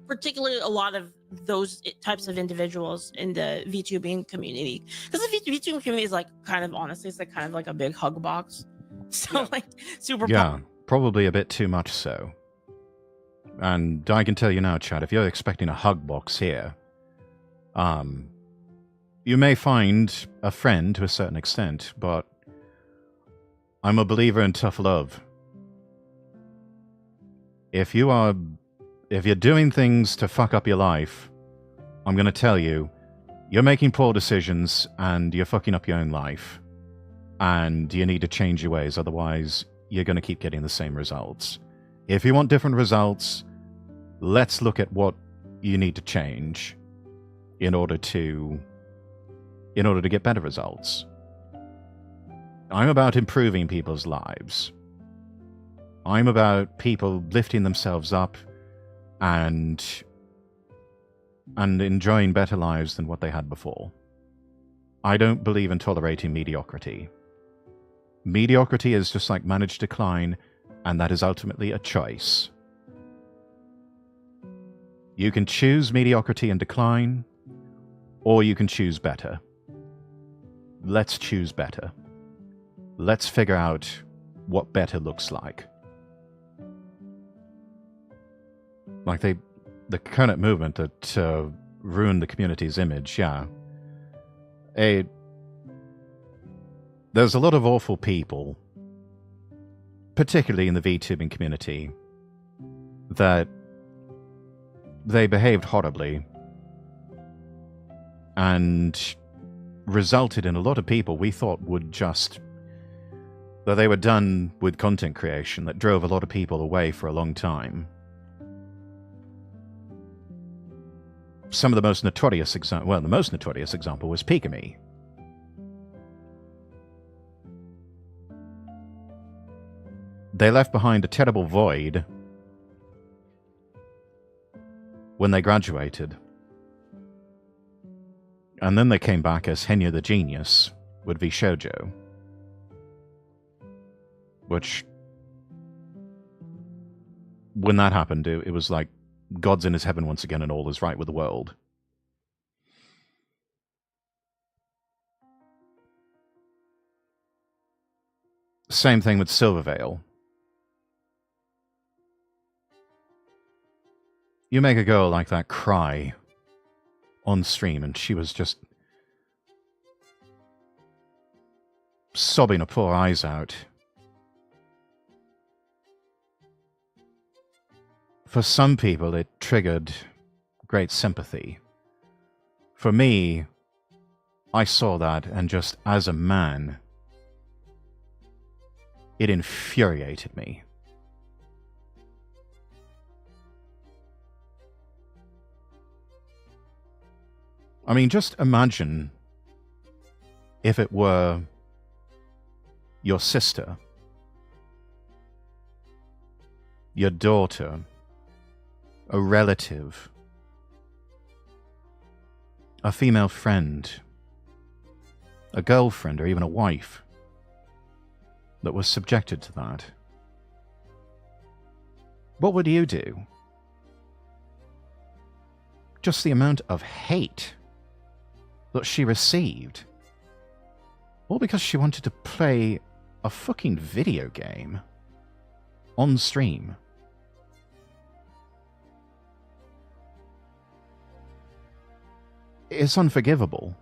particularly a lot of those types of individuals in the VTubing community, because the VTubing community is like kind of honestly, it's like kind of like a big hug box, so like super. Yeah, probably a bit too much so. And I can tell you now, Chad, if you're expecting a hug box here, you may find a friend to a certain extent, but I'm a believer in tough love. If you're doing things to fuck up your life, I'm going to tell you, you're making poor decisions and you're fucking up your own life. And you need to change your ways, otherwise you're going to keep getting the same results. If you want different results, let's look at what you need to change in order to get better results. I'm about improving people's lives. I'm about people lifting themselves up and enjoying better lives than what they had before. I don't believe in tolerating mediocrity. Mediocrity is just like managed decline, and that is ultimately a choice. You can choose mediocrity and decline, or you can choose better. Let's choose better. Let's figure out what better looks like. Like the current movement that ruined the community's image, yeah. There's a lot of awful people, particularly in the VTubing community, that they behaved horribly and resulted in a lot of people we thought would just... that they were done with content creation, that drove a lot of people away for a long time. Some of the most notorious the most notorious example was Pigamy. They left behind a terrible void when they graduated. And then they came back as Henya the Genius with VShoujo. Which, when that happened, it was like God's in his heaven once again and all is right with the world. Same thing with Silvervale. You make a girl like that cry on stream, and she was just sobbing her poor eyes out. For some people, it triggered great sympathy. For me, I saw that, and just as a man, it infuriated me. I mean, just imagine if it were your sister, your daughter, a relative, a female friend, a girlfriend, or even a wife that was subjected to that, what would you do? Just the amount of hate that she received, all because she wanted to play a fucking video game on stream. It's unforgivable.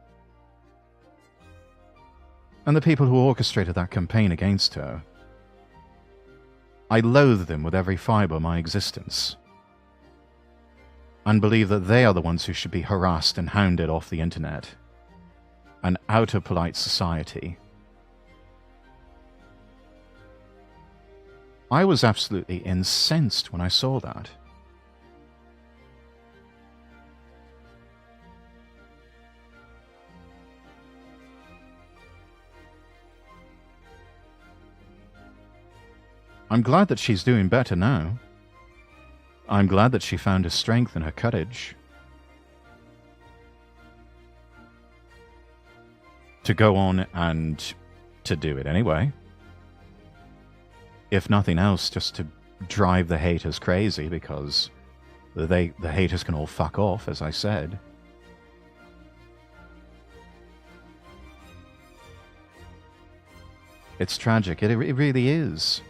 And the people who orchestrated that campaign against her, I loathe them with every fibre of my existence, and believe that they are the ones who should be harassed and hounded off the internet and out of polite society. I was absolutely incensed when I saw that. I'm glad that she's doing better now. I'm glad that she found her strength and her courage to go on and to do it anyway. If nothing else, just to drive the haters crazy, because the haters can all fuck off, as I said. It's tragic. It really is.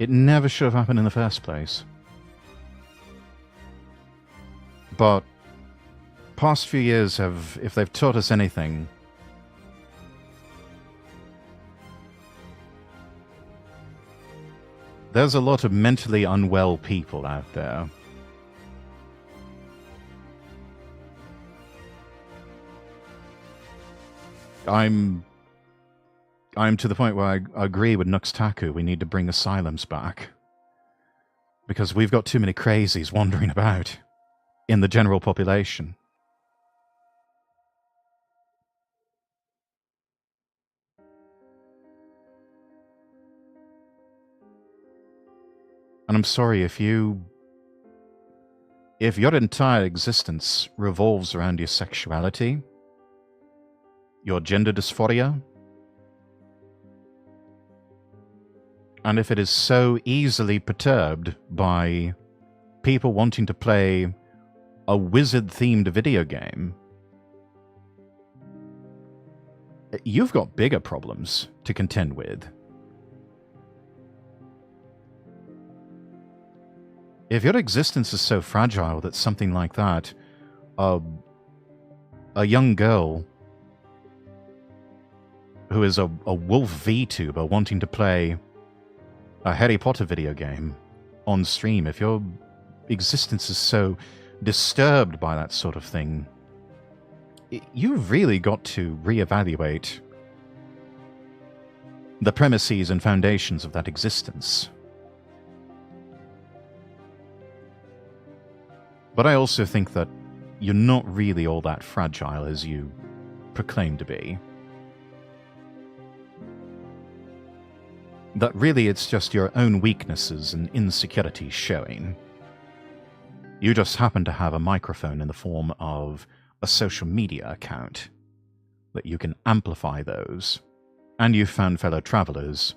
It never should have happened in the first place. But past few years have, if they've taught us anything, there's a lot of mentally unwell people out there. I'm to the point where I agree with Nuxtaku. We need to bring asylums back, because we've got too many crazies wandering about in the general population. And I'm sorry if your entire existence revolves around your sexuality, your gender dysphoria, and if it is so easily perturbed by people wanting to play a wizard-themed video game, you've got bigger problems to contend with. If your existence is so fragile that something like that, a young girl who is a wolf VTuber wanting to play a Harry Potter video game on stream, if your existence is so disturbed by that sort of thing, you've really got to reevaluate the premises and foundations of that existence. But I also think that you're not really all that fragile as you proclaim to be. That really it's just your own weaknesses and insecurities showing. You just happen to have a microphone in the form of a social media account that you can amplify those, and you've found fellow travelers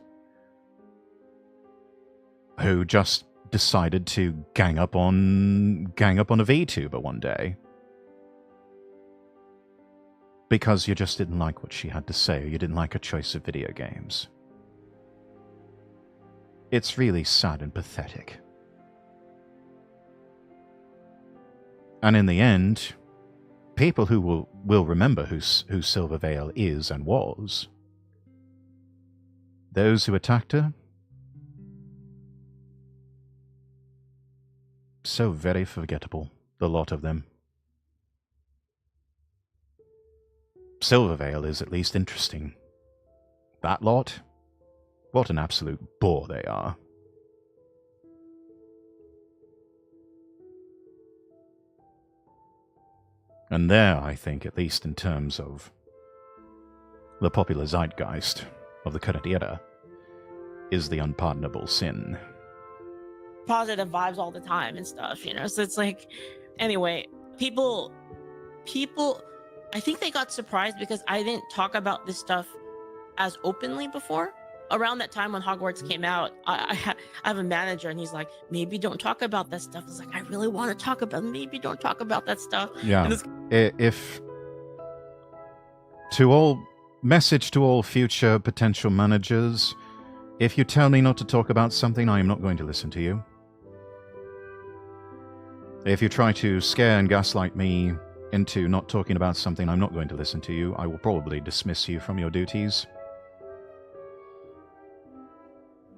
who just decided to gang up on a VTuber one day because you just didn't like what she had to say, or you didn't like her choice of video games. It's really sad and pathetic. And in the end, people who will remember who Silverveil is and was, those who attacked her, so very forgettable, the lot of them. Silverveil is at least interesting. That lot? What an absolute bore they are. And there, I think, at least in terms of the popular zeitgeist of the current era, is the unpardonable sin. Positive vibes all the time and stuff, you know. So it's like, anyway, people, I think they got surprised because I didn't talk about this stuff as openly before. Around that time when Hogwarts came out, I have a manager and he's like, maybe don't talk about that stuff. I was like, I really want to talk about, maybe don't talk about that stuff. Yeah. If to all message to all future potential managers, if you tell me not to talk about something, I am not going to listen to you. If you try to scare and gaslight me into not talking about something, I'm not going to listen to you. I will probably dismiss you from your duties.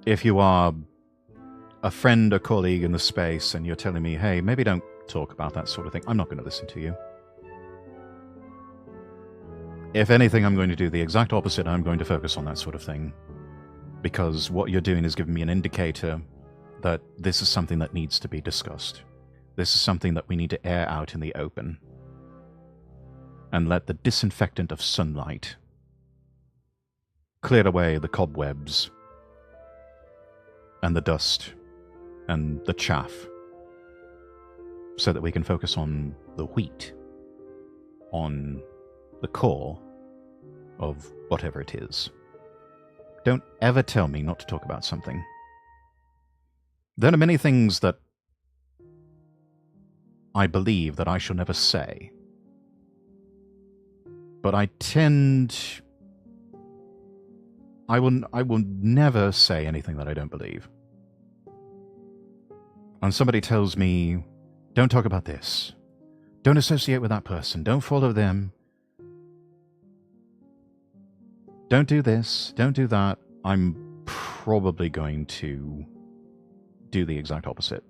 If you are a friend or colleague in the space and you're telling me, hey, maybe don't talk about that sort of thing, I'm not going to listen to you. If anything, I'm going to do the exact opposite. I'm going to focus on that sort of thing. Because what you're doing is giving me an indicator that this is something that needs to be discussed. This is something that we need to air out in the open. And let the disinfectant of sunlight clear away the cobwebs and the dust and the chaff so that we can focus on the wheat, on the core of whatever it is. Don't ever tell me not to talk about something. There are many things that I believe that I shall never say. But I will never say anything that I don't believe. When somebody tells me, don't talk about this, don't associate with that person, don't follow them, don't do this, don't do that, I'm probably going to do the exact opposite.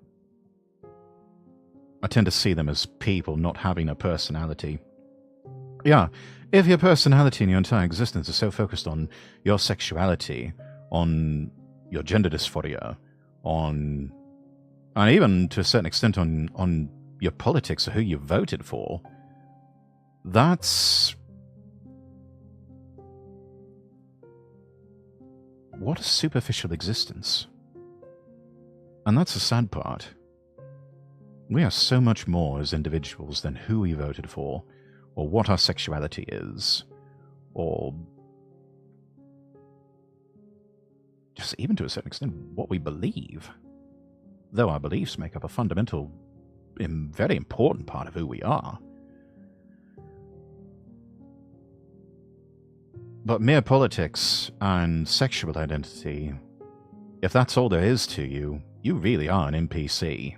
I tend to see them as people not having a personality. Yeah, if your personality and your entire existence is so focused on your sexuality, on your gender dysphoria, and even to a certain extent on your politics or who you voted for, that's... what a superficial existence. And that's the sad part. We are so much more as individuals than who we voted for, or what our sexuality is, or just even to a certain extent what we believe. Though our beliefs make up a fundamental, very important part of who we are. But mere politics and sexual identity, if that's all there is to you, you really are an NPC.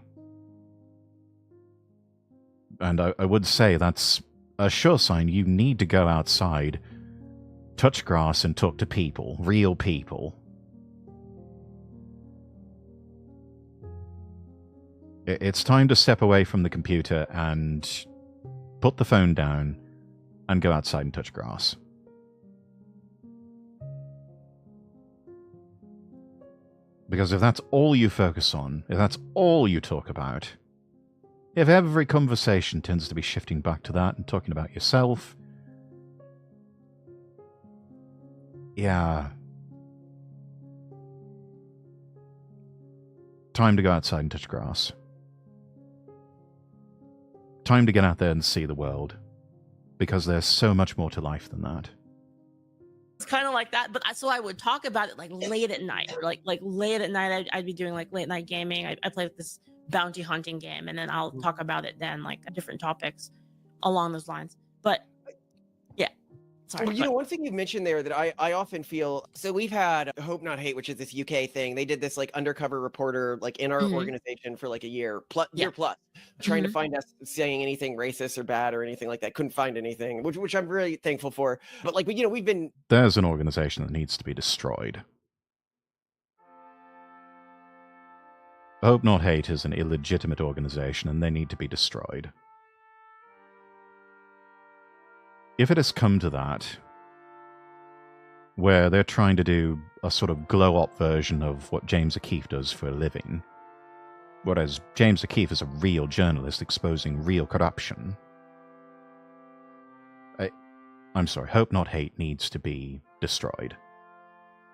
And I would say that's a sure sign you need to go outside, touch grass and talk to people, real people. It's time to step away from the computer and put the phone down and go outside and touch grass. Because if that's all you focus on, if that's all you talk about, if every conversation tends to be shifting back to that and talking about yourself, yeah. Time to go outside and touch grass. Time to get out there and see the world. Because there's so much more to life than that. It's kind of like that, but so I would talk about it like late at night, or like late at night. I'd be doing like late night gaming. I play with this bounty hunting game, and then I'll talk about it then, like different topics along those lines. But yeah, sorry. Well, you know, one thing you mentioned there that I often feel, so we've had Hope Not Hate, which is this UK thing. They did this like undercover reporter like in our organization for like a year plus, trying to find us saying anything racist or bad or anything like that. Couldn't find anything, which I'm really thankful for. But like, you know, we've been... There's an organization that needs to be destroyed. Hope Not Hate is an illegitimate organization and they need to be destroyed. If it has come to that, where they're trying to do a sort of glow-up version of what James O'Keefe does for a living, whereas James O'Keefe is a real journalist exposing real corruption, I'm sorry, Hope Not Hate needs to be destroyed.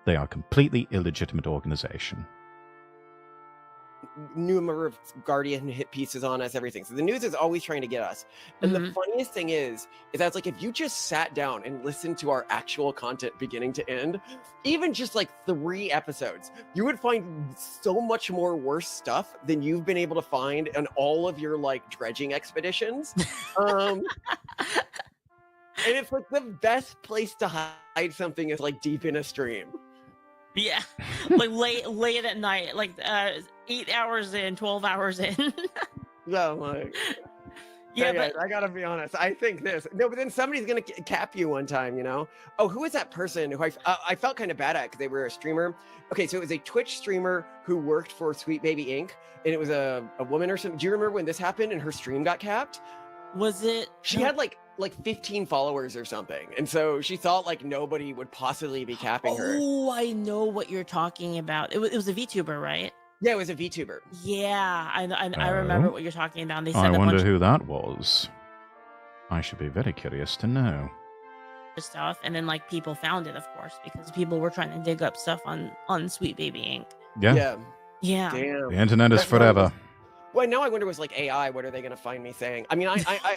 They are a completely illegitimate organization. Number of Guardian hit pieces on us, everything. So the news is always trying to get us. And the funniest thing is that's like if you just sat down and listened to our actual content beginning to end, even just like 3 episodes, you would find so much more worse stuff than you've been able to find on all of your like dredging expeditions. And it's like the best place to hide something is like deep in a stream. Yeah, like late at night, like 8 hours in, 12 hours in. Oh my. Yeah, but but I gotta be honest. I think this. No, but then somebody's gonna cap you one time, you know. Oh, who is that person who I felt kind of bad at because they were a streamer? Okay, so it was a Twitch streamer who worked for Sweet Baby Inc. and it was a woman or something. Do you remember when this happened and her stream got capped? Was it? She had like 15 followers or something, and so she thought like nobody would possibly be capping her. Oh, I know what you're talking about. It was a VTuber, right? Yeah, it was a VTuber. Yeah, I remember what you're talking about. They said I a wonder bunch who that was. I should be very curious to know. of stuff, and then like people found it, of course, because people were trying to dig up stuff on Sweet Baby Inc. Yeah. Yeah. Damn. The internet is forever. Well, now I wonder was like AI. What are they gonna find me saying? I mean, I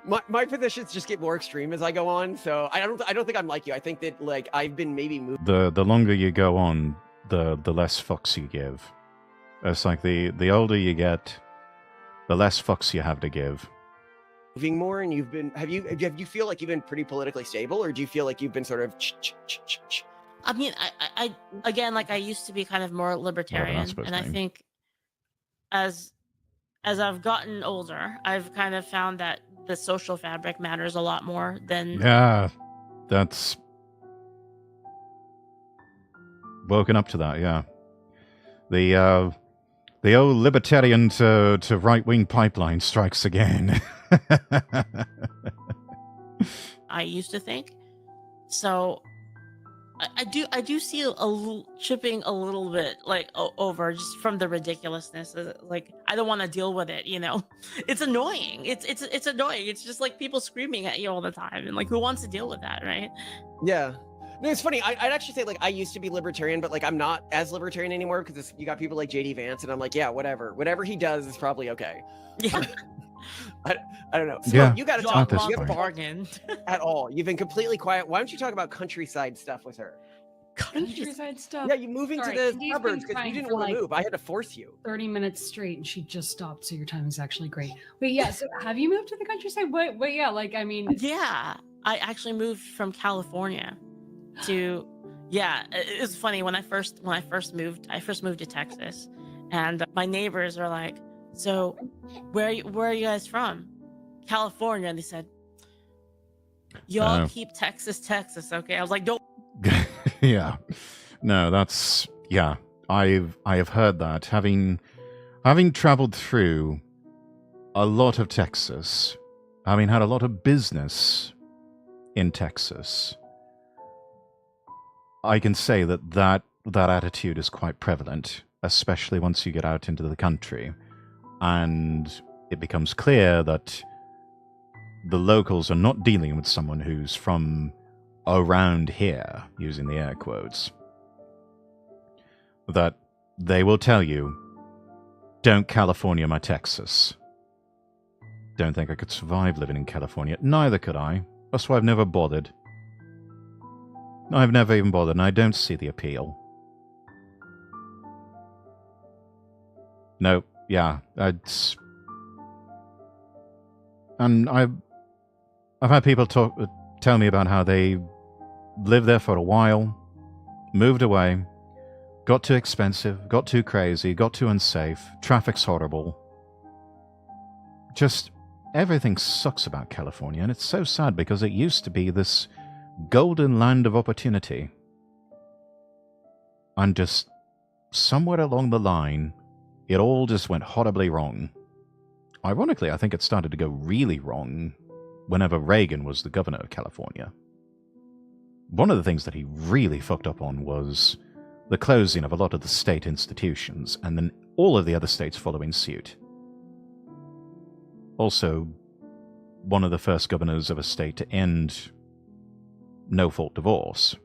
my positions just get more extreme as I go on. So I don't think I'm like you. I think that like I've been maybe moved. The longer you go on, the less fucks you give. It's like the older you get, the less fucks you have to give. Moving more, and you've been have you feel like you've been pretty politically stable, or do you feel like you've been sort of I mean, I again, like I used to be kind of more libertarian, and I think as I've gotten older, I've kind of found that the social fabric matters a lot more than that's woken up to that. Yeah, the old libertarian to right wing pipeline strikes again. I used to think. So I do see chipping a little bit like over just from the ridiculousness. Like I don't want to deal with it, you know. It's annoying. It's annoying. It's just like people screaming at you all the time, and like who wants to deal with that, right? Yeah. No, it's funny. I'd actually say like I used to be libertarian, but like I'm not as libertarian anymore because you got people like JD Vance, and I'm like, yeah, whatever he does is probably okay. Yeah. I don't know. So Yeah, you got to not talk this about point. bargain at all. You've been completely quiet. Why don't you talk about countryside stuff with her? Countryside stuff. Yeah, you moving to Sorry, the Cindy's suburbs been because you trying didn't for, want to like, move. I had to force you. 30 minutes straight, and she just stopped. So your time is actually great. Wait, yeah. So have you moved to the countryside? Wait, yeah. Like I mean, yeah. I actually moved from California to. Yeah, it was funny when I first moved. I first moved to Texas, and my neighbors are like, "So, where are you guys from?" California, and they said, "Y'all keep Texas, okay?" I was like, "Don't." Yeah, no, that's I have heard that having traveled through a lot of Texas, having had a lot of business in Texas. I can say that attitude is quite prevalent, especially once you get out into the country, and it becomes clear that the locals are not dealing with someone who's from around here, using the air quotes. That they will tell you, don't California my Texas. Don't think I could survive living in California. Neither could I. That's why I've never bothered. I've never even bothered, and I don't see the appeal. No, yeah, it's... And I've had people tell me about how they lived there for a while, moved away, got too expensive, got too crazy, got too unsafe, traffic's horrible. Just everything sucks about California, and it's so sad because it used to be this golden land of opportunity. And just somewhere along the line, it all just went horribly wrong. Ironically, I think it started to go really wrong whenever Reagan was the governor of California. One of the things that he really fucked up on was the closing of a lot of the state institutions, and then all of the other states following suit. Also, one of the first governors of a state to end no-fault divorce,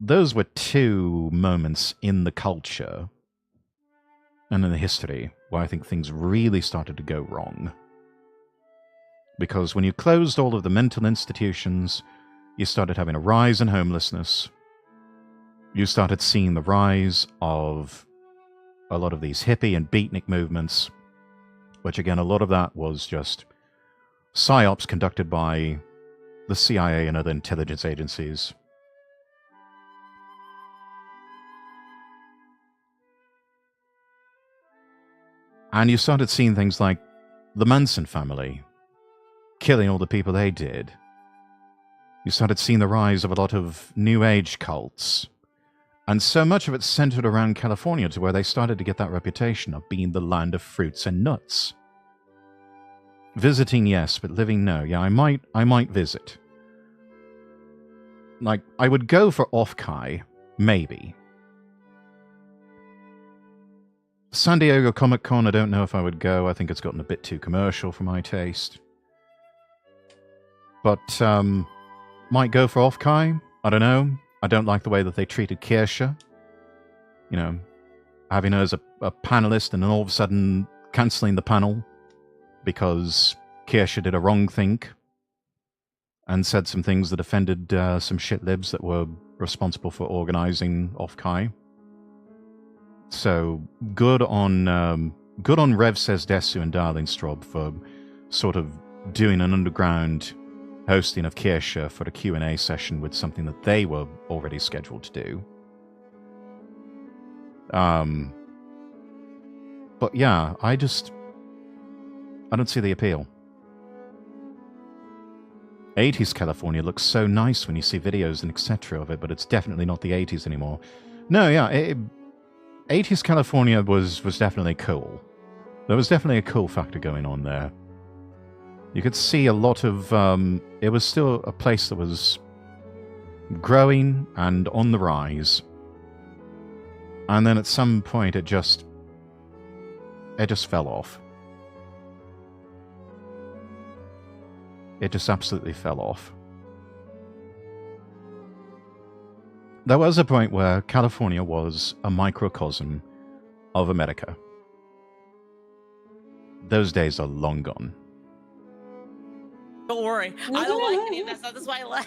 those were two moments in the culture and in the history where I think things really started to go wrong. Because when you closed all of the mental institutions, you started having a rise in homelessness. You started seeing the rise of a lot of these hippie and beatnik movements, which again, a lot of that was just psyops conducted by the CIA and other intelligence agencies. And you started seeing things like the Manson family killing all the people they did. You started seeing the rise of a lot of New Age cults. And so much of it centered around California, to where they started to get that reputation of being the land of fruits and nuts. Visiting, yes, but living, no. Yeah, I might visit. Like, I would go for Off-Kai, maybe. San Diego Comic-Con, I don't know if I would go. I think it's gotten a bit too commercial for my taste. But, might go for Off-Kai. I don't know. I don't like the way that they treated Kirsche. You know, having her as a panelist and then all of a sudden cancelling the panel because Kirsche did a wrong thing and said some things that offended some shitlibs that were responsible for organising Off-Kai. So good on Rev Says Desu and Darlingström for sort of doing an underground hosting of Kirsche for a Q&A session with something that they were already scheduled to do. But yeah, I don't see the appeal. 80s California looks so nice when you see videos and etc. of it, but it's definitely not the 80s anymore. No, yeah, 80s California was definitely cool. There was definitely a cool factor going on there. You could see a lot of... it was still a place that was growing and on the rise. And then at some point it just fell off. It just absolutely fell off. There was a point where California was a microcosm of America. Those days are long gone. Don't worry. I don't like any of that stuff. That's why I laugh.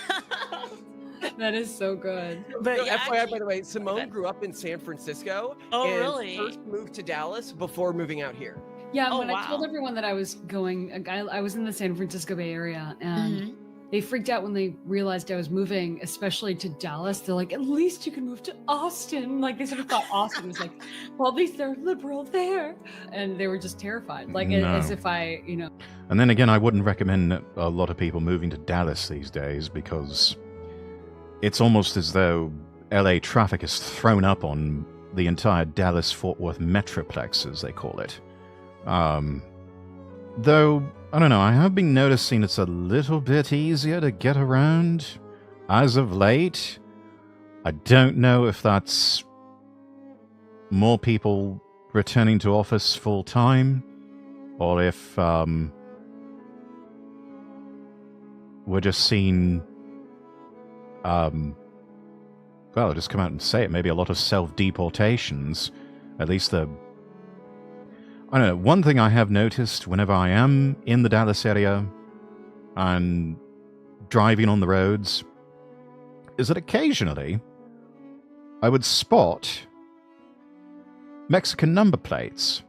That is so good. But so, yeah, FYI, by the way, Simone grew up in San Francisco. Oh, and really? First moved to Dallas before moving out here. Yeah, when I told everyone that I was going, I was in the San Francisco Bay Area, and they freaked out when they realized I was moving, especially to Dallas. They're like, at least you can move to Austin. Like, they sort of thought Austin was like, well, at least they're liberal there. And they were just terrified, like as if I, you know. And then again, I wouldn't recommend a lot of people moving to Dallas these days, because it's almost as though LA traffic is thrown up on the entire Dallas-Fort Worth Metroplex, as they call it. Though, I don't know, I have been noticing it's a little bit easier to get around as of late. I don't know if that's more people returning to office full-time, or if we're just seeing, well, I'll just come out and say it, maybe a lot of self-deportations. At least the... I don't know, one thing I have noticed whenever I am in the Dallas area and driving on the roads is that occasionally I would spot Mexican number plates.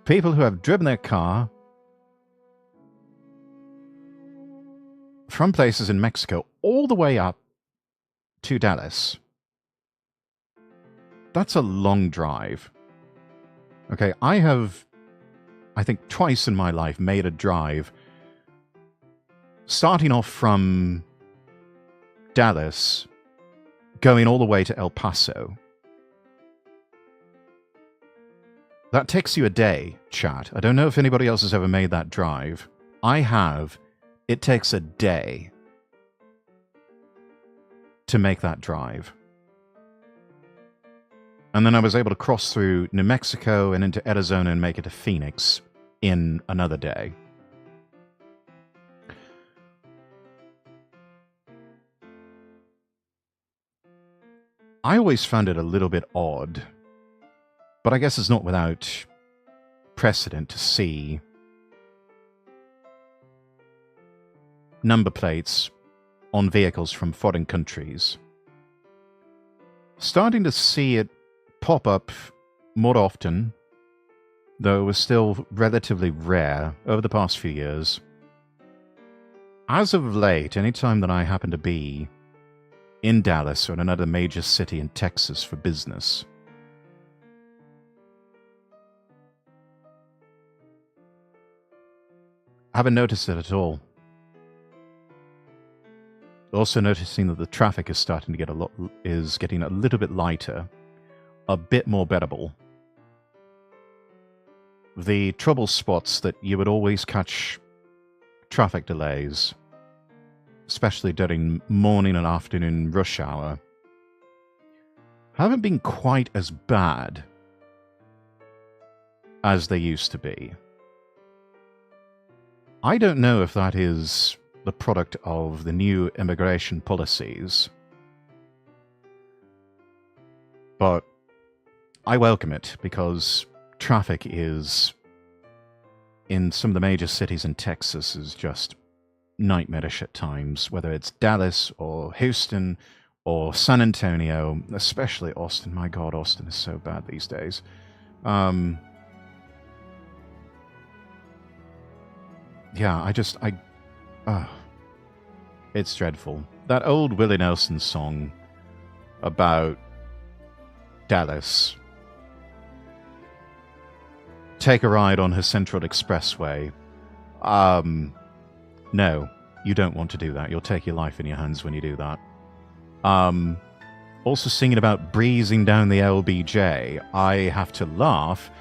People who have driven their car from places in Mexico all the way up to Dallas. That's a long drive. Okay, I have, I think, twice in my life made a drive starting off from Dallas, going all the way to El Paso. That takes you a day, chat. I don't know if anybody else has ever made that drive. I have. It takes a day to make that drive. And then I was able to cross through New Mexico and into Arizona and make it to Phoenix in another day. I always found it a little bit odd, but I guess it's not without precedent to see number plates on vehicles from foreign countries. Starting to see it pop up more often, though it was still relatively rare over the past few years. As of late, any time that I happen to be in Dallas or in another major city in Texas for business, I haven't noticed it at all. Also noticing that the traffic is starting to get getting a little bit lighter, a bit more bearable. The trouble spots that you would always catch traffic delays, especially during morning and afternoon rush hour, haven't been quite as bad as they used to be. I don't know if that is the product of the new immigration policies, but I welcome it because traffic is, in some of the major cities in Texas, is just nightmarish at times, whether it's Dallas or Houston or San Antonio, especially Austin. My God, Austin is so bad these days. Yeah, it's dreadful. That old Willie Nelson song about Dallas, take a ride on her Central Expressway. No, you don't want to do that. You'll take your life in your hands when you do that. Also singing about breezing down the LBJ, I have to laugh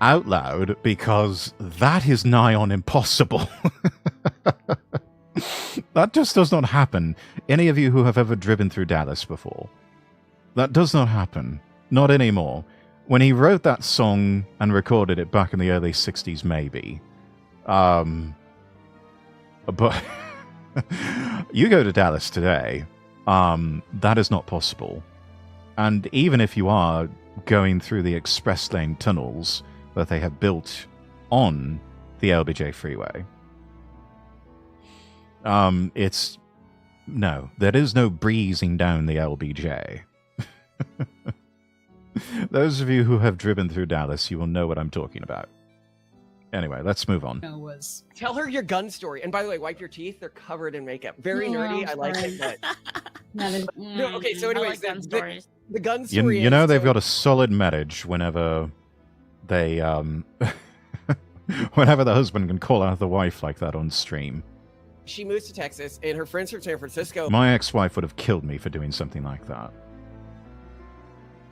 out loud because that is nigh on impossible. That just does not happen. Any of you who have ever driven through Dallas before, that does not happen. Not anymore. When he wrote that song and recorded it back in the early 60s, maybe. But you go to Dallas today, that is not possible. And even if you are going through the express lane tunnels that they have built on the LBJ freeway, no, there is no breezing down the LBJ. Those of you who have driven through Dallas, you will know what I'm talking about. Anyway, let's move on. Tell her your gun story. And by the way, wipe your teeth. They're covered in makeup. Very nerdy. I like it, but... No, okay, so anyways, the gun story you know they've got a solid marriage whenever they, whenever the husband can call out the wife like that on stream. She moves to Texas, and her friends from San Francisco... My ex-wife would have killed me for doing something like that.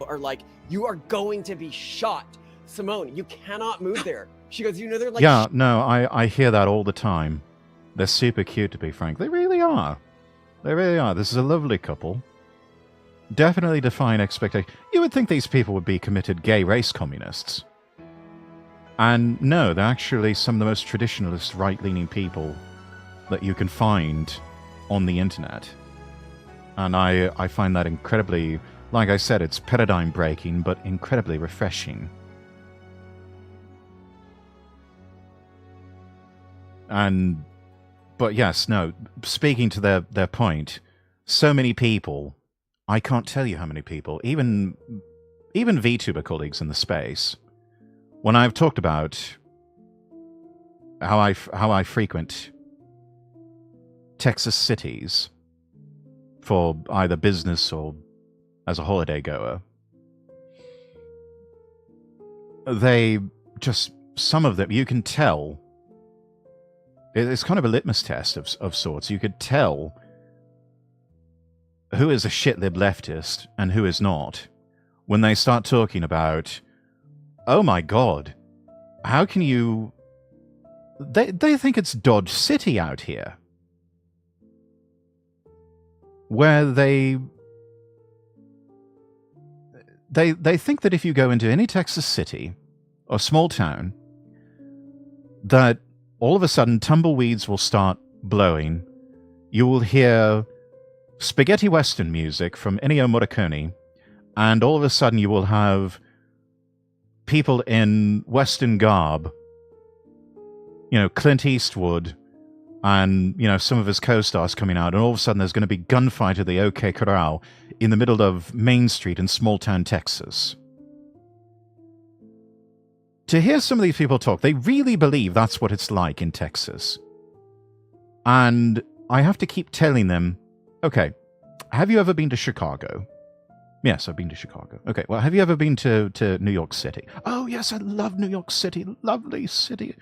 ...are like, you are going to be shot. Simone, you cannot move there. She goes, you know, they're like... Yeah, no, I hear that all the time. They're super cute, to be frank. They really are. They really are. This is a lovely couple. Definitely define expectation. You would think these people would be committed gay race communists. And no, they're actually some of the most traditionalist, right-leaning people that you can find on the internet. And I find that incredibly, like I said, it's paradigm breaking, but incredibly refreshing. But yes, no, speaking to their point, so many people, I can't tell you how many people, even VTuber colleagues in the space, when I've talked about how I frequent Texas cities for either business or as a holiday goer, they just, some of them, you can tell, it's kind of a litmus test of sorts. You could tell who is a shitlib leftist and who is not when they start talking about, oh my God, how can you... They think it's Dodge City out here, where they think that if you go into any Texas city or small town, that all of a sudden tumbleweeds will start blowing. You will hear spaghetti western music from Ennio Morricone, and all of a sudden you will have people in western garb, Clint Eastwood and, some of his co-stars coming out, and all of a sudden there's going to be gunfight at the OK Corral in the middle of Main Street in small town Texas. To hear some of these people talk, they really believe that's what it's like in Texas. And I have to keep telling them, okay, have you ever been to Chicago? Yes, I've been to Chicago. Okay, well, have you ever been to New York City? Oh, yes, I love New York City. Lovely city.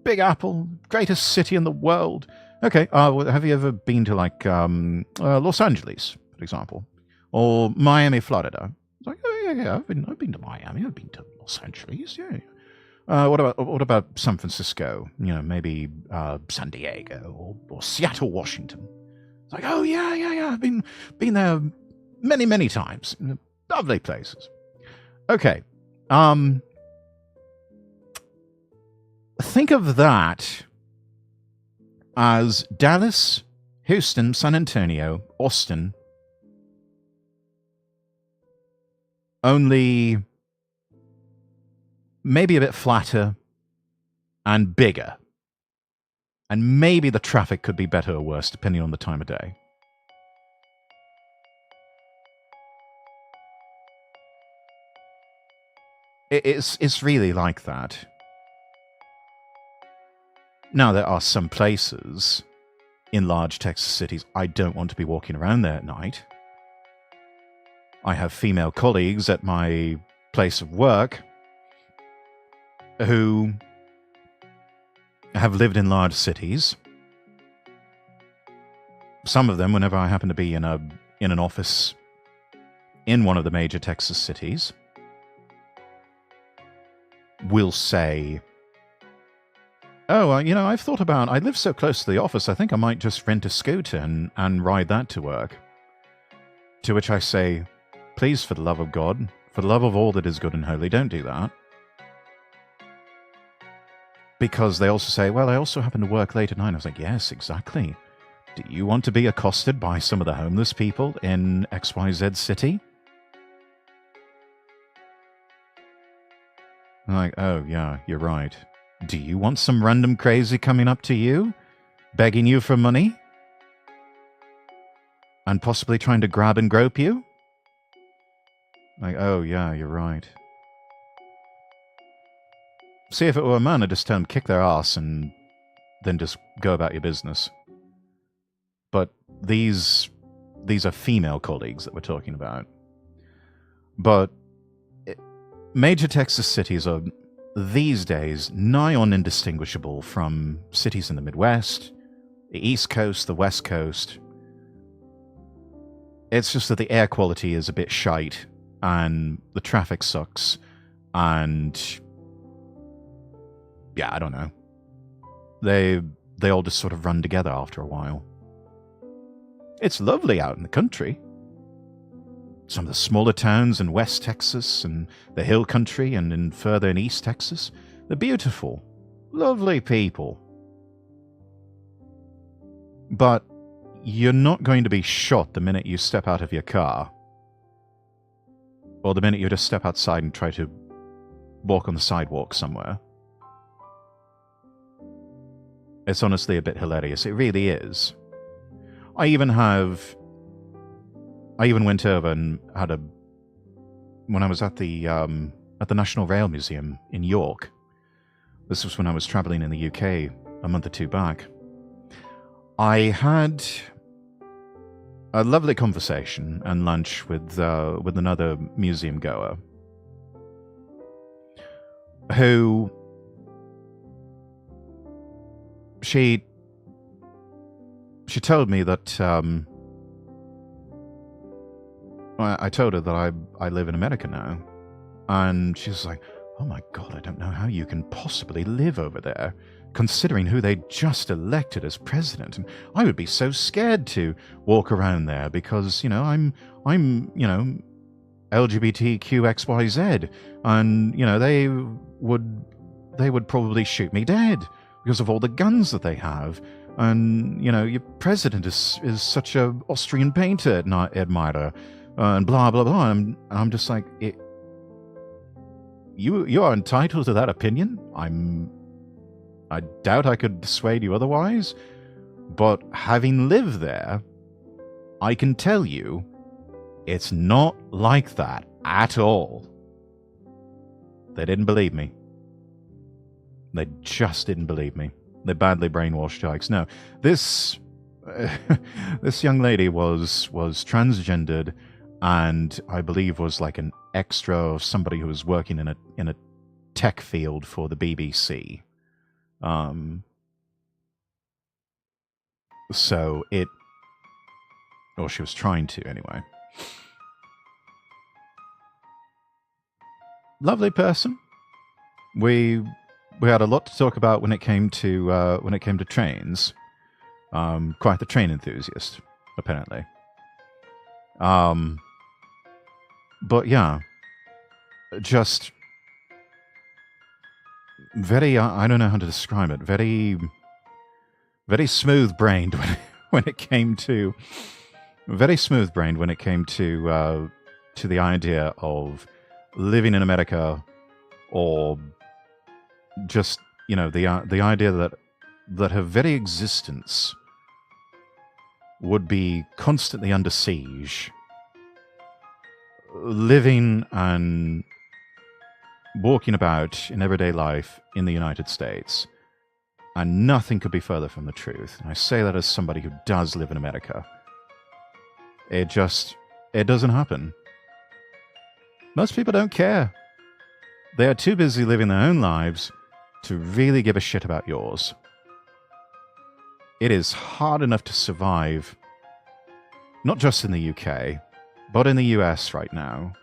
Big Apple, greatest city in the world. Okay, well, have you ever been to, Los Angeles, for example? Or Miami, Florida? It's like, oh, yeah, I've been to Miami. I've been to Los Angeles, yeah. What about San Francisco? Maybe San Diego or Seattle, Washington. It's like, oh, yeah. I've been there many, many times. Lovely places. Okay. Think of that as Dallas, Houston, San Antonio, Austin, only maybe a bit flatter and bigger. And maybe the traffic could be better or worse, depending on the time of day. It's really like that. Now, there are some places in large Texas cities I don't want to be walking around there at night. I have female colleagues at my place of work who have lived in large cities. Some of them, whenever I happen to be in an office in one of the major Texas cities, will say, oh, I've thought about, I live so close to the office, I think I might just rent a scooter and ride that to work. To which I say, please, for the love of God, for the love of all that is good and holy, don't do that. Because they also say, well, I also happen to work late at night. I was like, yes, exactly. Do you want to be accosted by some of the homeless people in XYZ city? I'm like, oh, yeah, you're right. Do you want some random crazy coming up to you, begging you for money? And possibly trying to grab and grope you? Like, oh, yeah, you're right. See, if it were a man, I'd just tell him kick their ass and then just go about your business. But these are female colleagues that we're talking about. But major Texas cities are, these days, nigh on indistinguishable from cities in the Midwest, the East Coast, the West Coast. It's just that the air quality is a bit shite, and the traffic sucks, and yeah, I don't know. They all just sort of run together after a while. It's lovely out in the country. Some of the smaller towns in West Texas and the Hill Country and further in East Texas, they're beautiful. Lovely people. But you're not going to be shot the minute you step out of your car. Or the minute you just step outside and try to walk on the sidewalk somewhere. It's honestly a bit hilarious. It really is. I even went over and had when I was at the National Rail Museum in York. This was when I was traveling in the UK a month or two back. I had a lovely conversation and lunch with another museum goer who she told me that I told her that I live in America now, and she's like, oh my God, I don't know how you can possibly live over there, considering who they just elected as president. And I would be so scared to walk around there because, I'm LGBTQXYZ, and, they would probably shoot me dead. because of all the guns that they have. And, you know, your president is such a Austrian painter admirer, and blah, blah, blah. I'm just like, you are entitled to that opinion. I doubt I could persuade you otherwise, but having lived there, I can tell you, it's not like that at all. They didn't believe me. They just didn't believe me. They badly brainwashed Jikes. No, this this young lady was transgendered, and I believe was like an extra of somebody who was working in a tech field for the BBC. So or she was trying to anyway. Lovely person. We had a lot to talk about when it came to trains. Quite the train enthusiast, apparently. But yeah, just very, I don't know how to describe it, very smooth-brained when it came to, to the idea of living in America, or just, you know, the idea that her very existence would be constantly under siege, living and walking about in everyday life in the United States, and nothing could be further from the truth. And I say that as somebody who does live in America. It doesn't happen. Most people don't care. They are too busy living their own lives to really give a shit about yours. It is hard enough to survive, not just in the UK, but in the US right now.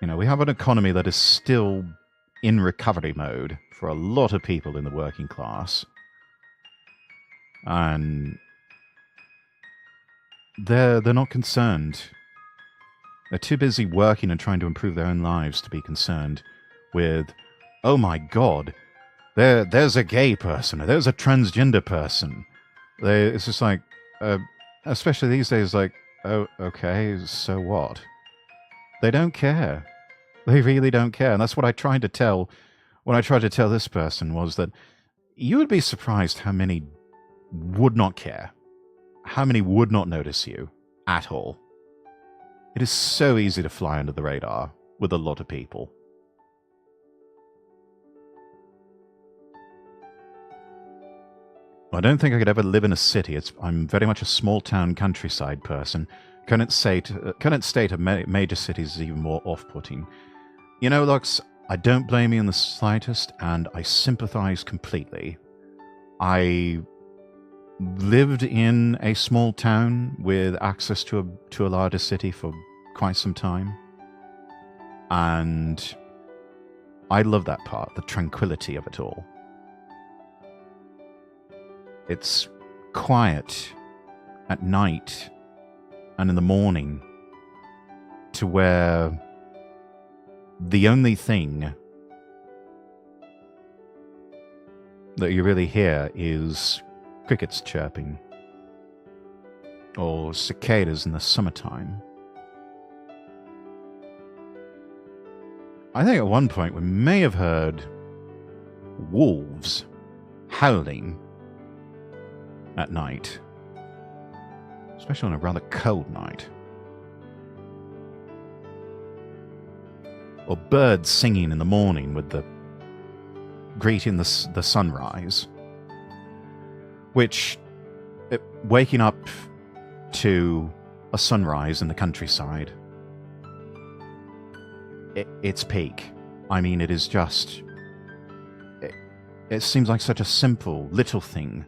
You know, we have an economy that is still in recovery mode for a lot of people in the working class. And they're not concerned. They're too busy working and trying to improve their own lives to be concerned with, oh my god, there's a gay person, or there's a transgender person. It's just like, especially these days, like, oh, okay, so what? They don't care. They really don't care. And that's what I tried to tell when I tried to tell this person, was that you would be surprised how many would not care, how many would not notice you at all. It is so easy to fly under the radar with a lot of people. I don't think I could ever live in a city. I'm very much a small-town countryside person. Couldn't state of major cities is even more off-putting. You know, Lux, I don't blame you in the slightest, and I sympathize completely. I lived in a small town with access to a larger city for quite some time, and I love that part, the tranquility of it all. It's quiet at night and in the morning, to where the only thing that you really hear is crickets chirping, or cicadas in the summertime. I think at one point we may have heard wolves howling at night, especially on a rather cold night. Or birds singing in the morning with greeting the sunrise, which, waking up to a sunrise in the countryside, it's peak. I mean, it is just, it seems like such a simple little thing,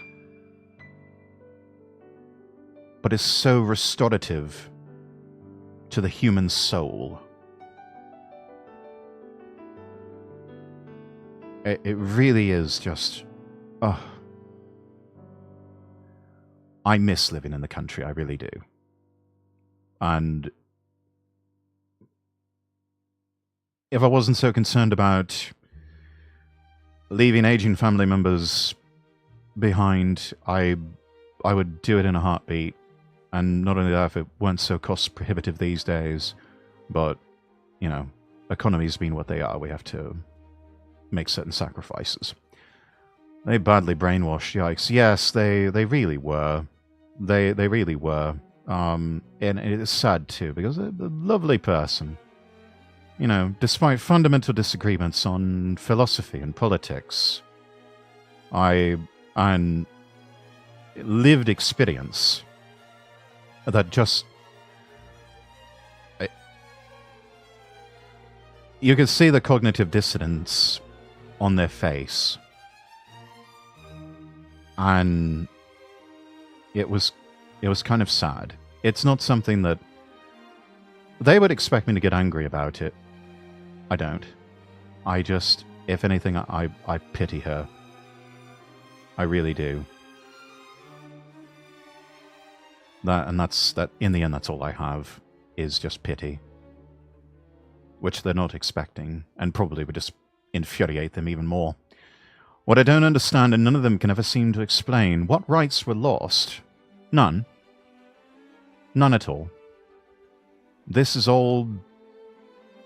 but it's so restorative to the human soul. It really is just, oh. I miss living in the country, I really do. And if I wasn't so concerned about leaving aging family members behind, I would do it in a heartbeat. And not only that, if it weren't so cost prohibitive these days, but, you know, economies being what they are, we have to make certain sacrifices. They badly brainwashed, yikes. Yes, they really were. They really were. And it is sad too, because they're a lovely person. You know, despite fundamental disagreements on philosophy and politics, and lived experience that just... you could see the cognitive dissonance on their face. And it was kind of sad. It's not something that... they would expect me to get angry about it. I don't. I just... if anything, I pity her. I really do. That in the end, that's all I have, is just pity. Which they're not expecting, and probably would just infuriate them even more. What I don't understand, and none of them can ever seem to explain, what rights were lost? None. None at all. This is all...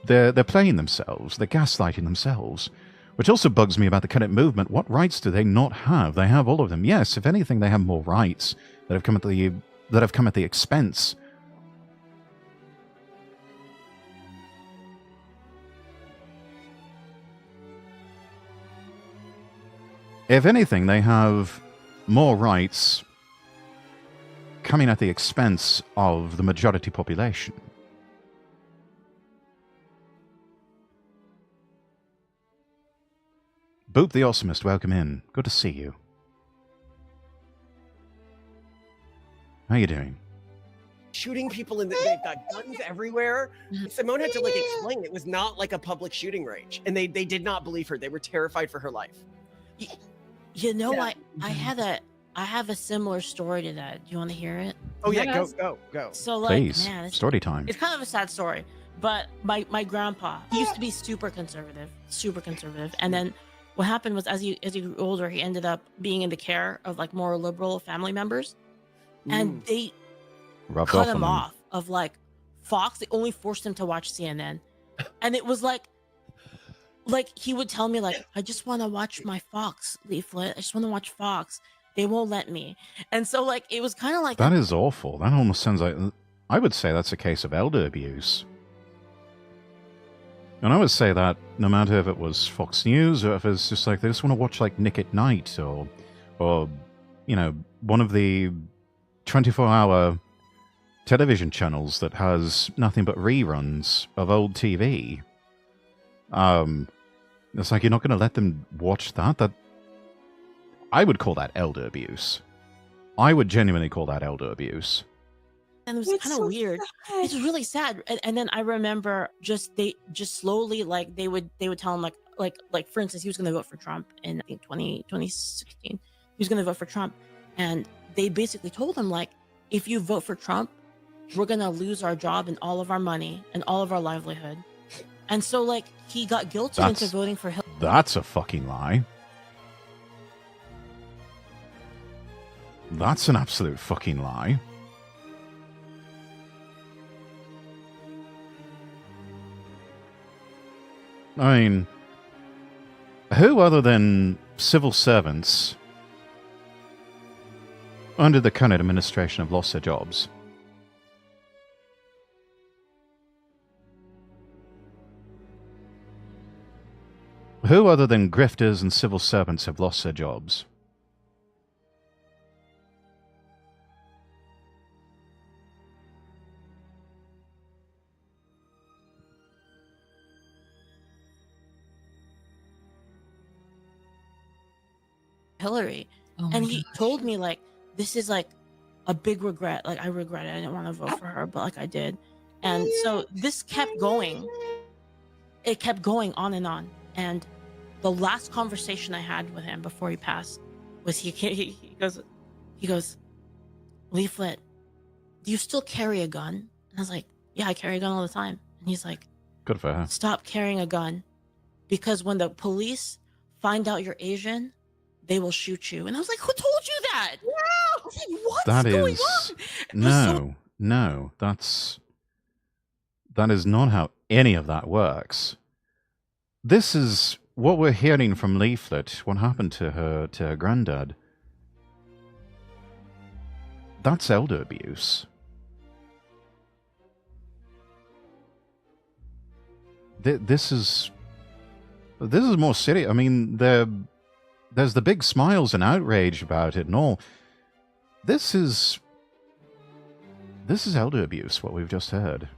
They're playing themselves. They're gaslighting themselves. Which also bugs me about the current movement. What rights do they not have? They have all of them. Yes, if anything, they have more rights that have come at the expense. If anything, they have more rights coming at the expense of the majority population. Boop the Awesomest, welcome in. Good to see you. How you doing? Shooting people they've got guns everywhere. Simone had to like explain it was not like a public shooting range, and they did not believe her. They were terrified for her life. You know, I have a similar story to that. Do you want to hear it? Oh yeah, go. So like, please, man, story time. It's kind of a sad story, but my grandpa, he used to be super conservative, and then what happened was as he grew older, he ended up being in the care of like more liberal family members, and they cut him off of like Fox. They only forced him to watch CNN, and it was like he would tell me like, I just want to watch my Fox leaflet. I just want to watch Fox. They won't let me. And so like, it was kind of like... that is awful. That almost sounds like... I would say that's a case of elder abuse. And I would say that no matter if it was Fox News or if it's just like, they just want to watch like Nick at Night or you know, one of the 24-hour television channels that has nothing but reruns of old TV. It's like, you're not going to let them watch that? That I would call that elder abuse. I would genuinely call that elder abuse. And it was kind of weird. It was really sad. And then I remember they slowly, like, they would tell him like for instance, he was going to vote for Trump in, I think, 2016. He was going to vote for Trump. And they basically told him, like, if you vote for Trump, we're going to lose our job and all of our money and all of our livelihood. And so, like, he got guilted into voting for Hillary. That's a fucking lie. That's an absolute fucking lie. I mean, who other than civil servants under the current administration have lost their jobs? Who other than grifters and civil servants have lost their jobs? Hillary. And he told me, like, this is like a big regret. Like, I regret it. I didn't want to vote for her, but like I did. And so this kept going. It kept going on and on. And the last conversation I had with him before he passed was he goes, Leaflet, do you still carry a gun? And I was like, yeah, I carry a gun all the time. And he's like, good for her. Stop carrying a gun, because when the police find out you're Asian, they will shoot you. And I was like, who told you that? Yeah. I was like, what's That going is on? no. That is not how any of that works. This is what we're hearing from Leaflet. What happened to her granddad? That's elder abuse. This is more serious. I mean, there's the big smiles and outrage about it and all. This is elder abuse, what we've just heard.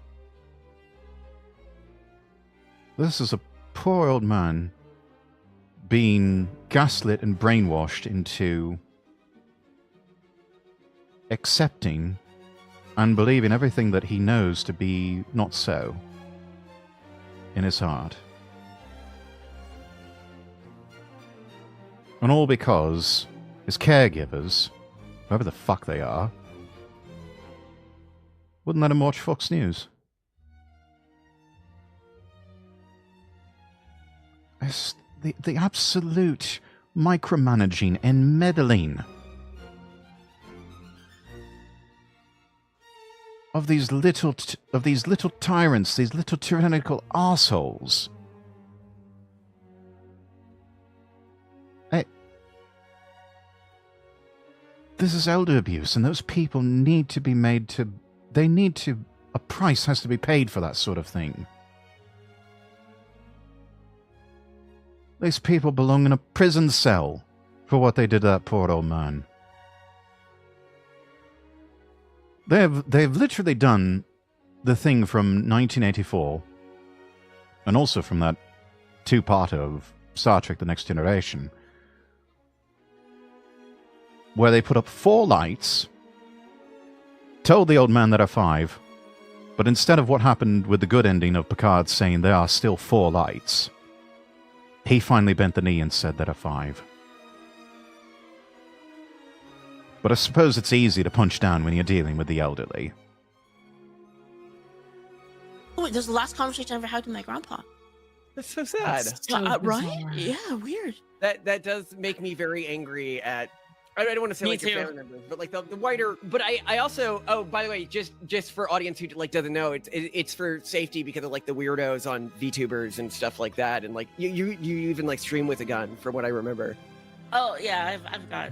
This is a poor old man being gaslit and brainwashed into accepting and believing everything that he knows to be not so in his heart. And all because his caregivers, whoever the fuck they are, wouldn't let him watch Fox News. It's the absolute micromanaging and meddling of these little tyrants, these little tyrannical arseholes. This is elder abuse, and those people need to be made to... a price has to be paid for that sort of thing. These people belong in a prison cell for what they did to that poor old man. They've literally done the thing from 1984, and also from that two-parter of Star Trek The Next Generation, where they put up 4 lights, told the old man there are 5, but instead of what happened with the good ending of Picard saying there are still 4 lights, he finally bent the knee and said there are 5. But I suppose it's easy to punch down when you're dealing with the elderly. Oh, there's the last conversation I ever had with my grandpa. That's so sad. Right? Yeah, weird. That does make me very angry at... I don't want to say like your family members, but like the wider. But I also, oh, by the way, just for audience who like doesn't know, it's for safety because of like the weirdos on VTubers and stuff like that, and like you even like stream with a gun, from what I remember. Oh yeah,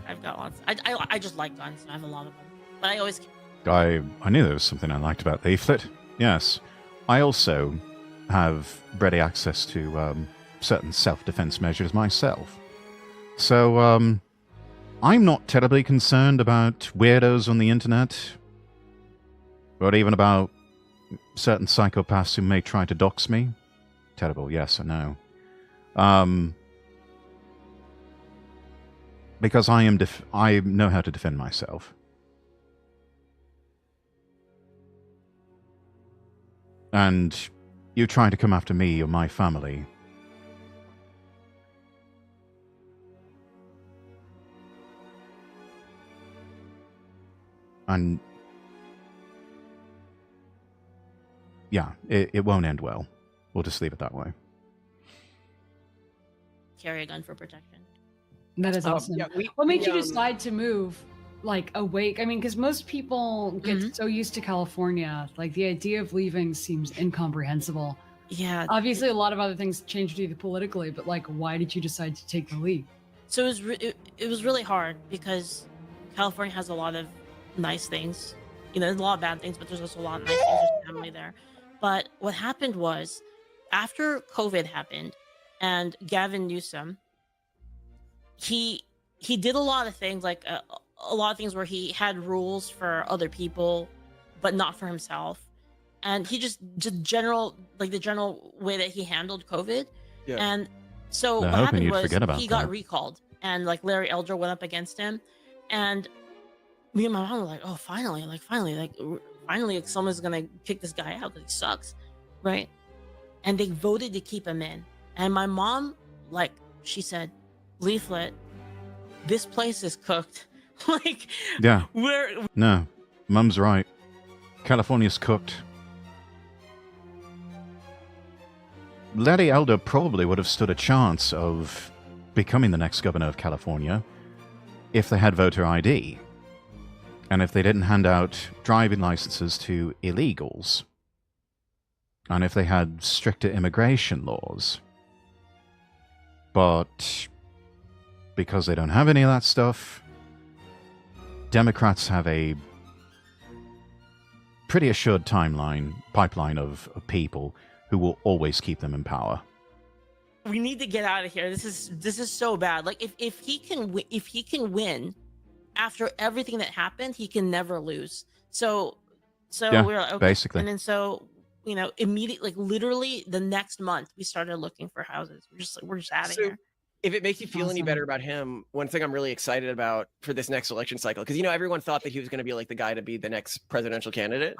I've got lots. I just like guns. I have a lot of them, but I always. I knew there was something I liked about Leaflet. Yes, I also have ready access to certain self-defense measures myself. So I'm not terribly concerned about weirdos on the internet, or even about certain psychopaths who may try to dox me. Terrible, yes, I know. Because I know how to defend myself. And you try to come after me or my family, and yeah, it won't end well. We'll just leave it that way. Carry a gun for protection. That is awesome. Yeah, what made you decide to move, like, awake? I mean, because most people get Mm-hmm. so used to California, like the idea of leaving seems incomprehensible. Yeah. Obviously, a lot of other things changed you politically, but like, why did you decide to take the leap? So it was really hard because California has a lot of nice things. You know, there's a lot of bad things, but there's also a lot of nice things. There's family there. But what happened was, after COVID happened, and Gavin Newsom, he did a lot of things, like a lot of things where he had rules for other people, but not for himself. And he just the general way that he handled COVID. Yeah. And so what happened was he got recalled, and like Larry Elder went up against him, and me and my mom were like, "Oh, finally, someone's gonna kick this guy out because he sucks," right? And they voted to keep him in. And my mom, like, she said, "Leaflet, this place is cooked." Like, yeah, we're no, Mum's right. California's cooked. Larry Elder probably would have stood a chance of becoming the next governor of California if they had voter ID and if they didn't hand out driving licenses to illegals and if they had stricter immigration laws. But because they don't have any of that stuff, Democrats have a pretty assured pipeline of people who will always keep them in power. We need to get out of here. This is so bad. Like if he can win after everything that happened, he can never lose. So yeah, we're okay. Basically. And then so immediately, like literally the next month, we started looking for houses. We're just out of here. If it makes you feel any better about him, one thing I'm really excited about for this next election cycle, because everyone thought that he was going to be like the guy to be the next presidential candidate.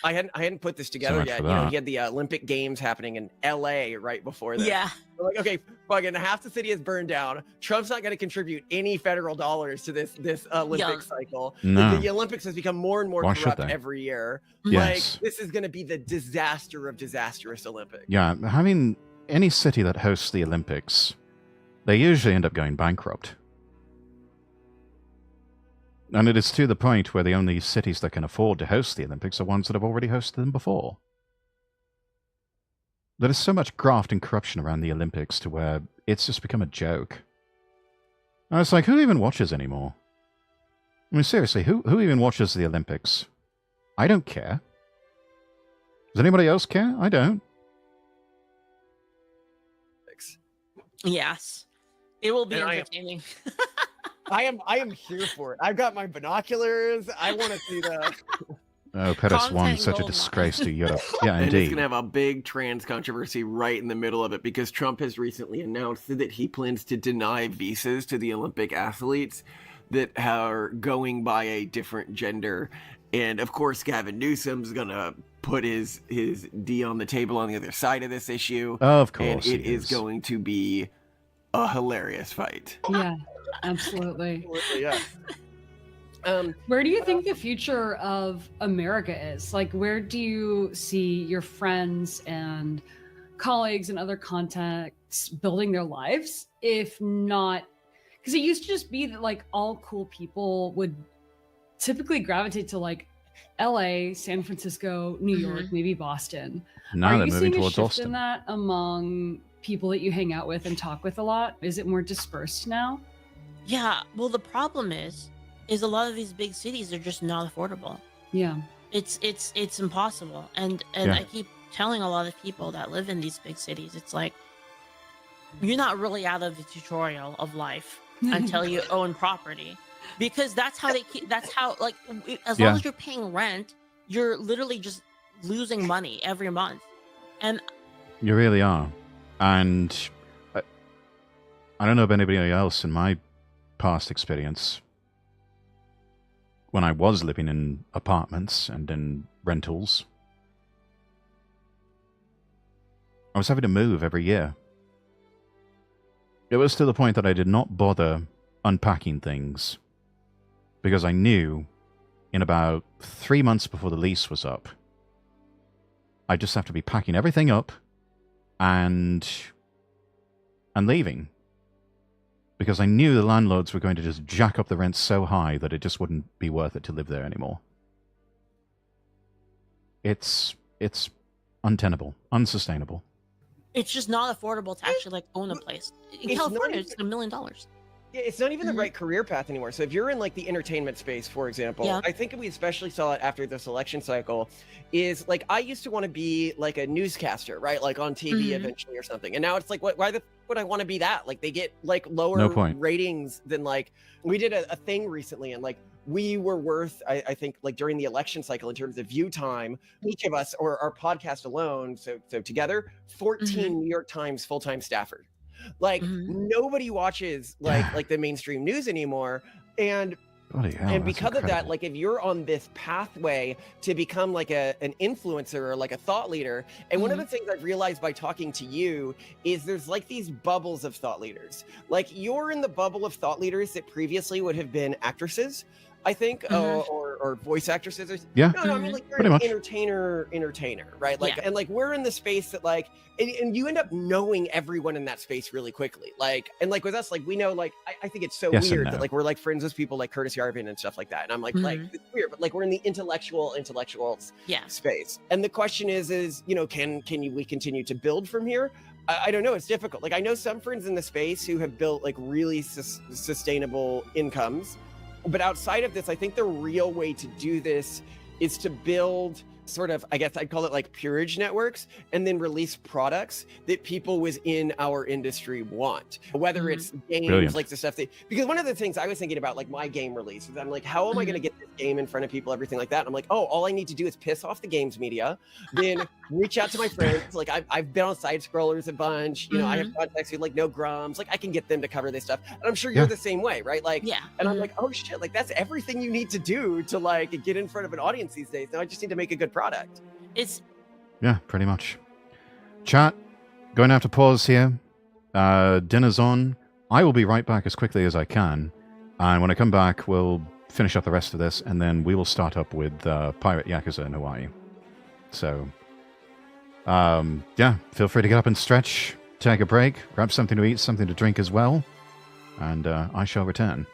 I hadn't put this together yet. He had the Olympic Games happening in LA right before this. Yeah. We're like, okay, fucking half the city is burned down. Trump's not going to contribute any federal dollars to this Olympic cycle. No. The Olympics has become more and more corrupt every year. Yes. Like this is going to be the disaster of disastrous Olympics. Yeah, having any city that hosts the Olympics, they usually end up going bankrupt. And it is to the point where the only cities that can afford to host the Olympics are ones that have already hosted them before. There is so much graft and corruption around the Olympics to where it's just become a joke. And it's like, who even watches anymore? I mean, seriously, who even watches the Olympics? I don't care. Does anybody else care? I don't. Yes. It will be entertaining. I am here for it. I've got my binoculars. I want to see the... Oh, Pettis won such a disgrace to Europe. Yeah, and indeed. it's going to have a big trans controversy right in the middle of it because Trump has recently announced that he plans to deny visas to the Olympic athletes that are going by a different gender. And of course, Gavin Newsom's going to put his D on the table on the other side of this issue. Of course. And it is going to be a hilarious fight. Yeah, absolutely. Yeah. Where do you think the future of America is? Like, where do you see your friends and colleagues and other contacts building their lives? If not, because it used to just be that like all cool people would typically gravitate to like LA, San Francisco, New York, maybe Boston. Now Are you they're moving seeing a towards shift Austin. in that among people that you hang out with and talk with a lot? Is it more dispersed now? Yeah. Well, the problem is a lot of these big cities are just not affordable. Yeah. It's impossible. And Yeah. I keep telling a lot of people that live in these big cities, it's like you're not really out of the tutorial of life until you own property. Because that's how like as long as you're paying rent, you're literally just losing money every month. And You really are. And I don't know about anybody else in my past experience. When I was living in apartments and in rentals, I was having to move every year. It was to the point that I did not bother unpacking things because I knew in about 3 months before the lease was up, I just have to be packing everything up and leaving. Because I knew the landlords were going to just jack up the rent so high that it just wouldn't be worth it to live there anymore. It's untenable, unsustainable. it's just not affordable to actually like own a place. In California, it's $1 million. Yeah, it's not even the right career path anymore. So if you're in like the entertainment space, for example, I think we especially saw it after this election cycle, is like I used to want to be like a newscaster, right? Like on TV eventually or something. And now it's like, why would I want to be that? Like they get like lower ratings than like, we did a thing recently and like we were worth, I think like during the election cycle in terms of view time, each of us or our podcast alone, so together, 14 New York Times full-time staffers. Like nobody watches like the mainstream news anymore, and because of that, like if you're on this pathway to become like an influencer or like a thought leader, and one of the things I've realized by talking to you is there's like these bubbles of thought leaders. Like you're in the bubble of thought leaders that previously would have been actresses, I think, or or voice actresses. Yeah, no, I mean like you're pretty an much. entertainer, right? Like, and like we're in the space that like, and you end up knowing everyone in that space really quickly. Like, and like with us, like we know, like I think it's so Yes and weird no. that like we're like friends with people like Curtis Yarvin and stuff like that. And I'm like it's weird, but like we're in the intellectuals space. And the question is you know, can we continue to build from here? I don't know. It's difficult. Like I know some friends in the space who have built like really sustainable incomes, but outside of this, I think the real way to do this is to build sort of, I guess I'd call it like peerage networks, and then release products that people within our industry want, whether it's games, like the stuff that, because one of the things I was thinking about, like my game release, is I'm like, how am I going to get this game in front of people, everything like that? And I'm like, oh, all I need to do is piss off the games media, then reach out to my friends. Like I've been on side scrollers a bunch, you know, I have contacts with like No Grums, like I can get them to cover this stuff. And I'm sure you're the same way, right? Like, and I'm like, oh shit, like that's everything you need to do to like get in front of an audience these days. Now I just need to make a good product. Yeah, pretty much. Chat, going to have to pause here. Dinner's on. I will be right back as quickly as I can. And when I come back, we'll finish up the rest of this, and then we will start up with Pirate Yakuza in Hawaii. So, yeah, feel free to get up and stretch, take a break, grab something to eat, something to drink as well, and I shall return.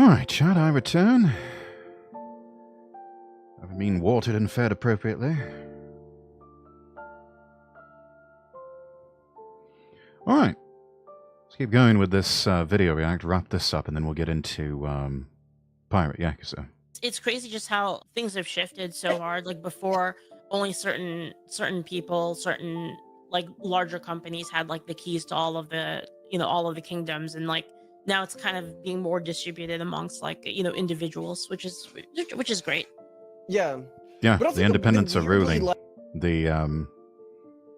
Alright, chat, I return. Have I been watered and fed appropriately? Alright. Let's keep going with this video react, wrap this up, and then we'll get into Pirate Yakuza. It's crazy just how things have shifted so hard. Like before, only certain people, certain like larger companies had like the keys to all of the all of the kingdoms, and like now it's kind of being more distributed amongst like individuals, which is great. Yeah. Yeah, the independents are ruling.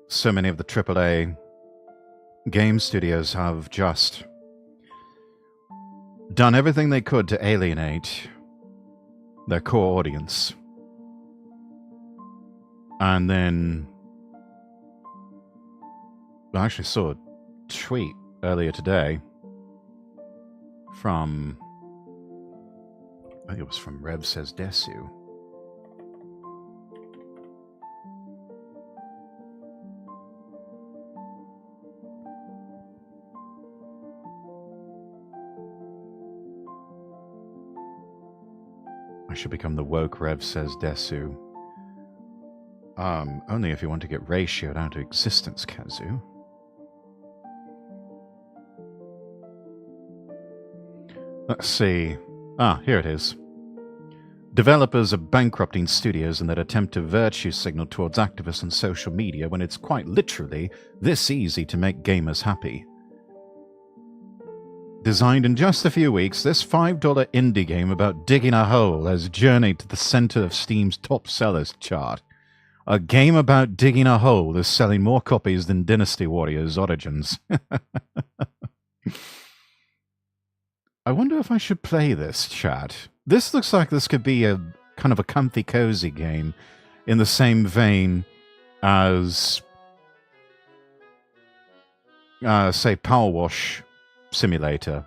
So many of the AAA game studios have just done everything they could to alienate their core audience. And then I actually saw a tweet earlier today from, I think it was from Rev Says Desu. I should become the woke Rev Says Desu. Only if you want to get ratioed out of existence, Kazu. Let's see. Here it is. Developers are bankrupting studios in their attempt to virtue signal towards activists on social media when it's quite literally this easy to make gamers happy. Designed in just a few weeks, this $5 indie game about digging a hole has journeyed to the center of Steam's top sellers chart. A game about digging a hole is selling more copies than Dynasty Warriors Origins. I wonder if I should play this, chat. This looks like this could be a kind of a comfy, cozy game in the same vein as, say, Power Wash Simulator.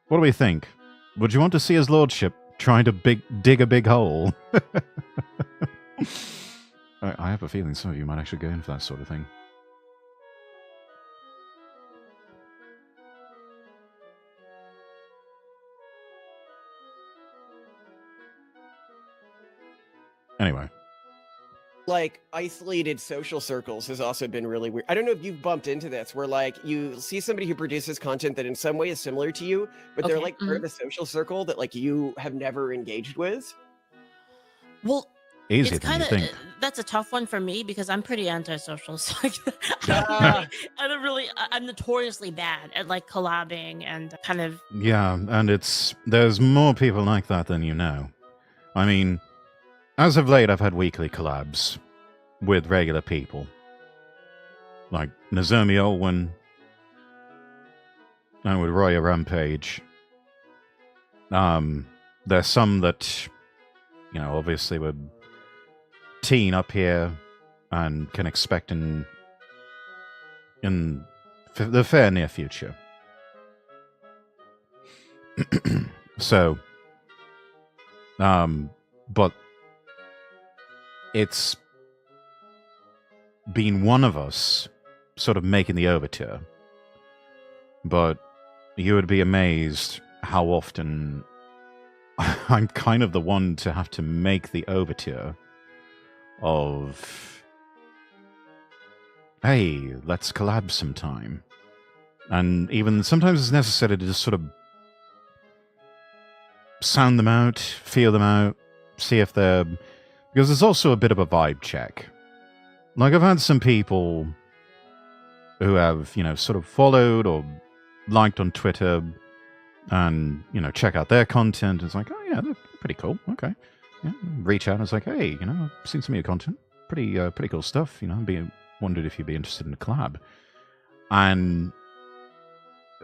What do we think? Would you want to see his lordship trying to dig a big hole? I have a feeling some of you might actually go in for that sort of thing. Anyway. Like, isolated social circles has also been really weird. I don't know if you've bumped into this, where, like, you see somebody who produces content that in some way is similar to you, but they're, like, part of a social circle that, like, you have never engaged with. Well, easier it's than you think. That's a tough one for me because I'm pretty antisocial. So I'm notoriously bad at, like, collabing and kind of... Yeah, and there's more people like that than you know. I mean... As of late, I've had weekly collabs with regular people. Like Nozomi Olwen and with Roya Rampage. There's some that, obviously would teen up here and can expect in the fair near future. So, but it's been one of us sort of making the overture. But you would be amazed how often I'm kind of the one to have to make the overture of, hey, let's collab sometime. And even sometimes it's necessary to just sort of sound them out, feel them out, see if they're... Because there's also a bit of a vibe check. Like, I've had some people who have, sort of followed or liked on Twitter and, check out their content. It's like, oh, yeah, they're pretty cool. Okay. Yeah, reach out and it's like, hey, I've seen some of your content. Pretty cool stuff. Wondered if you'd be interested in a collab. And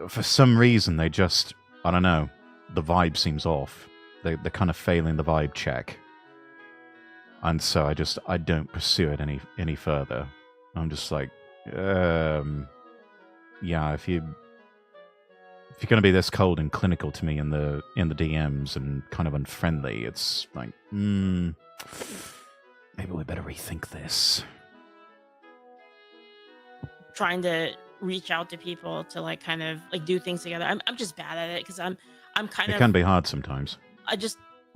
for some reason, they just, I don't know, the vibe seems off. They're kind of failing the vibe check. And so I don't pursue it any further. I'm just like, yeah, if you're going to be this cold and clinical to me in the DMs and kind of unfriendly, it's like, maybe we better rethink this. Trying to reach out to people to like kind of like do things together. I'm just bad at it because I'm I'm kind of. It can be hard sometimes.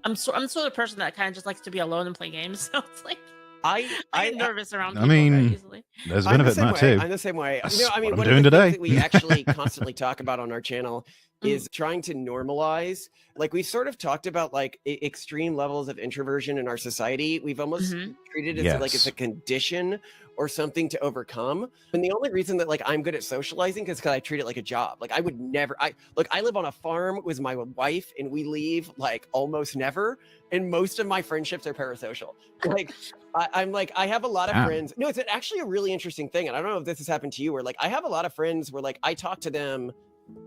I'm sort of the person that kind of just likes to be alone and play games. So it's like I get nervous around people very easily. There's a benefit in that too. I'm the same way. That's You know, I mean, what one I'm of the doing things today. that we actually constantly talk about on our channel is trying to normalize. Like we sort of talked about like extreme levels of introversion in our society. We've almost treated it as like it's a condition or something to overcome. And the only reason that like I'm good at socializing is because I treat it like a job. Like I would never. I live on a farm with my wife, and we leave like almost never. And most of my friendships are parasocial. Like I'm like I have a lot of friends. No, it's actually a really interesting thing, and I don't know if this has happened to you. Where like I have a lot of friends where like I talk to them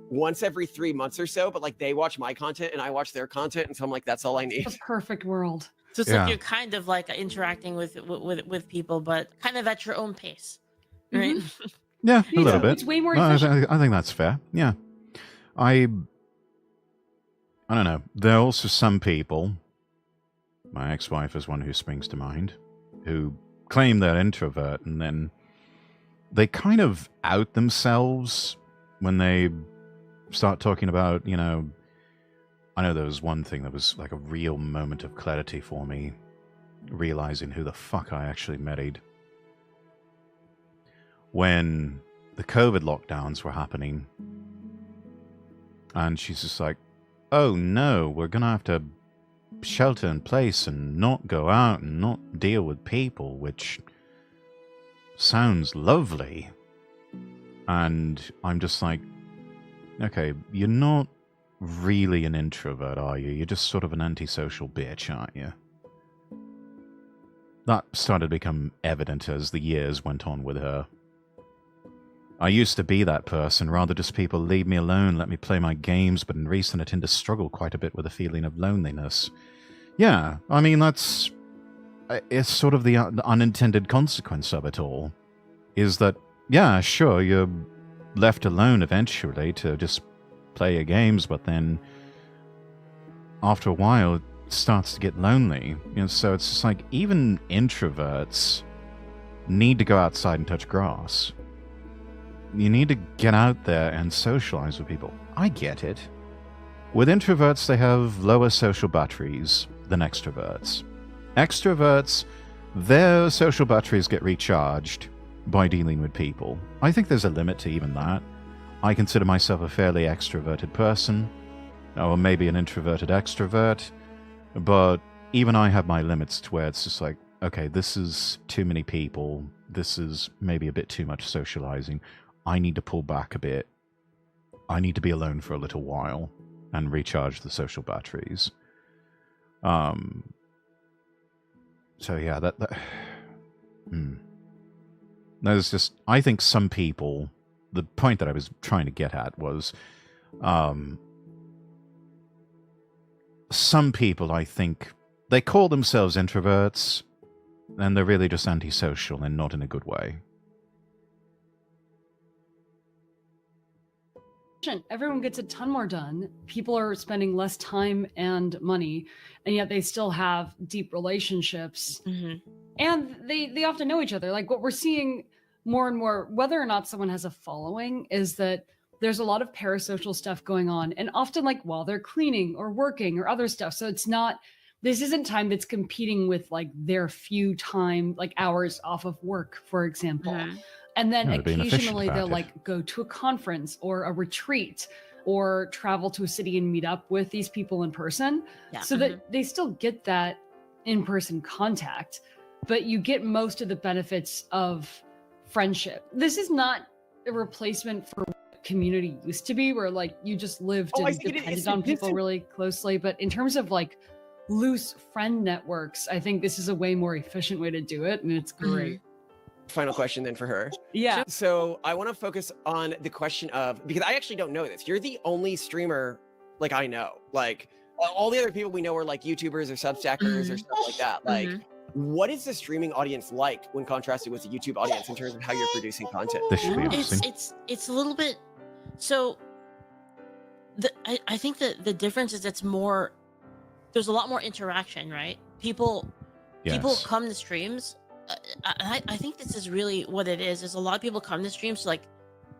once every 3 months or so, but like they watch my content and I watch their content, and so I'm like, that's all I need. The perfect world. So it's like you're kind of like interacting with people, but kind of at your own pace, right? Yeah, a little bit. It's way more No, efficient. I think that's fair. Yeah, I don't know. There are also some people. My ex-wife is one who springs to mind, who claim they're introvert, and then they kind of out themselves when they start talking about, you know, I know there was one thing that was like a real moment of clarity for me, realizing who the fuck I actually married. When the COVID lockdowns were happening, and she's just like, oh no, we're gonna have to shelter in place and not go out and not deal with people, which sounds lovely. And I'm just like, okay, you're not really an introvert, are you? You're just sort of an antisocial bitch, aren't you? That started to become evident as the years went on with her. I used to be that person, rather just people leave me alone, let me play my games, but in recent I tend to struggle quite a bit with a feeling of loneliness. Yeah, I mean, it's sort of the unintended consequence of it all, is that, yeah, sure, you're left alone eventually to just play your games, but then after a while it starts to get lonely. You know, so it's just like, even introverts need to go outside and touch grass. You need to get out there and socialize with people. I get it. With introverts, they have lower social batteries than extroverts. Extroverts, their social batteries get recharged by dealing with people. I think there's a limit to even that. I consider myself a fairly extroverted person, or maybe an introverted extrovert, but even I have my limits to where it's just like, okay, this is too many people, this is maybe a bit too much socializing, I need to pull back a bit, I need to be alone for a little while and recharge the social batteries. So yeah, there's just, I think some people, the point that I was trying to get at was, some people, I think, they call themselves introverts, and they're really just antisocial and not in a good way. Everyone gets a ton more done. People are spending less time and money, and yet they still have deep relationships. And they often know each other. Like what we're seeing more and more, whether or not someone has a following, is that there's a lot of parasocial stuff going on, and often like while they're cleaning or working or other stuff. So it's not, this isn't time that's competing with like their few time, like hours off of work, for example. And then occasionally they'll like go to a conference or a retreat or travel to a city and meet up with these people in person, so that they still get that in-person contact, but you get most of the benefits of friendship. This is not a replacement for what community used to be, where like you just lived and depended on people really closely. But in terms of like loose friend networks, I think this is a way more efficient way to do it, and it's great. Final question then for her. Yeah. So I want to focus on the question of, because I actually don't know this. You're the only streamer like I know. Like all the other people we know are like YouTubers or Substackers or stuff like that. Like, what is the streaming audience like when contrasted with the YouTube audience in terms of how you're producing content? This should be interesting. It's a little bit. So, I think that the difference is it's more. There's a lot more interaction, right? People come to streams. I think this is really what it is. Is a lot of people come to streams to like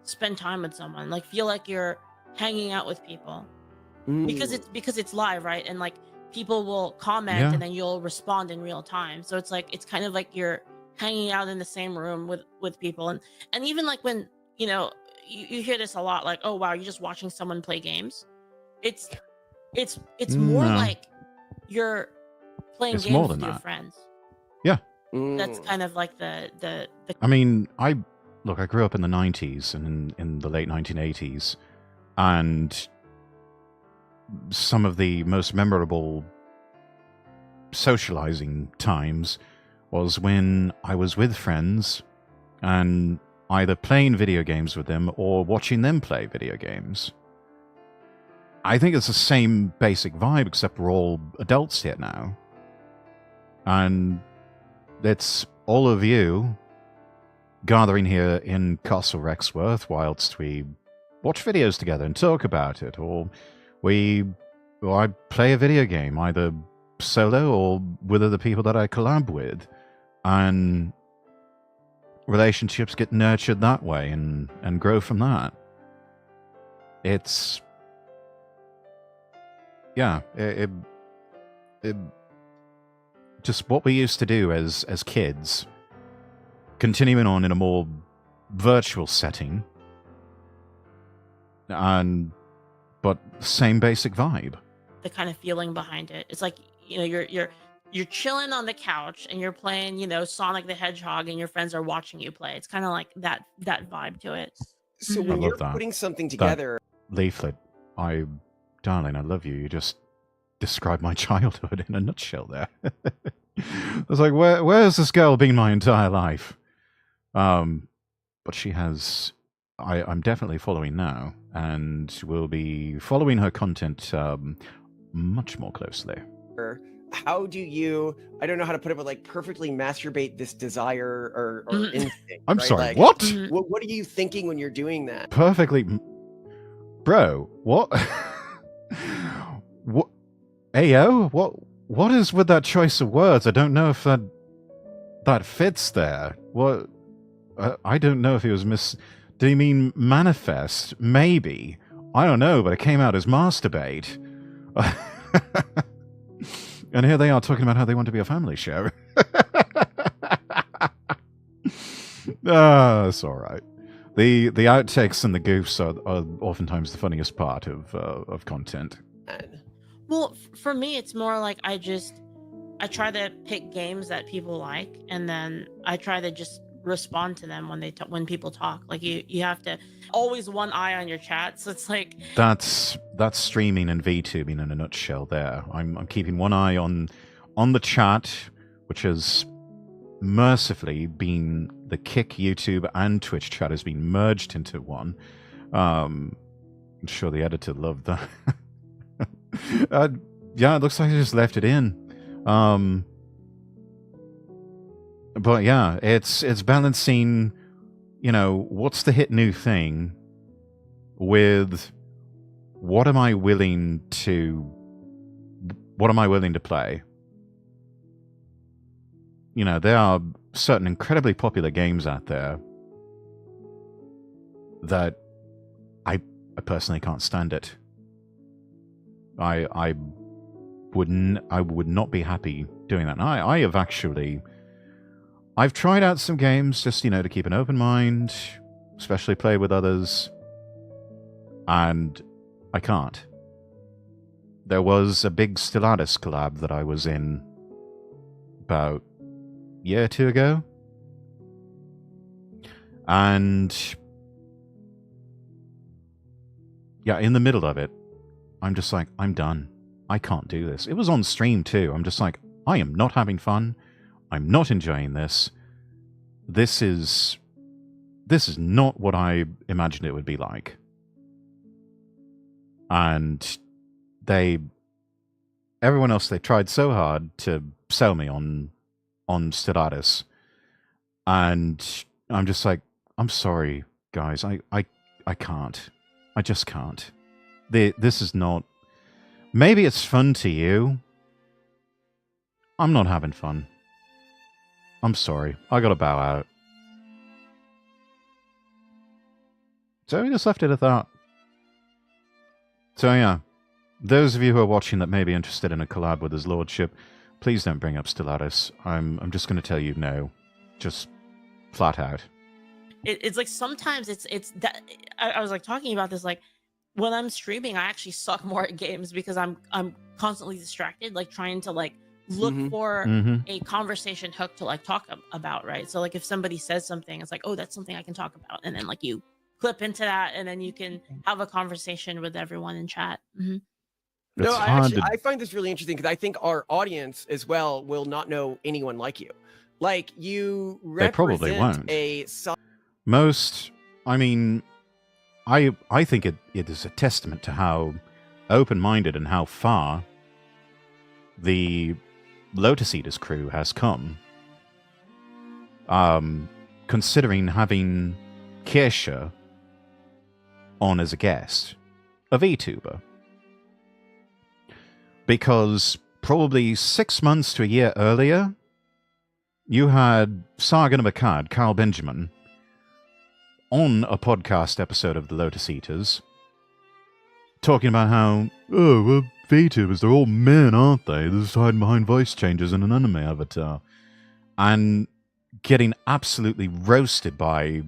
spend time with someone, like feel like you're hanging out with people, because it's live, right? And like people will comment and then you'll respond in real time. So it's like it's kind of like you're hanging out in the same room with people, and even like when you hear this a lot, like, oh wow, you're just watching someone play games. It's more like you're playing games with your friends. Yeah. That's kind of like the I mean, I grew up in the 90s and in the late 1980s, and some of the most memorable socializing times was when I was with friends and either playing video games with them or watching them play video games. I think it's the same basic vibe, except we're all adults here now. And it's all of you gathering here in Castle Rexworth whilst we watch videos together and talk about it, or I play a video game, either solo or with other people that I collab with, and relationships get nurtured that way and grow from that. It's it just what we used to do as kids, continuing on in a more virtual setting, but same basic vibe. The kind of feeling behind it. It's like you're chilling on the couch and you're playing Sonic the Hedgehog and your friends are watching you play. It's kind of like that vibe to it. So when you're putting something together, that leaflet, darling, I love you. You just described my childhood in a nutshell there. I was like, where's this girl been my entire life? But she has. I'm definitely following now, and will be following her content much more closely. how do you, I don't know how to put it, but like perfectly masturbate this desire or instinct? I'm right? sorry, Like, what? What are you thinking when you're doing that? Perfectly. Bro, what? What? Ayo? What is with that choice of words? I don't know if that fits there. What? I don't know if he was Did he mean manifest? Maybe. I don't know, but it came out as masturbate. And here they are talking about how they want to be a family show. It's all right. The outtakes and the goofs are oftentimes the funniest part of content. Well, for me, it's more like I try to pick games that people like, and then I try to just respond to them when people talk. Like you have to always one eye on your chat, so it's like that's streaming and VTubing in a nutshell. There, I'm keeping one eye on the chat, which has mercifully been the Kick YouTube and Twitch chat has been merged into one. I'm sure the editor loved that. Yeah, it looks like I just left it in. But yeah, it's balancing, what's the hit new thing with what am I willing to play? There are certain incredibly popular games out there that I personally can't stand it. I would not be happy doing that. And I've tried out some games just, to keep an open mind, especially play with others, and I can't. There was a big Stellaris collab that I was in about a year or two ago, and yeah, in the middle of it, I'm just like, I'm done. I can't do this. It was on stream too. I'm just like, I am not having fun. I'm not enjoying this. This is not what I imagined it would be like. And everyone else, they tried so hard to sell me on Stellaris. And I'm just like, I'm sorry, guys. I can't. I just can't. This is not... Maybe it's fun to you. I'm not having fun. I'm sorry. I gotta bow out. So we just left it at that. So yeah. those of you who are watching that may be interested in a collab with his lordship, please don't bring up Stellatus. I'm just going to tell you no. Just flat out. It's like sometimes it's that I was like talking about this, like when I'm streaming, I actually suck more at games because I'm constantly distracted, like trying to like look for a conversation hook to like talk about, right? So like if somebody says something, it's like, oh, that's something I can talk about, and then like you clip into that, and then you can have a conversation with everyone in chat. No, I find this really interesting because I think our audience as well will not know anyone like you. Like you They probably represent won't. Most, I mean, I think it is a testament to how open-minded and how far the Lotus Eaters crew has come. Considering having Kirsche on as a guest, a VTuber. Because probably 6 months to a year earlier, you had Sargon of Akkad, Carl Benjamin, on a podcast episode of the Lotus Eaters, talking about how, oh, well, VTubers, they're all men, aren't they? They're just hiding behind voice changes in an anime avatar. And getting absolutely roasted by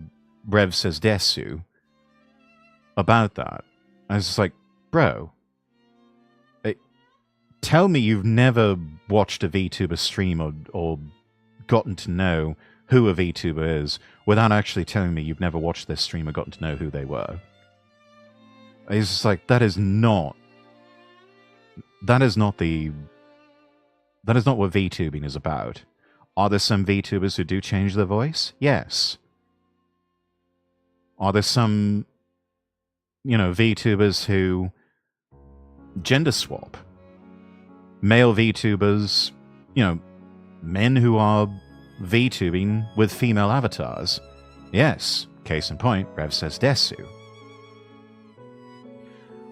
Rev Says Desu about that. I was just like, bro, tell me you've never watched a VTuber stream or gotten to know who a VTuber is without actually telling me you've never watched this stream or gotten to know who they were. It's just like, that is not what VTubing is about. Are there some VTubers who do change their voice? Yes. Are there some, VTubers who gender swap? Male VTubers, men who are VTubing with female avatars. Yes, case in point, Rev Says Desu.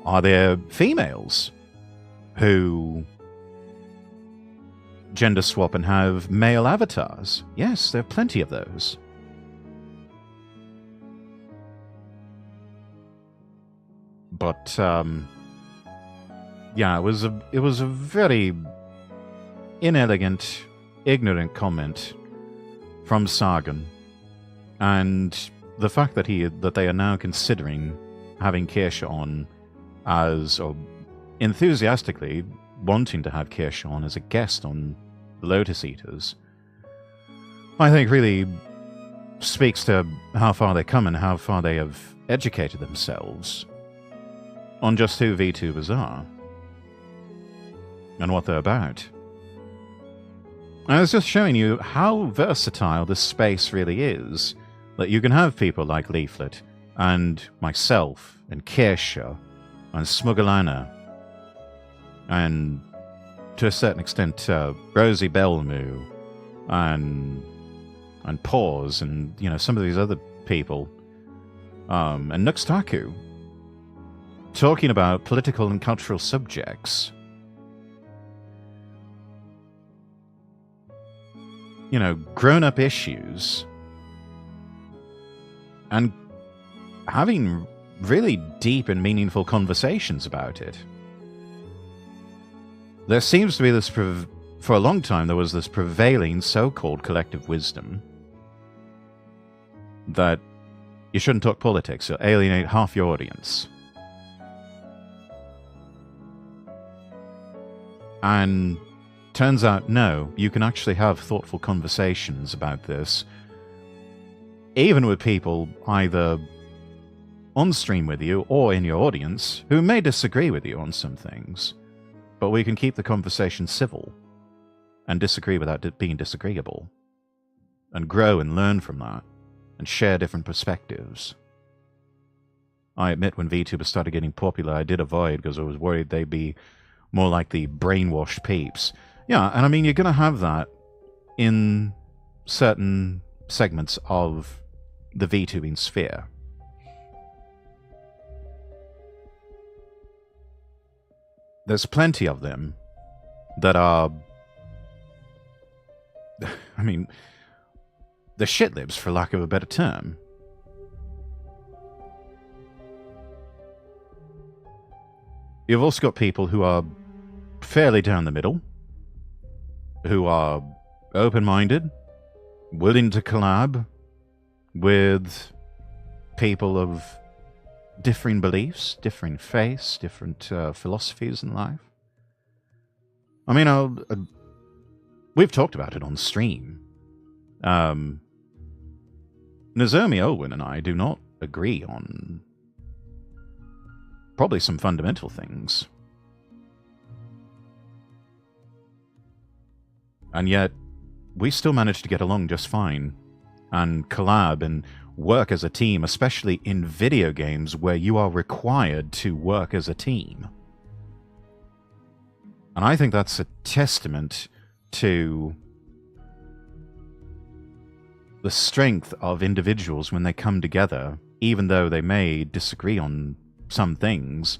Are there females who gender swap and have male avatars? Yes, there are plenty of those. But, yeah, it was a very inelegant, ignorant comment from Sargon, and the fact that they are now considering having Kirsche on or enthusiastically wanting to have Kirsche on as a guest on the Lotus Eaters, I think really speaks to how far they come and how far they have educated themselves on just who VTubers are and what they're about. I was just showing you how versatile this space really is. That you can have people like Leaflet, and myself, and Kirsche, and Smuggelana, and to a certain extent, Rosie Belmu, and Paws, and some of these other people, and Nuxtaku, talking about political and cultural subjects. Grown-up issues, and having really deep and meaningful conversations about it. There seems to be this, for a long time, there was this prevailing so-called collective wisdom that you shouldn't talk politics, you'll alienate half your audience. And turns out, no, you can actually have thoughtful conversations about this, even with people either on stream with you or in your audience who may disagree with you on some things, but we can keep the conversation civil and disagree without it being disagreeable, and grow and learn from that, and share different perspectives. I admit when VTubers started getting popular, I did avoid because I was worried they'd be more like the brainwashed peeps. Yeah, and I mean, you're going to have that in certain segments of the VTubing sphere. There's plenty of them that are, I mean, the shitlibs, for lack of a better term. you've also got people who are fairly down the middle, who are open-minded, willing to collab with people of differing beliefs, differing faiths, different philosophies in life. I mean, we've talked about it on stream. Nozomi Owen and I do not agree on probably some fundamental things. And yet, we still manage to get along just fine and collab and work as a team, especially in video games where you are required to work as a team. And I think that's a testament to the strength of individuals when they come together. Even though they may disagree on some things,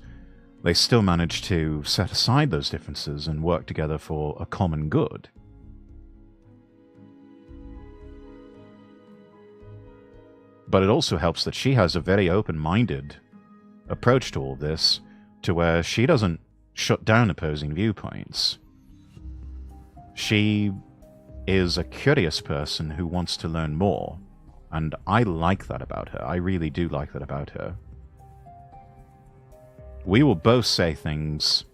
they still manage to set aside those differences and work together for a common good. But it also helps that she has a very open-minded approach to all this, to where she doesn't shut down opposing viewpoints. She is a curious person who wants to learn more, and I like that about her. I really do like that about her. We will both say things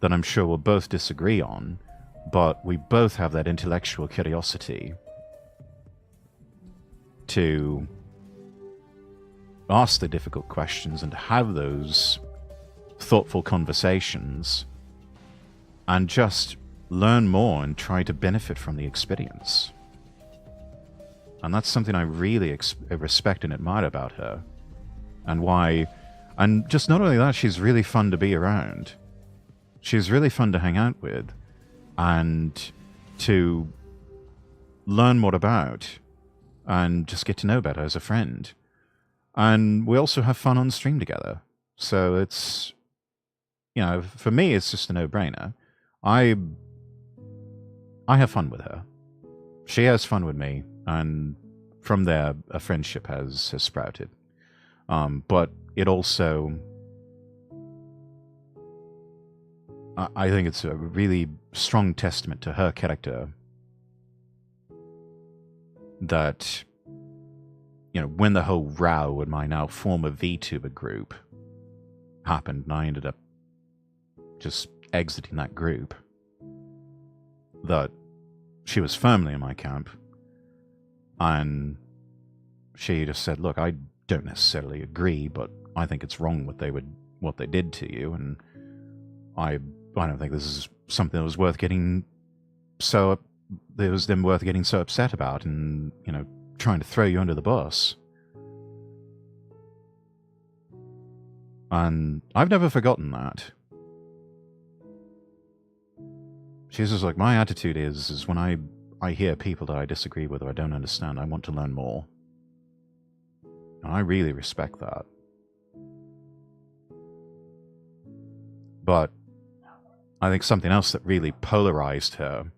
that I'm sure we'll both disagree on, but we both have that intellectual curiosity to ask the difficult questions and have those thoughtful conversations and just learn more and try to benefit from the experience. And that's something I really respect and admire about her. And why... And just not only that, she's really fun to be around. She's really fun to hang out with and to learn more about and just get to know better as a friend. And we also have fun on stream together. So it's, you know, for me, it's just a no-brainer. I have fun with her. She has fun with me. And from there, a friendship has sprouted. But it also... I think it's a really strong testament to her character that, you know, when the whole row with my now former Vtuber group happened, and I ended up just exiting that group, that she was firmly in my camp, and she just said, look, I don't necessarily agree, but I think it's wrong what they did to you, and I don't think this is something that was worth getting so upset about and, you know, trying to throw you under the bus. And I've never forgotten that. She's just like, my attitude is when I hear people that I disagree with or I don't understand, I want to learn more. And I really respect that. But I think something else that really polarized her,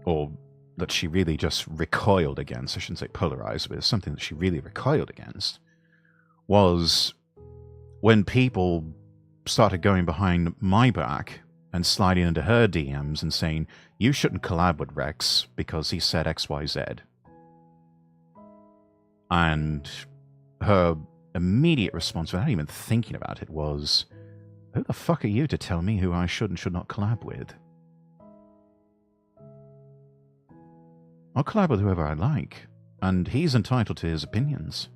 or that she really just recoiled against, I shouldn't say polarized, but it's something that she really recoiled against, was when people started going behind my back and sliding into her DMs and saying, you shouldn't collab with Rex because he said XYZ. And her immediate response, without even thinking about it, was, who the fuck are you to tell me who I should and should not collab with? I'll collab with whoever I like, and he's entitled to his opinions.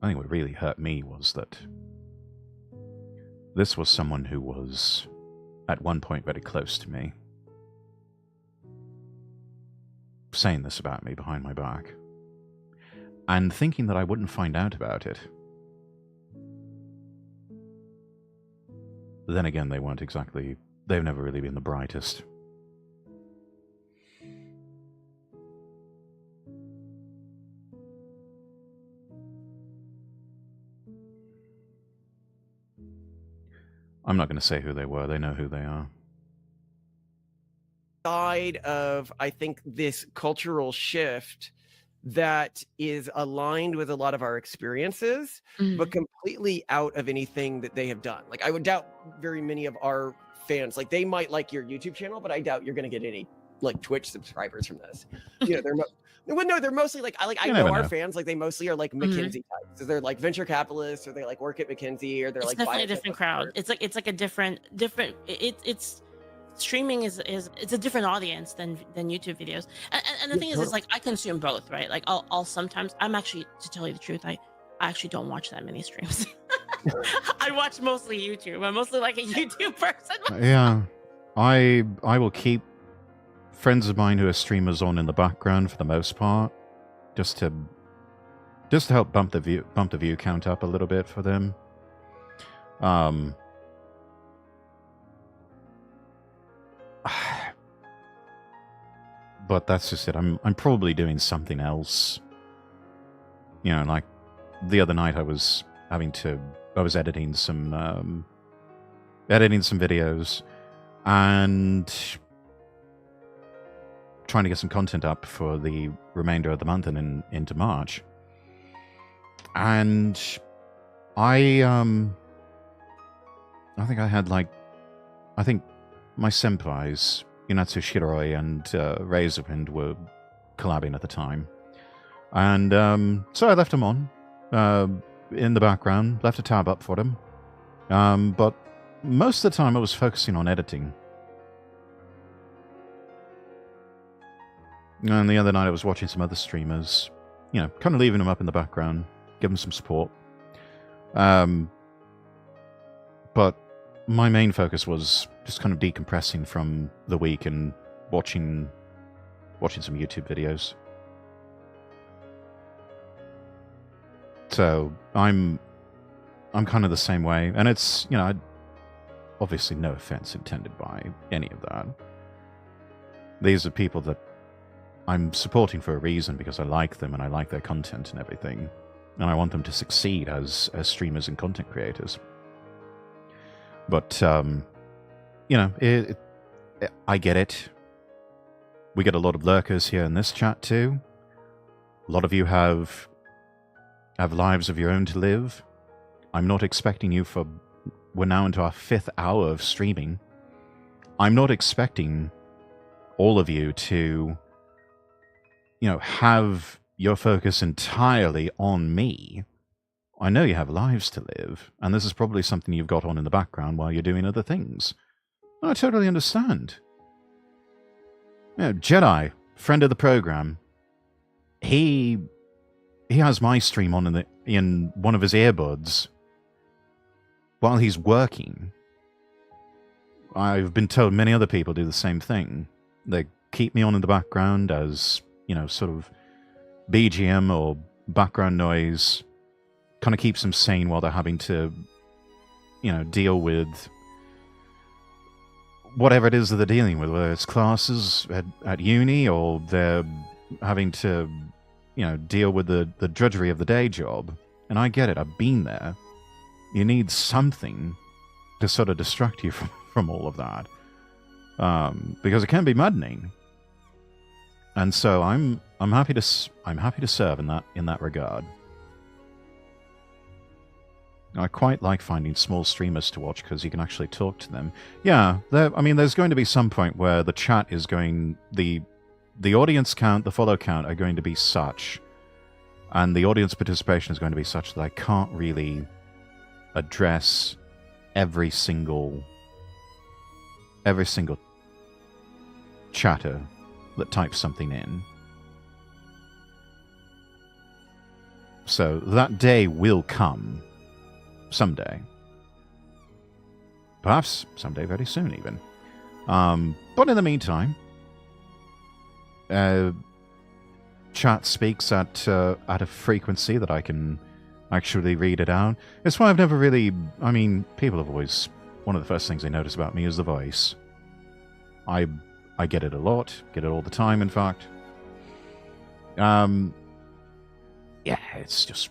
I think what really hurt me was that this was someone who was at one point very close to me, saying this about me behind my back, and thinking that I wouldn't find out about it. Then again, they've never really been the brightest. I'm not going to say who they were, they know who they are. side of, I think, this cultural shift that is aligned with a lot of our experiences, but completely out of anything that they have done. Like, I would doubt very many of our fans, like, they might like your YouTube channel, but I doubt you're going to get any like Twitch subscribers from this. You know, they're mostly like, I know our fans, like, they mostly are like McKinsey types. So they're like venture capitalists, or they like work at McKinsey, or they're it's like definitely a different crowd. It's like a different. It's streaming is it's a different audience than YouTube videos. And the thing is, like, I consume both, right? Like, I'll sometimes, I'm actually, to tell you the truth, I actually don't watch that many streams. I watch mostly YouTube. I'm mostly like a YouTube person. Yeah, I will keep friends of mine who are streamers on in the background for the most part, just to help bump the view count up a little bit for them. But that's just it. I'm probably doing something else. You know, like the other night I was editing some videos and trying to get some content up for the remainder of the month and into March. And I think my senpais, Yunatsu Shiroi and Razorwind, were collabing at the time. And so I left them on in the background, left a tab up for them. But most of the time I was focusing on editing. And the other night I was watching some other streamers, you know, kind of leaving them up in the background, give them some support. But my main focus was just kind of decompressing from the week and watching some YouTube videos. So I'm kind of the same way, and it's, you know, obviously no offense intended by any of that. These are people that I'm supporting for a reason, because I like them and I like their content and everything, and I want them to succeed as streamers and content creators. But you know, I get it. We get a lot of lurkers here in this chat too. A lot of you have lives of your own to live. I'm not expecting you we're now into our 5th hour of streaming. I'm not expecting all of you to, you know, have your focus entirely on me. I know you have lives to live, and this is probably something you've got on in the background while you're doing other things. I totally understand. You know, Jedi, friend of the program, he has my stream on in one of his earbuds while he's working. I've been told many other people do the same thing. They keep me on in the background as, you know, sort of BGM or background noise, kind of keeps them sane while they're having to, you know, deal with whatever it is that they're dealing with, whether it's classes at uni or they're having to, you know, deal with the drudgery of the day job. And I get it. I've been there. You need something to sort of distract you from all of that, because it can be maddening. And so I'm happy to serve in that regard. I quite like finding small streamers to watch because you can actually talk to them. Yeah, I mean, there's going to be some point where the chat is going, the audience count, the follow count are going to be such, and the audience participation is going to be such that I can't really address every single chatter that types something in. So that day will come. Someday. Perhaps someday very soon, even. But in the meantime, chat speaks at a frequency that I can actually read it out. It's why I've never really... I mean, people have always... One of the first things they notice about me is the voice. I get it a lot. Get it all the time, in fact. Yeah, it's just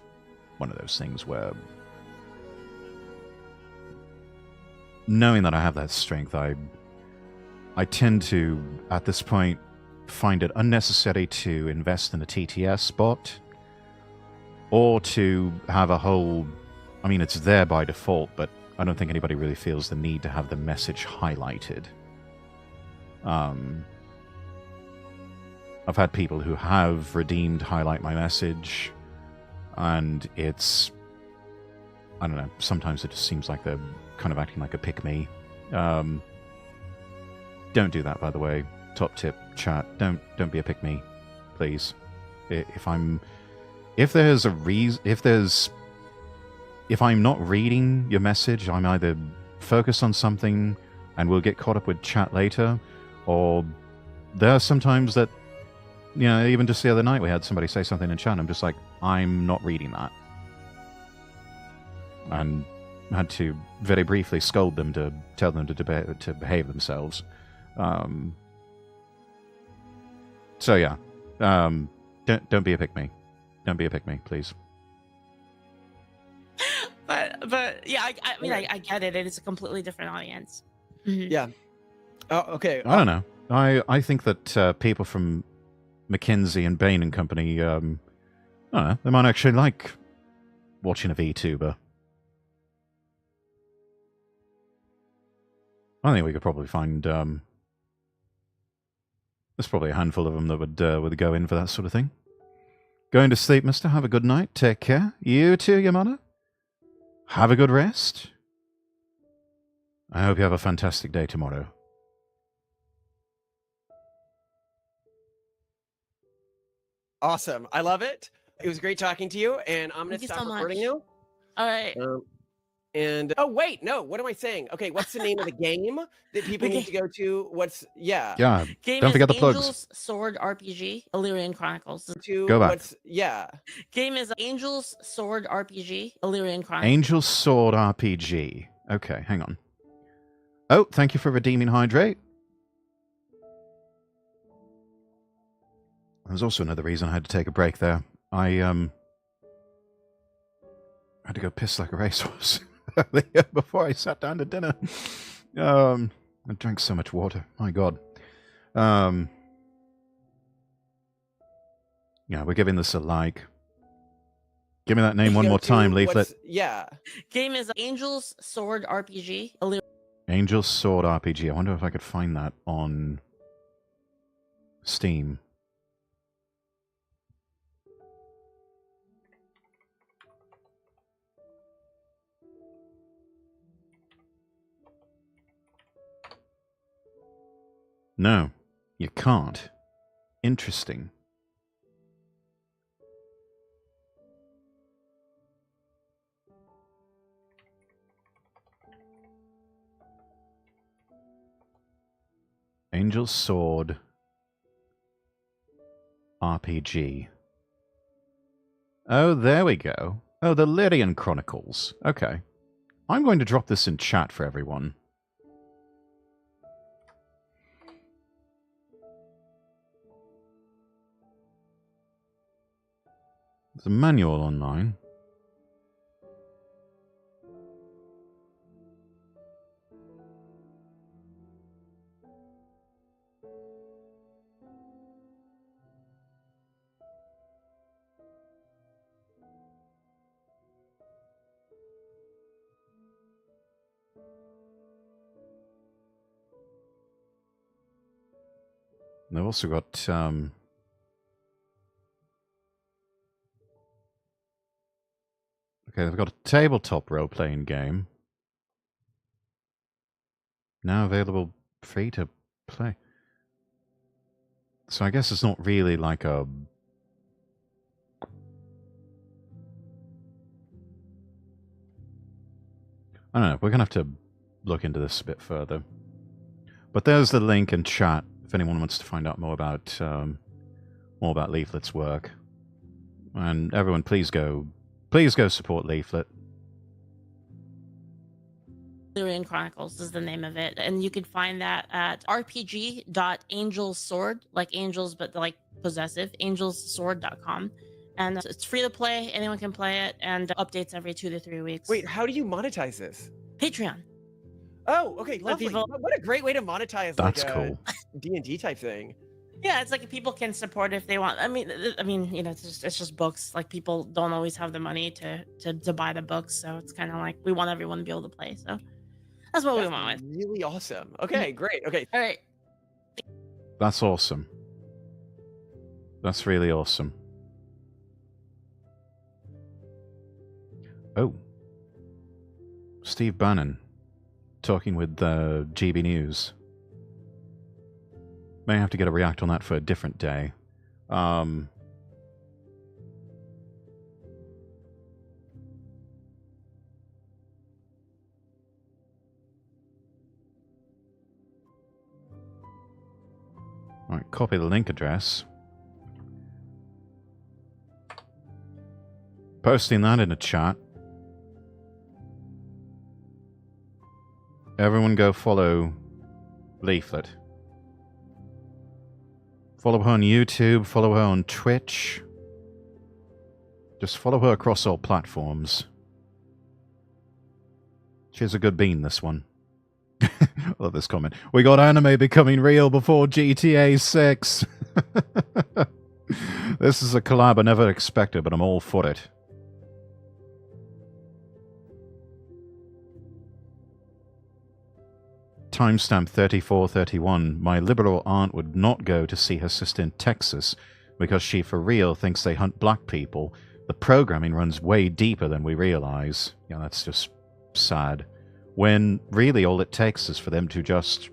one of those things where... Knowing that I have that strength, I tend to, at this point, find it unnecessary to invest in a TTS bot or to have a whole... I mean, it's there by default, but I don't think anybody really feels the need to have the message highlighted. I've had people who have redeemed highlight my message, and it's... I don't know, sometimes it just seems like they're kind of acting like a pick-me. Don't do that, by the way. Top tip, chat. Don't be a pick-me, please. If I'm not reading your message, I'm either focused on something and we'll get caught up with chat later, or there are sometimes that, you know, even just the other night we had somebody say something in chat and I'm just like, I'm not reading that. And had to very briefly scold them to tell them to behave themselves. So yeah, don't be a pick-me. Don't be a pick-me, please. But yeah, I mean, I get it. It is a completely different audience. Mm-hmm. Yeah. Oh, okay. I don't know. I think that people from McKinsey and Bain and Company, I don't know, they might actually like watching a VTuber. I think we could probably find. There's probably a handful of them that would go in for that sort of thing. Going to sleep, mister. Have a good night. Take care. You too, your mother. Have a good rest. I hope you have a fantastic day tomorrow. Awesome. I love it. It was great talking to you, and I'm going to stop recording now. All right. And oh wait, no, what am I saying? Okay, what's the name of the game that people need to go to? Yeah. Game Don't is forget the plugs. Angels Sword RPG, Illyrian Chronicles. Go back. Game is Angels Sword RPG, Illyrian Chronicles. Angel Sword RPG. Okay, hang on. Oh, thank you for redeeming Hydrate. There's also another reason I had to take a break there. I had to go piss like a racehorse earlier before I sat down to dinner. I drank so much water. My God. Yeah, we're giving this a like. Give me that name one more time, Leaflet. Game is Angels Sword RPG. Angel Sword RPG. I wonder if I could find that on Steam. No, you can't. Interesting. Angel Sword RPG. Oh, there we go. Oh, the Lyrian Chronicles. Okay. I'm going to drop this in chat for everyone. There's a manual online. They've also got okay, they've got a tabletop role-playing game. Now available free to play. So I guess it's not really like a... I don't know, we're going to have to look into this a bit further. But there's the link in chat if anyone wants to find out more about Leaflet's work. And everyone, please go support Leaflet. Illyrian Chronicles is the name of it, and you can find that at rpg.angelsword, like angels but like possessive, angelsword.com. And it's free to play, anyone can play it, and updates every 2 to 3 weeks. Wait, how do you monetize this? Patreon. Oh, okay, lovely. people- What a great way to monetize That's like cool. a D&D type thing. Yeah, it's like people can support if they want. I mean, you know, it's just books. Like people don't always have the money to buy the books, so it's kind of like we want everyone to be able to play. So that's what we want. Really awesome. Okay, great. Okay. All right. That's awesome. That's really awesome. Oh. Steve Bannon talking with GB News. May have to get a react on that for a different day. Right, copy the link address. Posting that in a chat. Everyone go follow Leaflet. Follow her on YouTube, follow her on Twitch. Just follow her across all platforms. She's a good bean, this one. I love this comment. We got anime becoming real before GTA 6. This is a collab I never expected, but I'm all for it. Timestamp 3431. My liberal aunt would not go to see her sister in Texas because she for real thinks they hunt black people. The programming runs way deeper than we realize. Yeah, that's just sad. When really all it takes is for them to just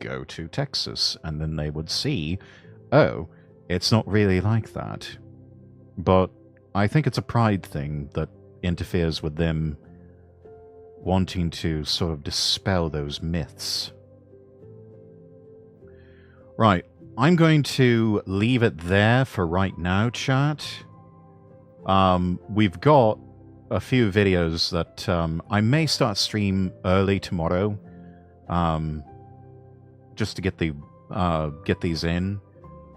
go to Texas and then they would see, oh, it's not really like that. But I think it's a pride thing that interferes with them wanting to sort of dispel those myths. Right, I'm going to leave it there for right now, chat. We've got a few videos that I may start stream early tomorrow, just to get these in.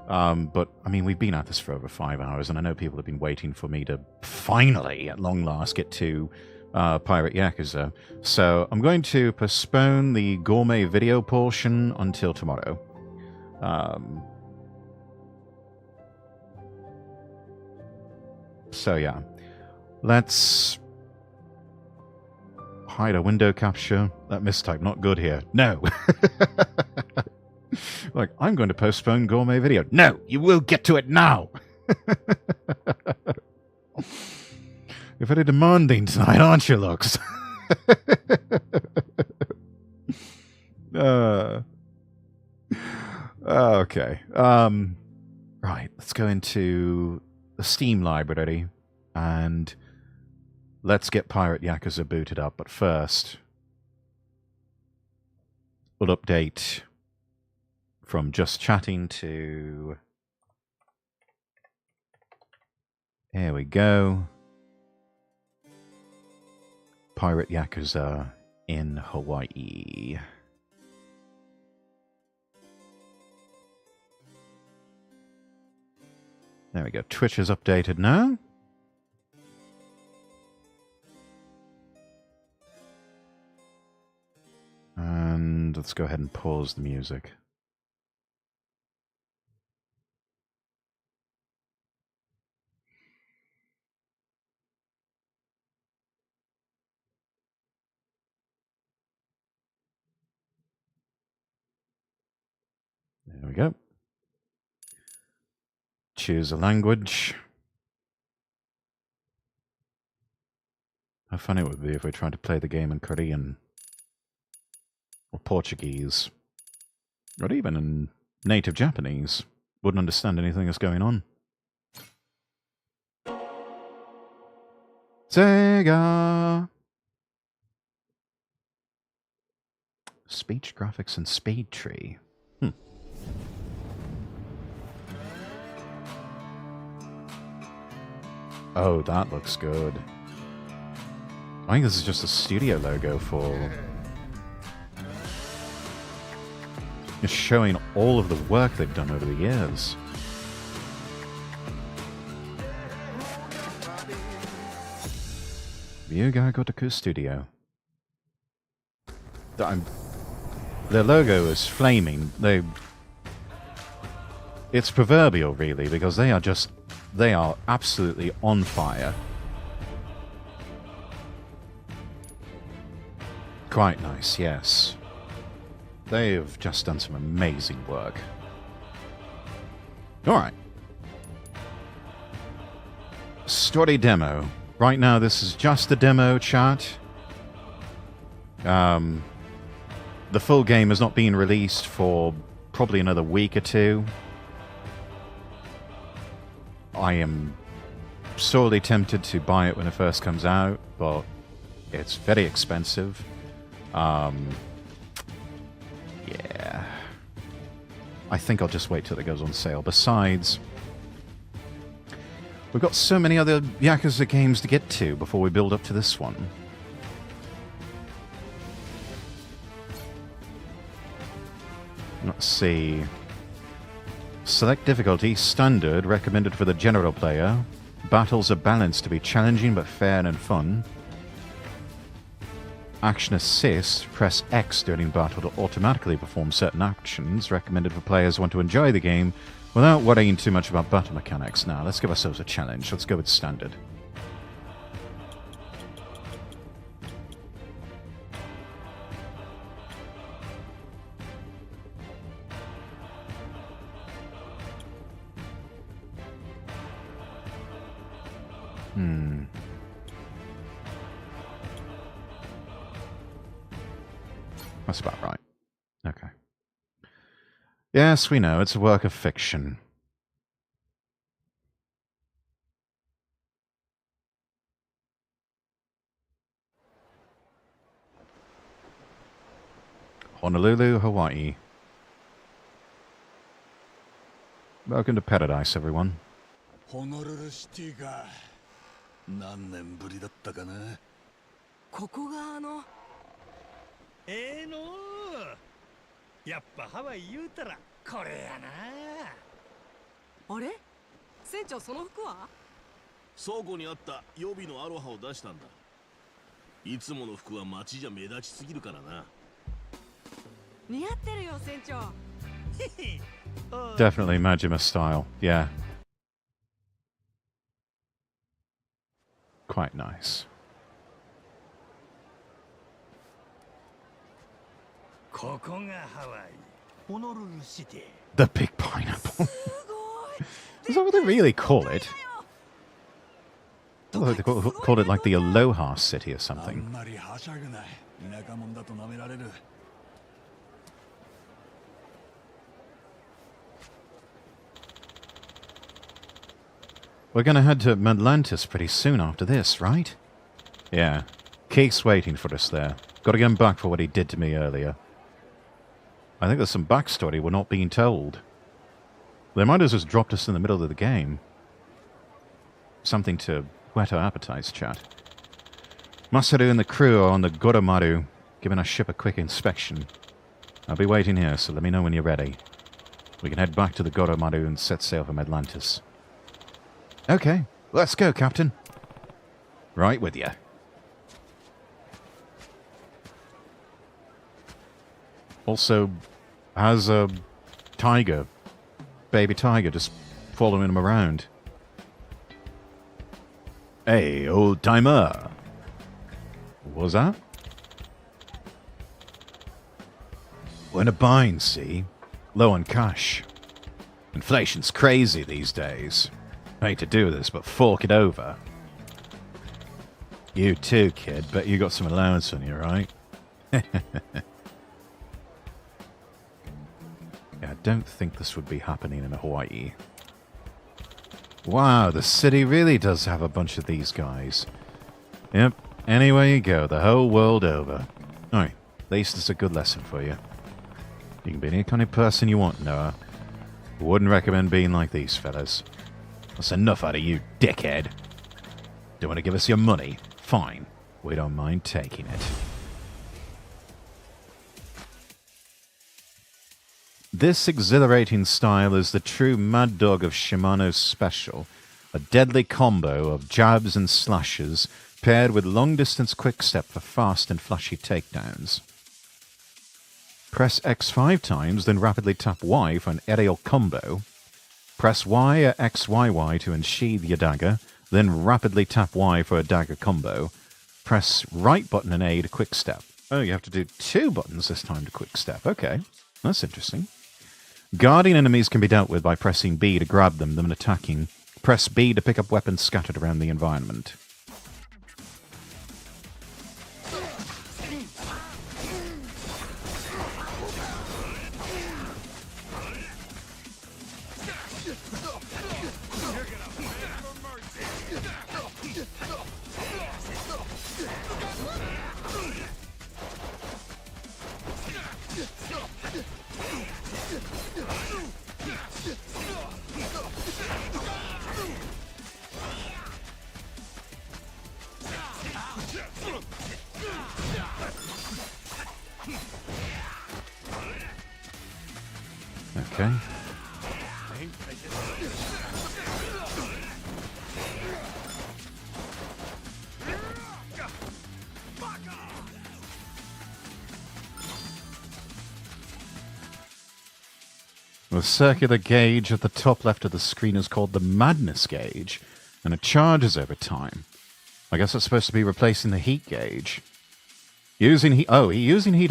But I mean, we've been at this for over 5 hours, and I know people have been waiting for me to finally, at long last, get to Pirate Yakuza. So I'm going to postpone the gourmet video portion until tomorrow. So yeah, let's hide a window capture. That mistype, not good here. No. Like, I'm going to postpone gourmet video. No, you will get to it now. You're very demanding tonight, aren't you, Lux? Okay. Right, let's go into the Steam library and let's get Pirate Yakuza booted up. But first, we'll update from just chatting to... Here we go. Pirate Yakuza in Hawaii. There we go. Twitch is updated now. And let's go ahead and pause the music. There we go. Choose a language. How funny it would be if we tried to play the game in Korean or Portuguese or even in native Japanese. Wouldn't understand anything that's going on. Sega! Speech graphics and speed tree. Oh, that looks good. I think this is just a studio logo for... Just showing all of the work they've done over the years. Ryuga Gotoku Studio. Their logo is flaming. It's proverbial, really, because they are absolutely on fire. Quite nice, yes. They have just done some amazing work. Alright. Story demo. Right now, this is just the demo, chat. The full game has not been released for probably another week or two. I am sorely tempted to buy it when it first comes out, but it's very expensive. Yeah. I think I'll just wait till it goes on sale. Besides, we've got so many other Yakuza games to get to before we build up to this one. Let's see. Select difficulty, standard, recommended for the general player. Battles are balanced to be challenging but fair and fun. Action assist, press X during battle to automatically perform certain actions, recommended for players who want to enjoy the game without worrying too much about battle mechanics. Now, let's give ourselves a challenge. Let's go with standard. That's about right. Okay. Yes, we know, it's a work of fiction. Honolulu, Hawaii. Welcome to paradise, everyone. Honolulu City ga 何年ぶりだったかな。ここがのやっぱハワイ言うたらこれやな。あれ？船長その服は？倉庫にあった予備のアロハを出したんだ。いつもの服は街じゃ目立ちすぎるからな。似合ってるよ船長。Definitely Majima style, yeah. Quite nice. The big pineapple. Is that what they really call it? I thought they called it like the Aloha City or something. We're going to head to Atlantis pretty soon after this, right? Yeah. Keith's waiting for us there. Got to get him back for what he did to me earlier. I think there's some backstory we're not being told. They might have just dropped us in the middle of the game. Something to whet our appetites, chat. Masaru and the crew are on the Goromaru, giving our ship a quick inspection. I'll be waiting here, so let me know when you're ready. We can head back to the Goromaru and set sail from Atlantis. Okay, let's go, Captain. Right with you. Also, has a tiger, baby tiger, just following him around. Hey, old timer. What was that? We're in a bind, see? Low on cash. Inflation's crazy these days. Hate to do this, but fork it over. You too, kid. Bet you got some allowance on you, right? Yeah, I don't think this would be happening in Hawaii. Wow, the city really does have a bunch of these guys. Yep, anywhere you go, the whole world over. Alright, at least it's a good lesson for you. You can be any kind of person you want, Noah. Wouldn't recommend being like these fellas. That's enough out of you, dickhead. Don't want to give us your money? Fine. We don't mind taking it. This exhilarating style is the true mad dog of Shimano's special. A deadly combo of jabs and slashes paired with long-distance quick-step for fast and flashy takedowns. Press X 5 times, then rapidly tap Y for an aerial combo. Press Y or XYY to unsheathe your dagger, then rapidly tap Y for a dagger combo. Press right button and A to quick step. Oh, you have to do 2 buttons this time to quick step. Okay, that's interesting. Guardian enemies can be dealt with by pressing B to grab them, then attacking. Press B to pick up weapons scattered around the environment. Okay. The circular gauge at the top left of the screen is called the Madness gauge, and it charges over time. I guess it's supposed to be replacing the heat gauge. Using heat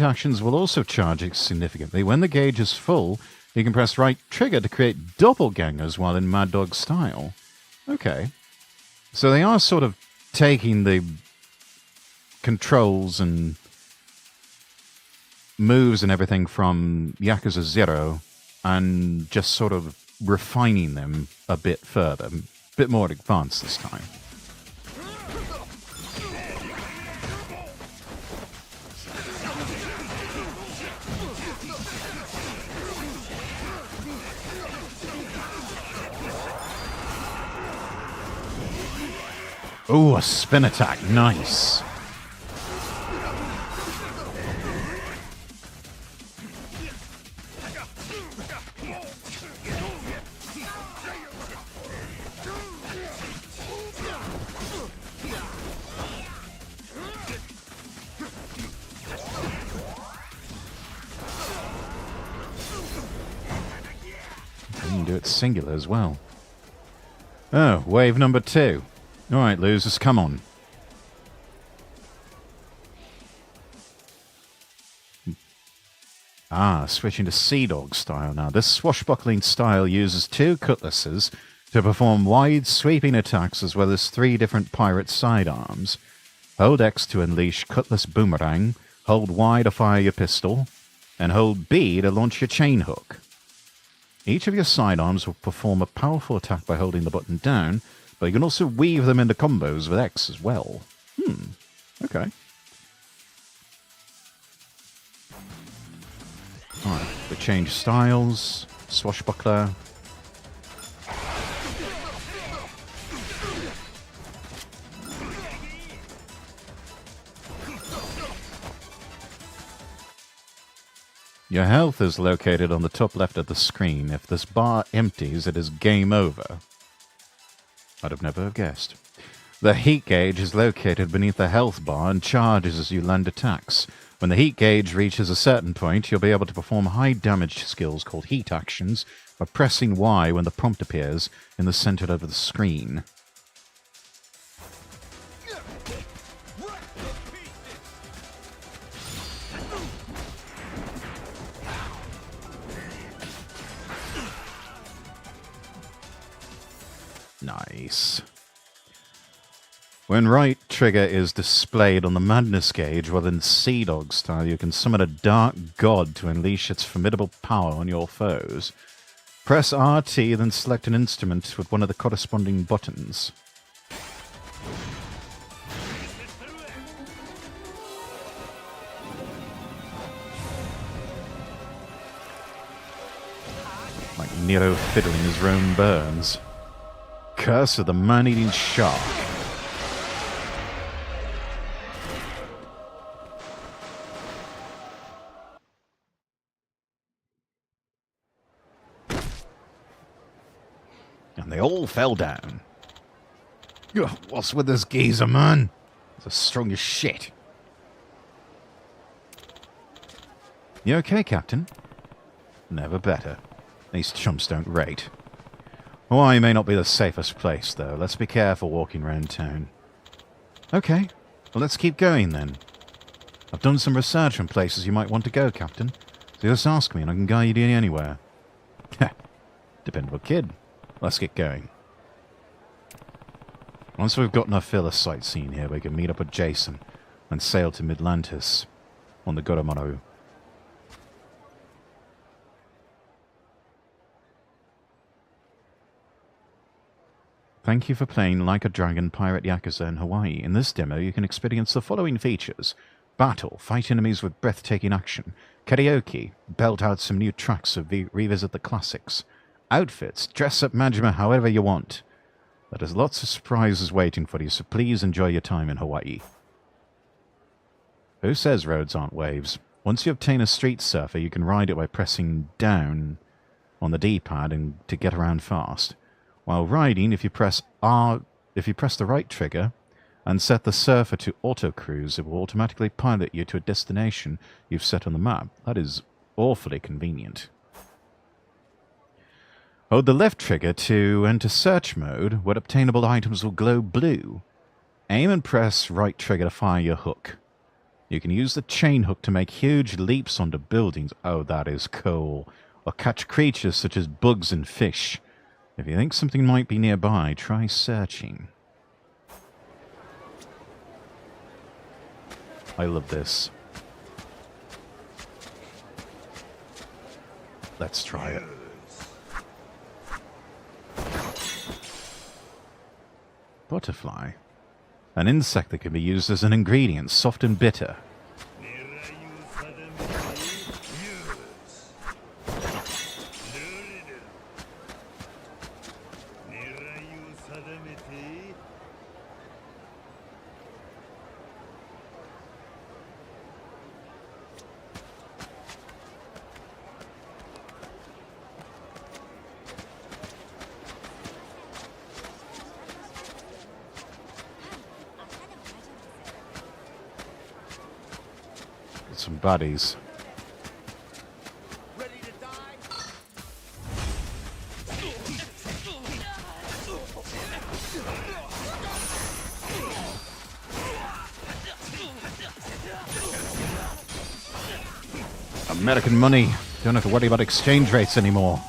actions will also charge significantly. When the gauge is full, you can press right trigger to create doppelgangers while in Mad Dog style. Okay. So they are sort of taking the controls and moves and everything from Yakuza 0 and just sort of refining them a bit further. A bit more advanced this time. Ooh, a spin attack. Nice. You can do it singular as well. Oh, wave number 2. Alright, losers, come on. Ah, switching to Sea Dog style now. This swashbuckling style uses 2 cutlasses to perform wide, sweeping attacks as well as 3 different pirate sidearms. Hold X to unleash Cutlass Boomerang, hold Y to fire your pistol, and hold B to launch your chain hook. Each of your sidearms will perform a powerful attack by holding the button down, but you can also weave them into combos with X as well. Okay. Alright, we change styles. Swashbuckler. Your health is located on the top left of the screen. If this bar empties, it is game over. I'd have never guessed. The heat gauge is located beneath the health bar and charges as you land attacks. When the heat gauge reaches a certain point, you'll be able to perform high damage skills called heat actions by pressing Y when the prompt appears in the center of the screen. Nice. When right trigger is displayed on the Madness gauge, well in Sea Dog style, you can summon a dark god to unleash its formidable power on your foes. Press RT, then select an instrument with one of the corresponding buttons. Like Nero fiddling his Rome burns. Curse of the man-eating shark. And they all fell down. Ugh, what's with this geezer, man? He's as strong as shit. You okay, Captain? Never better. These chumps don't rate. Hawaii may not be the safest place, though. Let's be careful walking around town. Okay, well, let's keep going, then. I've done some research on places you might want to go, Captain. So just ask me and I can guide you anywhere. Dependable kid. Let's get going. Once we've gotten our fill of sightseeing here, we can meet up with Jason and sail to Midlantis on the Goromaru. Thank you for playing Like a Dragon Pirate Yakuza in Hawaii. In this demo, you can experience the following features. Battle, fight enemies with breathtaking action. Karaoke, belt out some new tracks or revisit the classics. Outfits, dress up Majima however you want. There's lots of surprises waiting for you, so please enjoy your time in Hawaii. Who says roads aren't waves? Once you obtain a street surfer, you can ride it by pressing down on the D-pad and to get around fast. While riding, if you press the right trigger and set the surfer to auto cruise, it will automatically pilot you to a destination you've set on the map. That is awfully convenient. Hold the left trigger to enter search mode, where obtainable items will glow blue. Aim and press right trigger to fire your hook. You can use the chain hook to make huge leaps onto buildings. Oh, that is cool. Or catch creatures such as bugs and fish. If you think something might be nearby, try searching. I love this. Let's try it. Butterfly. An insect that can be used as an ingredient, soft and bitter. Some buddies. American money. Don't have to worry about exchange rates anymore.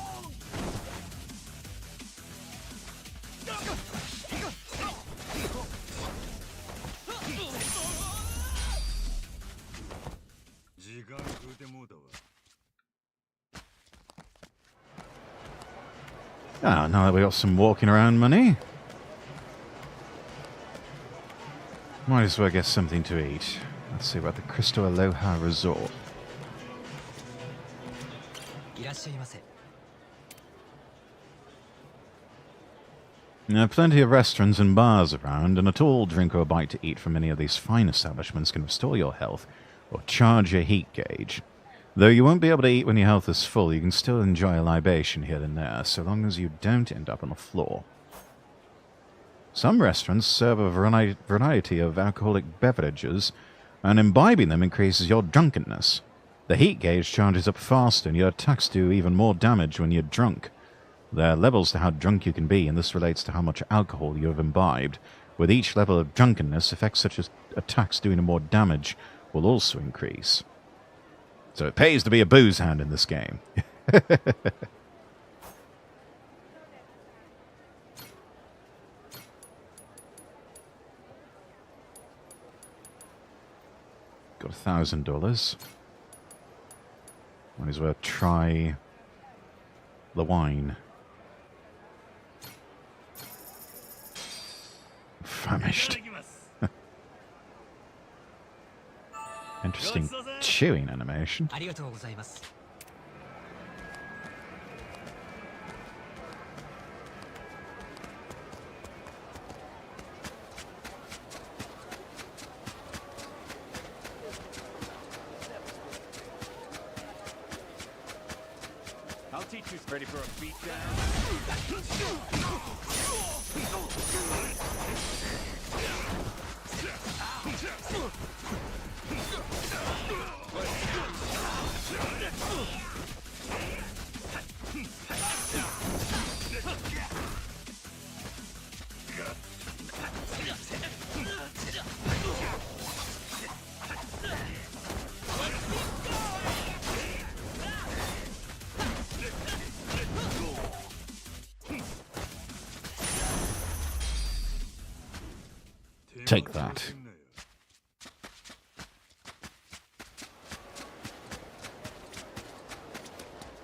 Ah, now that we got some walking around money, might as well get something to eat. Let's see about the Crystal Aloha Resort. There are plenty of restaurants and bars around, and a tall drink or a bite to eat from any of these fine establishments can restore your health or charge your heat gauge. Though you won't be able to eat when your health is full, you can still enjoy a libation here and there, so long as you don't end up on the floor. Some restaurants serve a variety of alcoholic beverages, and imbibing them increases your drunkenness. The heat gauge charges up faster, and your attacks do even more damage when you're drunk. There are levels to how drunk you can be, and this relates to how much alcohol you have imbibed. With each level of drunkenness, effects such as attacks doing more damage will also increase. So it pays to be a booze hound in this game. Got $1,000. Might as well try the wine. Famished. Interesting chewing animation. I'll teach you. Ready for a beat down? Take that.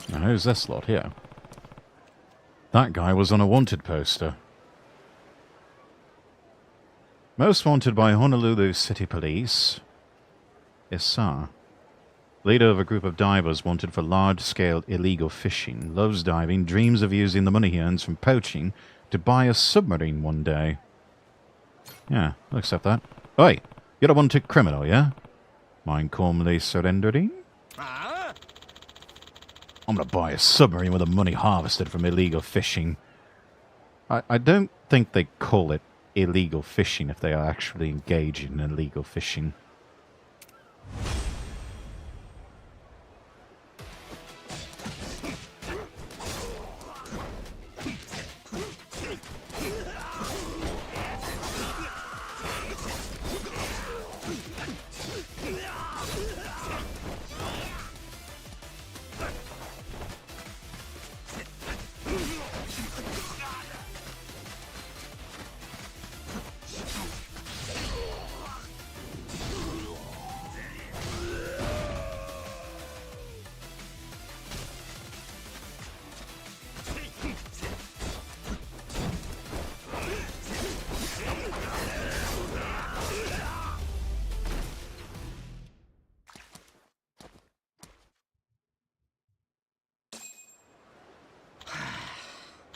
Now, who's this lot here? That guy was on a wanted poster. Most wanted by Honolulu City Police. Issa. Leader of a group of divers wanted for large-scale illegal fishing. Loves diving, dreams of using the money he earns from poaching to buy a submarine one day. Yeah, I'll accept that. Oi, you're a wanted criminal, yeah? Mind calmly surrendering? I'm gonna buy a submarine with the money harvested from illegal fishing. I don't think they call it illegal fishing if they are actually engaged in illegal fishing.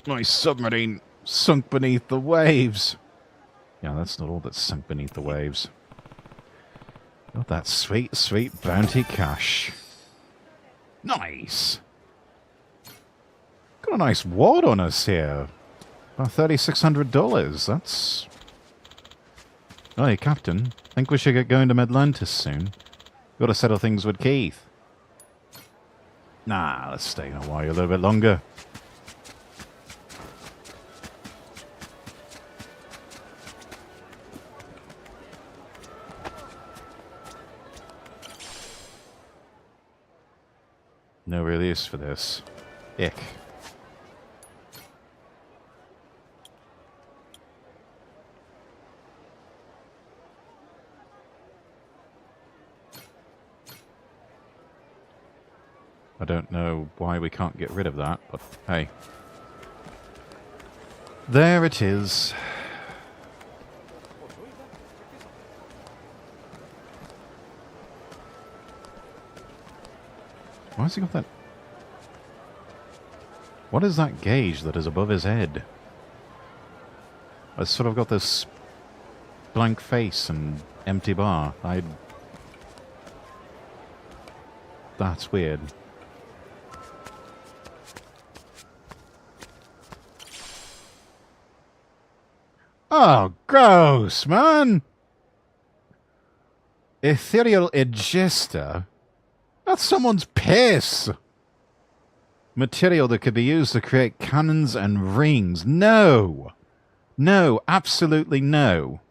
My submarine sunk beneath the waves. Yeah, that's not all that's sunk beneath the waves. Got that sweet, sweet bounty cash. Nice. Got a nice wad on us here. About $3,600. That's... Hey, Captain. Think we should get going to Medlantis soon. Got to settle things with Keith. Nah, let's stay in Hawaii a little bit longer. No real use for this. Ick. I don't know why we can't get rid of that, but hey. There it is. Why has he got that? What is that gauge that is above his head? It's sort of got this blank face and empty bar. That's weird. Oh, gross, man! Ethereal Egista? That's someone's piss! Material that could be used to create cannons and rings. No! No, absolutely no.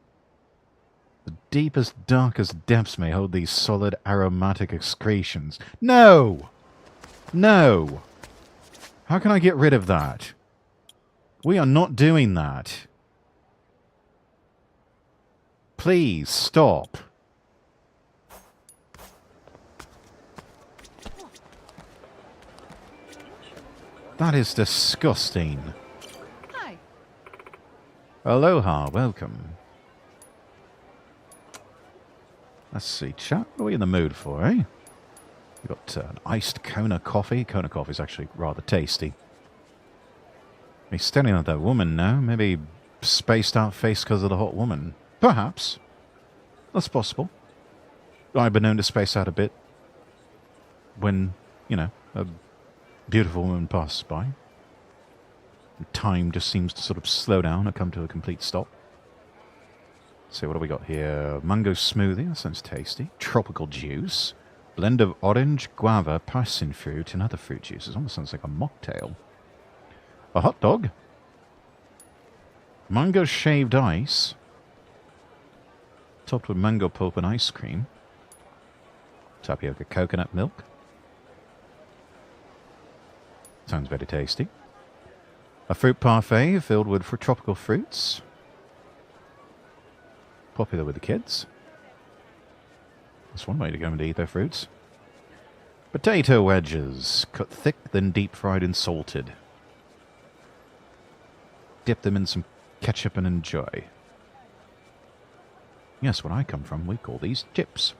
The deepest, darkest depths may hold these solid, aromatic excretions. No! No! How can I get rid of that? We are not doing that. Please, stop. That is disgusting. Hi. Aloha, welcome. Let's see, chat. What are we in the mood for, eh? We've got an iced Kona coffee. Kona coffee is actually rather tasty. He's staring at that woman now. Maybe spaced out face because of the hot woman. Perhaps. That's possible. I've been known to space out a bit when, you know, a beautiful woman passes by. Time just seems to sort of slow down or come to a complete stop. So what do we got here? Mango smoothie, that sounds tasty. Tropical juice. Blend of orange, guava, passion fruit, and other fruit juices. Almost sounds like a mocktail. A hot dog. Mango shaved ice. Topped with mango pulp and ice cream. Tapioca coconut milk. Sounds very tasty. A fruit parfait filled with tropical fruits. Popular with the kids. That's one way to go and eat their fruits. Potato wedges. Cut thick, then deep fried and salted. Dip them in some ketchup and enjoy. Yes, where I come from, we call these chips.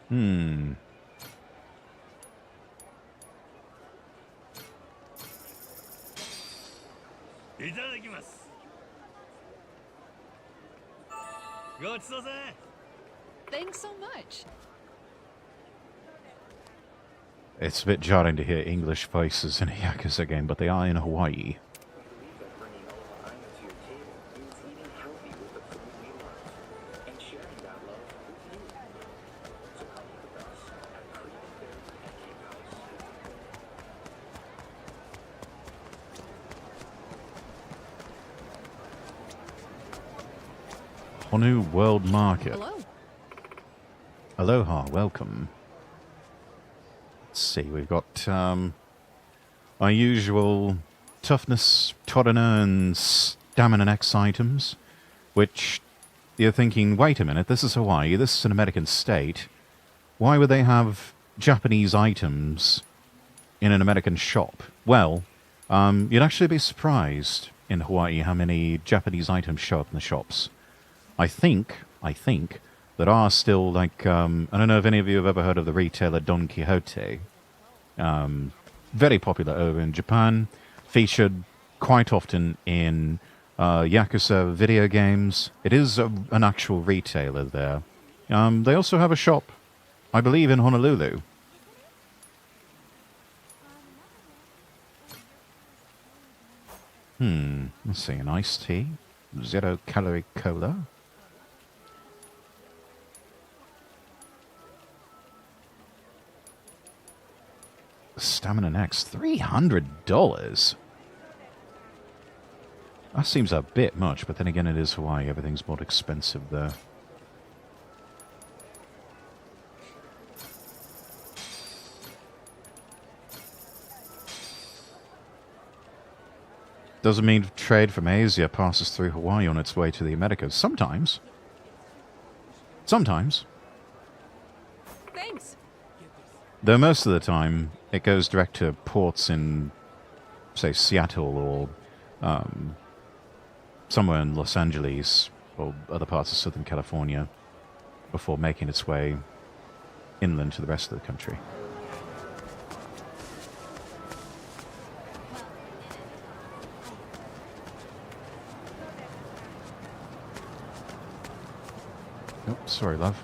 Hmm. Thanks so much. It's a bit jarring to hear English voices in a Yakuza game, but they are in Hawaii. Honu World Market. Hello. Aloha, welcome. Let's see, we've got our usual toughness, torana, and stamina X items, which you're thinking, wait a minute, this is Hawaii, this is an American state. Why would they have Japanese items in an American shop? Well, you'd actually be surprised in Hawaii how many Japanese items show up in the shops. I think there are still, like, I don't know if any of you have ever heard of the retailer Don Quixote. Very popular over in Japan. Featured quite often in Yakuza video games. It is an actual retailer there. They also have a shop, I believe, in Honolulu. Let's see, an iced tea. 0-calorie cola. Stamina next, $300. That seems a bit much, but then again, it is Hawaii. Everything's more expensive there. Doesn't mean trade from Asia passes through Hawaii on its way to the Americas. Sometimes. Sometimes. Thanks. Though most of the time, it goes direct to ports in, say, Seattle or somewhere in Los Angeles or other parts of Southern California before making its way inland to the rest of the country. Oh, sorry, love.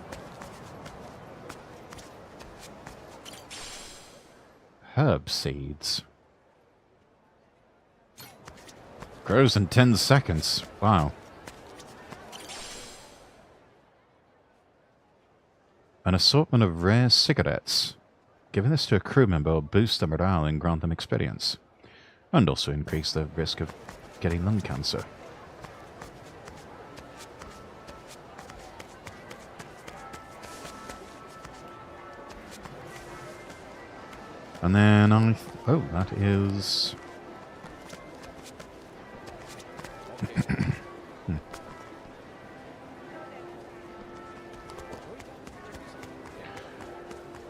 Herb seeds. Grows in 10 seconds. Wow. An assortment of rare cigarettes. Giving this to a crew member will boost their morale and grant them experience. And also increase the risk of getting lung cancer. And then oh, that is...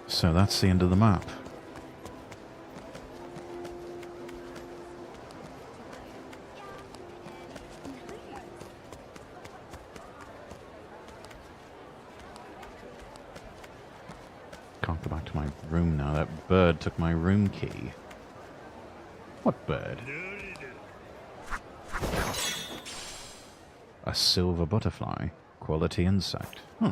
So that's the end of the map. Can't go back to my room now. That bird took my room key. What bird? A silver butterfly. Quality insect. Huh.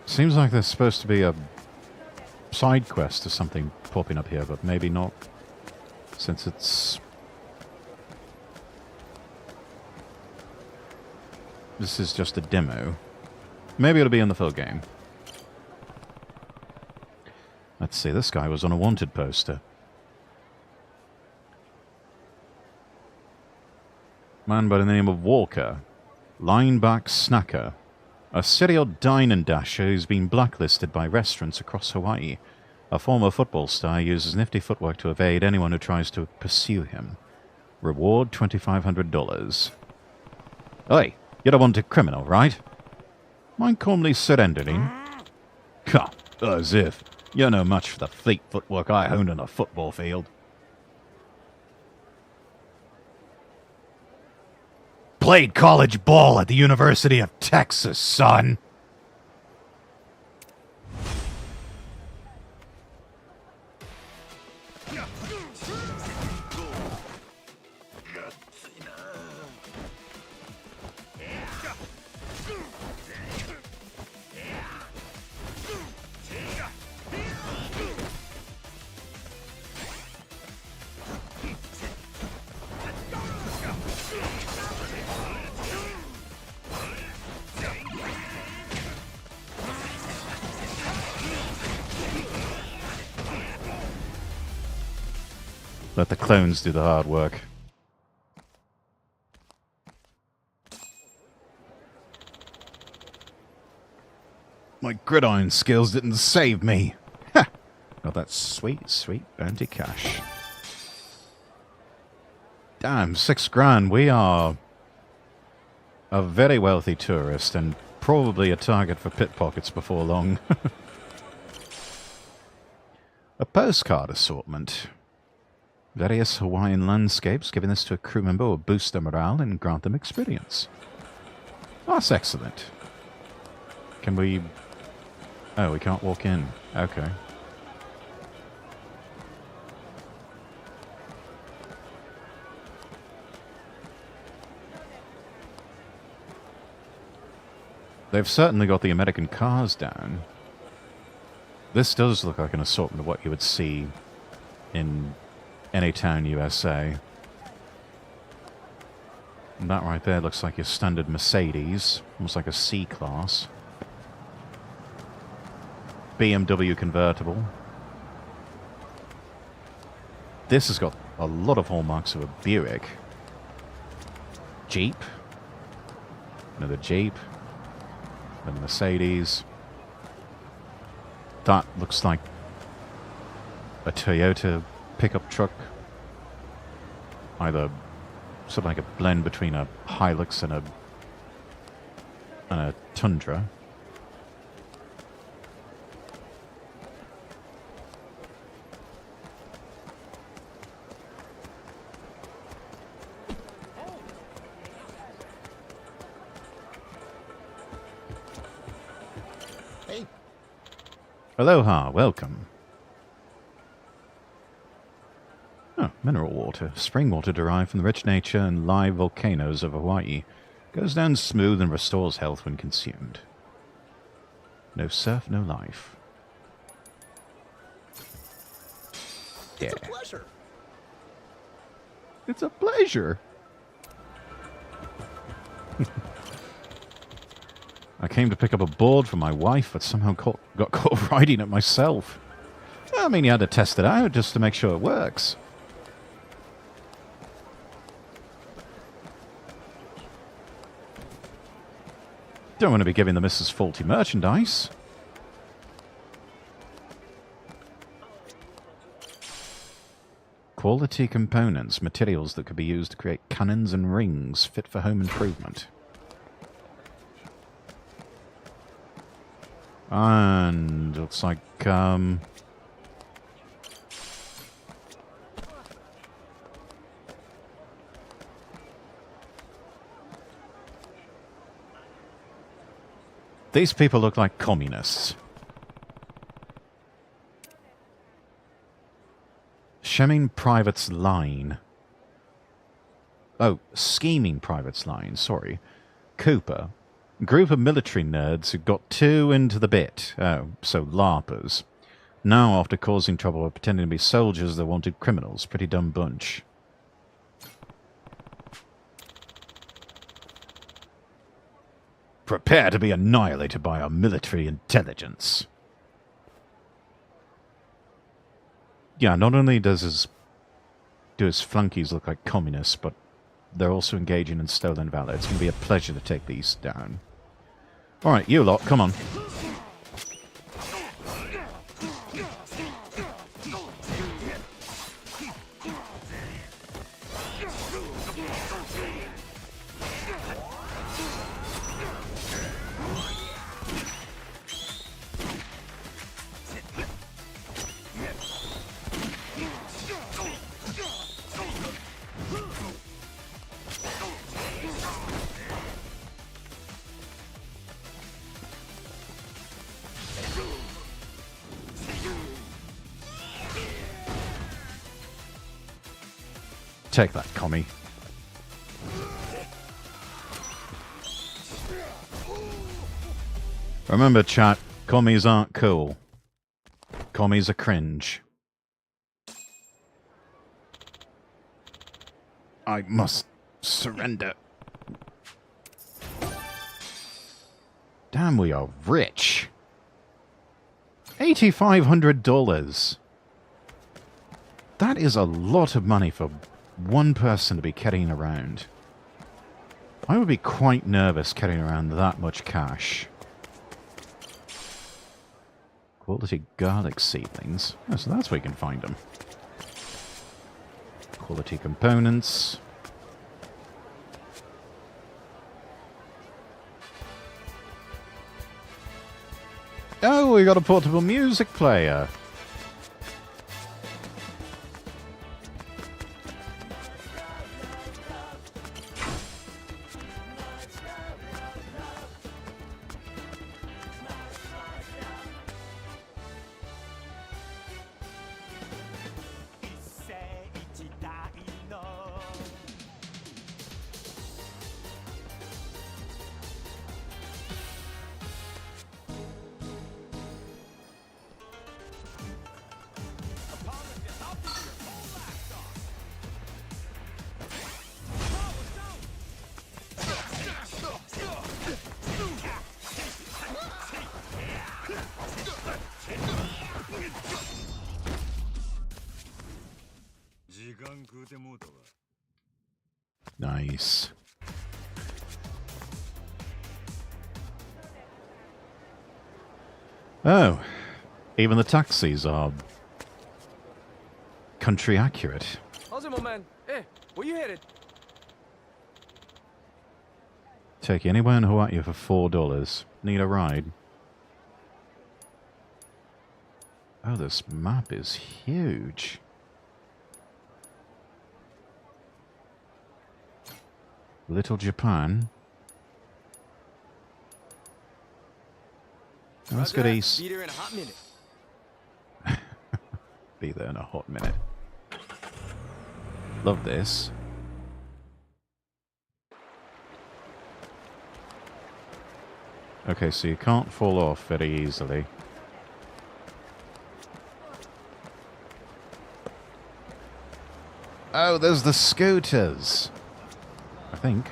Seems like there's supposed to be a side quest or something popping up here, but maybe not, since it's... This is just a demo. Maybe it'll be in the full game. Let's see, this guy was on a wanted poster. Man by the name of Walker. Lineback snacker. A serial dine and dasher who's been blacklisted by restaurants across Hawaii. A former football star uses nifty footwork to evade anyone who tries to pursue him. Reward $2,500. Oi, you're a wanted criminal, right? Mind calmly surrendering? Ha, as if. You're no match for the fleet footwork I honed on a football field. Played college ball at the University of Texas, son. Let the clones do the hard work. My gridiron skills didn't save me. Ha! Got that sweet, sweet bounty cash. Damn, $6,000. We are a very wealthy tourist and probably a target for pickpockets before long. A postcard assortment. Various Hawaiian landscapes. Giving this to a crew member will boost their morale and grant them experience. That's excellent. Can we... Oh, we can't walk in. Okay. They've certainly got the American cars down. This does look like an assortment of what you would see in any town, USA. And that right there looks like your standard Mercedes. Almost like a C-Class. BMW convertible. This has got a lot of hallmarks of a Buick. Jeep. Another Jeep. A Mercedes. That looks like a Toyota pickup truck. Either sort of like a blend between a Hilux and a Tundra. Hey. Aloha, welcome. Oh, mineral water. Spring water derived from the rich nature and live volcanoes of Hawaii. Goes down smooth and restores health when consumed. No surf, no life. Yeah. It's a pleasure. It's a pleasure. I came to pick up a board for my wife, but somehow got caught riding it myself. I mean, you had to test it out just to make sure it works. Don't want to be giving the missus faulty merchandise. Quality components, materials that could be used to create cannons and rings fit for home improvement. And looks like, These people look like communists. Scheming Private's Line. Oh, Scheming Private's Line, sorry. Cooper. Group of military nerds who got too into the bit. Oh, so LARPers. Now, after causing trouble by pretending to be soldiers, they're wanted criminals. Pretty dumb bunch. Prepare to be annihilated by our military intelligence. Yeah, not only do his flunkies look like communists, but they're also engaging in stolen valor. It's going to be a pleasure to take these down. Alright, you lot, come on. Take that, commie. Remember, chat, commies aren't cool. Commies are cringe. I must surrender. Damn, we are rich. $8,500. That is a lot of money for one person to be carrying around. I would be quite nervous carrying around that much cash. Quality garlic seedlings. Oh, so that's where you can find them. Quality components. Oh, we got a portable music player. Nice. Oh, even the taxis are country accurate. How's it, my man? Hey, where you headed? Take you anywhere in Hawaii for $4. Need a ride? Oh, this map is huge. Little Japan. Oh, let's go east. Be there in a hot minute. Be there in a hot minute. Love this. Okay, so you can't fall off very easily. Oh, there's the scooters. I think.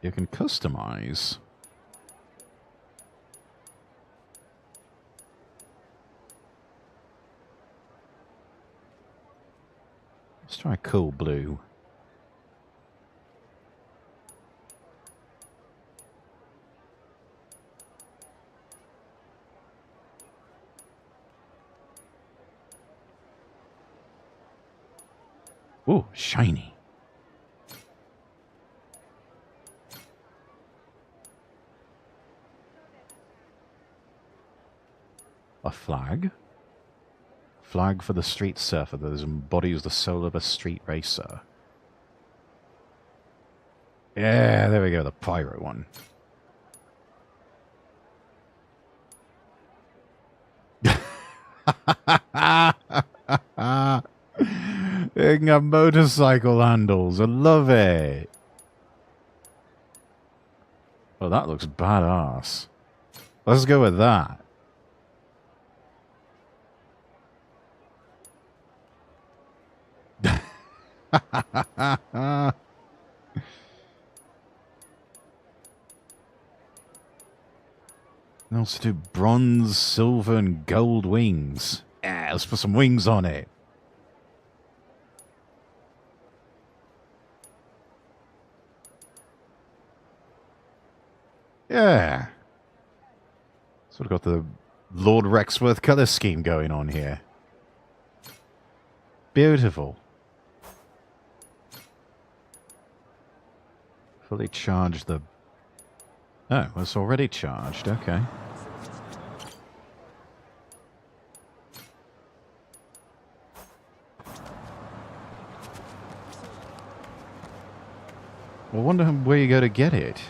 You can customize. Let's try cool blue. Ooh, shiny. A flag. Flag for the street surfer that embodies the soul of a street racer. Yeah, there we go, the pyro one. It can have motorcycle handles. I love it. Oh, that looks badass. Let's go with that. And also do bronze, silver, and gold wings. Yeah, let's put some wings on it. Yeah. Sort of got the Lord Rexworth color scheme going on here. Beautiful. Fully charged the... Oh, it's already charged. Okay. I wonder where you go to get it.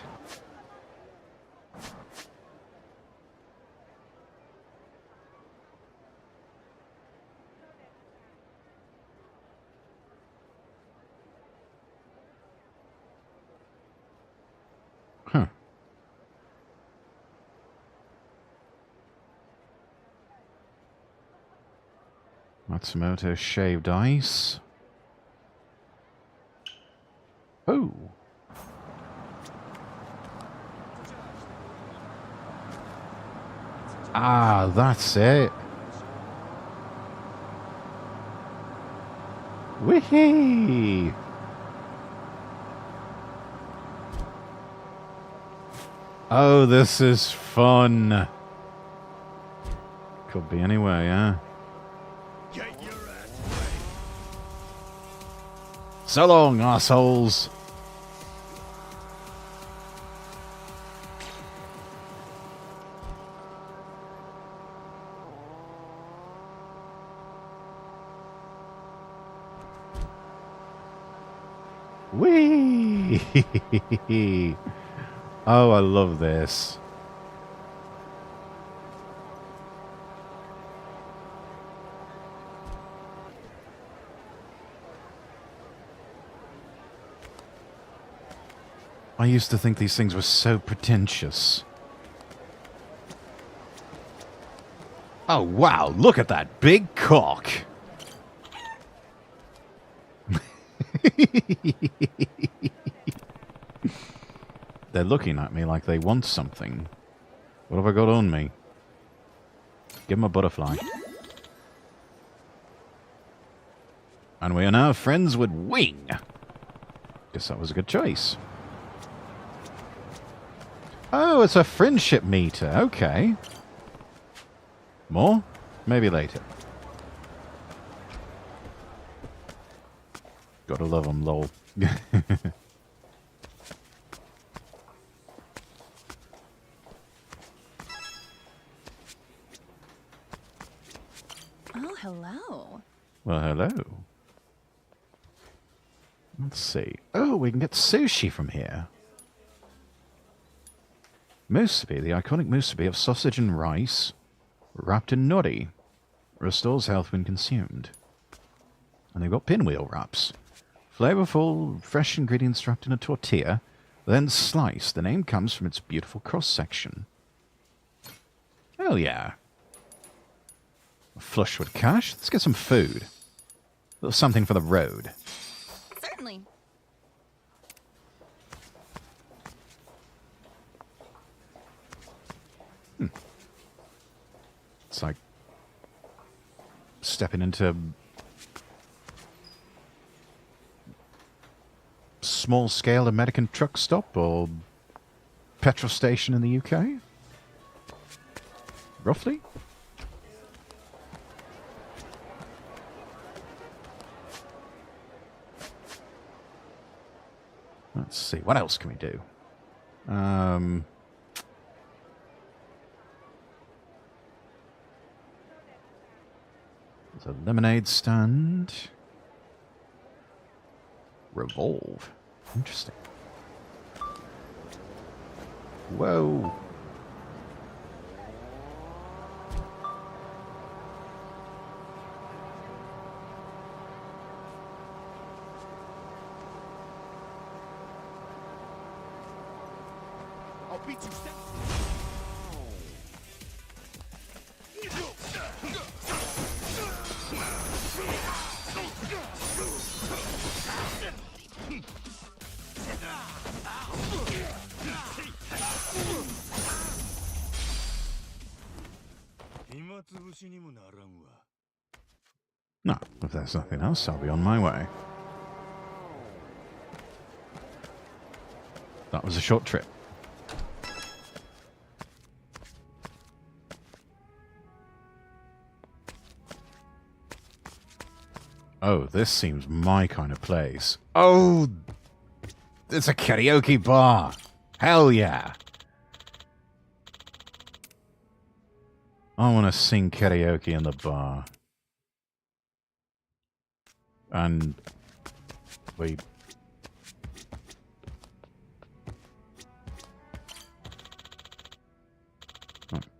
Huh. Matsumoto shaved ice. Oh. Ah, that's it. Whee! Oh, this is fun. Could be anywhere, yeah. So long, assholes. Whee! Oh, I love this. I used to think these things were so pretentious. Oh, wow, look at that big cock. They're looking at me like they want something. What have I got on me? Give them a butterfly. And we are now friends with Wing. Guess that was a good choice. Oh, it's a friendship meter. Okay. More? Maybe later. Gotta love them, lol. Oh, hello. Well, hello. Let's see. Oh, we can get sushi from here. Musubi, the iconic musubi of sausage and rice, wrapped in nori. Restores health when consumed. And they've got pinwheel wraps. Flavorful, fresh ingredients wrapped in a tortilla, then sliced. The name comes from its beautiful cross-section. Hell yeah. Flush with cash. Let's get some food. A little something for the road. Certainly. It's like stepping into small-scale American truck stop or petrol station in the UK? Roughly? Let's see. What else can we do? There's a lemonade stand. Revolve. Interesting. Whoa. I'll beat you. No, if there's nothing else, I'll be on my way. That was a short trip. Oh, this seems my kind of place. Oh, it's a karaoke bar. Hell yeah. I want to sing karaoke in the bar. And wait.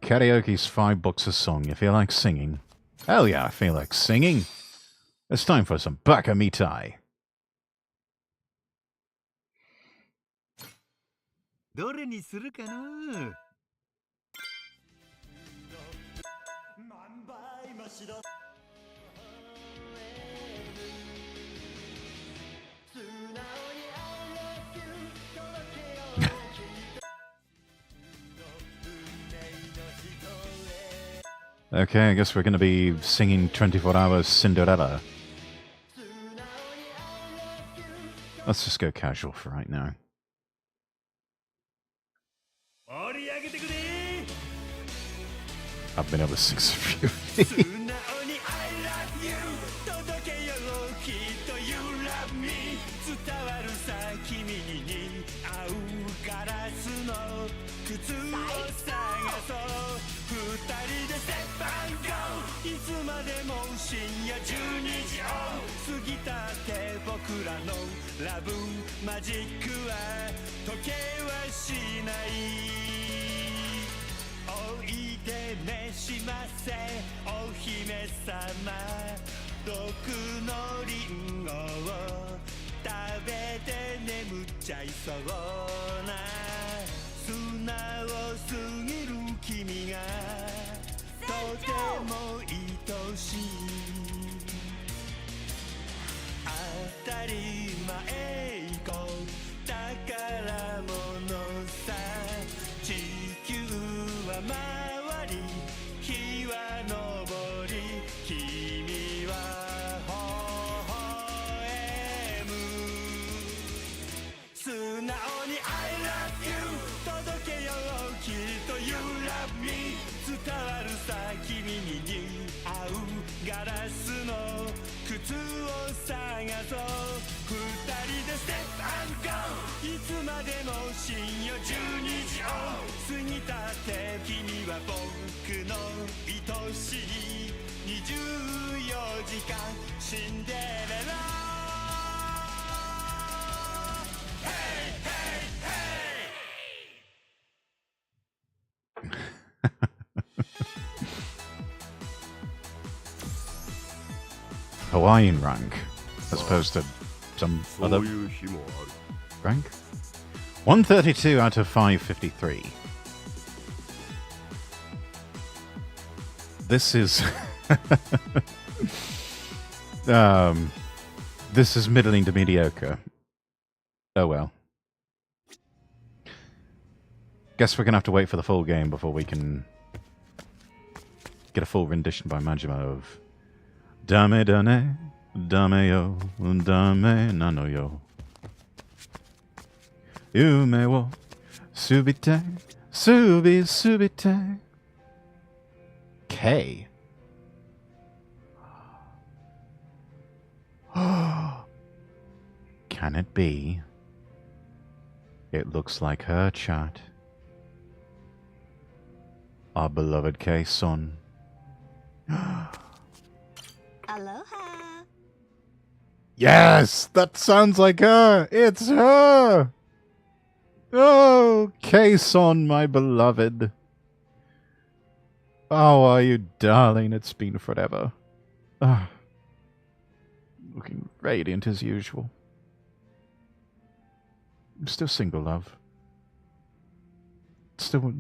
Karaoke's $5 a song. You feel like singing? Hell yeah, I feel like singing. It's time for some baka mitai. どれにするかな Okay, I guess we're going to be singing 24 Hours Cinderella. Let's just go casual for right now. I've been able to sing some few. Hawaiian rank, as opposed to some other rank. 132 out of 553. This is this is middling to mediocre. Oh well. Guess we're gonna have to wait for the full game before we can get a full rendition by Majima of Dame dane, dame yo, dame nano yo. Yume wo subite, subite. K. Can it be? It looks like her chat. Our beloved K-son. Aloha. Yes! That sounds like her! It's her! Oh, Kason, my beloved. How are you, darling? It's been forever. Ah, looking radiant as usual. I'm still single, love. Still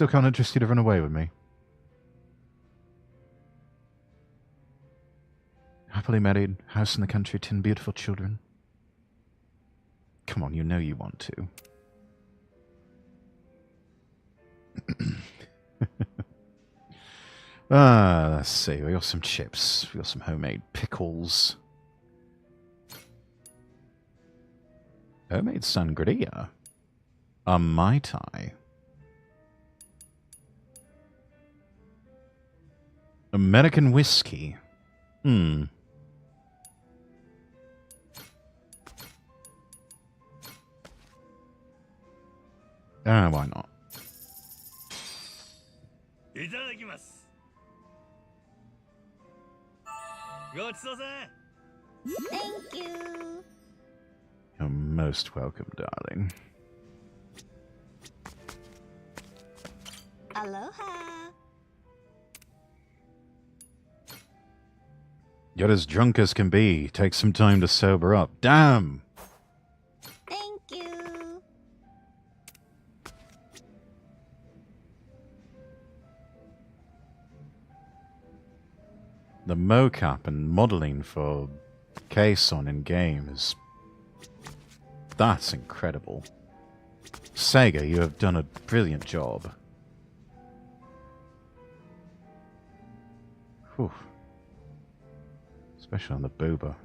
can't interest you to run away with me. Happily married, house in the country, 10 beautiful children. Come on, you know you want to. Let's see. We got some chips. We got some homemade pickles. Homemade sangria. A Mai Tai. American whiskey. Why not? Thank you. You're most welcome, darling. Aloha. You're as drunk as can be. Take some time to sober up. Damn! Thank you. The mocap and modeling for Kason in game is... That's incredible. Sega, you have done a brilliant job. Whew. Especially on the booba.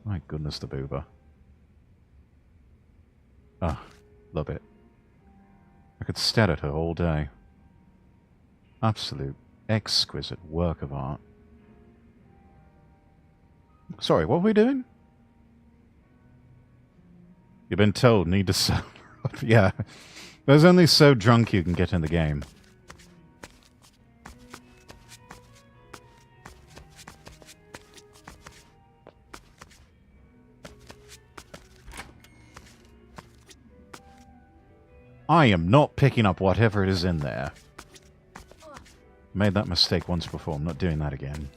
My goodness, the booba. Ah, love it. I could stare at her all day. Absolute exquisite work of art. Sorry, what are we doing? You've been told, need to sober up. Yeah. There's only so drunk you can get in the game. I am not picking up whatever it is in there. Made that mistake once before. I'm not doing that again.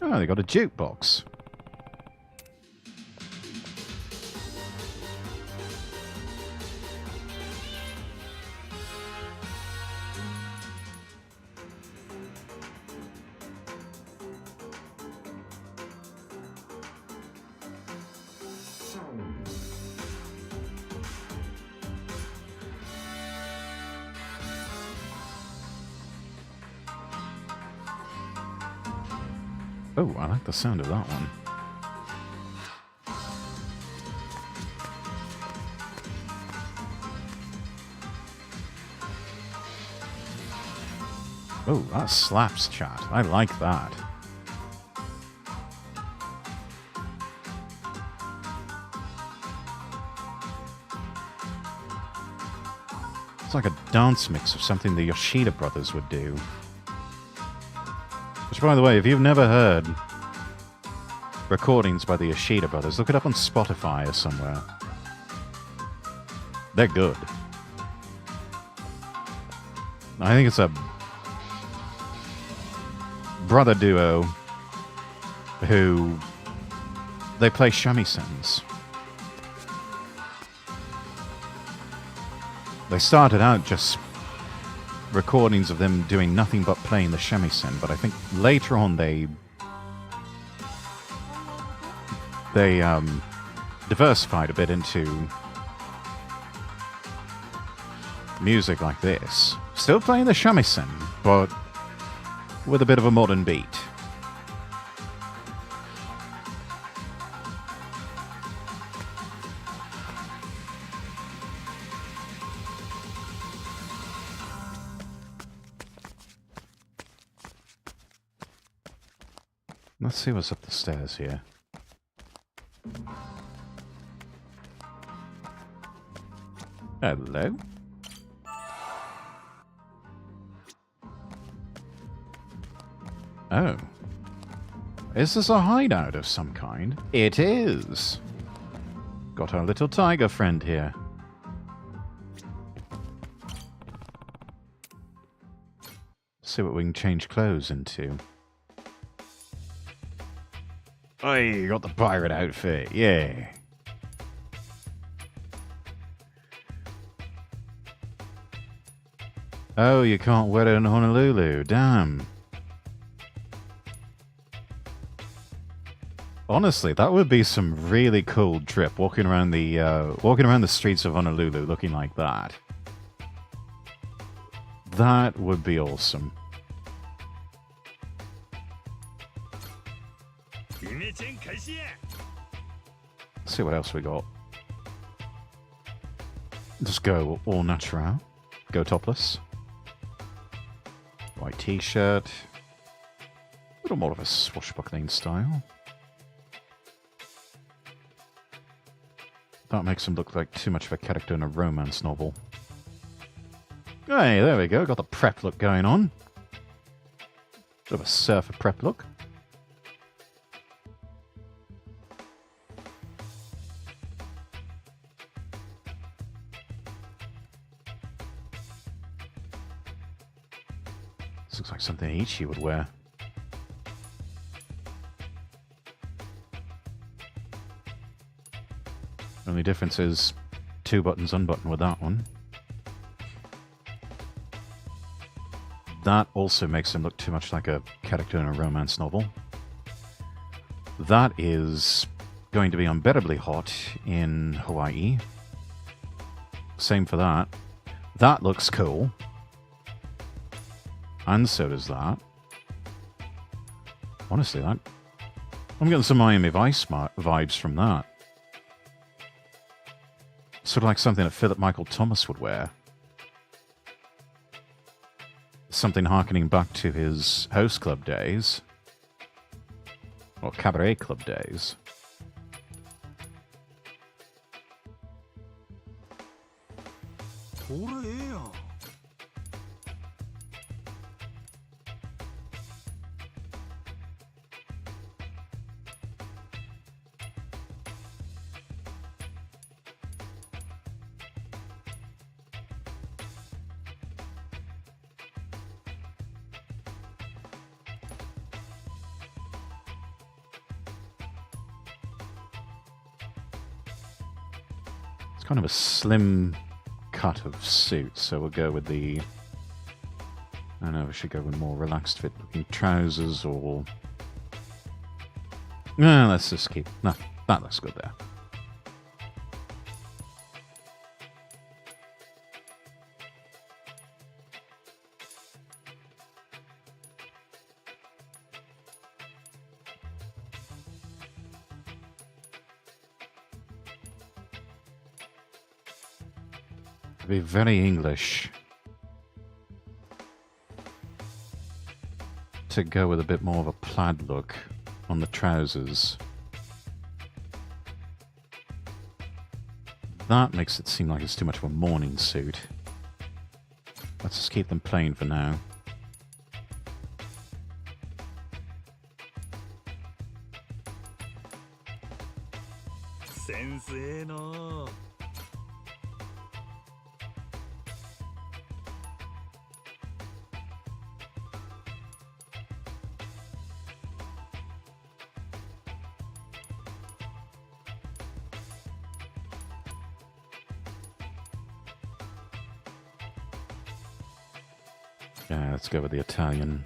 Oh, they got a jukebox. Oh, I like the sound of that one. Oh, that slaps, chat. I like that. It's like a dance mix of something the Yoshida brothers would do. Which, by the way, if you've never heard recordings by the Yoshida brothers, look it up on Spotify or somewhere. They're good. I think it's a brother duo who they play shamisen. They started out just recordings of them doing nothing but playing the shamisen, but I think later on they diversified a bit into music like this. Still playing the shamisen, but with a bit of a modern beat. Let's see what's up the stairs here. Hello? Oh. Is this a hideout of some kind? It is! got our little tiger friend here. See what we can change clothes into. Oh, you got the pirate outfit, yeah. Oh, you can't wear it in Honolulu, damn. Honestly, that would be some really cool trip, walking around the streets of Honolulu looking like that. That would be awesome. Let's see what else we got. Just go all natural. Go topless. White t-shirt. A little more of a swashbuckling style. That makes him look like too much of a character in a romance novel. Hey, there we go. Got the prep look going on. Bit of a surfer prep look. This looks like something Ichi would wear. Only difference is 2 buttons unbuttoned with that one. That also makes him look too much like a character in a romance novel. That is going to be unbearably hot in Hawaii. Same for that. That looks cool. And so does that. Honestly, I'm getting some Miami Vice vibes from that. Sort of like something that Philip Michael Thomas would wear. Something harkening back to his host club days. Or cabaret club days. It's kind of a slim cut of suit, so we'll go with the... I don't know, we should go with more relaxed fit looking trousers or... No, let's just keep... No, that looks good there. Be very English to go with a bit more of a plaid look on the trousers. That makes it seem like it's too much of a morning suit. Let's just keep them plain for now. Sensei no. Yeah, let's go with the Italian.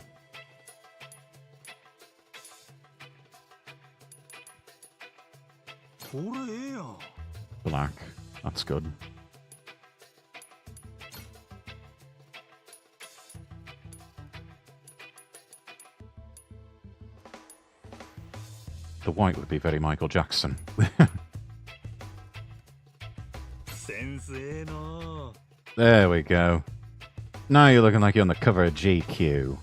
Black. That's good. The white would be very Michael Jackson. Sensei no. There we go. Now you're looking like you're on the cover of GQ.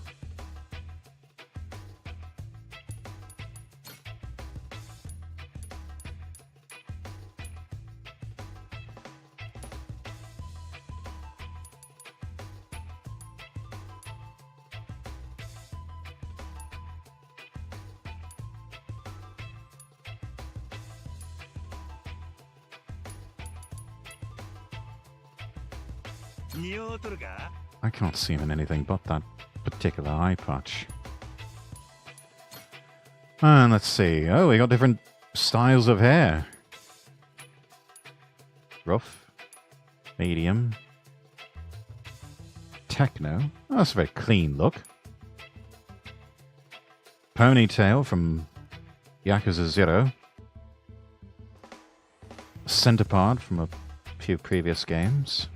I can't see him in anything but that particular eye patch. And let's see. Oh, we got different styles of hair. Rough. Medium. Techno. Oh, that's a very clean look. Ponytail from Yakuza 0. Center part from a few previous games.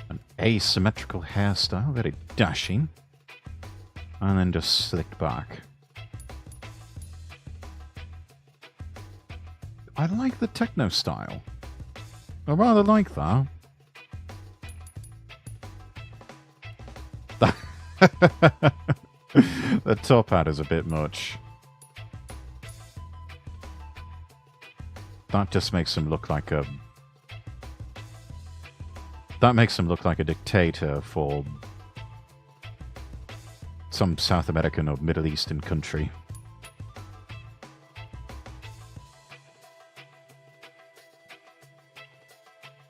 An asymmetrical hairstyle, very dashing. And then just slicked back. I like the techno style. I rather like that. The top hat is a bit much. That just makes him look like a... That makes him look like a dictator for some South American or Middle Eastern country.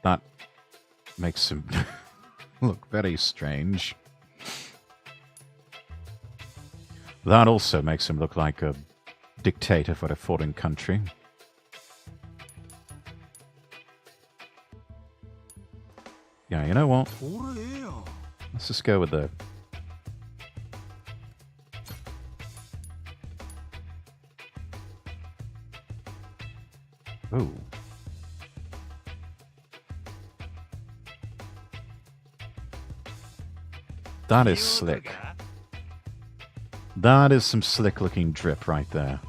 That makes him look very strange. That also makes him look like a dictator for a foreign country. Yeah, you know what? Let's just go with the... Ooh. That is slick. That is some slick looking drip right there.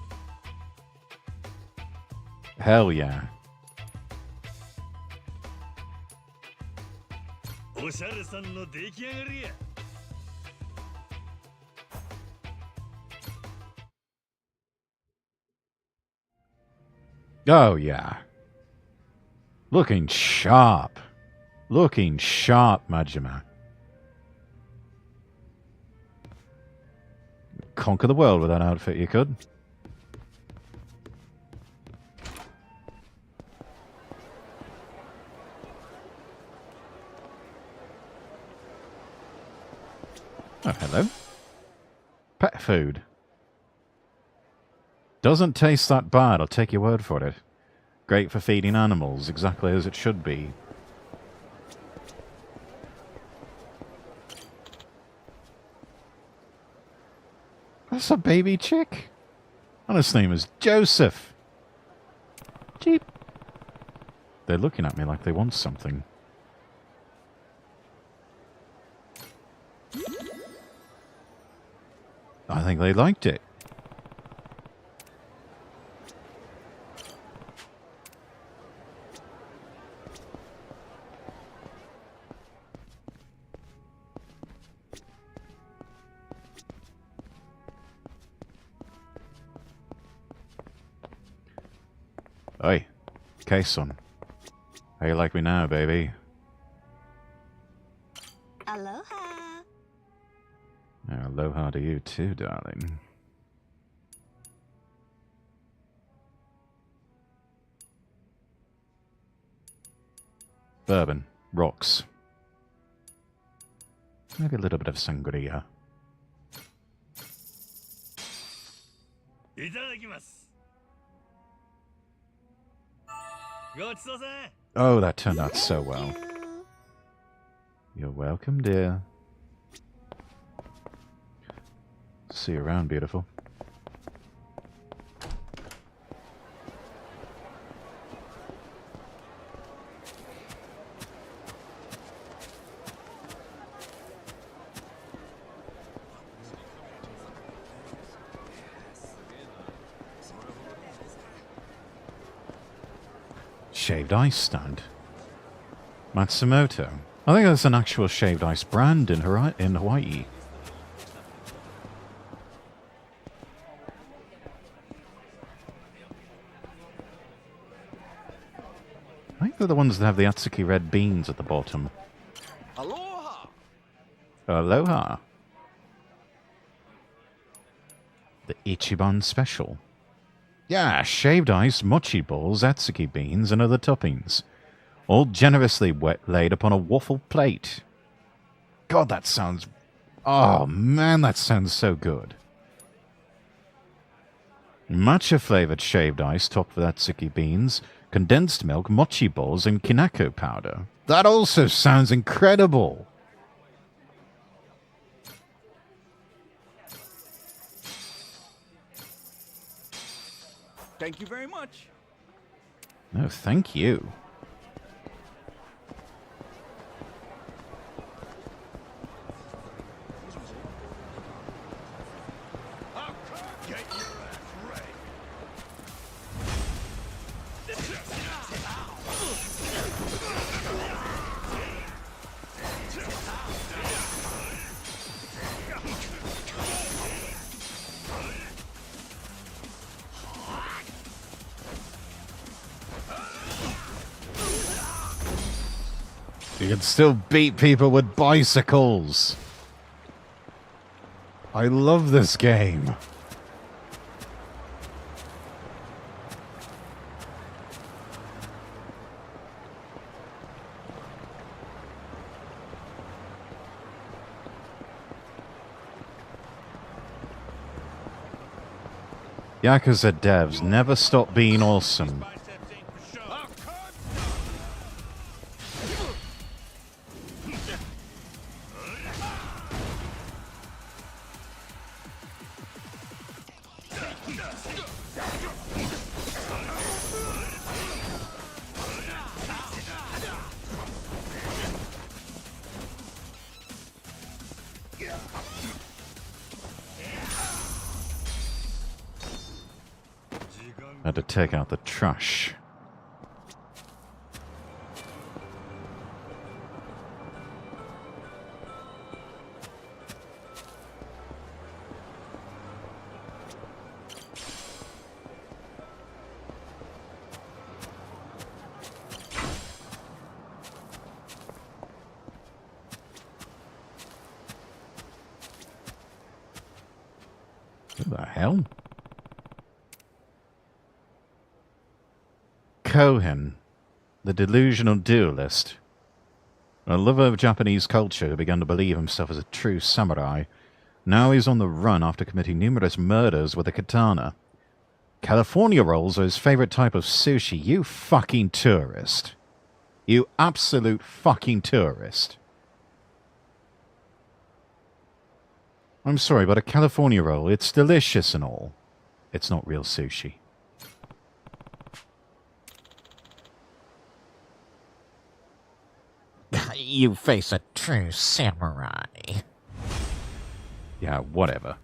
Hell yeah. Oh yeah. Looking sharp. Looking sharp, Majima. Conquer the world with that outfit, you could. Oh, hello. Pet food. Doesn't taste that bad, I'll take your word for it. Great for feeding animals, exactly as it should be. That's a baby chick. And his name is Joseph. Jeep. They're looking at me like they want something. I think they liked it. Oi, K-son. How you like me now, baby? Aloha. Aloha to you too, darling. Bourbon. Rocks. Maybe a little bit of sangria. Oh, that turned out so well. You're welcome, dear. See you around, beautiful. Shaved ice stand. Matsumoto. I think that's an actual shaved ice brand in Hawaii. I think they're the ones that have the Atsuki red beans at the bottom. Aloha! Aloha. The Ichiban Special. Yeah, shaved ice, mochi balls, Atsuki beans, and other toppings. all generously laid upon a waffle plate. God, that sounds... Oh, man, that sounds so good. Matcha-flavored shaved ice topped with atsuki beans, condensed milk, mochi balls, and kinako powder. That also sounds incredible. Thank you very much. No, thank you. You can still beat people with bicycles. I love this game. Yakuza devs never stop being awesome. Had to take out the trash. What the hell? Kohen, the delusional duelist, a lover of Japanese culture who began to believe himself as a true samurai. Now he's on the run after committing numerous murders with a katana. California rolls are his favorite type of sushi. You fucking tourist. You absolute fucking tourist. I'm sorry, but a California roll, it's delicious and all. It's not real sushi. You face a true samurai. Yeah, whatever.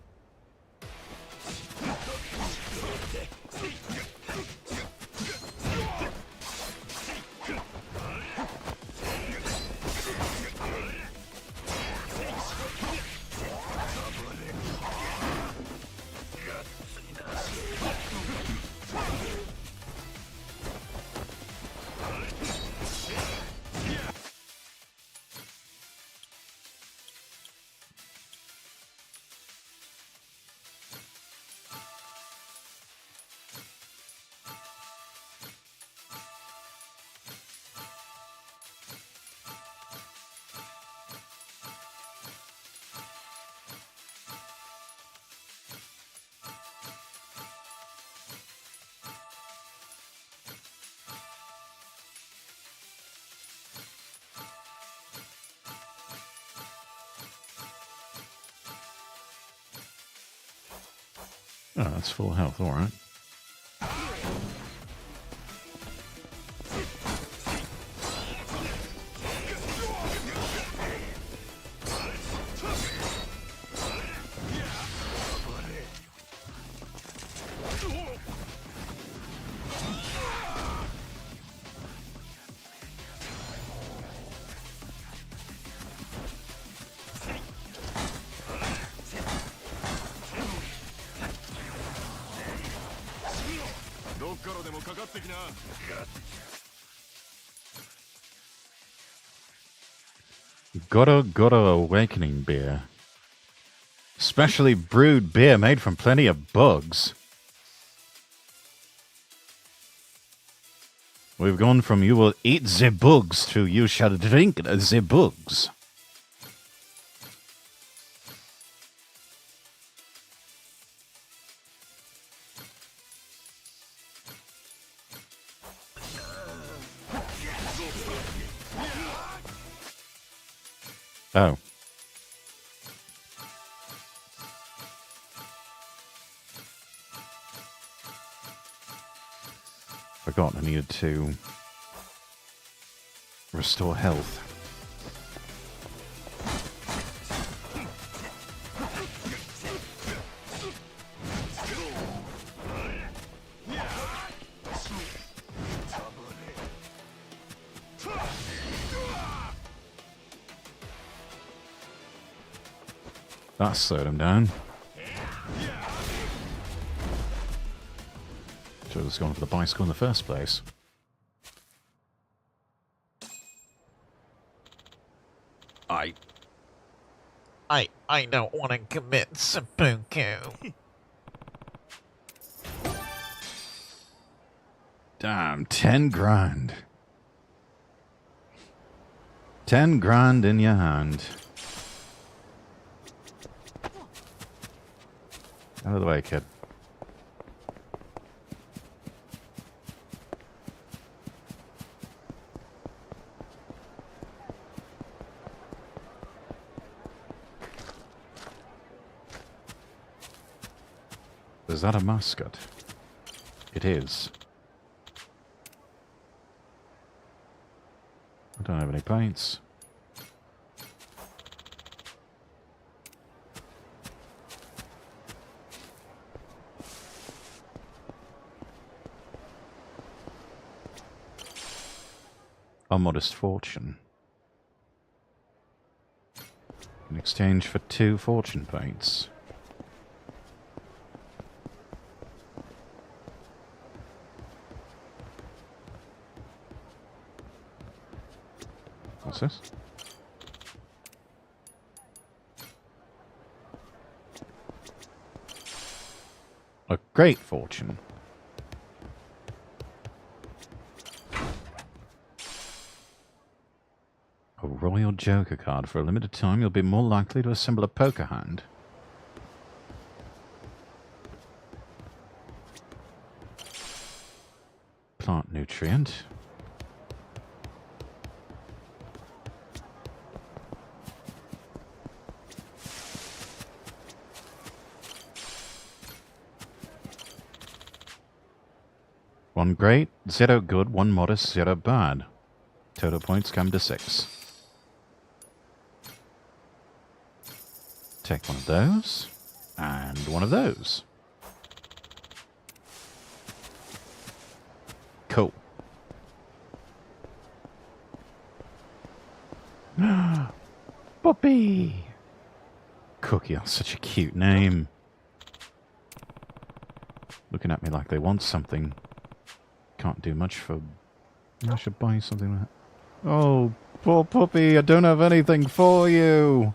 Oh, that's full health, alright. Goro Awakening beer. Specially brewed beer made from plenty of bugs. We've gone from you will eat the bugs to you shall drink the bugs. Oh. Forgot I needed to restore health. That slowed him down. Should have gone for the bicycle in the first place. I don't want to commit seppuku. Damn, 10 grand. 10 grand in your hand. Out of the way, kid. Is that a mascot? It is. I don't have any paints. A modest fortune. In exchange for 2 fortune paints. What's this? A great fortune. A Royal Joker card. For a limited time, you'll be more likely to assemble a poker hand. Plant nutrient. One great, 0 good, 1 modest, 0 bad. Total points come to 6. Take one of those, and one of those. Cool. Puppy! Cookie, that's such a cute name. Looking at me like they want something. Can't do much for... I should buy something like that. Oh, poor puppy, I don't have anything for you.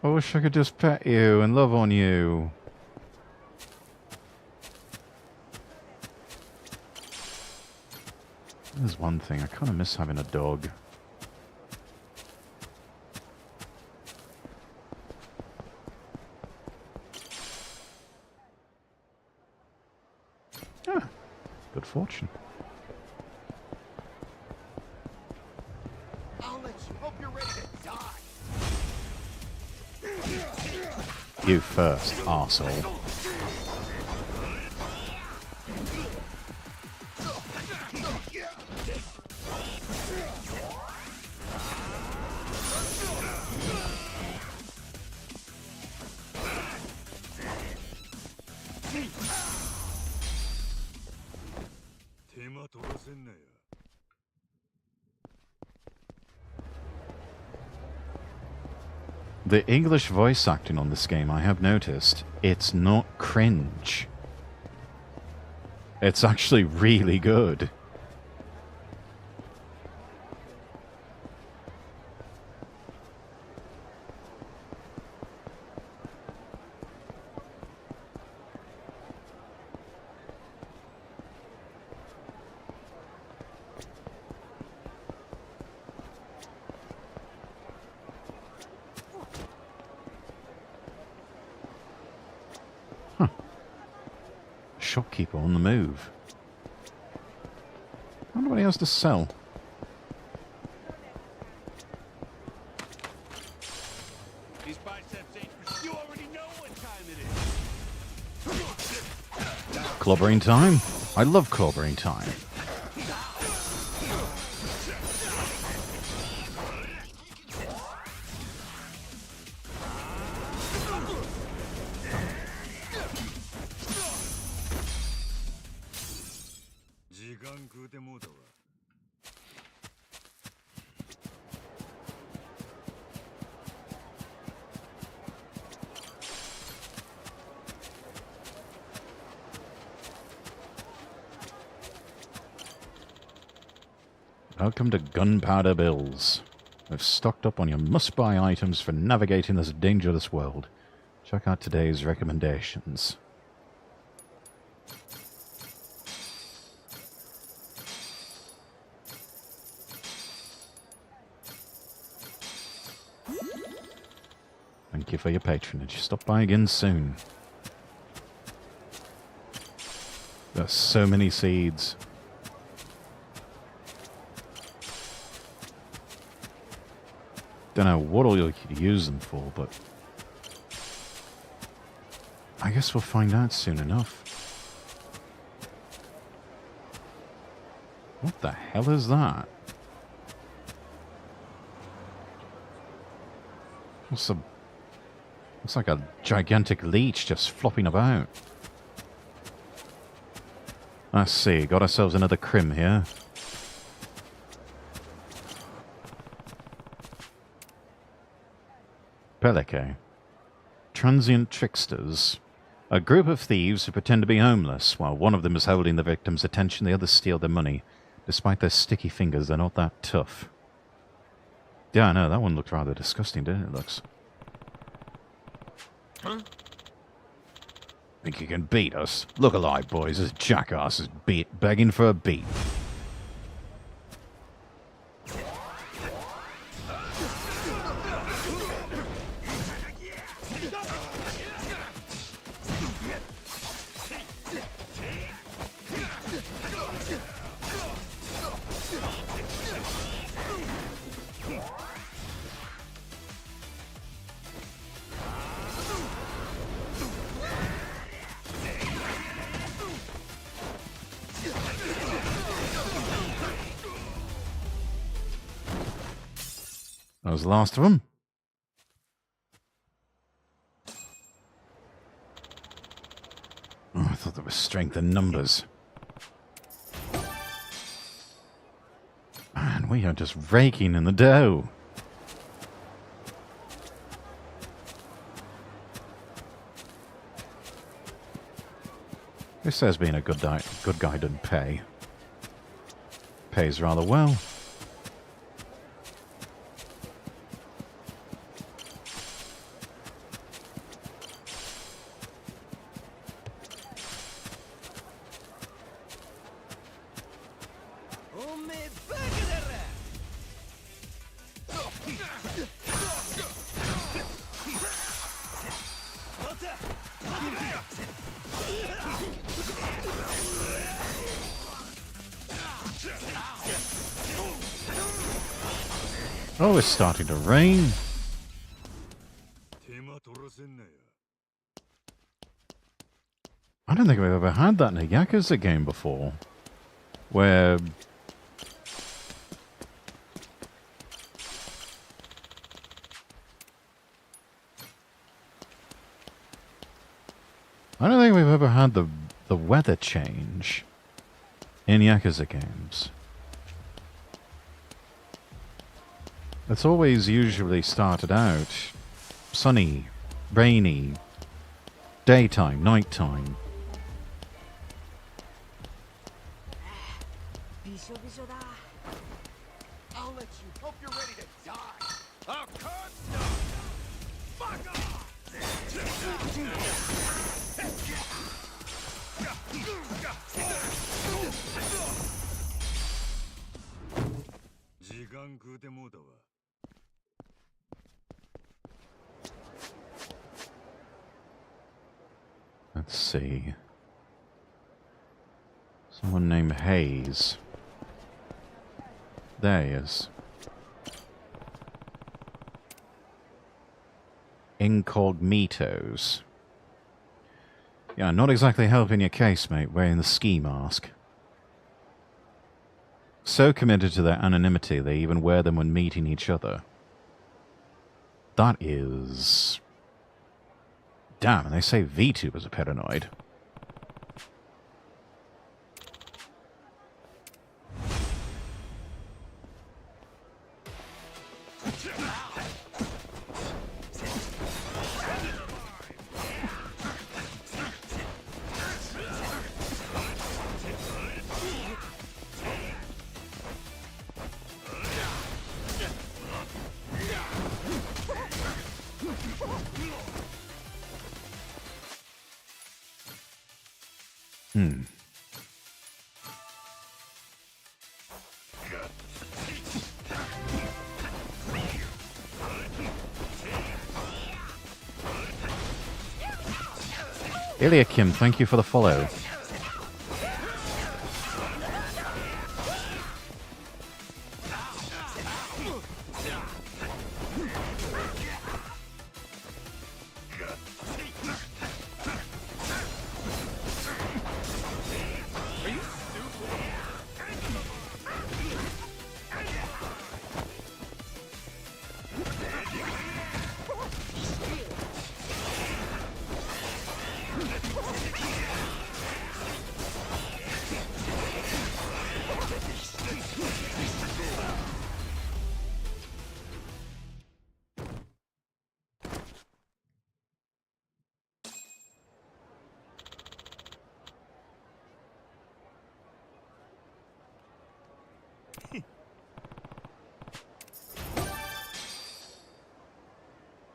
I wish I could just pet you and love on you. There's one thing, I kind of miss having a dog. Ah, good fortune. I'll let you. Hope you're ready to die. You first, arsehole. The English voice acting on this game, I have noticed, it's not cringe. It's actually really good. shopkeeper on the move. I wonder what he has to sell. These biceps ain't. You already know what time it is. Clobbering time? I love clobbering time. Welcome to Gunpowder Bills. I've stocked up on your must-buy items for navigating this dangerous world. Check out today's recommendations. Thank you for your patronage. Stop by again soon. There's so many seeds. Don't know what all you could use them for, but I guess we'll find out soon enough. What the hell is that? Looks like a gigantic leech just flopping about. Let's see, got ourselves another crim here. Pelike. Transient tricksters. A group of thieves who pretend to be homeless. While one of them is holding the victim's attention, the others steal their money. Despite their sticky fingers, they're not that tough. Yeah, I know, that one looked rather disgusting, didn't it, Lux? Think you can beat us? Look alive, boys. This jackass is begging for a beat. That was the last of them. Oh, I thought there was strength in numbers. Man, we are just raking in the dough. This says being a good guy doesn't pay. Pays rather well. Oh, it's starting to rain. I don't think we've ever had that in a Yakuza game before. Where... I don't think we've ever had the weather change in Yakuza games. It's always usually started out sunny, rainy, daytime, nighttime. I'll let you. Hope you're ready to die. Of course not. Fuck off. Let's see. Someone named Hayes. There he is. Incognitos. Yeah, not exactly helping your case, mate, wearing the ski mask. So committed to their anonymity, they even wear them when meeting each other. That is... Damn, and they say Vtubers are paranoid. Ilya Kim, thank you for the follow.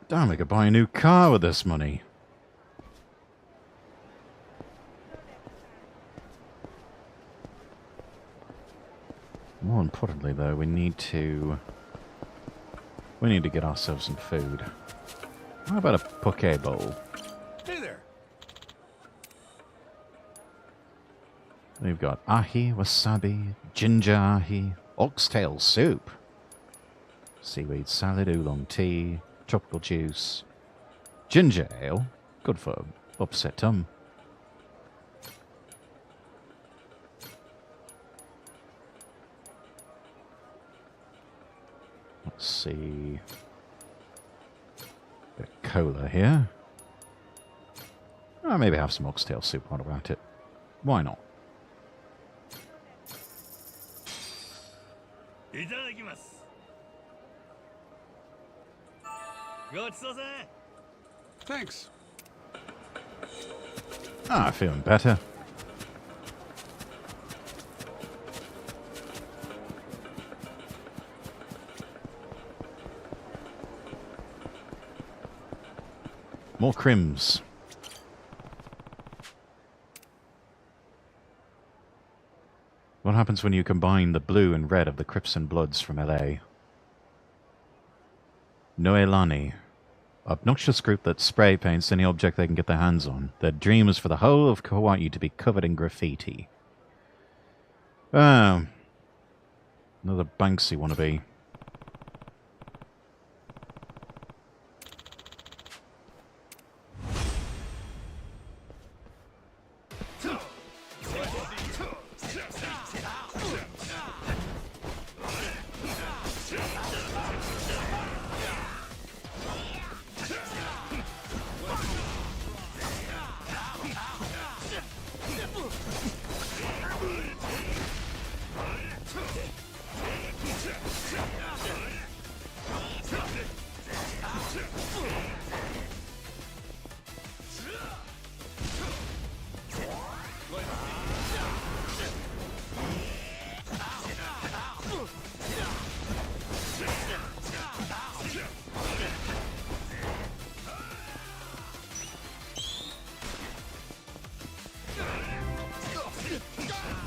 Damn, we could buy a new car with this money. More importantly, though, we need to get ourselves some food. How about a poke bowl? Hey there. We've got ahi, wasabi, ginger ahi, oxtail soup, seaweed salad, oolong tea, tropical juice, ginger ale, good for upset tum. Let's see. Bit of cola here. Oh, maybe have some oxtail soup while we're at it. Why not? Thanks. Ah, feeling better. More crims. What happens when you combine the blue and red of the Crips and Bloods from LA? Noelani. Obnoxious group that spray paints any object they can get their hands on. Their dream is for the whole of Hawaii to be covered in graffiti. Another Banksy wannabe.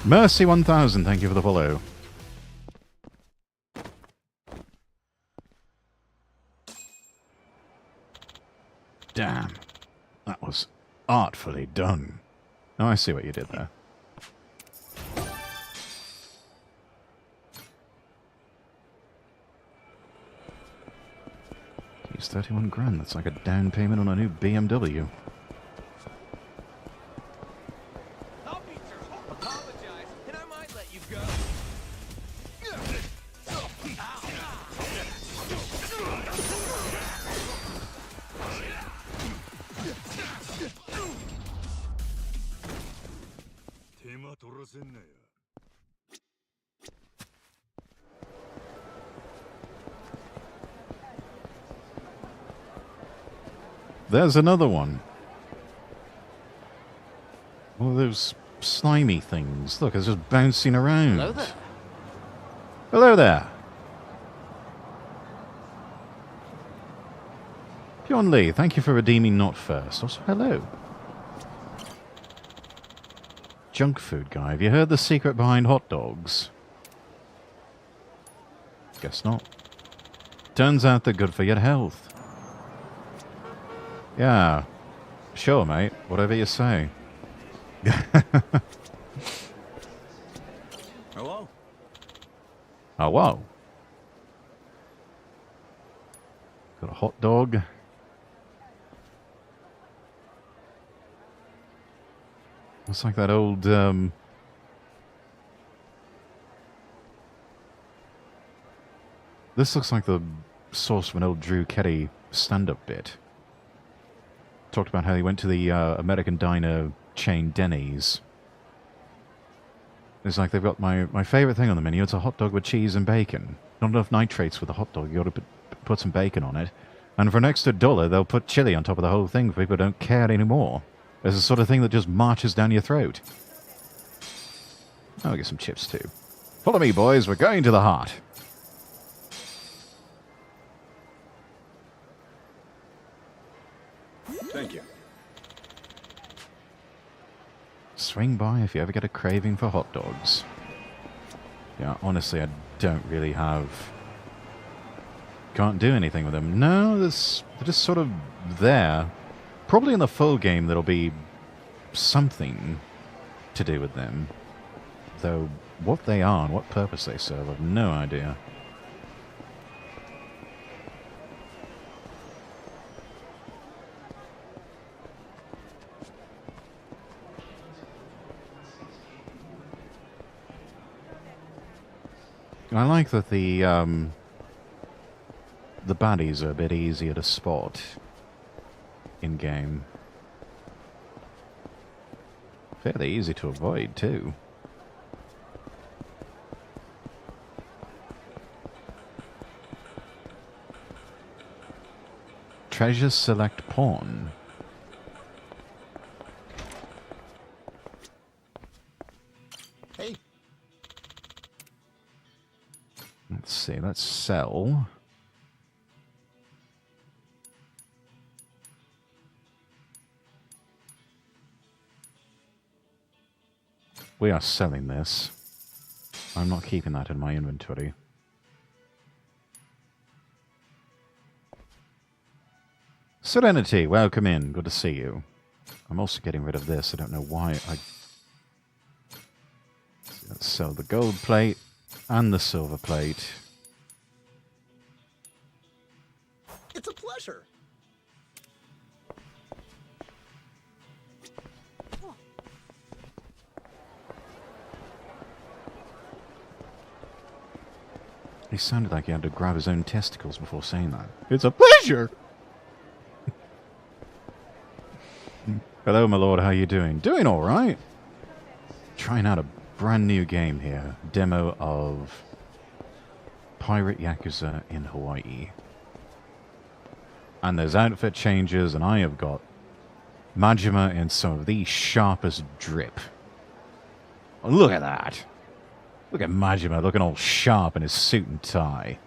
Mercy 1000, thank you for the follow. Damn. That was artfully done. Oh, I see what you did there. It's 31 grand. That's like a down payment on a new BMW. There's another one. All those slimy things. Look, it's just bouncing around. Hello there. Hello there. John Lee, thank you for redeeming Not First. Also, hello. Junk food guy, have you heard the secret behind hot dogs? Guess not. Turns out they're good for your health. Yeah. Sure, mate. Whatever you say. Hello? Oh, wow. Got a hot dog. It's like that old, This looks like the source of an old Drew Carey stand-up bit. Talked about how he went to the American diner chain Denny's. It's like they've got my favorite thing on the menu. It's a hot dog with cheese and bacon. Not enough nitrates with the hot dog. You got to put some bacon on it. And for an extra $1, they'll put chili on top of the whole thing for people who don't care anymore. It's the sort of thing that just marches down your throat. I'll get some chips too. Follow me, boys. We're going to the heart. Thank you. Swing by if you ever get a craving for hot dogs. Yeah, honestly, I don't really have... Can't do anything with them. No, they're just sort of there. Probably in the full game there'll be something to do with them. Though what they are and what purpose they serve, I've no idea. I like that the baddies are a bit easier to spot in-game. Fairly easy to avoid, too. Treasure select pawn. Hey. Let's see, let's sell. We are selling this. I'm not keeping that in my inventory. Serenity, welcome in. Good to see you. I'm also getting rid of this. I don't know why. Let's sell the gold plate and the silver plate. It's a pleasure. He sounded like he had to grab his own testicles before saying that. It's a pleasure! Hello, my lord, how you doing? Doing alright. Trying out a brand new game here. Demo of Pirate Yakuza in Hawaii. And there's outfit changes, and I have got Majima in some of the sharpest drip. Oh, look at that! Look at Majima looking all sharp in his suit and tie.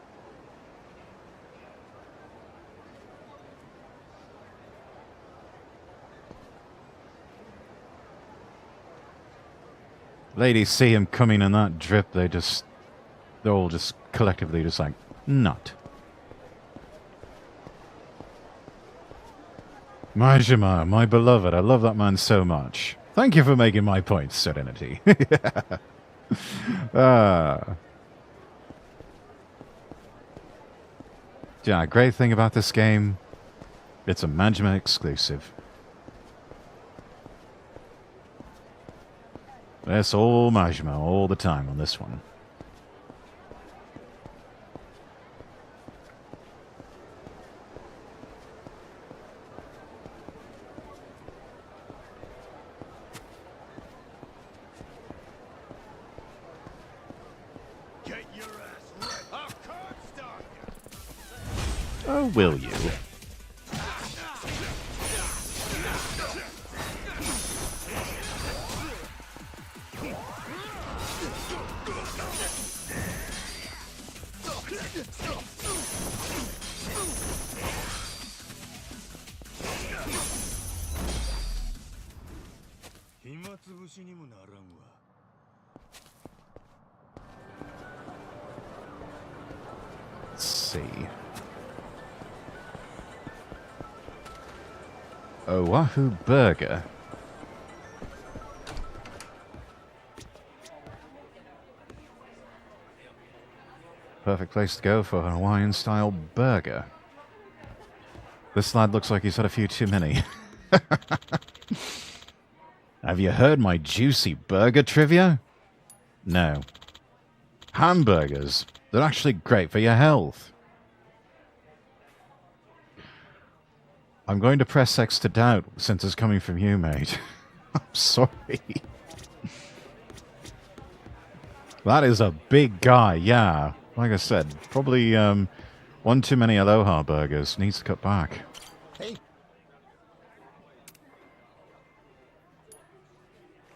Ladies see him coming in that drip, they're all just collectively just like, nut. Majima, my beloved, I love that man so much. Thank you for making my point, Serenity. Yeah, great thing about this game, it's a Majima exclusive. It's all Majima all the time on this one. Oh, will you? Let's see. Oahu Burger. Perfect place to go for a Hawaiian-style burger. This lad looks like he's had a few too many. Have you heard my juicy burger trivia? No. Hamburgers. They're actually great for your health. I'm going to press X to doubt since it's coming from you, mate. I'm sorry. That is a big guy, yeah. Like I said, probably one too many Aloha burgers. Needs to cut back. Hey.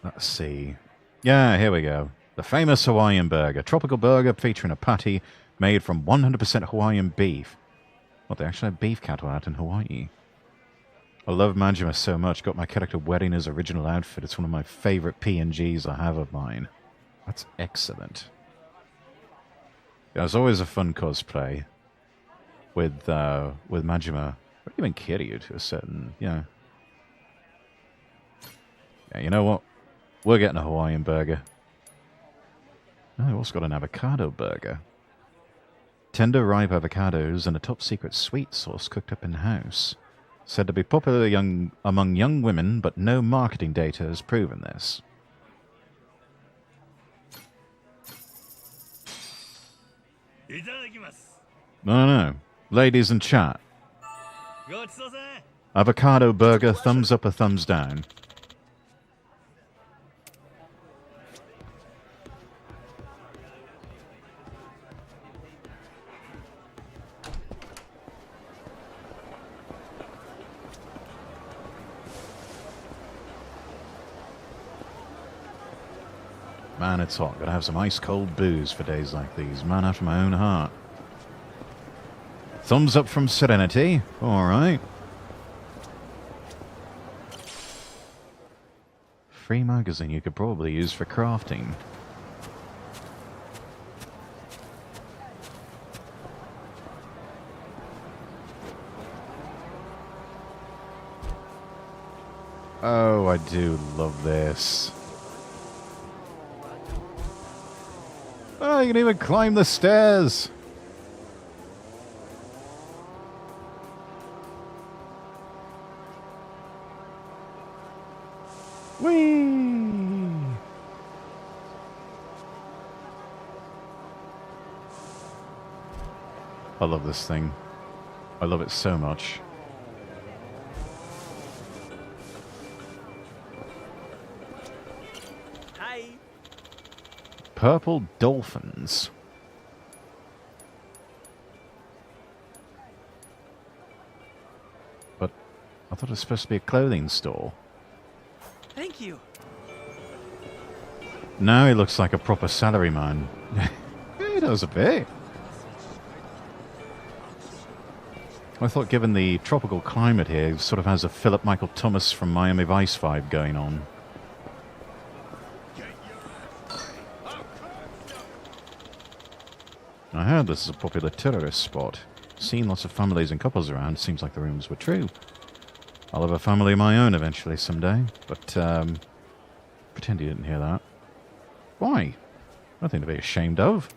Let's see. Yeah, here we go. The famous Hawaiian burger. Tropical burger featuring a patty made from 100% Hawaiian beef. Well, they actually have beef cattle out in Hawaii. I love Majima so much. Got my character wearing his original outfit. It's one of my favorite PNGs I have of mine. That's excellent. Yeah, it's always a fun cosplay with Majima, or even Kiryu to a certain, yeah. Yeah, you know what? We're getting a Hawaiian burger. Oh, I've also got an avocado burger. Tender, ripe avocados and a top-secret sweet sauce cooked up in-house. Said to be popular among young women, but no marketing data has proven this. No. Ladies in chat. Avocado burger, thumbs up or thumbs down? Man, it's hot. Gotta have some ice-cold booze for days like these. Man after my own heart. Thumbs up from Serenity. Alright. Free magazine you could probably use for crafting. Oh, I do love this. Oh, you can even climb the stairs. Whee! I love this thing. I love it so much. Purple dolphins. But I thought it was supposed to be a clothing store. Thank you. Now he looks like a proper salaryman. He does a bit. I thought given the tropical climate here, he sort of has a Philip Michael Thomas from Miami Vice vibe going on. I heard this is a popular tourist spot. Seen lots of families and couples around. Seems like the rumors were true. I'll have a family of my own eventually someday, but pretend you didn't hear that. Why? Nothing to be ashamed of.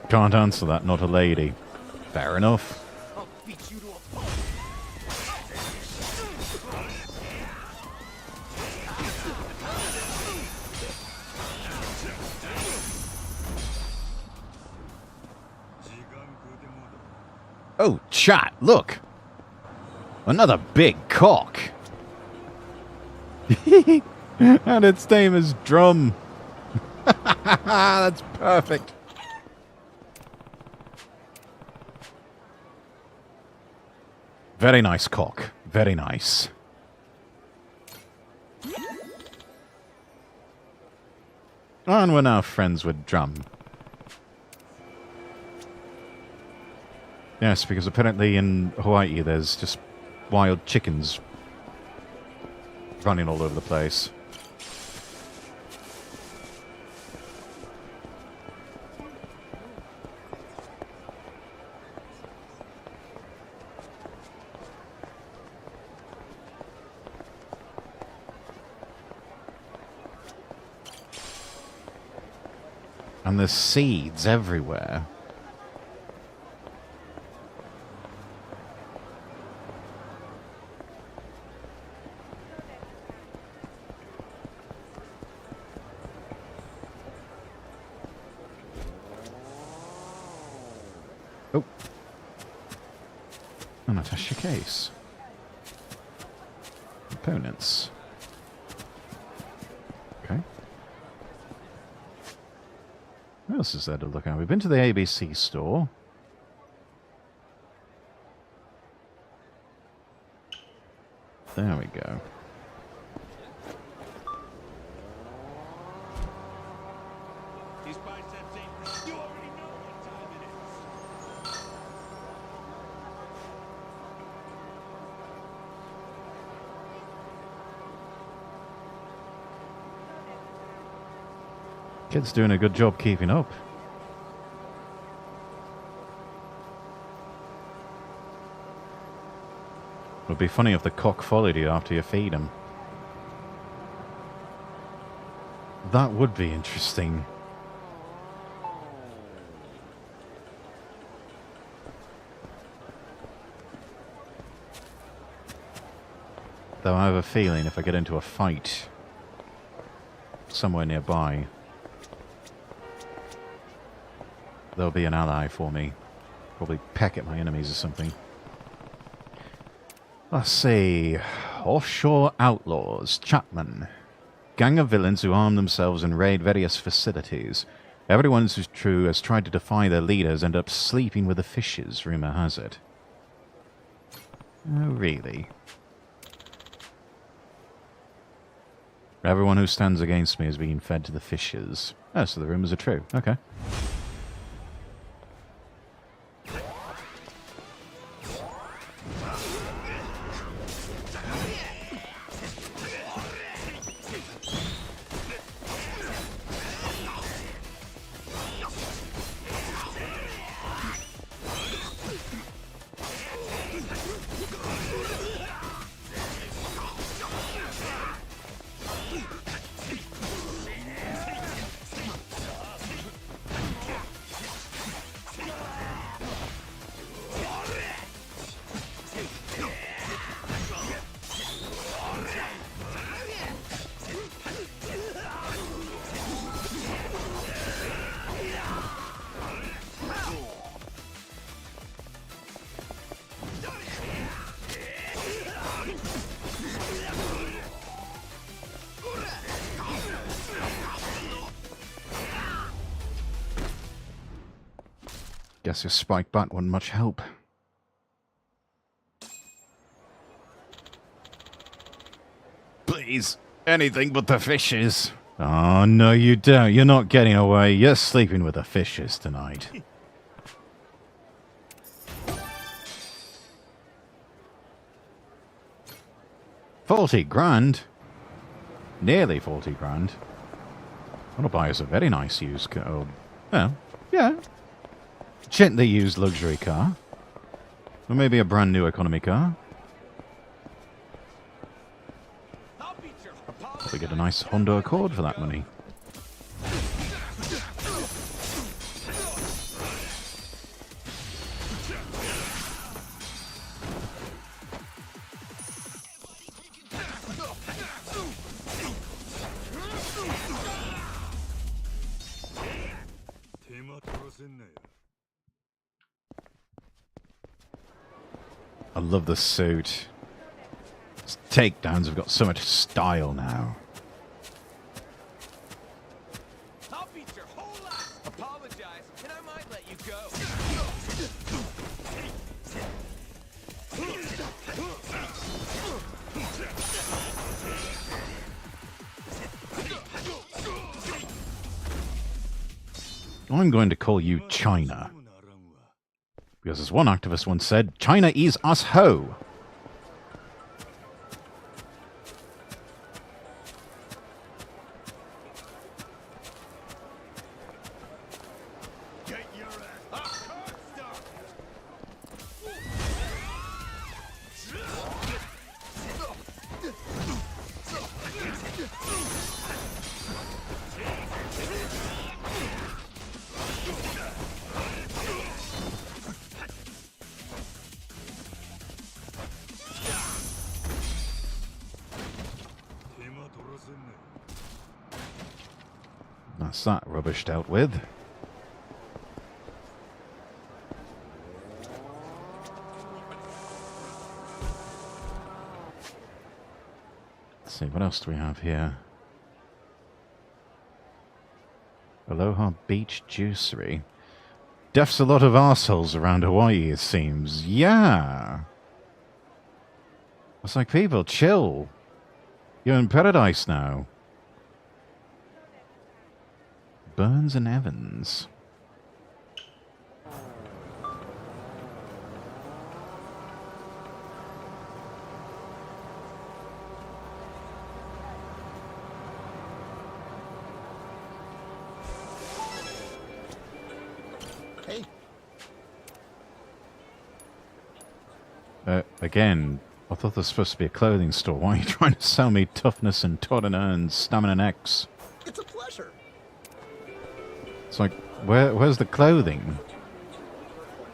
Can't answer that, not a lady. Fair enough. Oh, chat, look! Another big cock! And its name is Drum. That's perfect. Very nice cock. Very nice. And we're now friends with Drum. Yes, because apparently in Hawaii there's just wild chickens running all over the place. And there's seeds everywhere. Oh. Unattache case. Components. Okay. What else is there to look at? We've been to the ABC store. There we go. Kid's doing a good job keeping up. It would be funny if the cock followed you after you feed him. That would be interesting. Though I have a feeling if I get into a fight somewhere nearby, there'll be an ally for me. Probably peck at my enemies or something. Let's see. Offshore outlaws. Chapman. Gang of villains who arm themselves and raid various facilities. Everyone who's true has tried to defy their leaders and end up sleeping with the fishes, rumor has it. Oh, really? Everyone who stands against me is being fed to the fishes. Oh, so the rumors are true. Okay. Guess your spike butt wasn't much help. Please, anything but the fishes. Oh, no you don't. You're not getting away. You're sleeping with the fishes tonight. $40,000? Nearly 40 grand. I'll buy us a very nice used car. Oh, well, yeah. Gently used luxury car. Or maybe a brand new economy car. Probably get a nice Honda Accord for that money. I love the suit. His takedowns have got so much style now. I'll beat your whole life. Apologize, and I might let you go. I'm going to call you China. Because as one activist once said, China is us ho. That's that rubbish dealt with. Let's see, what else do we have here? Aloha Beach Juicery. Death's a lot of arseholes around Hawaii, it seems. Yeah. It's like, people, chill. You're in paradise now. Burns and Evans. Hey. Again, I thought this was supposed to be a clothing store. Why are you trying to sell me toughness and Torana and Stamina X? It's a pleasure. It's like, where's the clothing?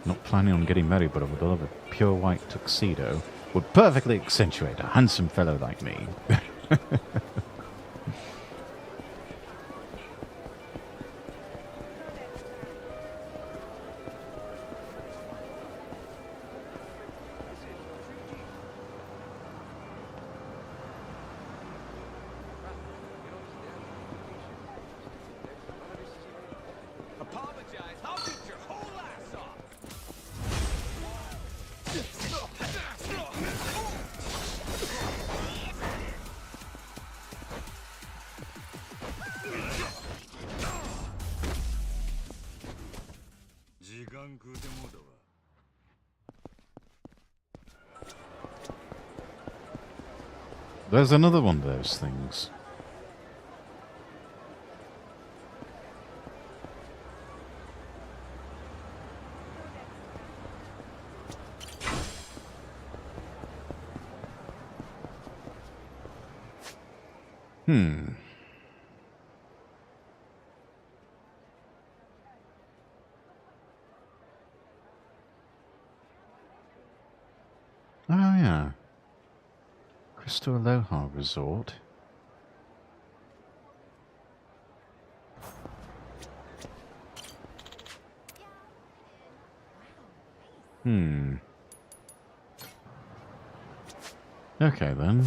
Not planning on getting married, but I would love a pure white tuxedo. Would perfectly accentuate a handsome fellow like me. Apologize, I'll beat your whole ass off. There's another one of those things. Oh, yeah. Crystal Aloha Resort. Okay, then.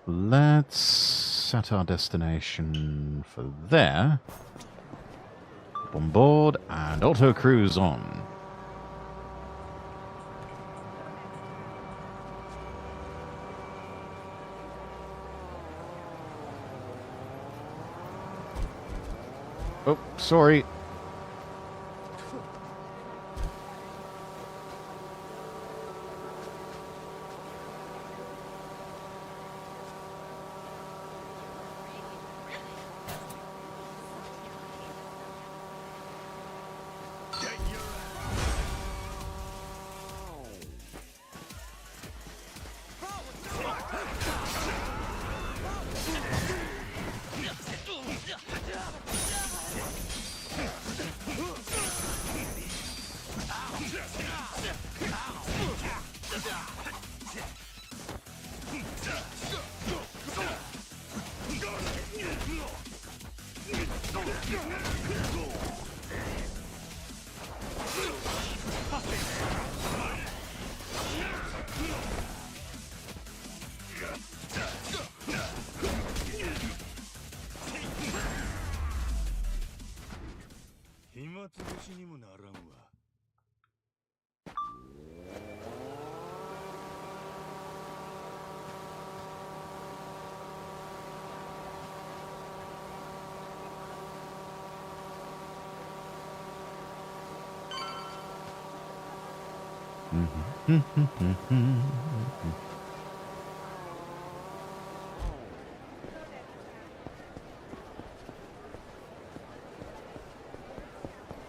Let's set our destination for there. Up on board and auto cruise on. Oh, sorry.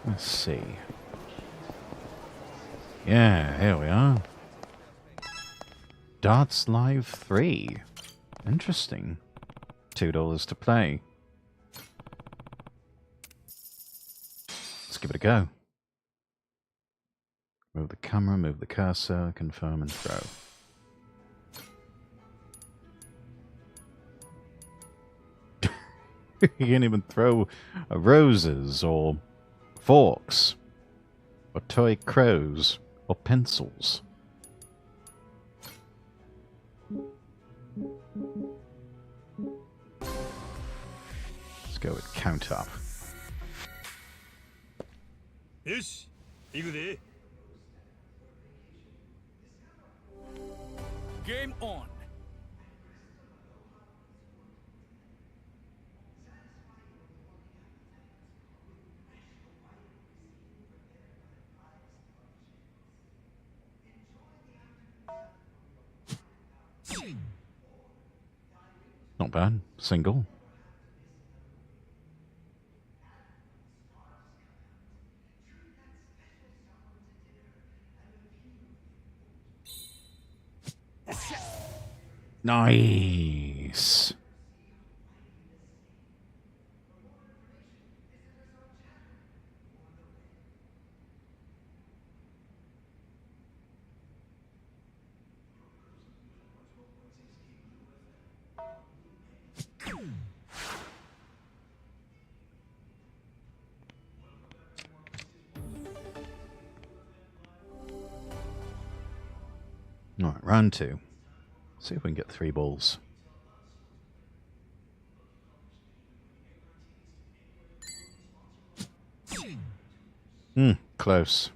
Let's see. Yeah, here we are. Darts Live 3. Interesting. $2 to play. Let's give it a go. Move the camera, move the cursor, confirm and throw. You can't even throw roses or forks or toy crows or pencils. Let's go with count up. Yes, game on. Not bad. Single. Nice. Alright, round 2. See if we can get 3 balls. Close.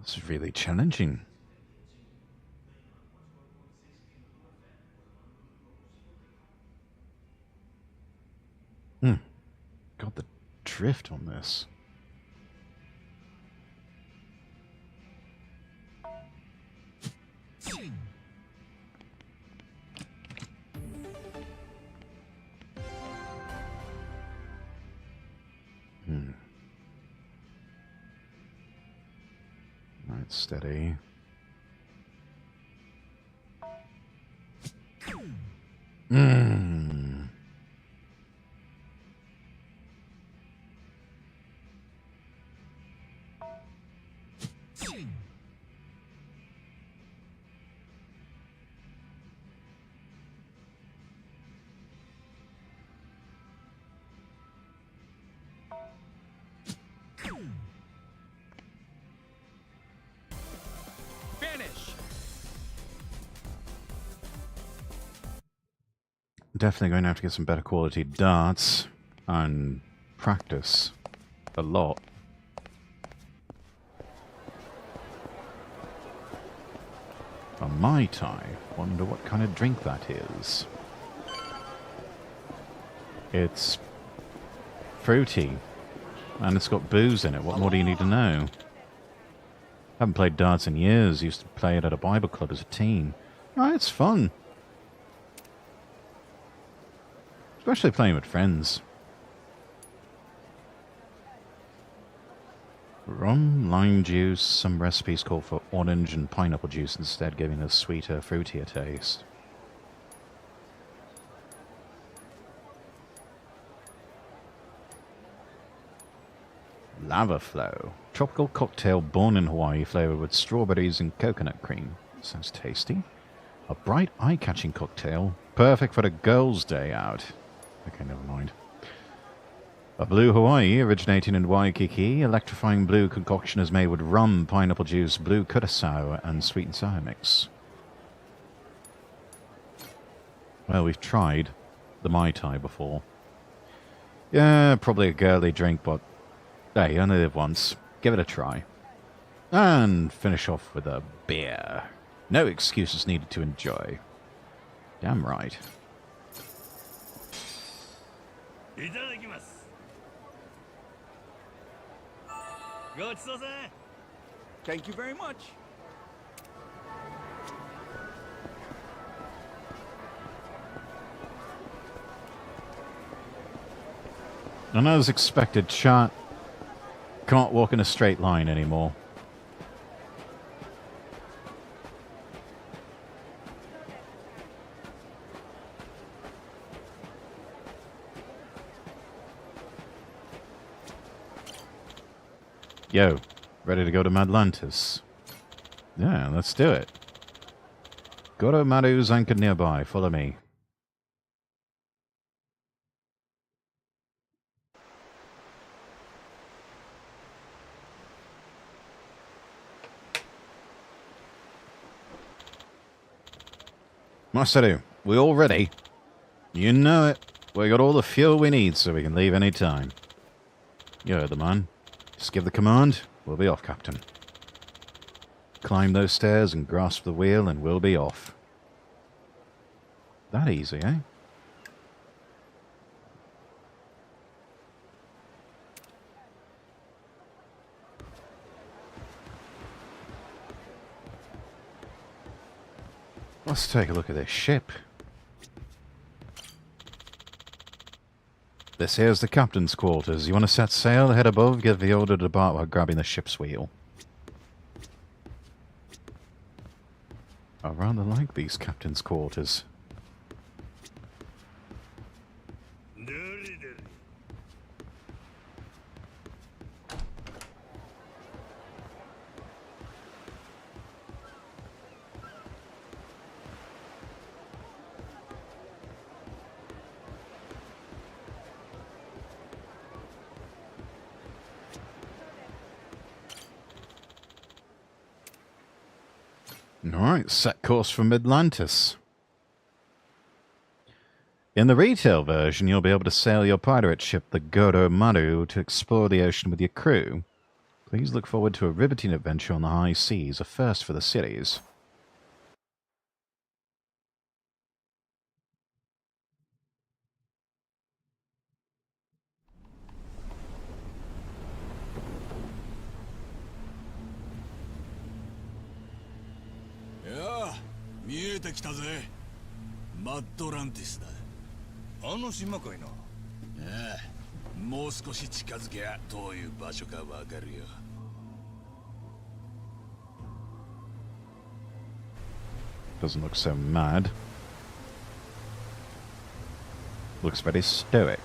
This is really challenging. Got the drift on this. Right, steady. Definitely going to have to get some better quality darts and practice a lot. A Mai Tai. Wonder what kind of drink that is. It's fruity and it's got booze in it. What more do you need to know? Haven't played darts in years. Used to play it at a Bible club as a teen. Oh, it's fun. Especially playing with friends. Rum, lime juice, some recipes call for orange and pineapple juice instead, giving a sweeter, fruitier taste. Lava Flow. Tropical cocktail born in Hawaii flavored with strawberries and coconut cream. Sounds tasty. A bright, eye-catching cocktail. Perfect for a girls' day out. Okay, never mind. A blue Hawaii originating in Waikiki. Electrifying blue concoction is made with rum, pineapple juice, blue curacao, and sweet and sour mix. Well, we've tried the Mai Tai before. Yeah, probably a girly drink, but hey, you only live once. Give it a try. And finish off with a beer. No excuses needed to enjoy. Damn right. Thank you very much. And as expected, chat can't walk in a straight line anymore. Yo, ready to go to Madlantis? Yeah, let's do it. Goro Maru's anchored nearby. Follow me. Masaru, we all ready? You know it. We got all the fuel we need so we can leave any time. You heard the man. Just give the command. We'll be off, Captain. Climb those stairs and grasp the wheel and we'll be off. That easy, eh? Let's take a look at this ship. This here's the captain's quarters. You want to set sail, head above, give the order to depart while grabbing the ship's wheel. I rather like these captain's quarters. Alright, set course for Midlantis. In the retail version, you'll be able to sail your pirate ship, the Goro Maru, to explore the ocean with your crew. Please look forward to a riveting adventure on the high seas, a first for the series. Yeah, 見えてきたぜ。マッドランティスだ。あの島かいな。ええ、もう少し近づけばどういう場所かわかるよ。Doesn't look so mad. Looks very stoic.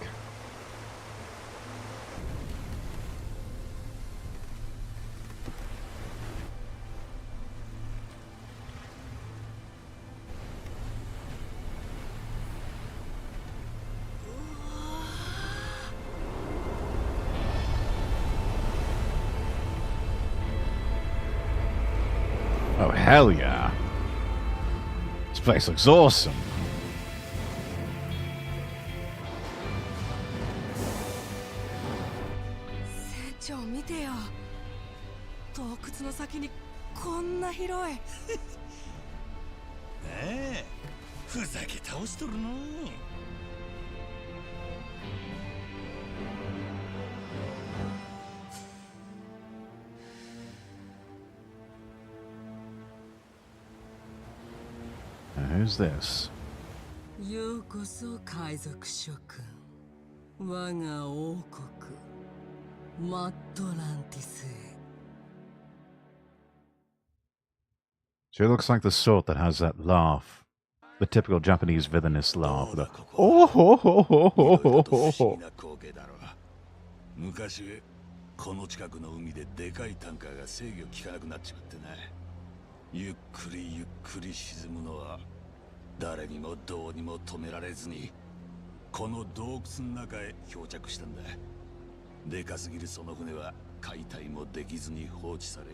Oh, hell yeah. This place looks awesome. Who's this? ようこそ海賊諸君。我が王国マッドランティスへ。 She looks like the sort that has that laugh. The typical Japanese villainous laugh. The, oh ho ho ho ho ho ho ho. 昔この近くの海ででかいタンカーが制御効かなくなっちまってな。ゆっくりゆっくり沈むのは誰にもどうにも止められずにこの洞窟の中へ漂着したんだ。でかすぎるその船は解体もできずに放置され、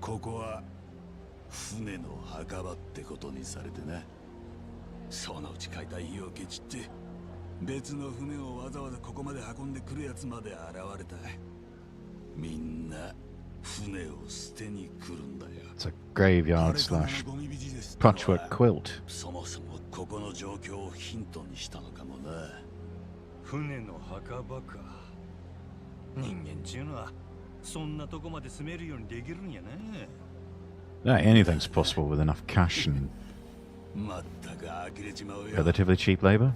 ここは船の墓場ってことにされてな。そのうち解体費をケチって別の船をわざわざここまで運んでくるやつまで現れた。みんな船を捨てに来るんだよ。 It's a graveyard slash patchwork quilt. そもそもここの状況をヒントにしたのかもな。船の墓場か。人間ちゅうのはそんなとこまで住めるようにできるんやね。Yeah, anything's possible with enough cash and relatively cheap labor.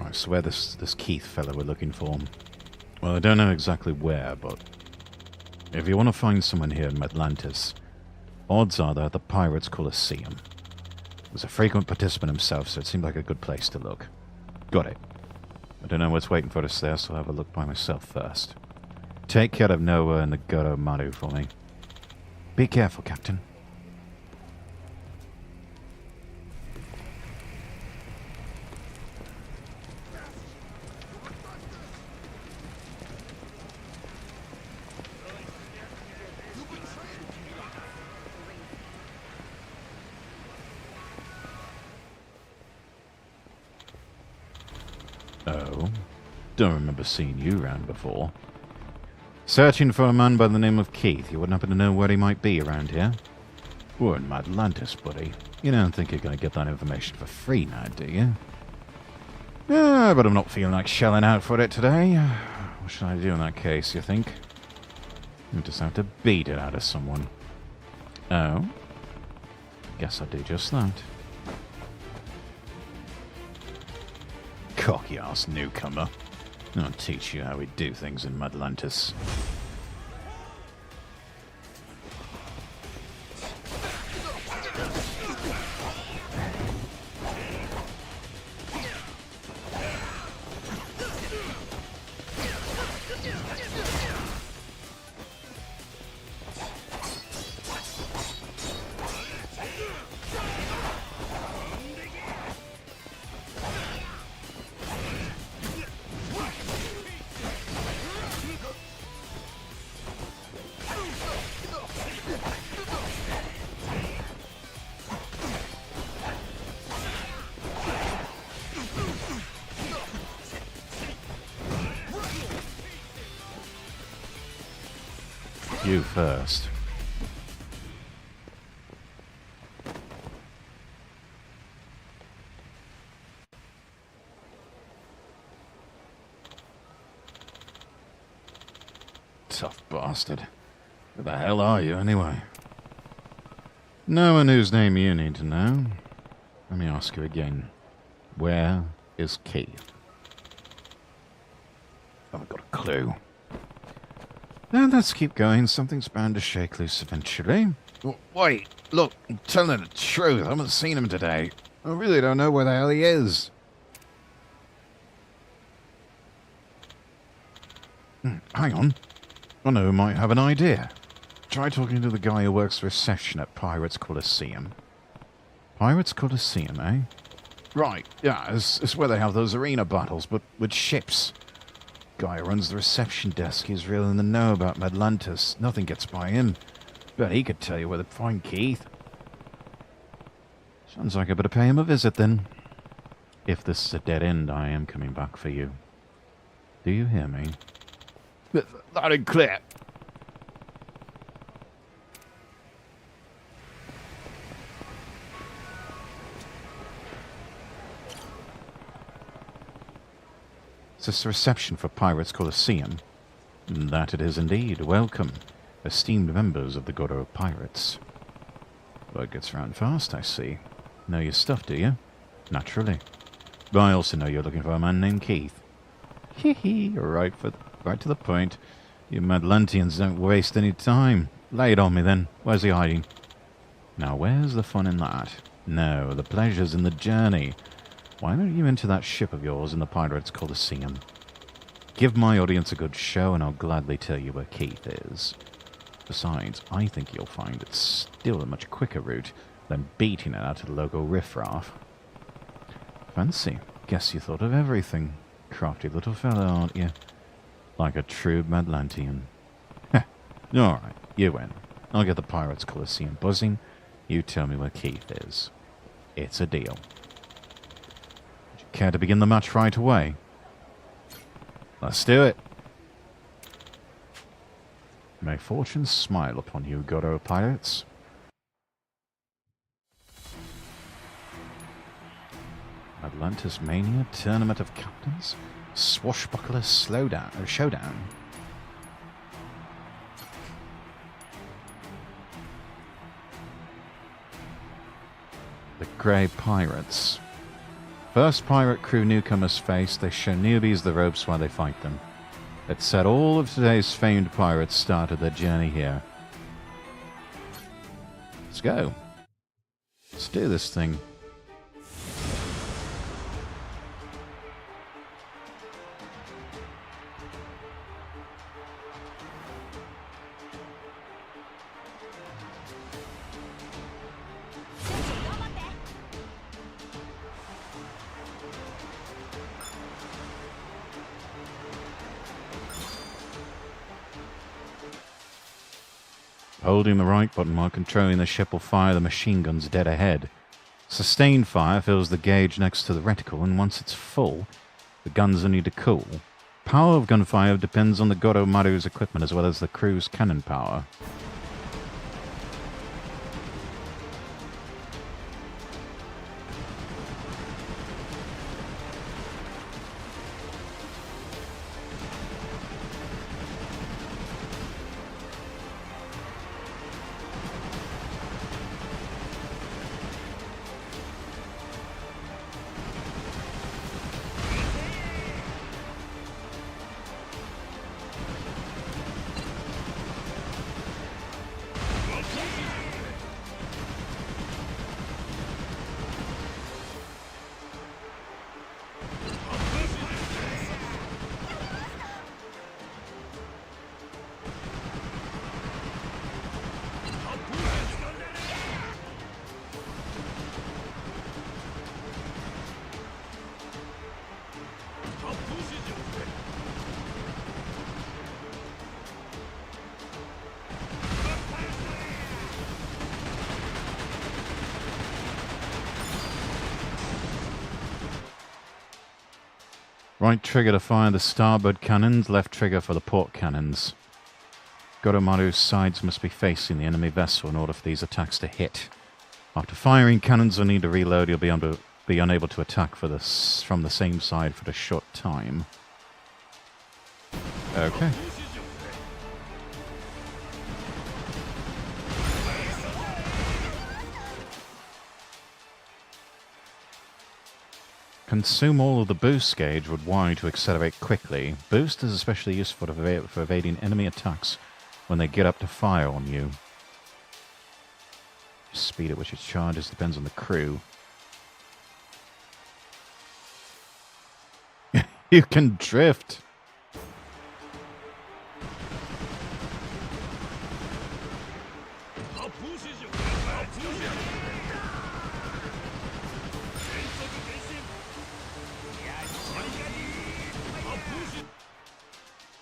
I swear this Keith fella we're looking for. Well, I don't know exactly where, but if you want to find someone here in Atlantis, odds are they're at the Pirates Coliseum. He was a frequent participant himself, so it seemed like a good place to look. Got it. I don't know what's waiting for us there, so I'll have a look by myself first. Take care of Noah and the Goro Maru for me. Be careful, Captain. Oh, don't remember seeing you around before. Searching for a man by the name of Keith. You wouldn't happen to know where he might be around here? We're in Atlantis, buddy. You don't think you're going to get that information for free now, do you? Yeah, but I'm not feeling like shelling out for it today. What should I do in that case, you think? You just have to beat it out of someone. Oh? Guess I'll do just that. Cocky-ass newcomer. I'll teach you how we do things in Atlantis. You first. Tough bastard. Who the hell are you, anyway? No one whose name you need to know. Let me ask you again. Where is Keith? Haven't got a clue. Now let's keep going. Something's bound to shake loose eventually. Wait, look, I'm telling the truth. I haven't seen him today. I really don't know where the hell he is. Hang on. I know who might have an idea. Try talking to the guy who works reception at Pirates Coliseum. Pirates Coliseum, eh? Right, yeah, it's where they have those arena battles, but with ships. Guy who runs the reception desk is real in the know about Atlantis. Nothing gets by him. Bet he could tell you where to find Keith. Sounds like I better pay him a visit then. If this is a dead end, I am coming back for you. Do you hear me? Loud and clear. Is this the reception for Pirates Coliseum? That it is indeed. Welcome, esteemed members of the Goro Pirates. Word gets round fast, I see. Know your stuff, do you? Naturally. But I also know you're looking for a man named Keith. Hee right to the point. You Atlanteans don't waste any time. Lay it on me then. Where's he hiding? Now where's the fun in that? No, the pleasure's in the journey. Why don't you enter that ship of yours in the Pirates Colosseum? Give my audience a good show and I'll gladly tell you where Keith is. Besides, I think you'll find it's still a much quicker route than beating it out of the local riffraff. Fancy. Guess you thought of everything. Crafty little fella, aren't you? Like a true Madlantian. Alright, you win. I'll get the Pirates Colosseum buzzing. You tell me where Keith is. It's a deal. Would you care to begin the match right away? Let's do it. May fortune smile upon you, Godo Pirates. Atlantis Mania Tournament of Captains? Swashbuckler Showdown. The Grey Pirates. First pirate crew newcomers face, they show newbies the ropes while they fight them. It's said all of today's famed pirates started their journey here. Let's go. Let's do this thing. Holding the right button while controlling the ship will fire the machine guns dead ahead. Sustained fire fills the gauge next to the reticle, and once it's full, the guns will need to cool. Power of gunfire depends on the Godo Maru's equipment as well as the crew's cannon power. Right trigger to fire the starboard cannons, left trigger for the port cannons. Goromaru's sides must be facing the enemy vessel in order for these attacks to hit. After firing cannons will need to reload, you'll be unable to attack from the same side for a short time. Okay. Consume all of the boost gauge with Y to accelerate quickly. Boost is especially useful for evading enemy attacks when they get up to fire on you. Speed at which it charges depends on the crew. You can drift!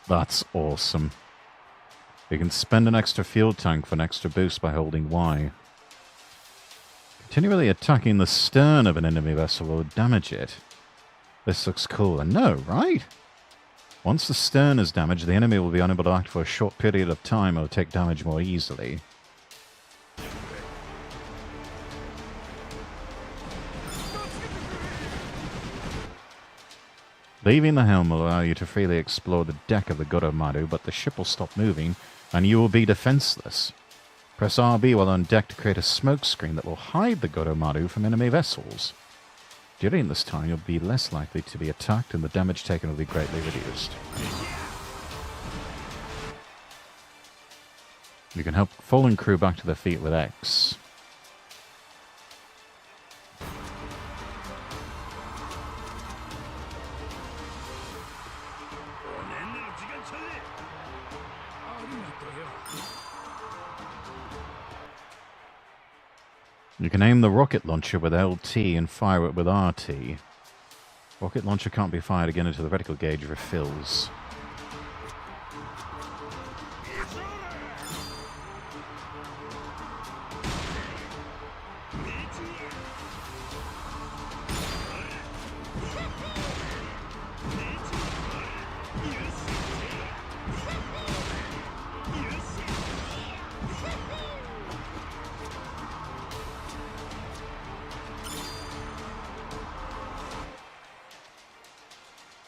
That's awesome. You can spend an extra fuel tank for an extra boost by holding Y. Continually attacking the stern of an enemy vessel will damage it. This looks cool. I know, right? Once the stern is damaged, the enemy will be unable to act for a short period of time or take damage more easily. Leaving the helm will allow you to freely explore the deck of the Goromaru, but the ship will stop moving and you will be defenseless. Press RB while on deck to create a smoke screen that will hide the Goromaru from enemy vessels. During this time, you'll be less likely to be attacked and the damage taken will be greatly reduced. You can help fallen crew back to their feet with X. You can aim the rocket launcher with LT and fire it with RT. Rocket launcher can't be fired again until the reticle gauge refills.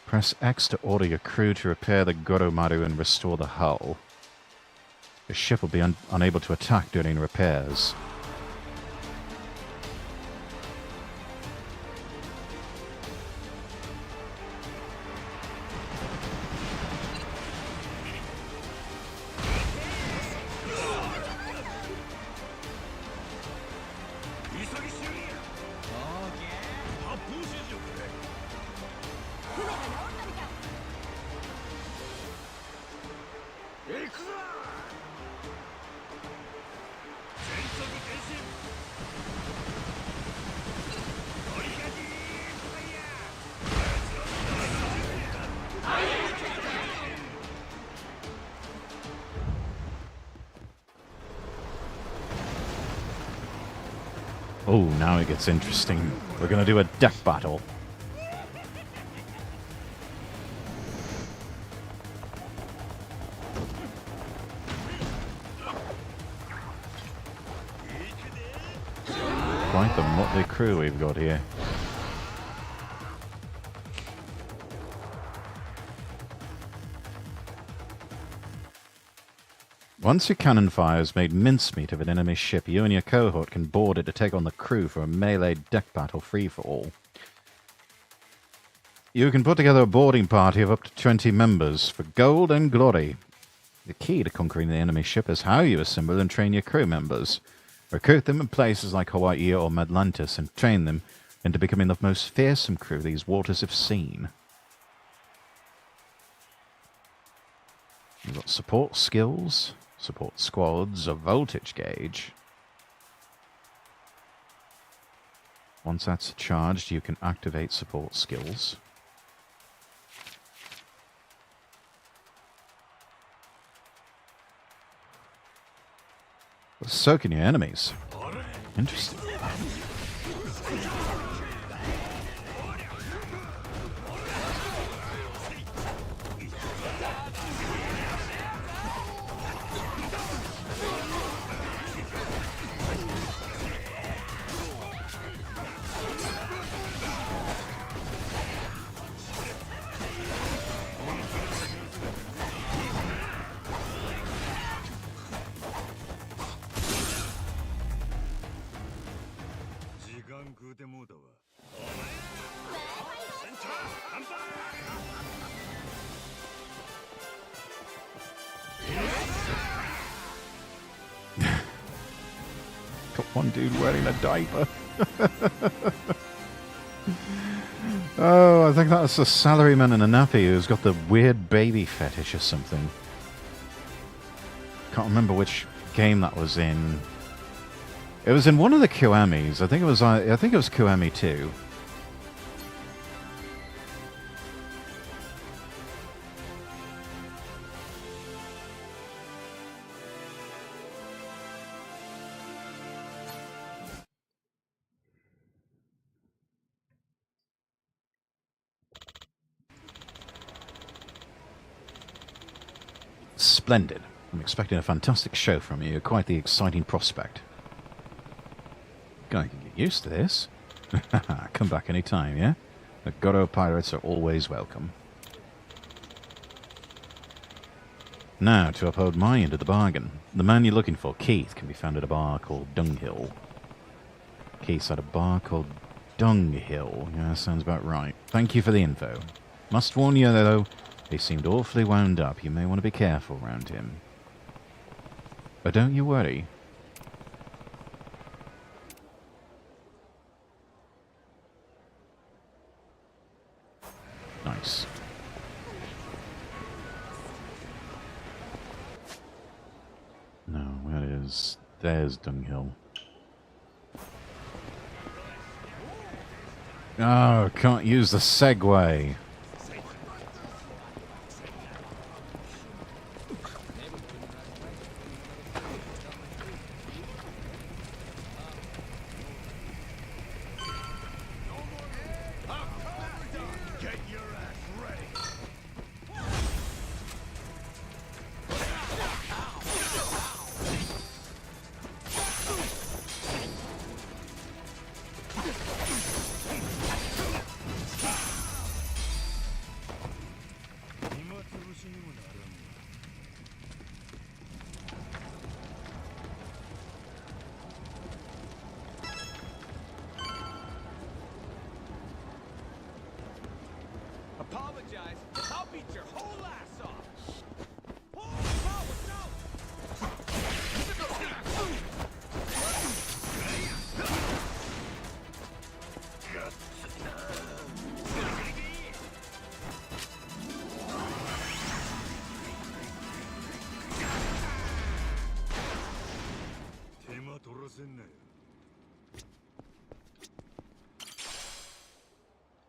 Press X to order your crew to repair the Goromaru and restore the hull. Your ship will be unable to attack during repairs. Oh, now it gets interesting. We're going to do a deck battle. Quite the motley crew we've got here. Once your cannon fire has made mincemeat of an enemy ship, you and your cohort can board it to take on the crew for a melee deck battle free-for-all. You can put together a boarding party of up to 20 members for gold and glory. The key to conquering the enemy ship is how you assemble and train your crew members. Recruit them in places like Hawaii or Atlantis and train them into becoming the most fearsome crew these waters have seen. You've got support skills, support squads, a voltage gauge. Once that's charged, you can activate support skills. Soaking your enemies. Interesting. Got one dude wearing a diaper. Oh, I think that's a salaryman in a nappy who's got the weird baby fetish or something. Can't remember which game that was in. It was in one of the Kiwamis. I think it was Kiwami 2. Splendid. I'm expecting a fantastic show from you. Quite the exciting prospect. Gonna get used to this. Come back any time, yeah? The Goro pirates are always welcome. Now, to uphold my end of the bargain. The man you're looking for, Keith, can be found at a bar called Dunghill. Keith's at a bar called Dunghill. Yeah, sounds about right. Thank you for the info. Must warn you, though, he seemed awfully wound up. You may want to be careful around him. But don't you worry. Nice. No, where is... There's Dunghill. Oh, can't use the Segway. Apologize. I'll beat your whole ass off.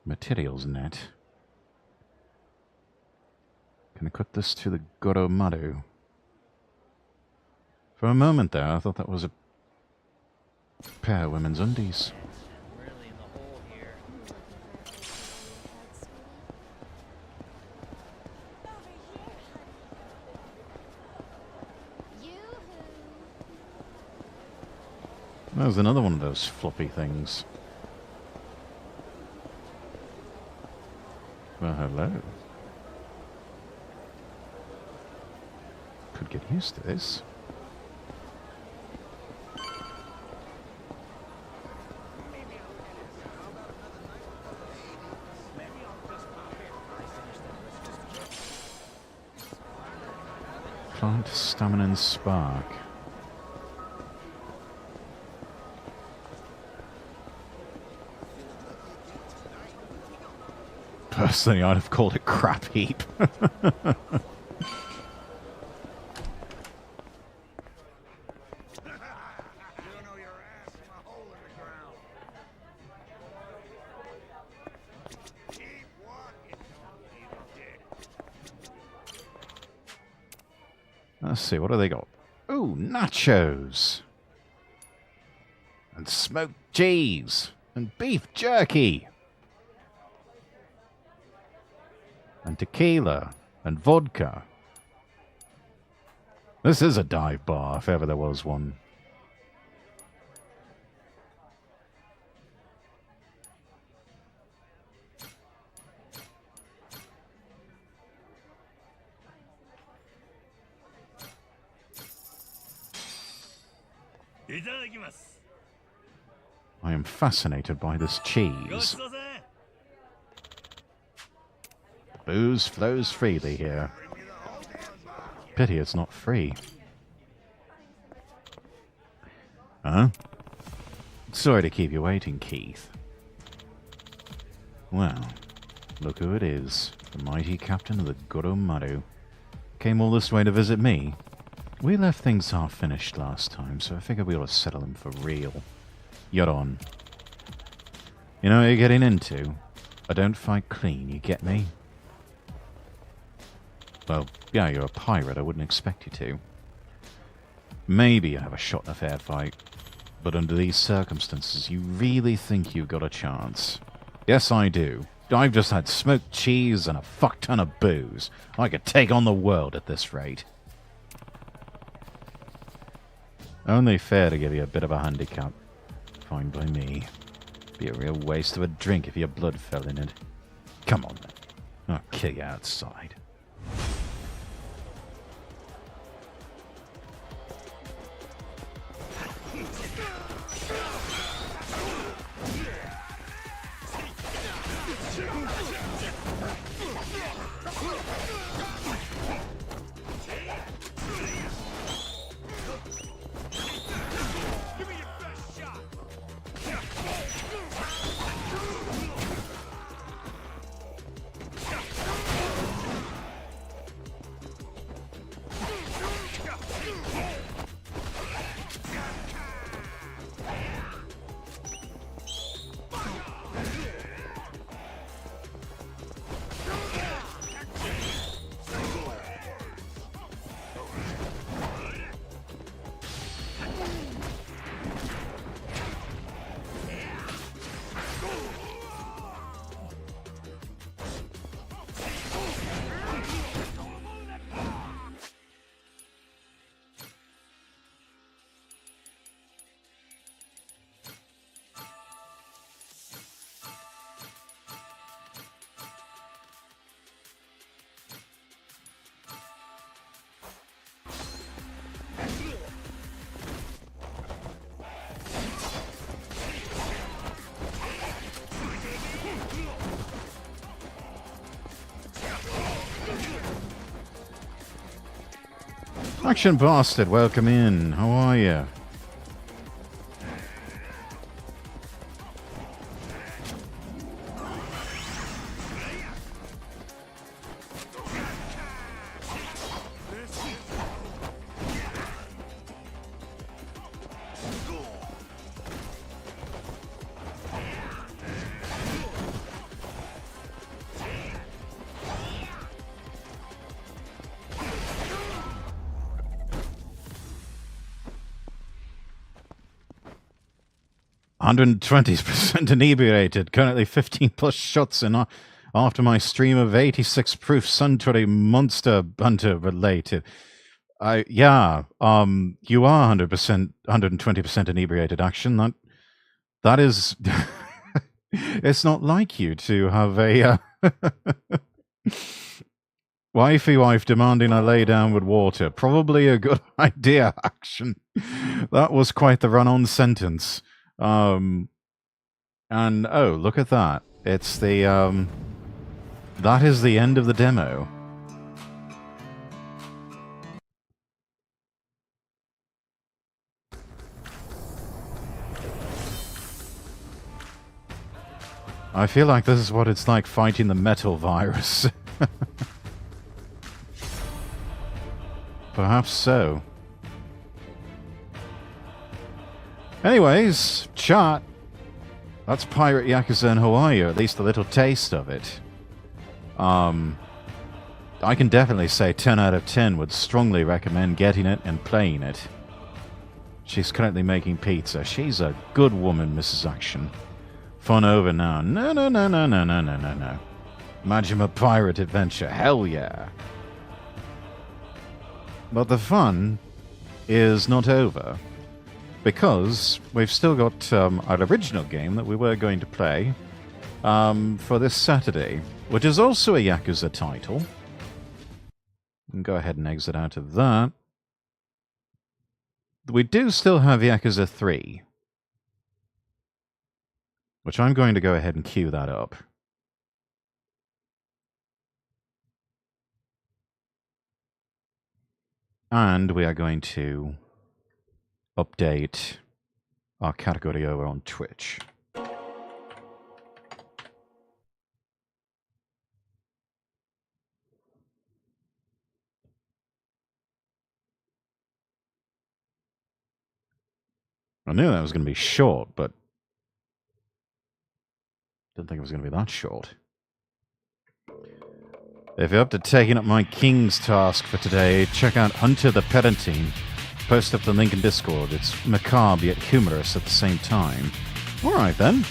Materials net. Can I cut this to the Gourmet? For a moment there, I thought that was a pair of women's undies. There's another one of those floppy things. Well, hello. Could get used to this. Plant, stamina, and spark. Personally, I'd have called it crap heap. Let's see, what do they got? Ooh, nachos! And smoked cheese! And beef jerky! And tequila! And vodka! This is a dive bar, if ever there was one. I am fascinated by this cheese. Booze flows freely here. Pity it's not free. Huh? Sorry to keep you waiting, Keith. Well, look who it is. The mighty captain of the Gourmet. Came all this way to visit me. We left things half finished last time, so I figured we ought to settle them for real. You're on. You know what you're getting into? I don't fight clean, you get me? Well, yeah, you're a pirate, I wouldn't expect you to. Maybe you have a shot in a fair fight, but under these circumstances, you really think you've got a chance? Yes, I do. I've just had smoked cheese and a fuck ton of booze. I could take on the world at this rate. Only fair to give you a bit of a handicap. Fine by me. Be a real waste of a drink if your blood fell in it. Come on then. I'll kill you outside. Action Bastard, welcome in. How are you? %120% inebriated. Currently 15 plus shots in after my stream of 86 proof Suntory Monster Hunter related. You are 100%, 120% inebriated. Action. That is. It's not like you to have a wifey wife demanding I lay down with water. Probably a good idea. Action. That was quite the run-on sentence. And oh, look at that. It's the that is the end of the demo. I feel like this is what it's like fighting the metal virus. Perhaps so. Anyways, chat. That's Pirate Yakuza in Hawaii, or at least a little taste of it. I can definitely say 10 out of 10 would strongly recommend getting it and playing it. She's currently making pizza. She's a good woman, Mrs. Action. Fun over now. No. Majima Pirate Adventure. Hell yeah. But the fun is not over. Because we've still got our original game that we were going to play for this Saturday, which is also a Yakuza title. We can go ahead and exit out of that. We do still have Yakuza 3, which I'm going to go ahead and queue that up. And we are going to update our category over on Twitch. I knew that was going to be short, but didn't think it was going to be that short. If you're up to taking up my King's task for today, check out Hunter the Pedantine. Post up the link in Discord. It's macabre yet humorous at the same time. Alright then.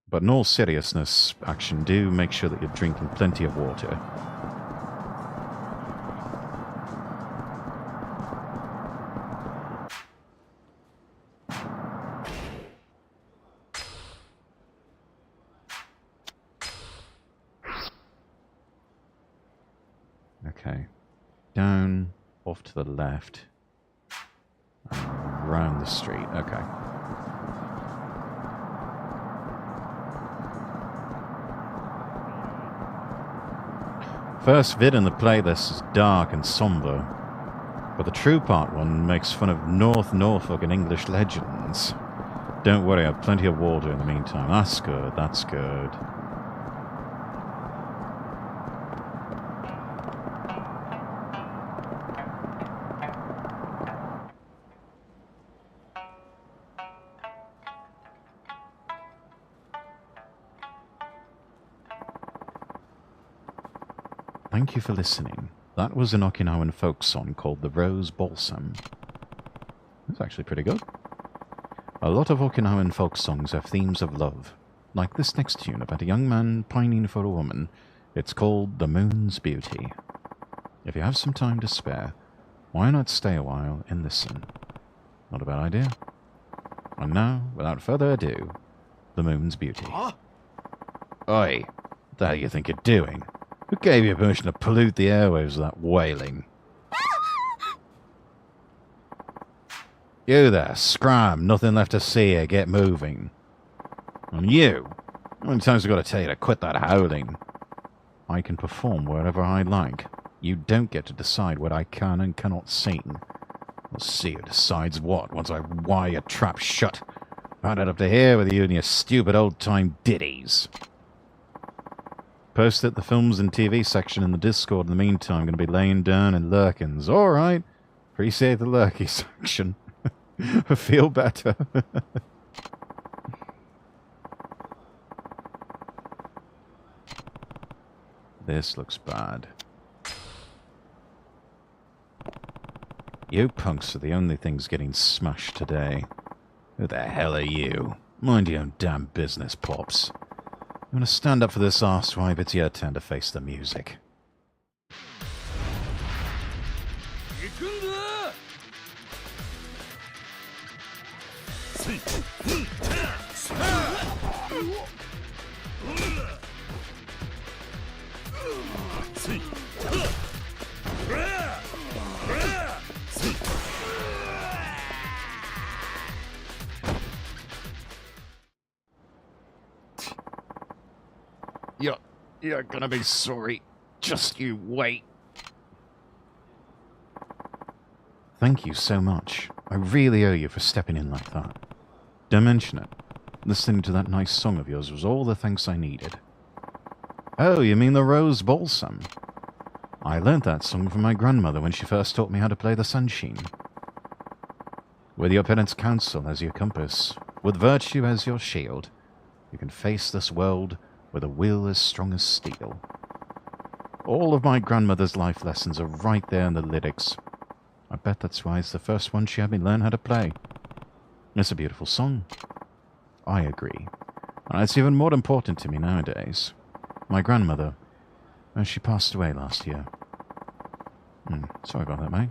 But in all seriousness, Action, do make sure that you're drinking plenty of water. Okay. Down, off to the left. Around the street. Okay. First vid in the playlist is dark and somber, but the true part one makes fun of North Norfolk and English legends. Don't worry, I have plenty of water in the meantime. That's good, that's good. Thank you for listening. That was an Okinawan folk song called The Rose Balsam. It's actually pretty good. A lot of Okinawan folk songs have themes of love, like this next tune about a young man pining for a woman. It's called The Moon's Beauty. If you have some time to spare, why not stay a while and listen? Not a bad idea. And now, without further ado, the moon's beauty. Oi, what the hell you think you're doing? Who gave you permission to pollute the airwaves with that wailing? You there, scram, nothing left to see here, get moving. And you, how many times have I got to tell you to quit that howling? I can perform wherever I like. You don't get to decide what I can and cannot sing. We'll see who decides what once I wire your trap shut. I've had it up to here with you and your stupid old-time ditties. Post it the films and TV section in the Discord in the meantime. I'm going to be laying down in lurkins. Alright. Appreciate the lurky section. Feel better. This looks bad. You punks are the only things getting smashed today. Who the hell are you? Mind your own damn business, Pops. You want to stand up for this arsewipe? It's your turn to face the music. You're gonna be sorry. Just you wait. Thank you so much. I really owe you for stepping in like that. Don't mention it. Listening to that nice song of yours was all the thanks I needed. Oh, you mean the Rose Balsam? I learnt that song from my grandmother when she first taught me how to play the Sunshine. With your parents' counsel as your compass, with virtue as your shield, you can face this world with a will as strong as steel. All of my grandmother's life lessons are right there in the lyrics. I bet that's why it's the first one she had me learn how to play. It's a beautiful song. I agree. And it's even more important to me nowadays. My grandmother, she passed away last year. Sorry about that, mate.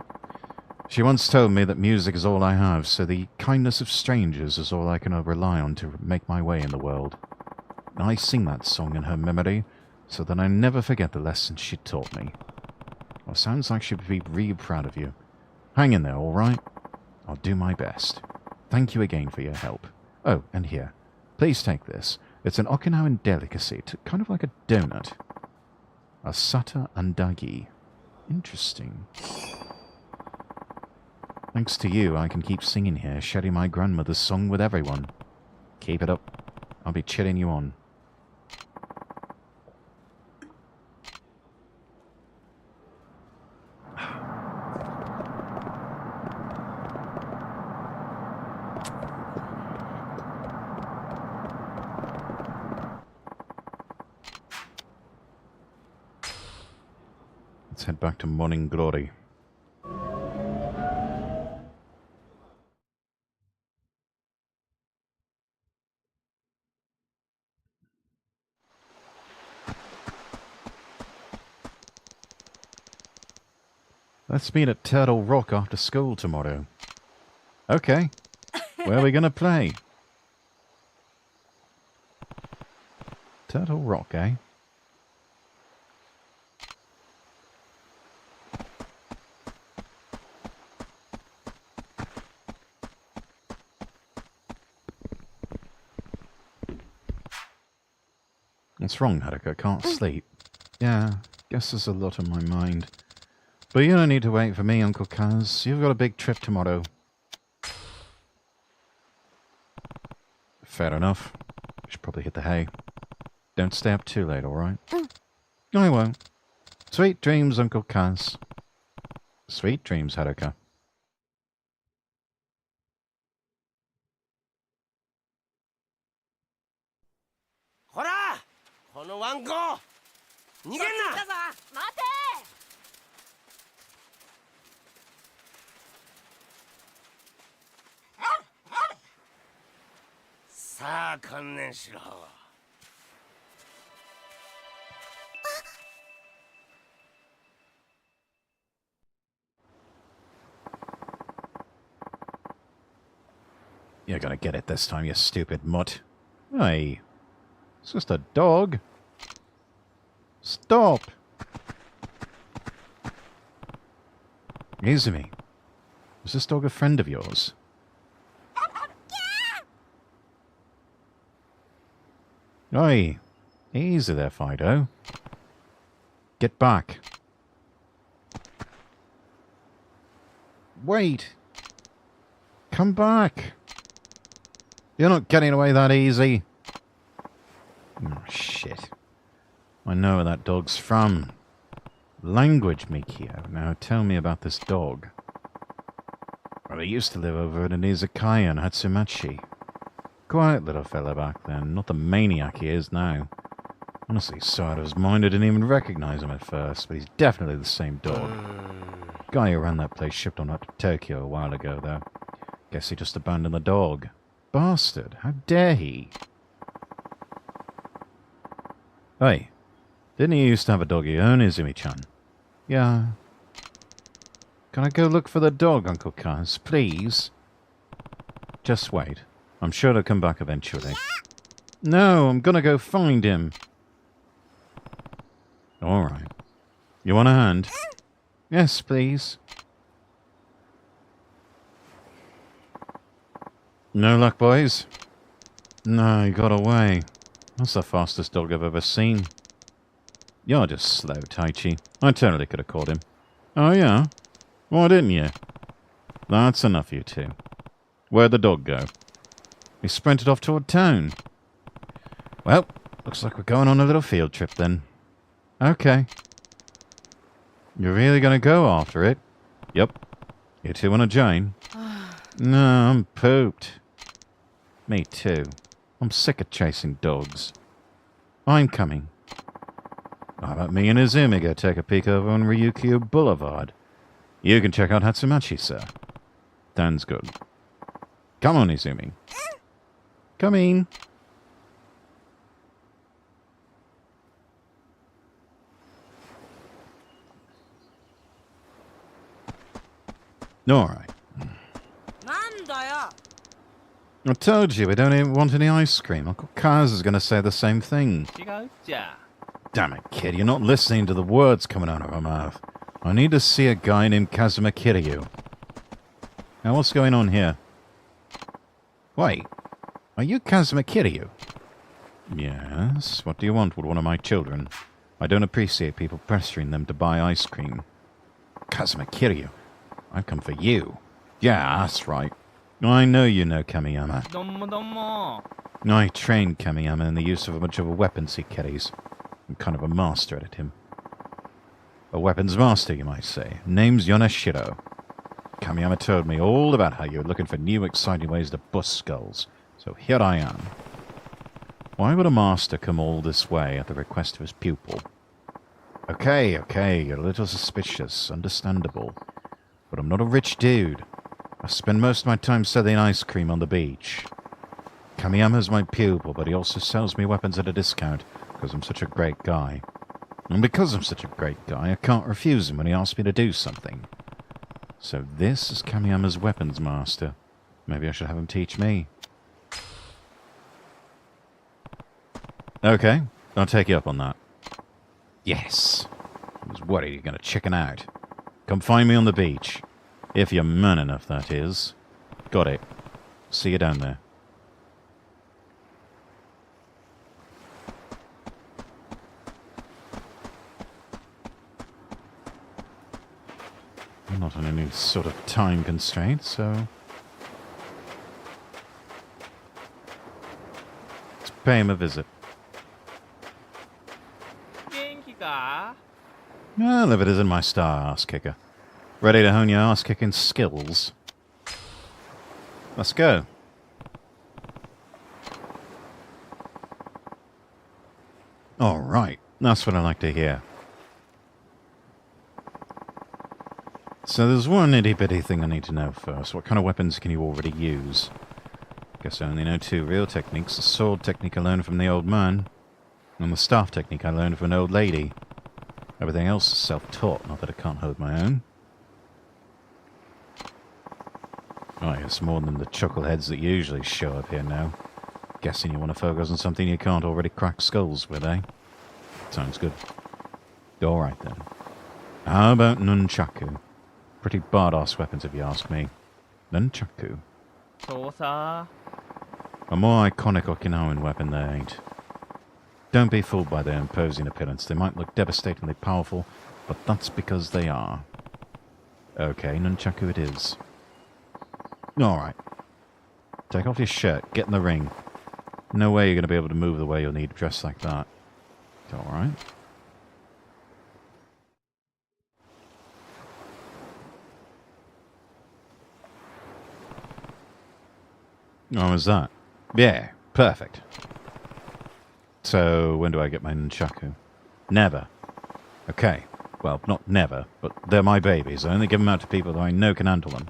She once told me that music is all I have, so the kindness of strangers is all I can rely on to make my way in the world. I sing that song in her memory, so that I never forget the lessons she taught me. Well, sounds like she'd be really proud of you. Hang in there, all right? I'll do my best. Thank you again for your help. Oh, and here. Please take this. It's an Okinawan delicacy, kind of like a donut. Asata andagi. Interesting. Thanks to you, I can keep singing here, sharing my grandmother's song with everyone. Keep it up. I'll be cheering you on. Let's head back to Morning Glory. Let's meet at Turtle Rock after school tomorrow. Okay. Where are we going to play? Turtle Rock, eh? What's wrong, Haruka? Can't sleep. Yeah, guess there's a lot on my mind. But you don't need to wait for me, Uncle Kaz. You've got a big trip tomorrow. Fair enough. Should probably hit the hay. Don't stay up too late, alright? I won't. Sweet dreams, Uncle Kaz. Sweet dreams, Haruka. Hora! このワンコ逃げんな待てさあ観念しろ You're gonna get it this time, you stupid mutt. Hey, it's just a dog. Stop. Izumi, is this dog a friend of yours? Oi, easy there, Fido. Get back. Wait. Come back. You're not getting away that easy. Oh, shit. I know where that dog's from. Language, Mikio. Now tell me about this dog. Well, he used to live over at an izakaya in Hatsumachi. Quiet little fella back then, not the maniac he is now. Honestly, so out of his mind I didn't even recognize him at first, but he's definitely the same dog. Guy who ran that place shipped on up to Tokyo a while ago, though. Guess he just abandoned the dog. Bastard, how dare he? Hey, didn't you used to have a dog of your own, Izumi-chan? Yeah. Can I go look for the dog, Uncle Kaz, please? Just wait. I'm sure he'll come back eventually. No, I'm gonna go find him. Alright. You want a hand? Yes, please. No luck, boys? No, he got away. That's the fastest dog I've ever seen. You're just slow, Taichi. I totally could have caught him. Oh, yeah? Why didn't you? That's enough, you two. Where'd the dog go? He sprinted off toward town. Well, looks like we're going on a little field trip then. Okay. You're really gonna go after it? Yep. You two wanna join? No, I'm pooped. Me too. I'm sick of chasing dogs. I'm coming. How about me and Izumi go take a peek over on Ryukyu Boulevard? You can check out Hatsumachi, sir. Sounds good. Come on, Izumi. Coming. Alright. I told you we don't even want any ice cream. Uncle Kaz is going to say the same thing. Damn it, kid. You're not listening to the words coming out of her mouth. I need to see a guy named Kazuma Kiryu. Now, what's going on here? Wait. Are you Kazuma Kiryu? Yes. What do you want with one of my children? I don't appreciate people pressuring them to buy ice cream. Kazuma Kiryu. I've come for you. Yeah, that's right. I know you know Kamiyama. I trained Kamiyama in the use of a bunch of weapons he carries. I'm kind of a master at him. A weapons master, you might say. Name's Yoneshiro. Kamiyama told me all about how you were looking for new, exciting ways to bust skulls. So here I am. Why would a master come all this way at the request of his pupil? Okay, you're a little suspicious. Understandable. But I'm not a rich dude. I spend most of my time selling ice cream on the beach. Kamiyama's my pupil, but he also sells me weapons at a discount because I'm such a great guy. And because I'm such a great guy, I can't refuse him when he asks me to do something. So this is Kamiyama's weapons master. Maybe I should have him teach me. Okay, I'll take you up on that. Yes! I was worried you're going to chicken out. Come find me on the beach. If you're man enough, that is. Got it. See you down there. I'm not on any sort of time constraint, so... let's pay him a visit. Well, if it isn't my star ass kicker. Ready to hone your ass kicking skills? Let's go. Alright, that's what I like to hear. So there's one itty-bitty thing I need to know first. What kind of weapons can you already use? Guess I only know two real techniques. The sword technique I learned from the old man, and the staff technique I learned from an old lady. Everything else is self-taught, not that I can't hold my own. Oh, it's more than the chuckleheads that usually show up here now. Guessing you want to focus on something you can't already crack skulls with, eh? Sounds good. Alright then. How about nunchaku? Pretty badass weapons if you ask me. Nunchaku. A more iconic Okinawan weapon there ain't. Don't be fooled by their imposing appearance. They might look devastatingly powerful, but that's because they are. Okay, nunchaku it is. Alright. Take off your shirt, get in the ring. No way you're going to be able to move the way you'll need dressed like that. Alright. Oh, was that? Yeah, perfect. So, when do I get my nunchaku? Never. Okay. Well, not never, but they're my babies. I only give them out to people that I know can handle them.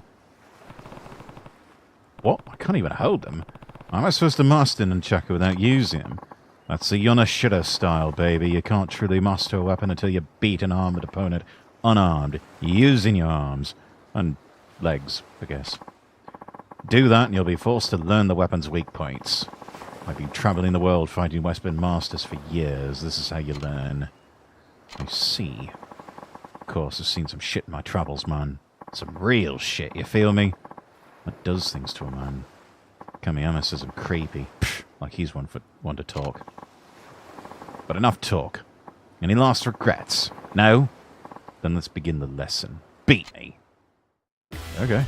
What? I can't even hold them. How am I supposed to master nunchaku without using them? That's the Yonoshida style, baby. You can't truly master a weapon until you beat an armored opponent unarmed, using your arms. And legs, I guess. Do that and you'll be forced to learn the weapon's weak points. I've been traveling the world fighting weapon masters for years. This is how you learn. I see. Of course, I've seen some shit in my travels, man. Some real shit, you feel me? That does things to a man. Kamiyama says I'm creepy. Pfft, like he's one to talk. But enough talk. Any last regrets? No? Then let's begin the lesson. Beat me. Okay.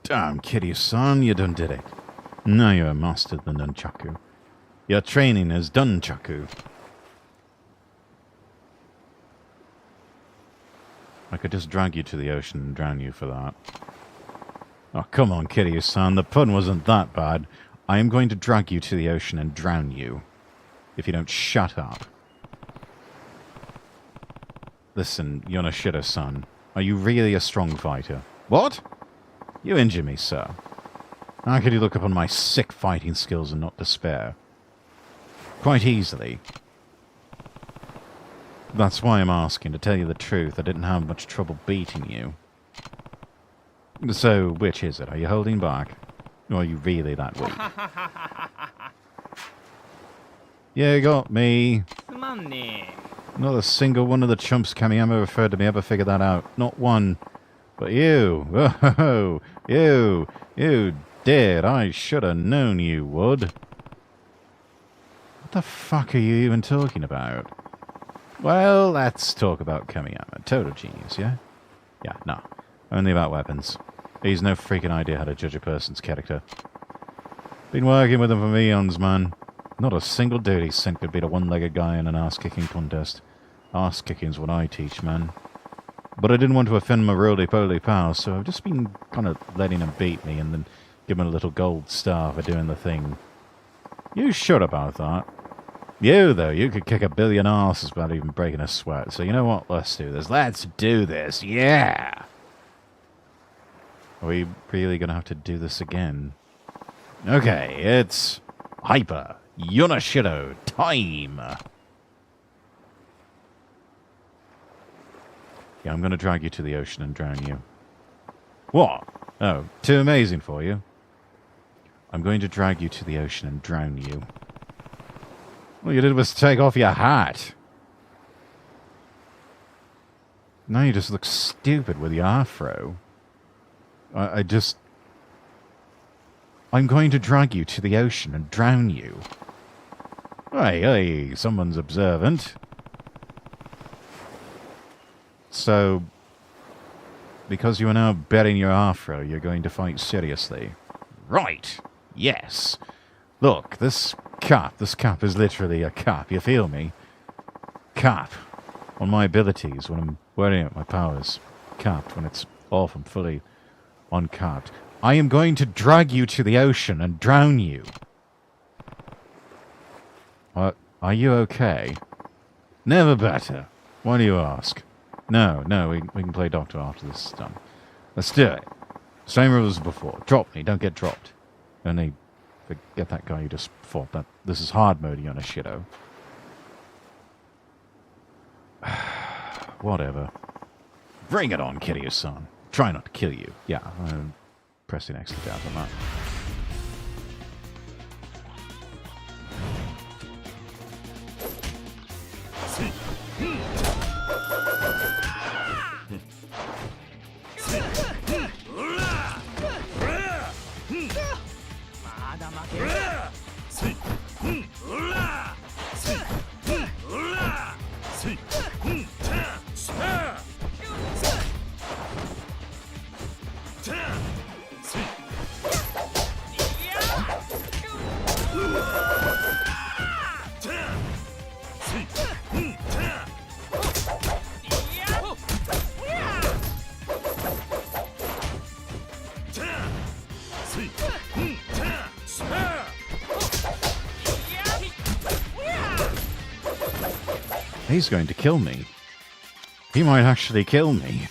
Damn, Kiryu-san, you done did it. Now you have mastered the nunchaku. Your training is nunchaku. I could just drag you to the ocean and drown you for that. Oh, come on, Kiryu-san, the pun wasn't that bad. I am going to drag you to the ocean and drown you. If you don't shut up. Listen, Yonoshida-san, are you really a strong fighter? What? You injure me, sir. How could you look upon my sick fighting skills and not despair? Quite easily. That's why I'm asking. To tell you the truth, I didn't have much trouble beating you. So, which is it? Are you holding back? Or are you really that weak? You got me. Not a single one of the chumps Kamiyama referred to me ever figured that out. Not one. But you, oh, you did. I should have known you would. What the fuck are you even talking about? Well, let's talk about Kamiyama. Total genius, yeah? Yeah, no. Only about weapons. He's no freaking idea how to judge a person's character. Been working with him for eons, man. Not a single dirty cent could beat a one-legged guy in an ass-kicking contest. Ass-kicking's what I teach, man. But I didn't want to offend my roly-poly pal, so I've just been kind of letting him beat me and then give him a little gold star for doing the thing. You shut about that. You, though, you could kick a billion asses without even breaking a sweat. So you know what? Let's do this. Let's do this. Yeah! Are we really going to have to do this again? Okay, it's Hyper Yonoshida time! Yeah, I'm going to drag you to the ocean and drown you. What? Oh, too amazing for you? I'm going to drag you to the ocean and drown you. All you did was take off your hat. Now you just look stupid with your afro. I'm going to drag you to the ocean and drown you. Hey, someone's observant. So, because you are now betting your afro, you're going to fight seriously. Right, yes. Look, this cap is literally a cap, you feel me? Cap on my abilities when I'm wearing out my powers. Capped when it's off and fully uncapped. I am going to drag you to the ocean and drown you. Are you okay? Never better. Why do you ask? No, we can play doctor after this is done. Let's do it. Same rules as before. Drop me, don't get dropped. Only forget that guy you just fought. This is hard mode, you on a shitto. Whatever. Bring it on, Kiryu-san. Try not to kill you. Yeah, I'm pressing extra tab on that. He's going to kill me. He might actually kill me.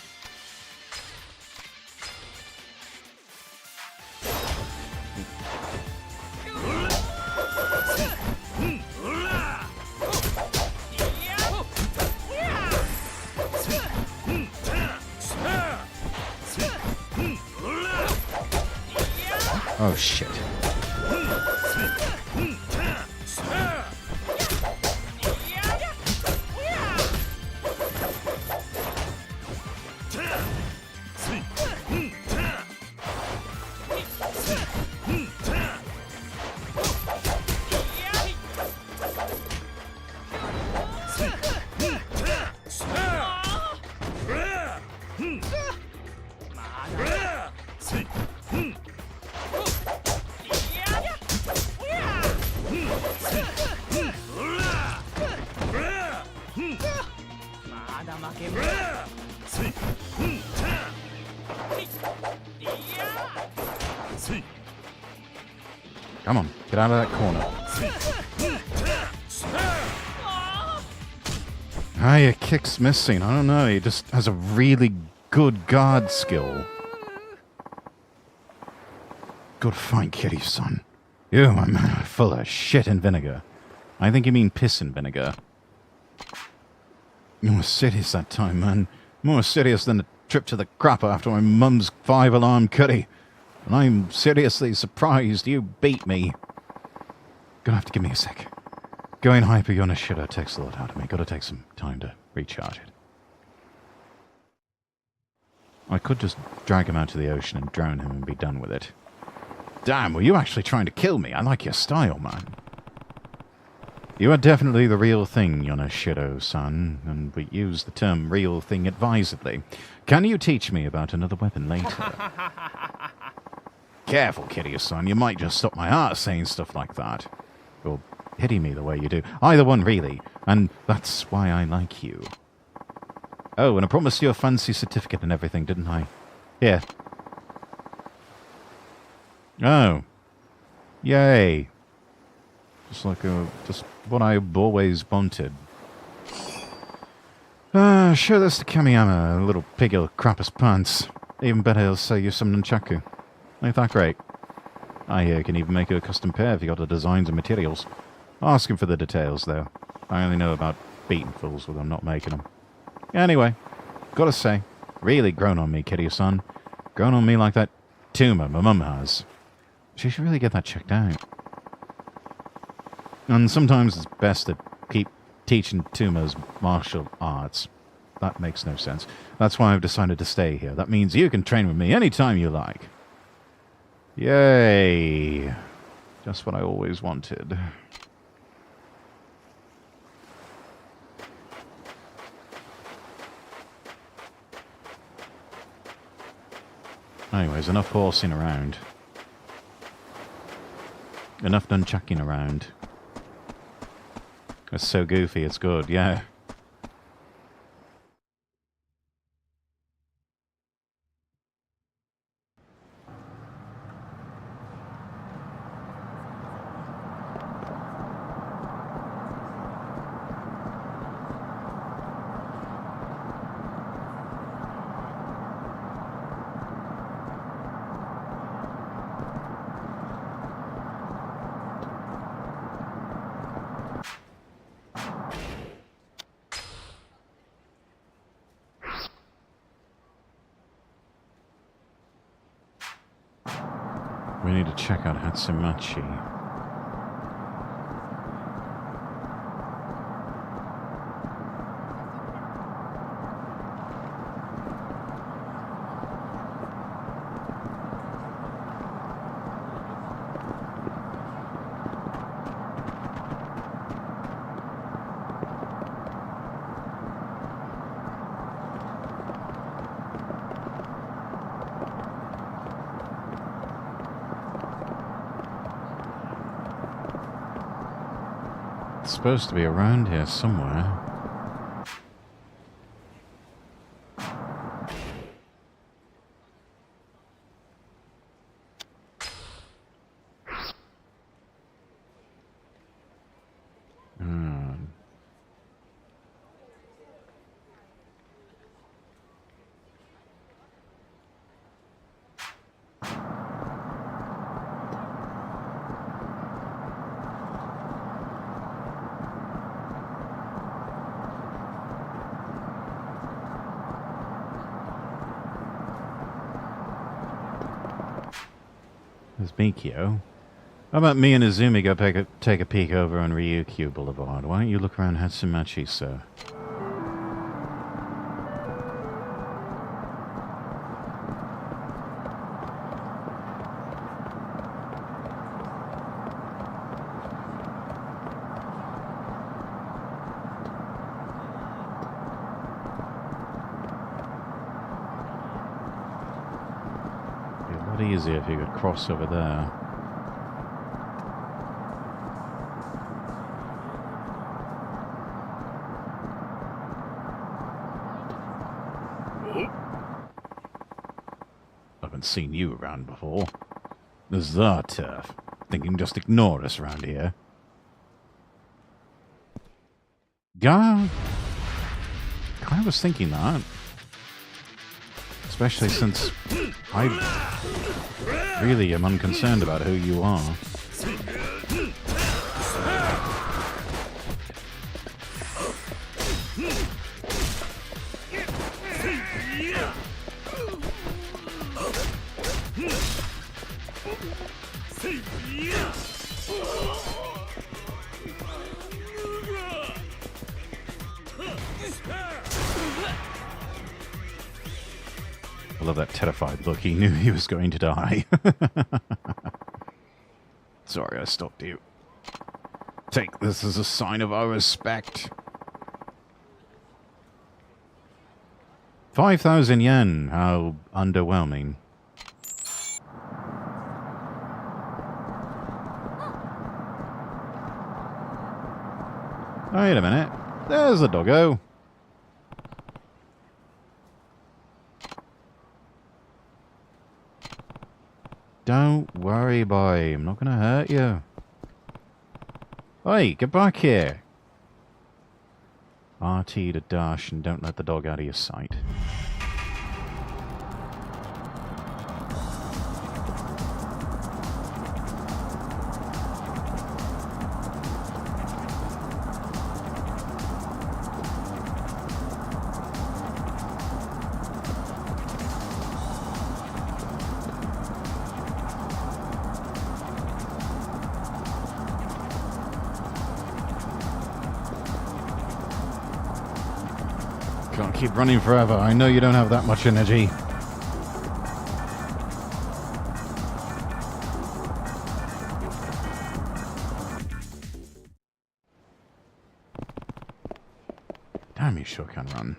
Oh shit. Come on, get out of that corner. Ah, your kick's missing. I don't know. He just has a really good guard skill. Good fight, Kiryu-san. You, my man, are full of shit and vinegar. I think you mean piss and vinegar. More serious that time, man. More serious than a trip to the crapper after my mum's 5-alarm curry. And I'm seriously surprised you beat me. Gonna have to give me a sec. Going hyper Yona shitter takes a lot out of me. Gotta take some time to recharge it. I could just drag him out to the ocean and drown him and be done with it. Damn, were you actually trying to kill me? I like your style, man. You are definitely the real thing, Yonoshiro-san, and we use the term real thing advisedly. Can you teach me about another weapon later? Careful, Kiryu-san, you might just stop my heart saying stuff like that. Or hitting me the way you do. Either one, really. And that's why I like you. Oh, and I promised you a fancy certificate and everything, didn't I? Here. Oh. Yay. Just what I always wanted. Show this to Kamiyama, a little pig he'll crap his pants. Even better, he'll sell you some nunchaku. Ain't that great? I hear you can even make a custom pair if you got the designs and materials. Ask him for the details, though. I only know about beating fools with them not making them. Anyway, gotta say, really grown on me, Kiryu-san. Grown on me like that tumor my mum has. She should really get that checked out. And sometimes it's best to keep teaching tumors martial arts. That makes no sense. That's why I've decided to stay here. That means you can train with me anytime you like. Yay. Just what I always wanted. Anyways, enough horsing around. Enough nunchucking around. It's so goofy, it's good, yeah. We need to check out Hatsumachi. It's supposed to be around here somewhere. There's Mikio. How about me and Izumi go take a peek over on Ryukyu Boulevard? Why don't you look around Hatsumachi, sir? Easier if you could cross over there. I haven't seen you around before. This is our turf. Think you can just ignore us around here? Yeah. I was thinking that. Especially since I really am unconcerned about who you are. I love that terrified look. He knew he was going to die. Sorry, I stopped you. Take this as a sign of our respect. 5,000 yen. How underwhelming. Wait a minute. There's the doggo. Don't worry, boy. I'm not going to hurt you. Hey, get back here. RT to dash and don't let the dog out of your sight. Can't keep running forever. I know you don't have that much energy. Damn, you sure can run.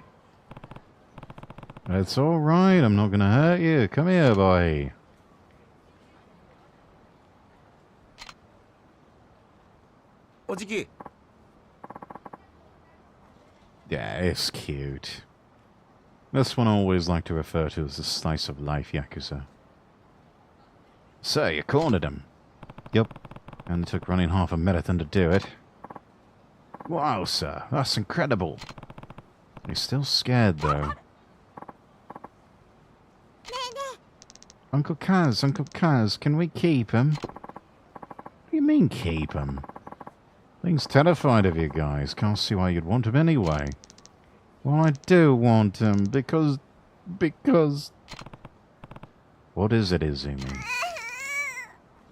It's alright, I'm not gonna hurt you. Come here, boy. Yeah, it's cute. This one I always like to refer to as the slice of life Yakuza. So, you cornered him. Yup. And it took running half a marathon to do it. Wow, sir. That's incredible. He's still scared, though. Uncle Kaz, can we keep him? What do you mean, keep him? Thing's terrified of you guys. Can't see why you'd want him anyway. Well, I do want him, because... What is it, Izumi?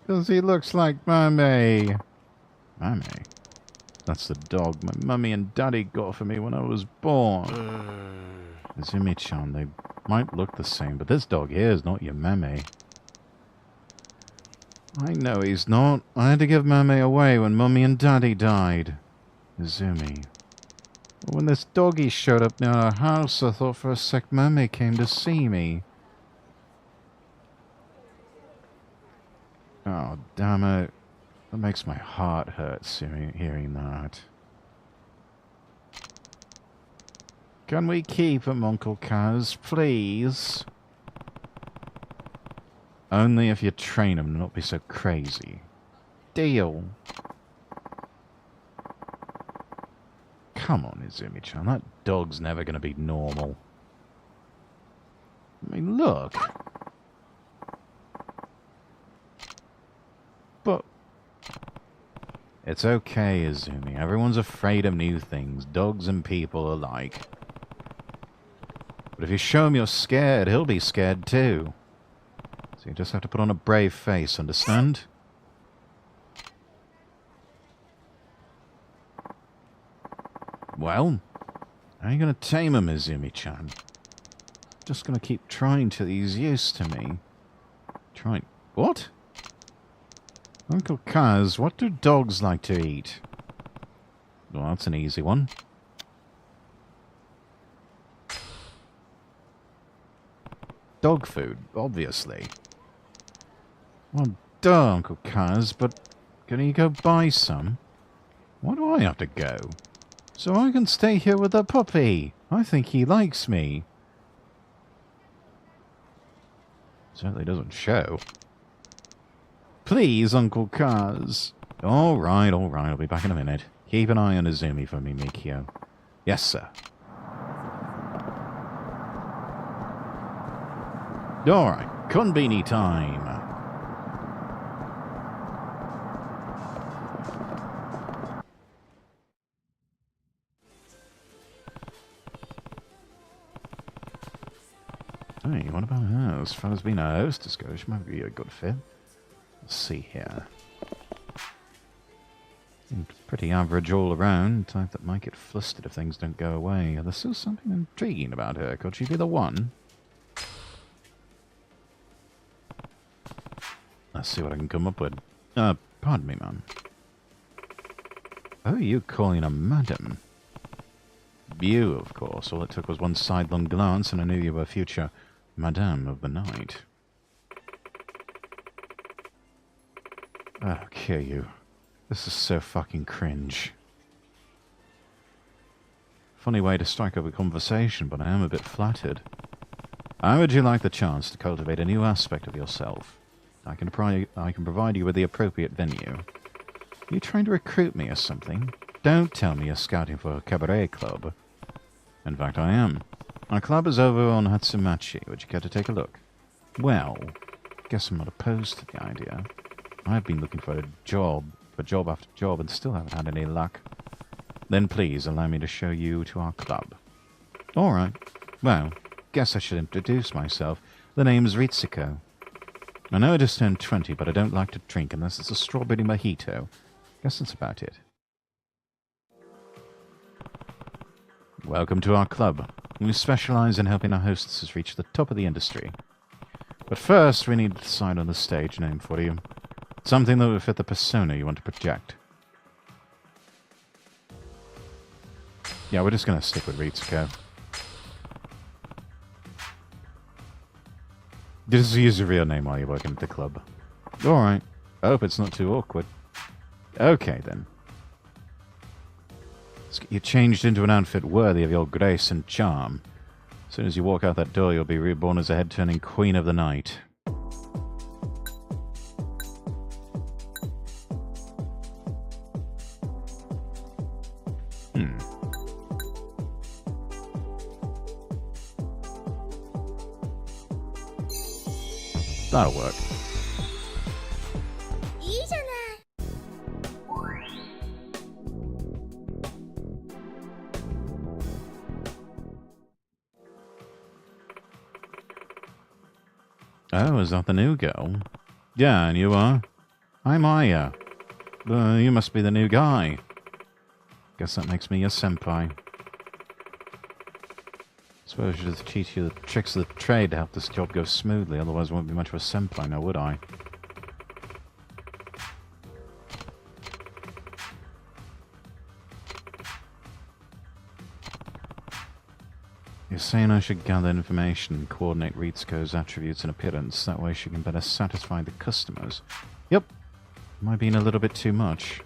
Because he looks like Mummy. Mummy? That's the dog my mummy and daddy got for me when I was born. Izumi-chan, they might look the same, but this dog here is not your Mummy. I know he's not. I had to give Mummy away when Mummy and Daddy died. Izumi. When this doggy showed up near our house, I thought for a sec Mummy came to see me. Oh, damn it. That makes my heart hurt hearing that. Can we keep him, Uncle Kaz, please? Only if you train him to not be so crazy. Deal. Come on, Izumi-chan, that dog's never going to be normal. I mean, look. But... It's okay, Izumi. Everyone's afraid of new things, dogs and people alike. But if you show him you're scared, he'll be scared too. So you just have to put on a brave face, understand? Well, how are you going to tame him, Izumi-chan? Just going to keep trying till he's used to me. Trying... What? Uncle Kaz, what do dogs like to eat? Well, that's an easy one. Dog food, obviously. Well, duh, Uncle Kaz, but can you go buy some? Why do I have to go? So I can stay here with the puppy. I think he likes me. Certainly doesn't show. Please, Uncle Kaz. Alright, I'll be back in a minute. Keep an eye on Izumi for me, Mikio. Yes, sir. Alright, Konbini time. Hey, what about her? As far as being a hostess goes, she might be a good fit. Let's see here. Seemed pretty average all around. Type that might get flustered if things don't go away. There's still something intriguing about her. Could she be the one? Let's see what I can come up with. Pardon me, ma'am. Oh, you calling her madam? You, of course. All it took was one sidelong glance and I knew you were future Madame of the Night. I'll kill you. This is so fucking cringe. Funny way to strike up a conversation, but I am a bit flattered. How would you like the chance to cultivate a new aspect of yourself? I can provide you with the appropriate venue. Are you trying to recruit me or something? Don't tell me you're scouting for a cabaret club. In fact, I am. Our club is over on Hatsumachi. Would you care to take a look? Well, guess I'm not opposed to the idea. I've been looking for job after job and still haven't had any luck. Then please allow me to show you to our club. Alright. Well, guess I should introduce myself. The name's Ritsuko. I know I just turned 20, but I don't like to drink unless it's a strawberry mojito. Guess that's about it. Welcome to our club. We specialize in helping our hostesses reach the top of the industry. But first, we need to decide on the stage name for you. Something that will fit the persona you want to project. Yeah, we're just going to stick with Ritsuko. Just use your real name while you're working at the club. Alright. I hope it's not too awkward. Okay, then. Let's get you changed into an outfit worthy of your grace and charm. As soon as you walk out that door, you'll be reborn as a head-turning queen of the night. That'll work. Oh, is that the new girl? Yeah, and you are? I'm Maya. You must be the new guy. Guess that makes me your senpai. Suppose you just teach you the tricks of the trade to help this job go smoothly, otherwise it won't be much of a senpai now, would I? You're saying I should gather information and coordinate Ritsuko's attributes and appearance, that way she can better satisfy the customers. Yep. Am I being a little bit too much?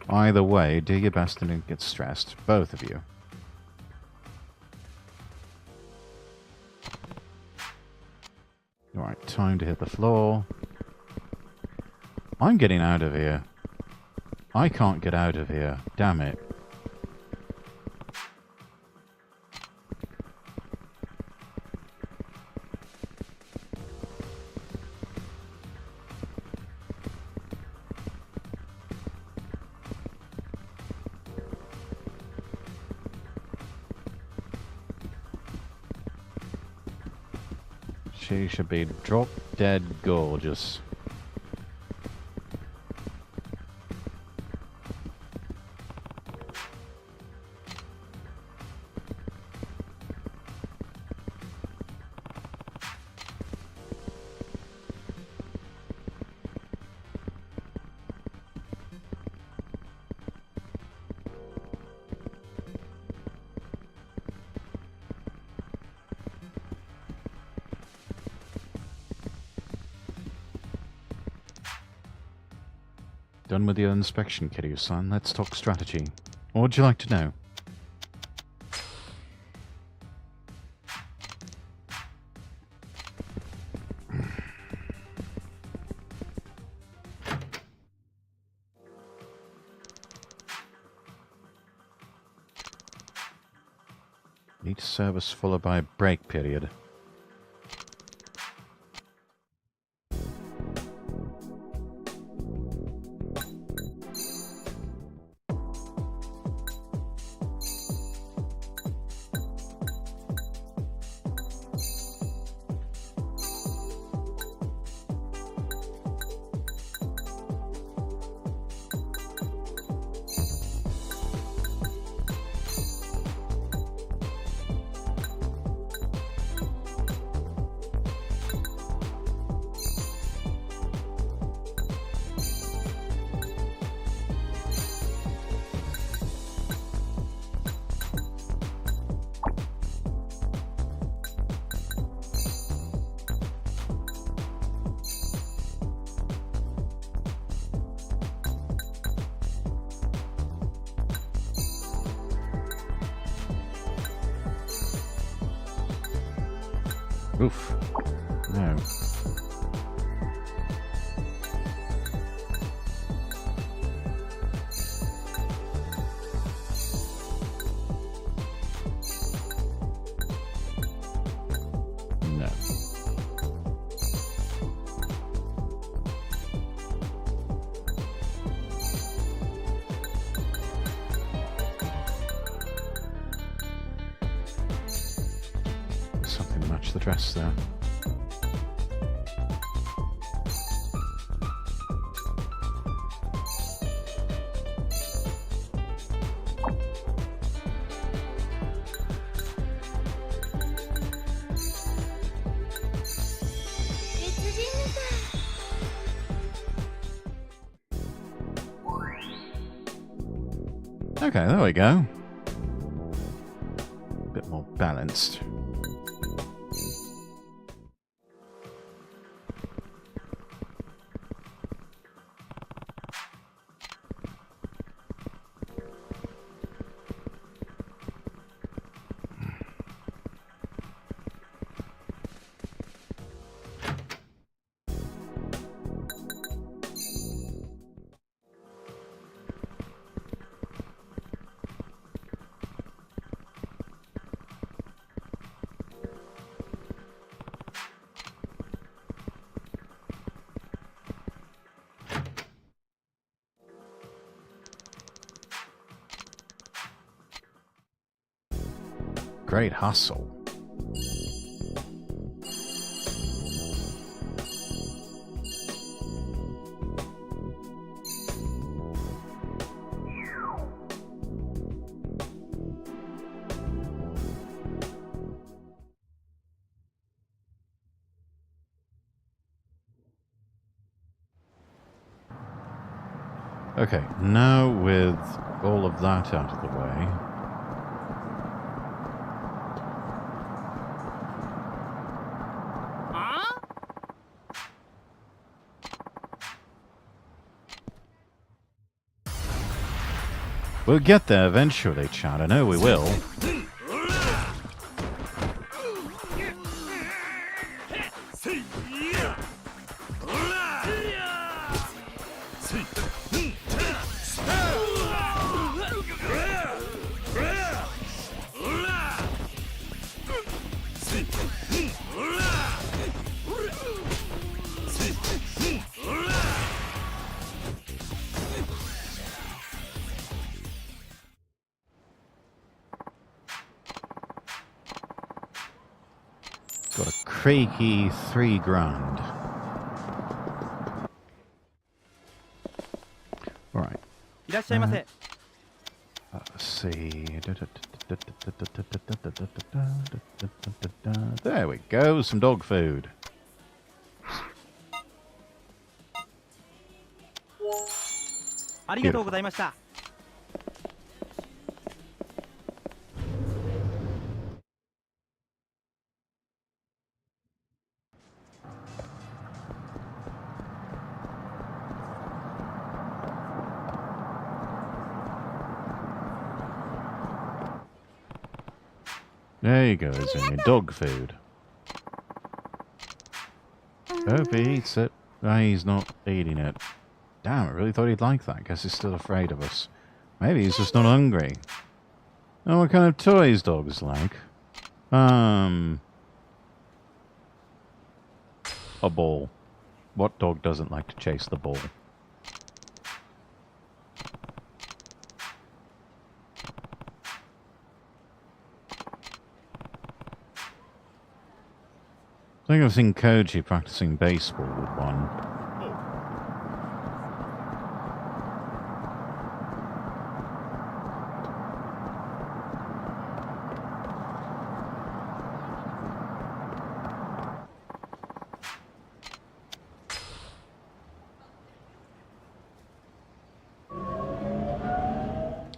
Either way, do your best and don't get stressed. Both of you. Alright, time to hit the floor. I'm getting out of here. I can't get out of here. Damn it. She should be drop dead gorgeous. Done with your inspection, Kiryu-san. Let's talk strategy. What would you like to know? Each service followed by a break period. Oof. No. No. Something to match the dress there. Okay, there we go. A bit more balanced. great hustle. Okay, now with all of that out of the way, we'll get there eventually, Chad. I know we will. Got a creaky $3,000. Right. Let's see. There we go. Some dog food. Beautiful. There you go, it's in your dog food. Hope he eats it. Ah, he's not eating it. Damn, I really thought he'd like that. Guess he's still afraid of us. Maybe he's just not hungry. Oh, what kind of toys dogs like? A ball. What dog doesn't like to chase the ball? I think I've seen Koji practicing baseball with one.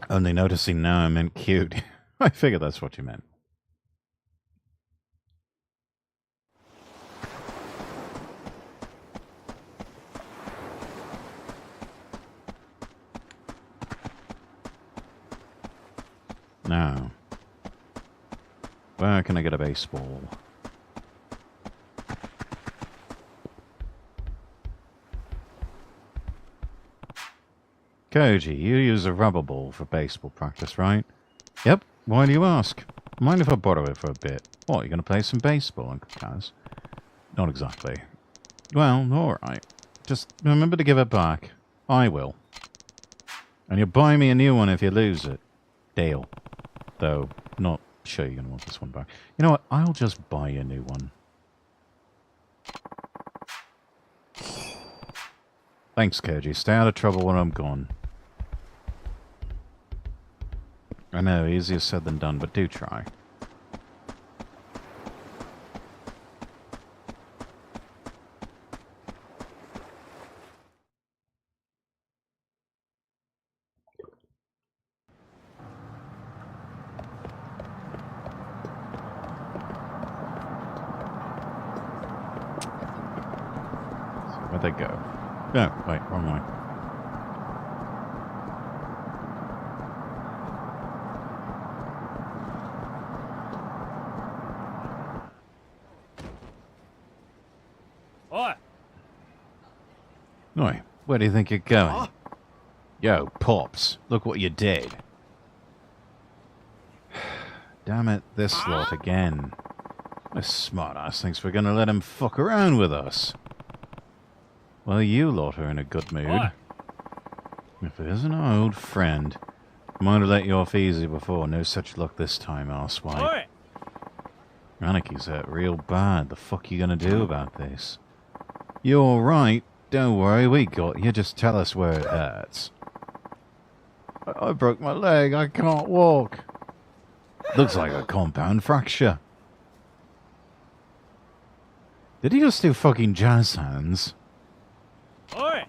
Only noticing now I meant cute. I figured that's what you meant. Now, where can I get a baseball? Koji, you use a rubber ball for baseball practice, right? Yep, why do you ask? Mind if I borrow it for a bit? What, you gonna play some baseball, Uncle Kaz? Not exactly. Well, alright. Just remember to give it back. I will. And you'll buy me a new one if you lose it. Deal. Though, not sure you're going to want this one back. You know what? I'll just buy you a new one. Thanks, Koji. Stay out of trouble when I'm gone. I know, easier said than done, but do try. Where'd they go? No, wait, wrong way. Oi, where do you think you're going? Yo, Pops, look what you did. Damn it, this lot again. This smart-ass thinks we're gonna let him fuck around with us. Well, you lot are in a good mood. If it isn't our old friend, might have let you off easy before. No such luck this time, arsewipe. Anarchy's hurt real bad. The fuck you gonna do about this? You're alright. Don't worry, we got you. Just tell us where it hurts. I broke my leg. I can't walk. Looks like a compound fracture. Did he just do fucking jazz hands? Oi!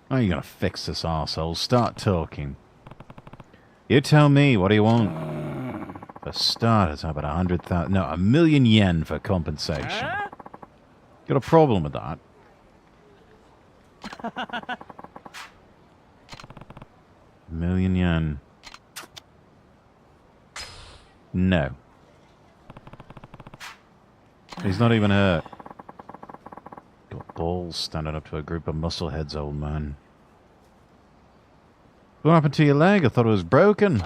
How are you gonna fix this arsehole? Start talking. You tell me, what do you want? For starters, how about 100,000? No, 1,000,000 yen for compensation. Got a problem with that? $1,000,000 yen. No. He's not even hurt. Got balls standing up to a group of muscleheads, old man. What happened to your leg? I thought it was broken.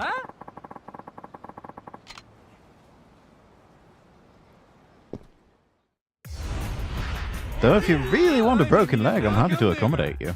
Though if you really want a broken leg, I'm happy to accommodate you.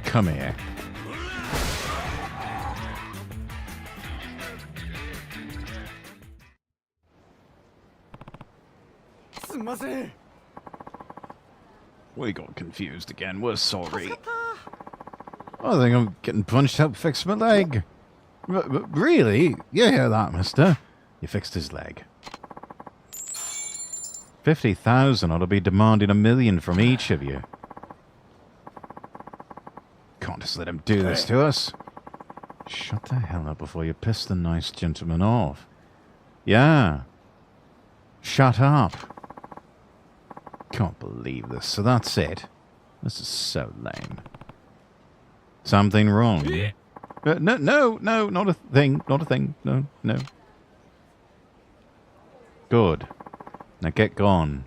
Come here. We got confused again. We're sorry. I think I'm getting punched to help fix my leg. Really? You hear that, mister? You fixed his leg. 50,000 ought to be demanding 1,000,000 from each of you. Can't just let him do this to us. Shut the hell up before you piss the nice gentleman off. Yeah. Shut up. Can't believe this. So that's it. This is so lame. Something wrong? No, not a thing. Not a thing. No. Good. Now get gone.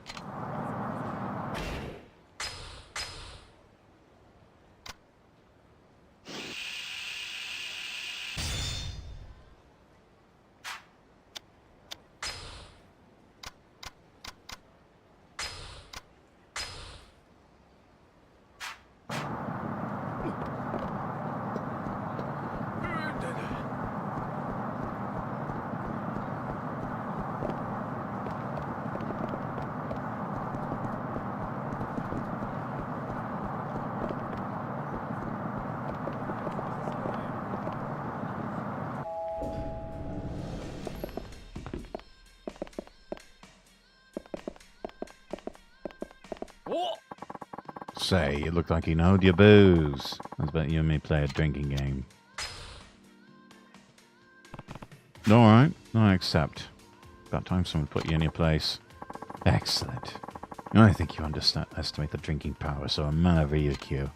Say, you look like you knowed your booze. I bet you and me play a drinking game. Alright, I accept. About time someone put you in your place. Excellent. I think you underestimate the drinking power, so I'm man over your cue.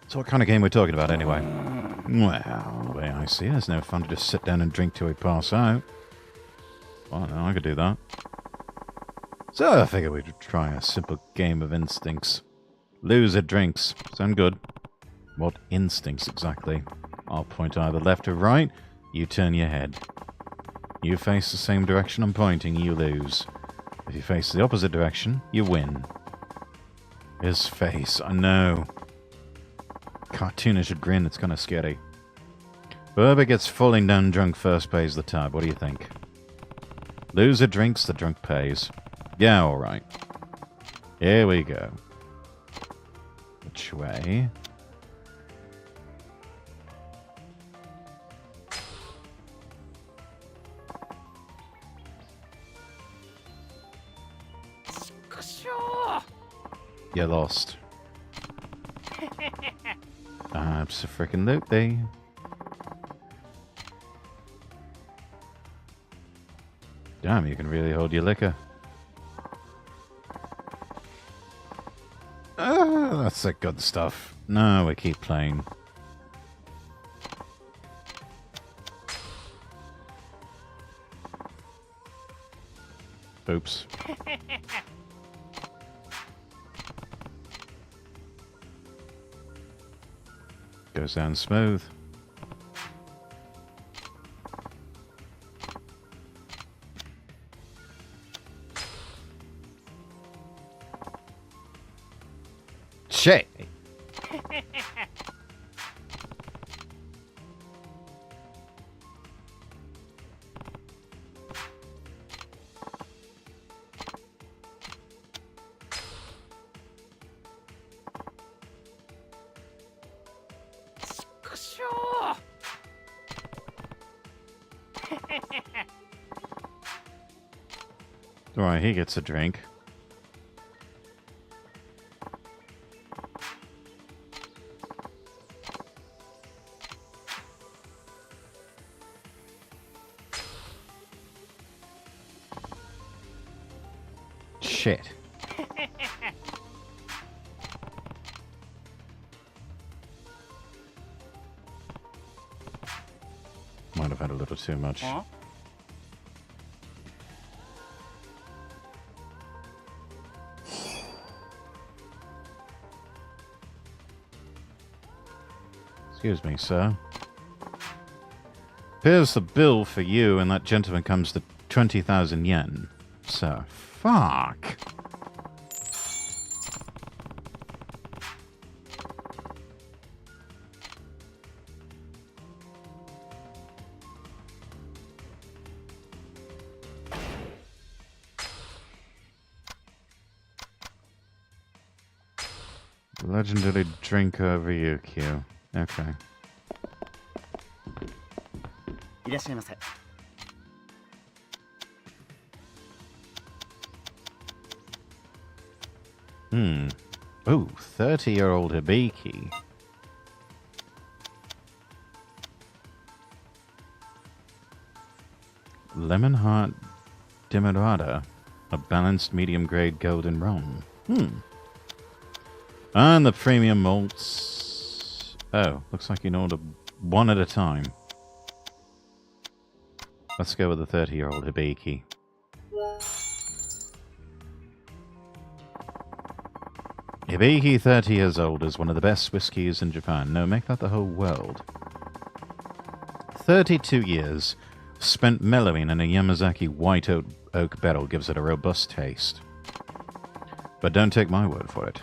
So what kind of game we're talking about anyway? Well, the way I see it, it's no fun to just sit down and drink till we pass out. Well, no, I could do that. So I figured we'd try a simple game of instincts. Loser drinks. Sound good? What instincts exactly? I'll point either left or right. You turn your head. You face the same direction I'm pointing, you lose. If you face the opposite direction, you win. His face, I know. Cartoonish grin, it's kind of scary. Whoever gets falling down drunk first pays the tab. What do you think? Loser drinks, the drunk pays. Yeah, alright. Here we go. Which way? You lost. Abso-frickin-lutely. Damn, you can really hold your liquor. That's the good stuff. No, we keep playing. Oops. Goes down smooth. Shit! Alright, he gets a drink. Shit. Might have had a little too much. Huh? Excuse me, sir. Here's the bill for you, and that gentleman comes to 20,000 yen. Sir, fuck. Legendary drink over you, Q. Okay. いらっしゃいませ。 Oh, 30-year-old Hibiki. Lemon Heart Demerara. A balanced medium-grade golden rum. And the premium malts. Oh, looks like you can order one at a time. Let's go with the 30-year-old Hibiki. Hibiki, 30 years old, is one of the best whiskies in Japan. No, make that the whole world. 32 years spent mellowing in a Yamazaki white oak barrel gives it a robust taste. But don't take my word for it.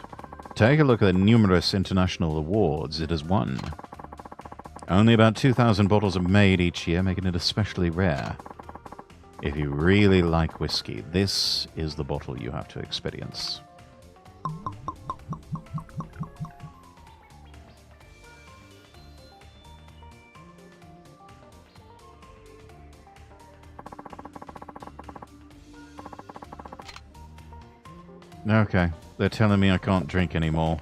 Take a look at the numerous international awards it has won. Only about 2,000 bottles are made each year, making it especially rare. If you really like whiskey, this is the bottle you have to experience. Okay, they're telling me I can't drink anymore.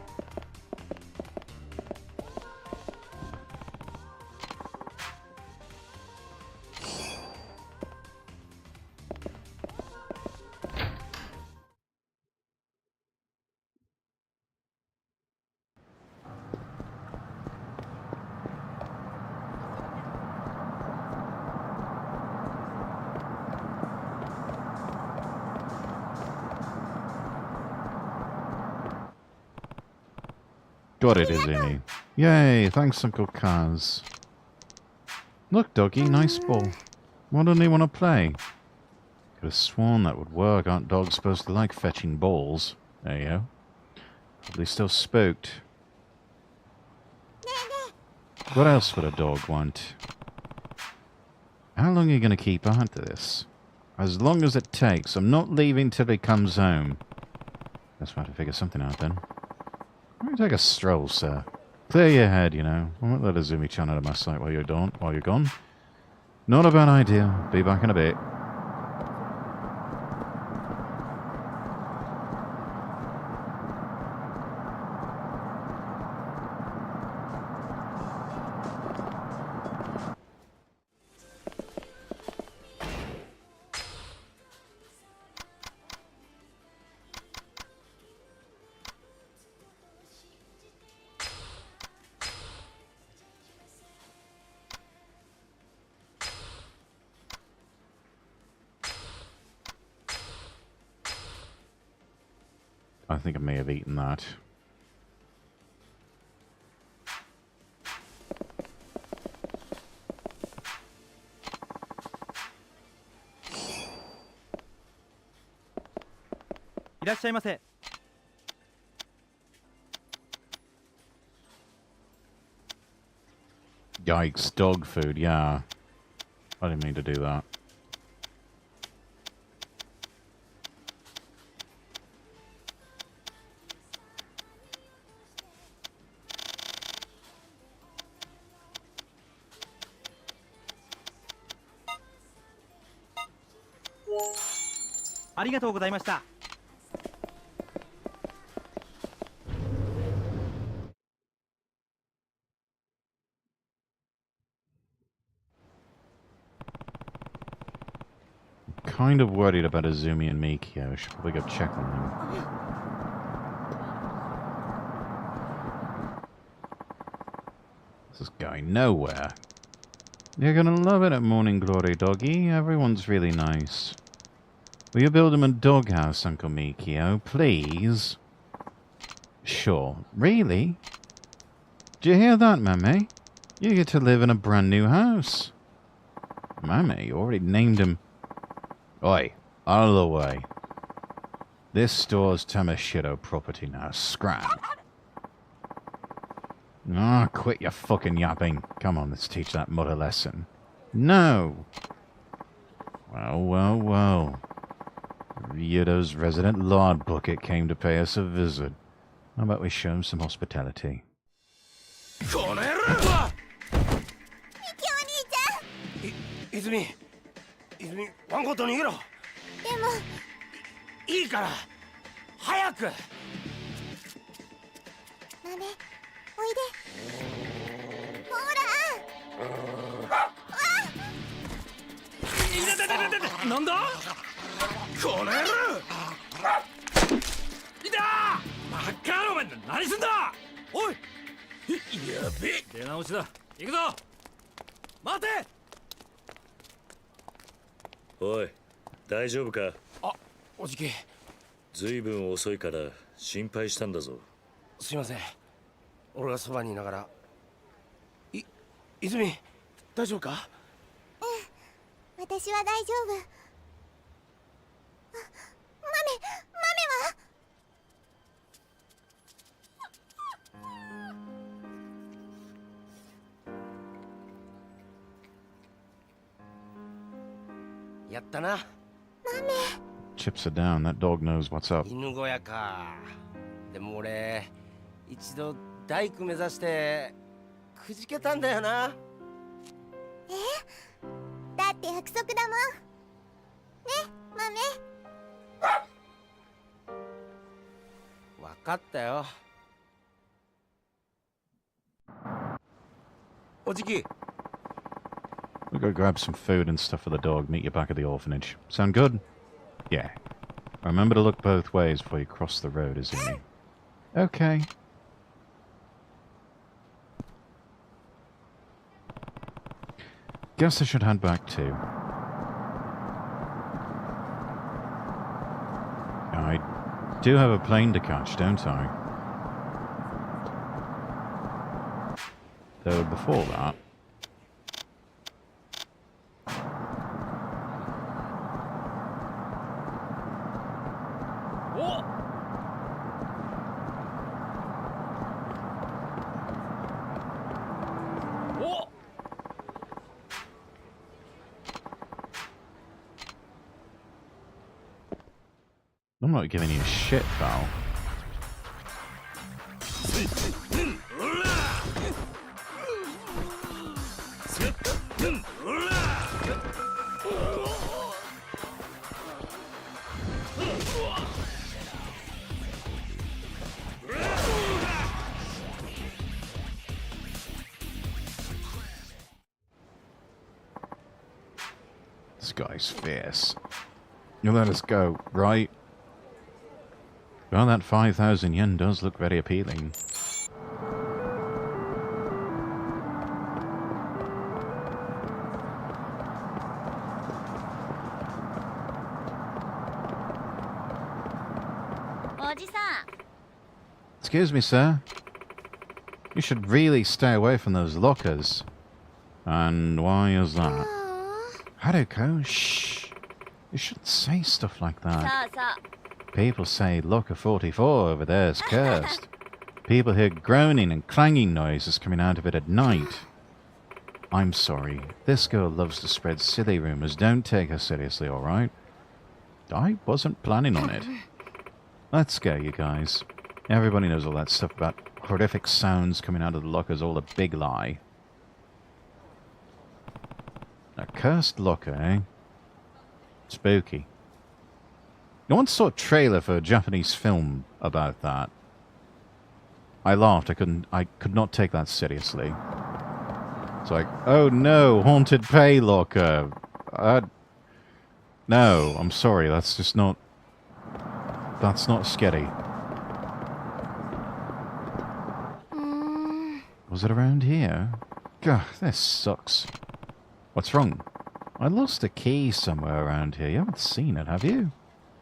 Got it, Izumi. Yay, thanks, Uncle Kaz. Look, doggy, nice ball. Why don't they want to play? Could have sworn that would work. Aren't dogs supposed to like fetching balls? There you go. Probably still spooked. What else would a dog want? How long are you going to keep after this? As long as it takes. I'm not leaving till he comes home. Guess we'll have to figure something out then. Let me take a stroll, sir. Clear your head, you know. I won't let Izumi-chan out of my sight while you're gone. Not a bad idea. Be back in a bit. I think I may have eaten that. Yikes, dog food, yeah. I didn't mean to do that. Kind of worried about Azumi and Mikio. Should probably go check on them. This is going nowhere. You're gonna love it at Morning Glory, doggy. Everyone's really nice. Will you build him a doghouse, Uncle Mikio, please? Sure. Really? Do you hear that, Mame? You get to live in a brand new house. Mame, you already named him... Oi, out of the way. This store's Tamashiro property now. Scram. Ah, quit your fucking yapping. Come on, let's teach that mud a lesson. No. Well. Ryudo's resident lard bucket came to pay us a visit. How about we show him some hospitality? Izumi, ワンコと逃げろ。でもいいから早く。豆、おいで。ほら。なんだ？この野郎！いた！バカ野郎、何すんだ！おい！やべえ！出直しだ。行くぞ！待て！おい、大丈夫か？あ、おじき。ずいぶん遅いから心配したんだぞ。すいません。俺がそばにいながら。泉、大丈夫か？うん、私は大丈夫。豆は？やったな。Chips are down. That dog knows what's up. 犬小屋か。でも俺一度大工目指してくじけたんだよな。だって約束だもん。ね、豆。わかったよ。おじき。We'll go grab some food and stuff for the dog. Meet you back at the orphanage. Sound good? Yeah. Remember to look both ways before you cross the road, Izumi. Okay. Guess I should head back too. I do have a plane to catch, don't I? Though before that... I'm not giving you shit, pal. This guy's fierce. You let us go, right? Well, that 5,000 yen does look very appealing. excuse me, sir. You should really stay away from those lockers. And why is that? Haruko, shh. You shouldn't say stuff like that. People say locker 44 over there is cursed. People hear groaning and clanging noises coming out of it at night. I'm sorry. This girl loves to spread silly rumors. Don't take her seriously, alright? I wasn't planning on it. Let's go, you guys. Everybody knows all that stuff about horrific sounds coming out of the lockers, all a big lie. A cursed locker, eh? Spooky. I once saw a trailer for a Japanese film about that. I laughed. I could not take that seriously. It's like, oh no, haunted pay locker. No, I'm sorry, that's just not... That's not scary. Was it around here? Gah, this sucks. What's wrong? I lost a key somewhere around here. You haven't seen it, have you?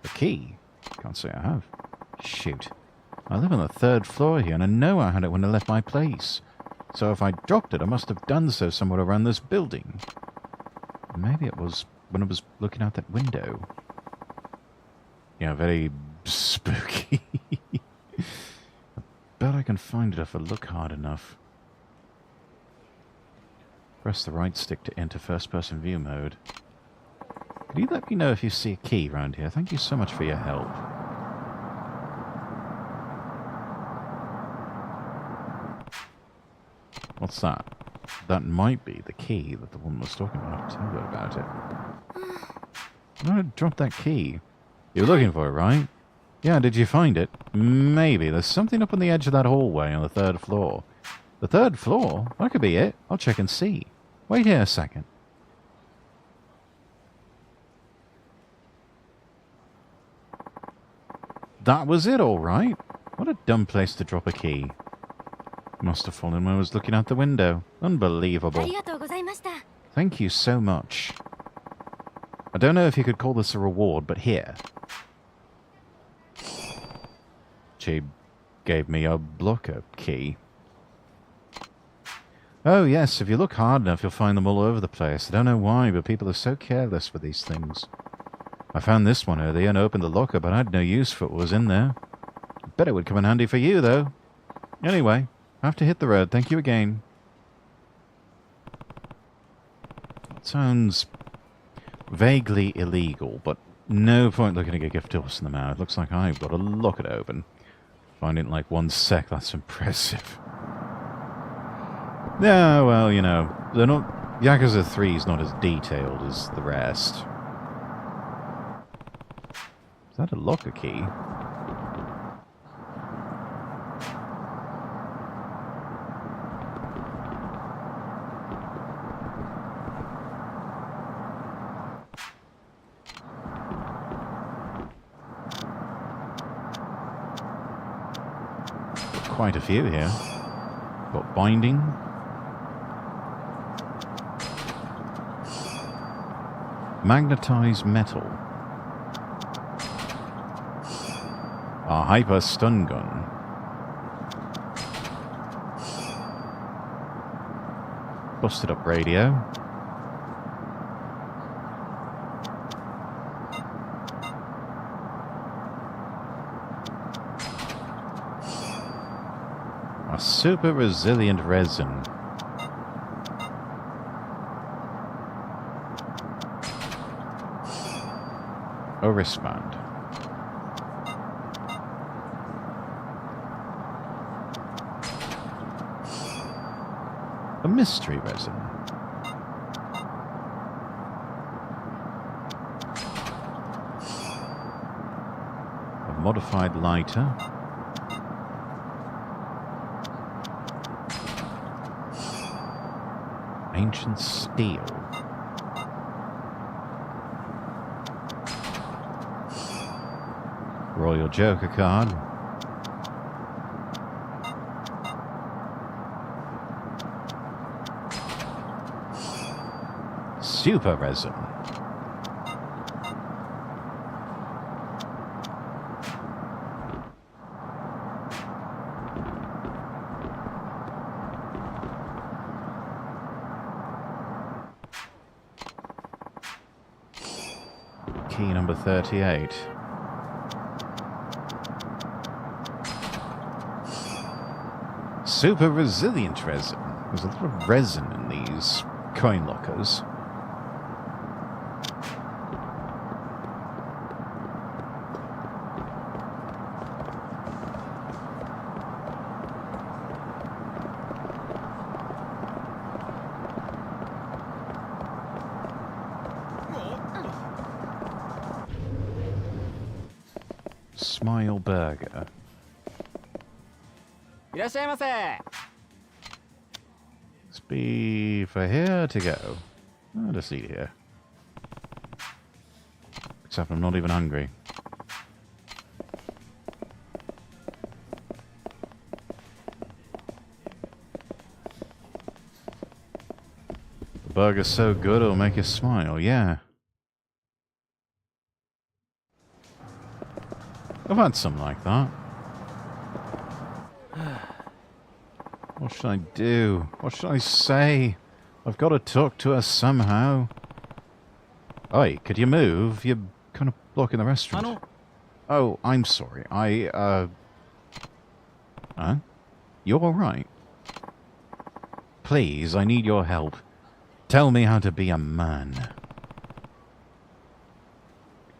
A key? Can't say I have. Shoot. I live on the 3rd floor here, and I know I had it when I left my place. So if I dropped it, I must have done so somewhere around this building. Maybe it was when I was looking out that window. Yeah, very spooky. I bet I can find it if I look hard enough. Press the right stick to enter first-person view mode. Could you let me know if you see a key around here? Thank you so much for your help. What's that? That might be the key that the woman was talking about. Tell her about it. I dropped that key. You're looking for it, right? Yeah, did you find it? Maybe. There's something up on the edge of that hallway on the 3rd floor. The 3rd floor? That could be it. I'll check and see. Wait here a second. That was it, all right. What a dumb place to drop a key. Must have fallen when I was looking out the window. Unbelievable. Thank you so much. I don't know if you could call this a reward, but here. She gave me a blocker key. Oh yes, if you look hard enough, you'll find them all over the place. I don't know why, but people are so careless with these things. I found this one earlier and opened the locker, but I had no use for what was in there. Bet it would come in handy for you, though. Anyway, I have to hit the road. Thank you again. It sounds vaguely illegal, but no point looking at a gift horse in the mouth. Looks like I've got a locker open. Find it in like 1 sec. That's impressive. Yeah, well, you know, they're not... Yakuza 3 is not as detailed as the rest. Is that a locker key? Quite a few here. Got binding. Magnetized metal. A hyper stun gun. Busted up radio. A super resilient resin. A wristband. A mystery resin. A modified lighter. Ancient steel. Royal Joker card. Super resin. Key number 38. Super resilient resin. There's a lot of resin in these coin lockers. Smile Burger. Let's be for here to go. I'll just eat here. Except I'm not even hungry. The burger's so good it'll make you smile, yeah. I've had some like that. What should I do? What should I say? I've got to talk to her somehow. Oi, could you move? You're kind of blocking the restaurant. Oh, I'm sorry. Huh? You're alright? Please, I need your help. Tell me how to be a man.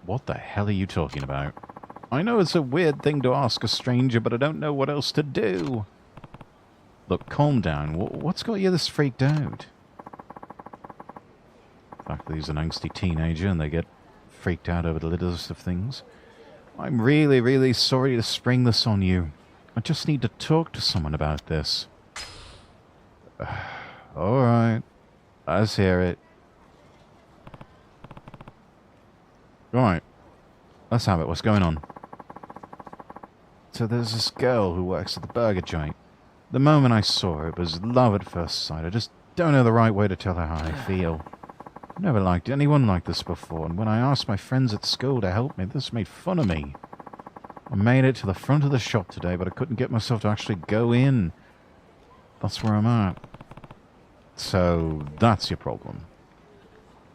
What the hell are you talking about? I know it's a weird thing to ask a stranger, but I don't know what else to do. Look, calm down. What's got you this freaked out? The fact that he's an angsty teenager and they get freaked out over the littlest of things. I'm really, really sorry to spring this on you. I just need to talk to someone about this. Alright. Let's hear it. Right. Let's have it. What's going on? So there's this girl who works at the burger joint. The moment I saw her, it was love at first sight. I just don't know the right way to tell her how I feel. I've never liked anyone like this before, and when I asked my friends at school to help me, this made fun of me. I made it to the front of the shop today, but I couldn't get myself to actually go in. That's where I'm at. So, that's your problem.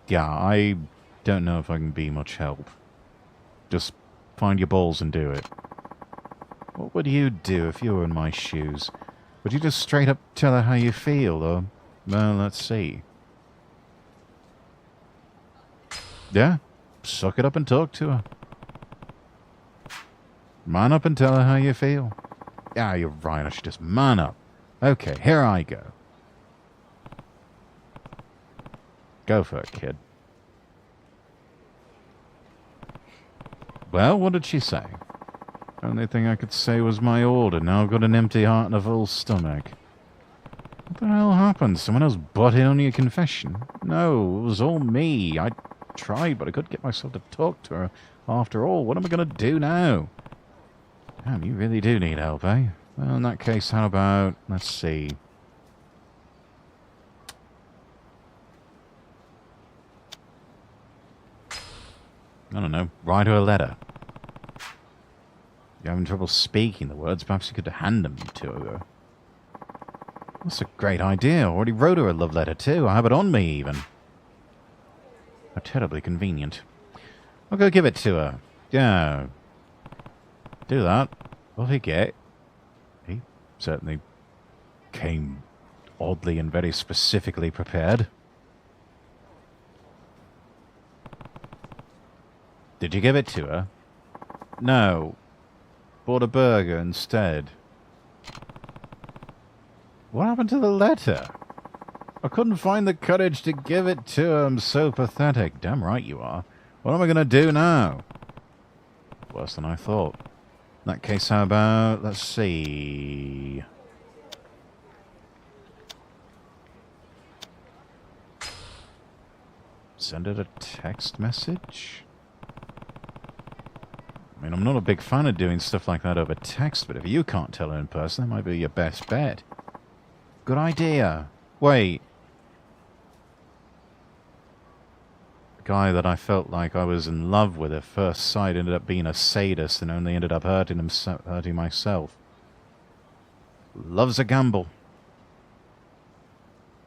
Yeah, I don't know if I can be much help. Just find your balls and do it. What would you do if you were in my shoes? Would you just straight up tell her how you feel, or... Well, let's see. Yeah? Suck it up and talk to her. Man up and tell her how you feel. Yeah, you're right, I should just man up. Okay, here I go. Go for it, kid. Well, what did she say? Only thing I could say was my order. Now I've got an empty heart and a full stomach. What the hell happened? Someone else butt in on your confession? No, it was all me. I tried, but I couldn't get myself to talk to her. After all, what am I going to do now? Damn, you really do need help, eh? Well, in that case, how about... Let's see. I don't know. Write her a letter. You're having trouble speaking the words. Perhaps you could hand them to her. That's a great idea. I already wrote her a love letter, too. I have it on me, even. How terribly convenient. I'll go give it to her. Yeah. Do that. What did he get? He certainly came oddly and very specifically prepared. Did you give it to her? No. Bought a burger instead. What happened to the letter? I couldn't find the courage to give it to her. I'm so pathetic. Damn right you are. What am I going to do now? Worse than I thought. In that case, how about... Let's see... Send it a text message? I mean, I'm not a big fan of doing stuff like that over text, but if you can't tell her in person, that might be your best bet. Good idea. Wait. The guy that I felt like I was in love with at first sight ended up being a sadist and only ended up hurting myself. Love's a gamble.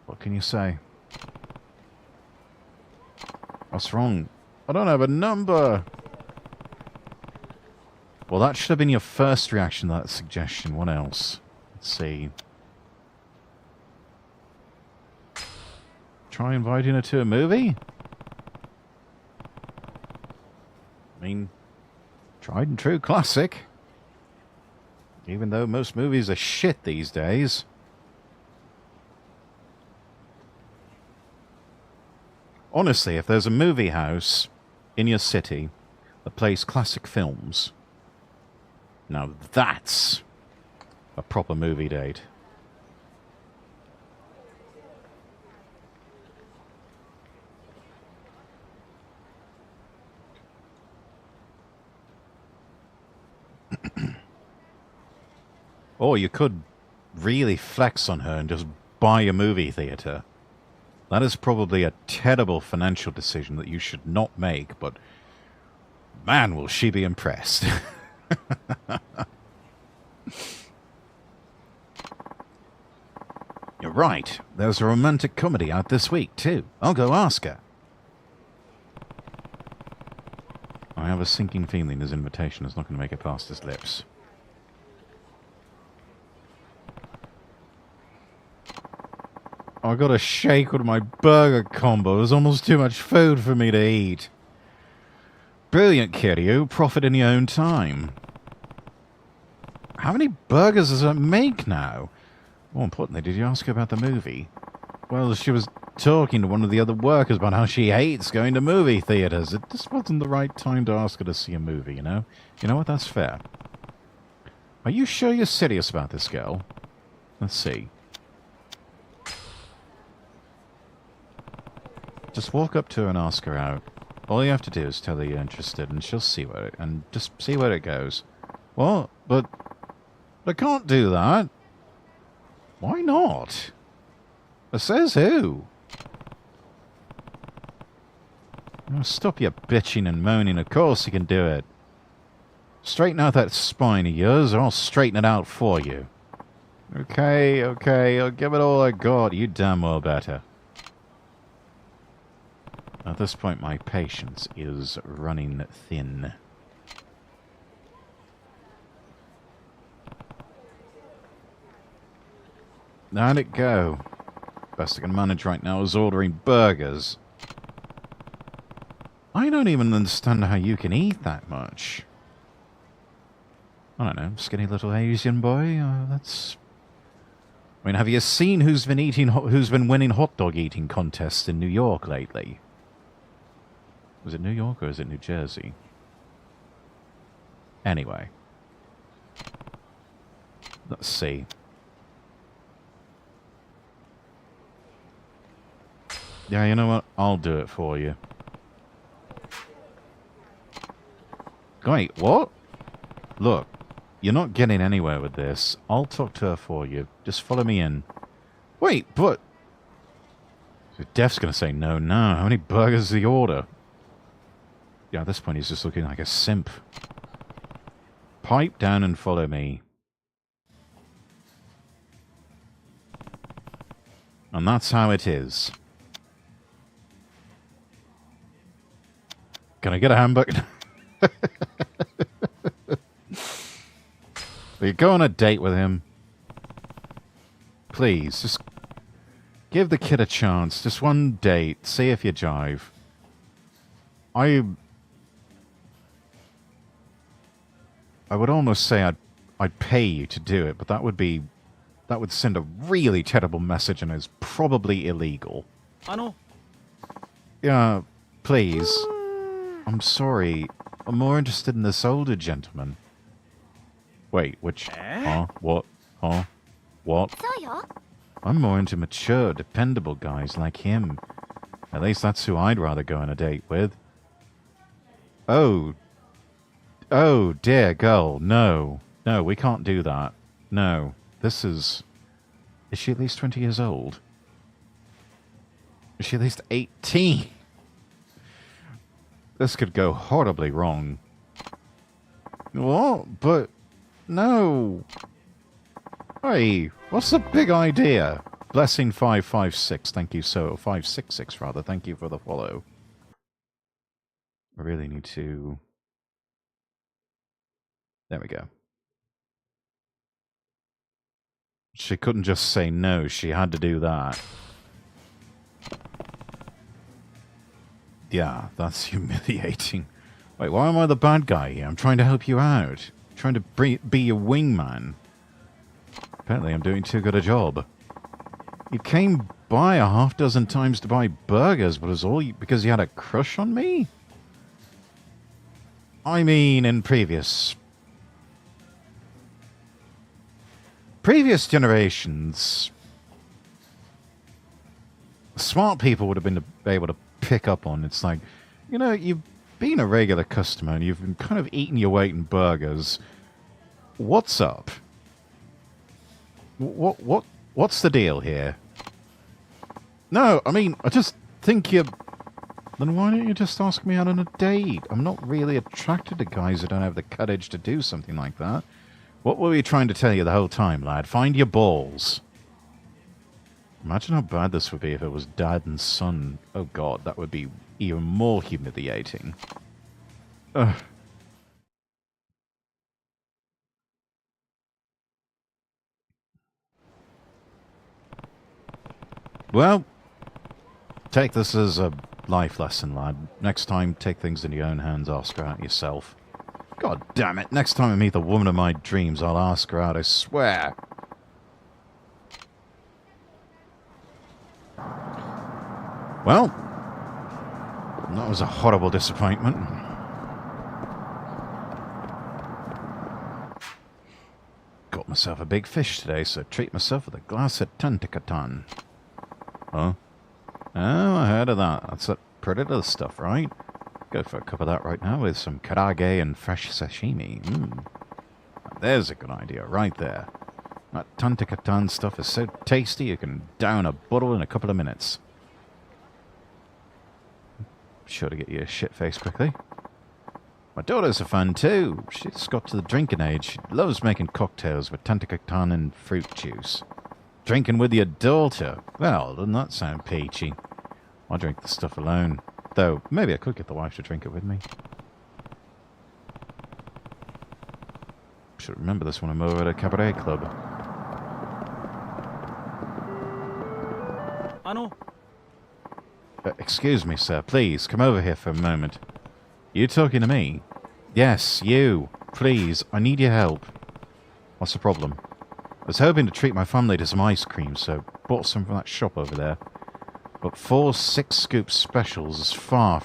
What can you say? What's wrong? I don't have a number. Well, that should have been your first reaction to that suggestion. What else? Let's see. Try inviting her to a movie? I mean, tried and true classic. Even though most movies are shit these days. Honestly, if there's a movie house in your city that plays classic films, now that's a proper movie date. Or you could really flex on her and just buy a movie theater. That is probably a terrible financial decision that you should not make, but man, will she be impressed. You're right. There's a romantic comedy out this week, too. I'll go ask her. I have a sinking feeling his invitation is not going to make it past his lips. I got a shake with my burger combo. It was almost too much food for me to eat. Brilliant, Kiryu. Profit in your own time. How many burgers does it make now? More importantly, did you ask her about the movie? Well, she was talking to one of the other workers about how she hates going to movie theaters. It just wasn't the right time to ask her to see a movie, you know? You know what? That's fair. Are you sure you're serious about this, girl? Let's see. Just walk up to her and ask her out. All you have to do is tell her you're interested, and she'll see where it... And just see where it goes. What? But I can't do that. Why not? It says who? Oh, stop your bitching and moaning. Of course you can do it. Straighten out that spine of yours, or I'll straighten it out for you. Okay, okay, I'll give it all I got. You damn well better. At this point, my patience is running thin. How'd it go? Best I can manage right now is ordering burgers. I don't even understand how you can eat that much. I don't know, skinny little Asian boy. That's. I mean, have you seen who's been winning hot dog eating contests in New York lately? Was it New York or is it New Jersey? Anyway. Let's see. Yeah, you know what? I'll do it for you. Wait, what? Look, you're not getting anywhere with this. I'll talk to her for you. Just follow me in. Wait, but... Def's gonna say no now. How many burgers does he order? Yeah, at this point he's just looking like a simp. Pipe down and follow me. And that's how it is. Can I get a hamburger? Will you go on a date with him? Please, just give the kid a chance. Just one date. See if you jive. I would almost say I'd pay you to do it, but that would send a really terrible message and is probably illegal. Yeah, please. I'm sorry. I'm more interested in this older gentleman. Wait, which? Huh? What? Huh? What? I'm more into mature, dependable guys like him. At least that's who I'd rather go on a date with. Oh. Oh, dear girl, no. No, we can't do that. No. This is... Is she at least 20 years old? Is she at least 18? This could go horribly wrong. What? But... No. Hey, what's the big idea? Blessing 556, thank you so... 566, rather, thank you for the follow. I really need to... There we go. She couldn't just say no, she had to do that. Yeah, that's humiliating. Wait, why am I the bad guy here? I'm trying to help you out. I'm trying to be your wingman. Apparently I'm doing too good a job. You came by a half dozen times to buy burgers, but it was all because you had a crush on me? I mean, in previous generations, smart people would have been able to pick up on. It's like, you know, you've been a regular customer and you've been kind of eating your weight in burgers. What's up? What's the deal here? No, I mean, I just think you... Then why don't you just ask me out on a date? I'm not really attracted to guys who don't have the courage to do something like that. What were we trying to tell you the whole time, lad? Find your balls. Imagine how bad this would be if it was dad and son. Oh god, that would be even more humiliating. Ugh. Well, take this as a life lesson, lad. Next time, take things in your own hands, ask her out yourself. God damn it, next time I meet the woman of my dreams, I'll ask her out, I swear. Well, that was a horrible disappointment. Got myself a big fish today, so treat myself with a glass of Tanticatan. Huh? Oh, I heard of that. That's that predator stuff, right? Go for a cup of that right now with some karage and fresh sashimi. There's a good idea right there. That Tanticatan stuff is so tasty you can down a bottle in a couple of minutes. Sure to get you a shit face quickly. My daughter's a fan too. She's got to the drinking age. She loves making cocktails with Tanticatan and fruit juice. Drinking with your daughter? Well, doesn't that sound peachy? I drink the stuff alone. Though, maybe I could get the wife to drink it with me. Should remember this when I'm over at a cabaret club. Excuse me, sir. Please, come over here for a moment. You talking to me? Yes, you. Please, I need your help. What's the problem? I was hoping to treat my family to some ice cream, so bought some from that shop over there. But 4 6-scoop specials is far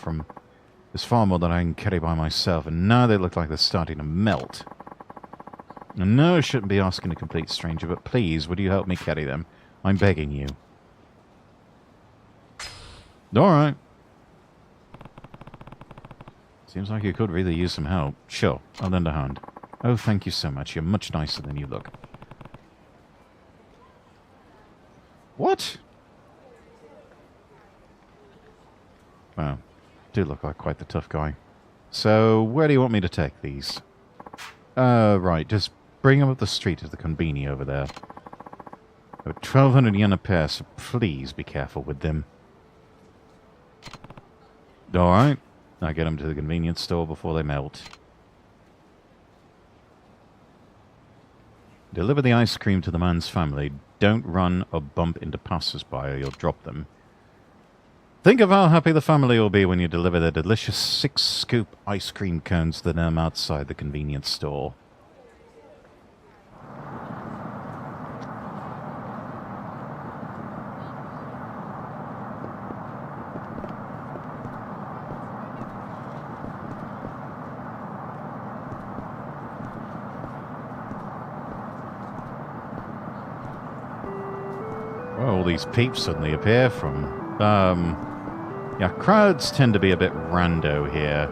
more than I can carry by myself, and now they look like they're starting to melt. I know I shouldn't be asking a complete stranger, but please, would you help me carry them? I'm begging you. Alright. Seems like you could really use some help. Sure, I'll lend a hand. Oh, thank you so much. You're much nicer than you look. What? Wow. Do look like quite the tough guy. So, where do you want me to take these? Right. Just bring them up the street to the conveni over there. 1,200 yen a pair, so please be careful with them. Alright. Now get them to the convenience store before they melt. Deliver the ice cream to the man's family. Don't run or bump into passers-by or you'll drop them. Think of how happy the family will be when you deliver their delicious 6-scoop ice cream cones to them outside the convenience store. Well, all these peeps suddenly appear from... Yeah, crowds tend to be a bit rando here.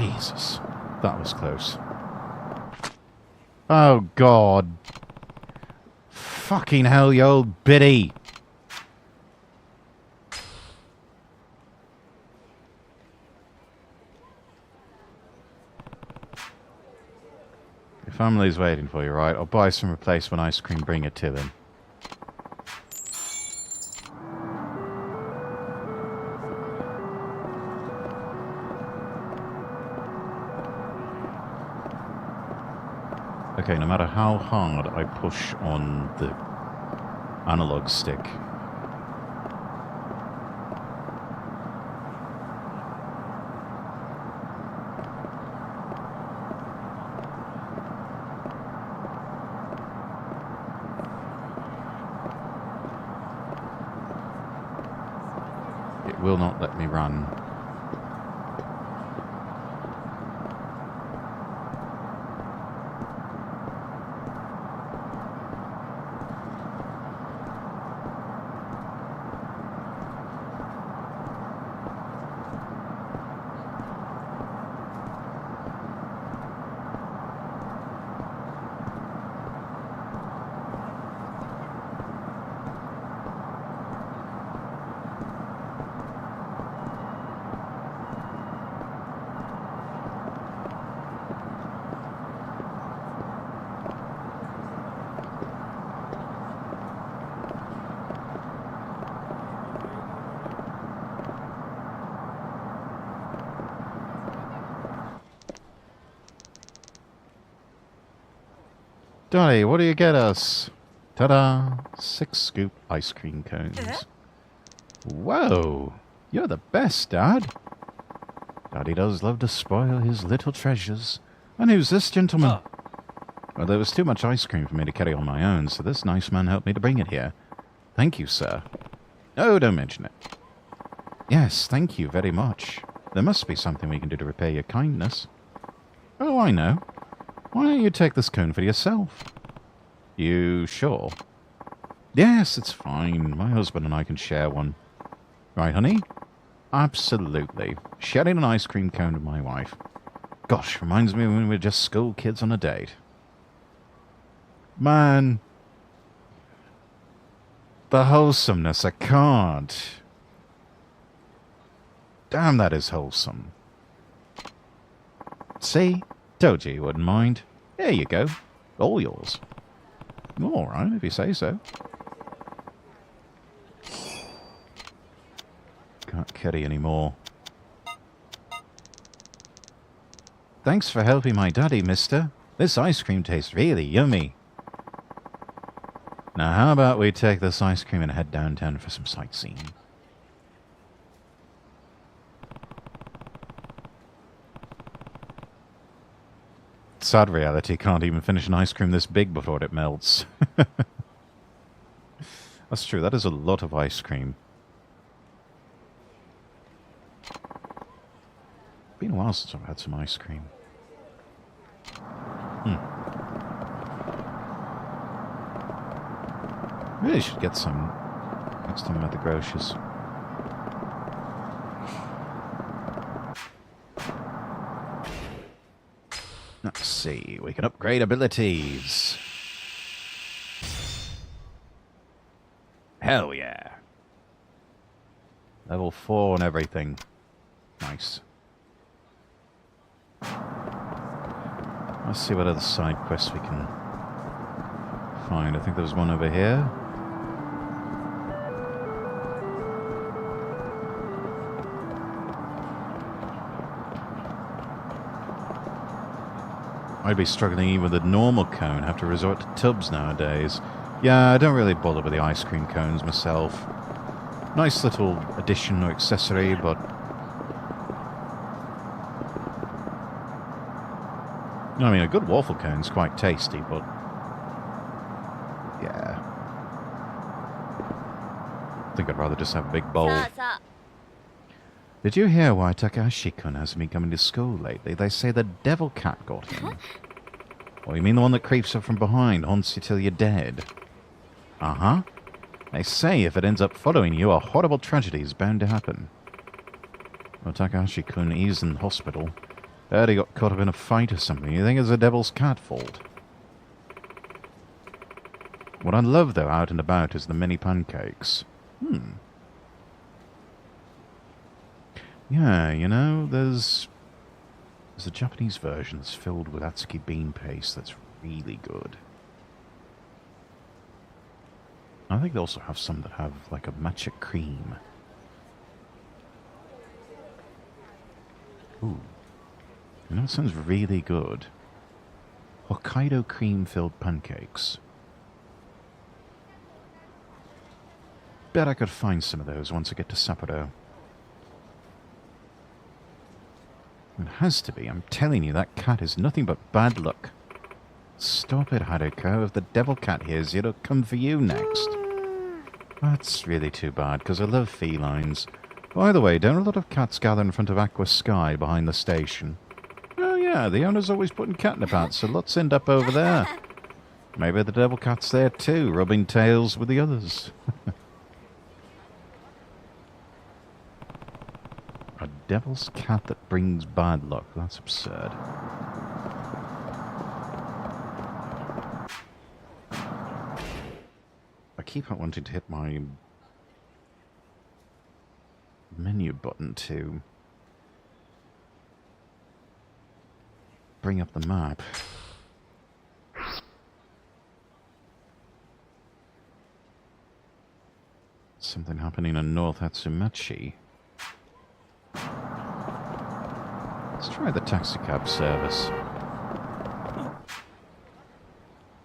Jesus. That was close. Oh, God. Fucking hell, you old biddy. Your family's waiting for you, right? I'll buy some replacement ice cream, bring it to them. Okay, no matter how hard I push on the analog stick, it will not let me run. Daddy, what do you get us? Ta-da! 6 scoop ice cream cones. Whoa! You're the best, Dad. Daddy does love to spoil his little treasures. And who's this gentleman? Well, there was too much ice cream for me to carry on my own, so this nice man helped me to bring it here. Thank you, sir. Oh, don't mention it. Yes, thank you very much. There must be something we can do to repay your kindness. Oh, I know. Why don't you take this cone for yourself? You sure? Yes, it's fine. My husband and I can share one. Right, honey? Absolutely. Sharing an ice cream cone with my wife. Gosh, reminds me of when we were just school kids on a date. Man. The wholesomeness, I can't. Damn, that is wholesome. See? Told you wouldn't mind. There you go. All yours. All right, if you say so. Can't carry any more. Thanks for helping my daddy, mister. This ice cream tastes really yummy. Now, how about we take this ice cream and head downtown for some sightseeing? Sad reality, can't even finish an ice cream this big before it melts. That's true, that is a lot of ice cream. Been a while since I've had some ice cream. Really should get some next time I'm at the grocers. Let's see, we can upgrade abilities. Hell yeah. Level 4 and everything. Nice. Let's see what other side quests we can find. I think there was one over here. I'd be struggling even with a normal cone, have to resort to tubs nowadays. Yeah, I don't really bother with the ice cream cones myself. Nice little addition or accessory, but... I mean, a good waffle cone's quite tasty, but... yeah. I think I'd rather just have a big bowl. Did you hear why Takahashi-kun hasn't been coming to school lately? They say the devil cat got him. Or you mean the one that creeps up from behind, haunts you till you're dead? Uh-huh. They say if it ends up following you, a horrible tragedy is bound to happen. Well, Takahashi-kun is in hospital. I heard he got caught up in a fight or something. You think it's a devil's cat fault? What I love, though, out and about is the mini pancakes. Yeah, you know, there's a Japanese version that's filled with Atsuki bean paste that's really good. I think they also have some that have, like, a matcha cream. Ooh. You know, it sounds really good. Hokkaido cream-filled pancakes. Bet I could find some of those once I get to Sapporo. It has to be. I'm telling you, that cat is nothing but bad luck. Stop it, Haruko. If the devil cat hears you, it'll come for you next. That's really too bad, because I love felines. By the way, don't a lot of cats gather in front of Aqua Sky behind the station? Oh yeah, the owner's always putting catnip out, so let's end up over there. Maybe the devil cat's there too, rubbing tails with the others. A devil's cat that brings bad luck. That's absurd. I keep on wanting to hit my menu button to bring up the map. Something happening in North Hatsumachi. Let's try the taxicab service.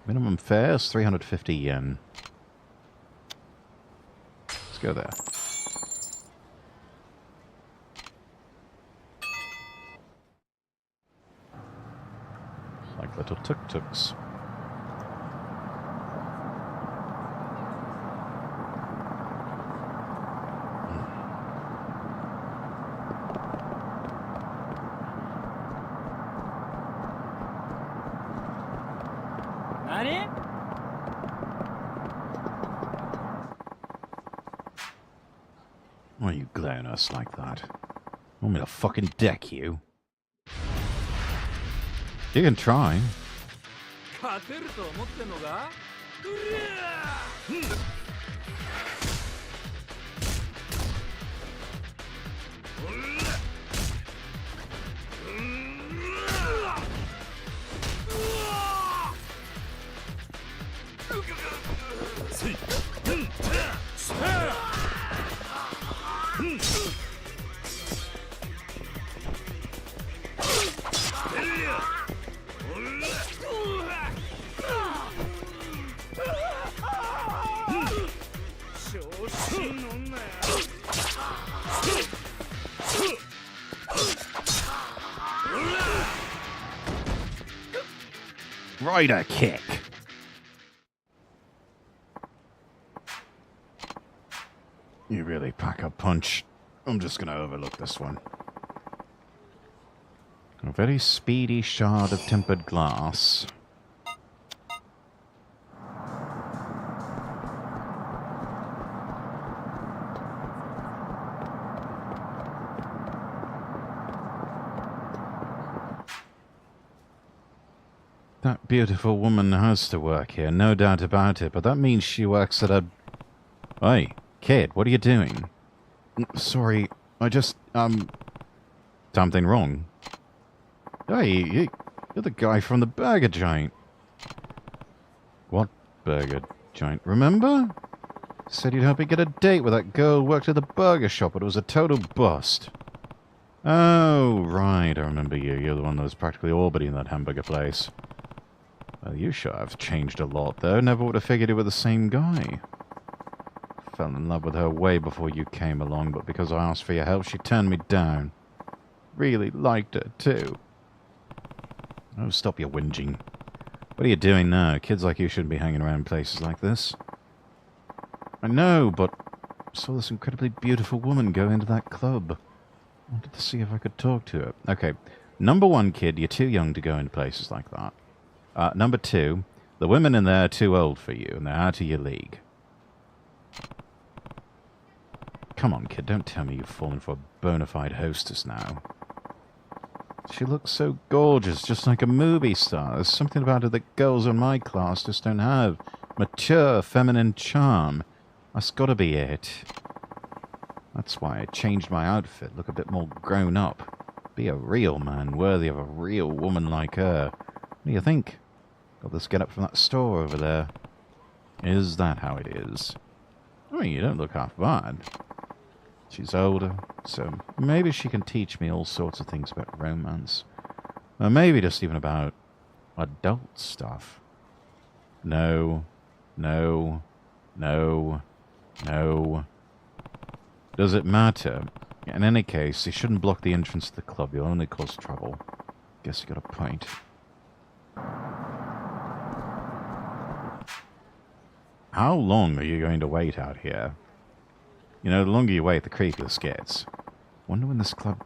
Minimum fare is 350 yen. Let's go there. Like little tuk-tuks. Why are you glaring at us like that? Want me to fucking deck you? You can try. Rider kick. You really pack a punch. I'm just going to overlook this one. A very speedy shard of tempered glass. That beautiful woman has to work here, no doubt about it, but that means she works at a... Hey, kid, what are you doing? Sorry, I just, something wrong? Hey, you're the guy from the burger joint. What burger joint? Remember? Said you'd help me get a date with that girl who worked at the burger shop, but it was a total bust. Oh, right, I remember you. You're the one that was practically orbiting that hamburger place. Well, you sure have changed a lot, though. Never would have figured you were the same guy. Fell in love with her way before you came along, but because I asked for your help, she turned me down. Really liked her, too. Oh, stop your whinging. What are you doing now? Kids like you shouldn't be hanging around places like this. I know, but I saw this incredibly beautiful woman go into that club. I wanted to see if I could talk to her. Okay, number one, kid, you're too young to go into places like that. Number two, the women in there are too old for you, and they're out of your league. Come on, kid, don't tell me you've fallen for a bona fide hostess now. She looks so gorgeous, just like a movie star. There's something about her that girls in my class just don't have. Mature, feminine charm. That's gotta be it. That's why I changed my outfit. Look a bit more grown up. Be a real man, worthy of a real woman like her. What do you think? Got this get up from that store over there. Is that how it is? I mean, you don't look half bad. She's older, so maybe she can teach me all sorts of things about romance. Or maybe just even about adult stuff. No, no, no, no. Does it matter? In any case, you shouldn't block the entrance to the club. You'll only cause trouble. Guess you got a point. How long are you going to wait out here? You know, the longer you wait, the creepier this gets. Wonder when this club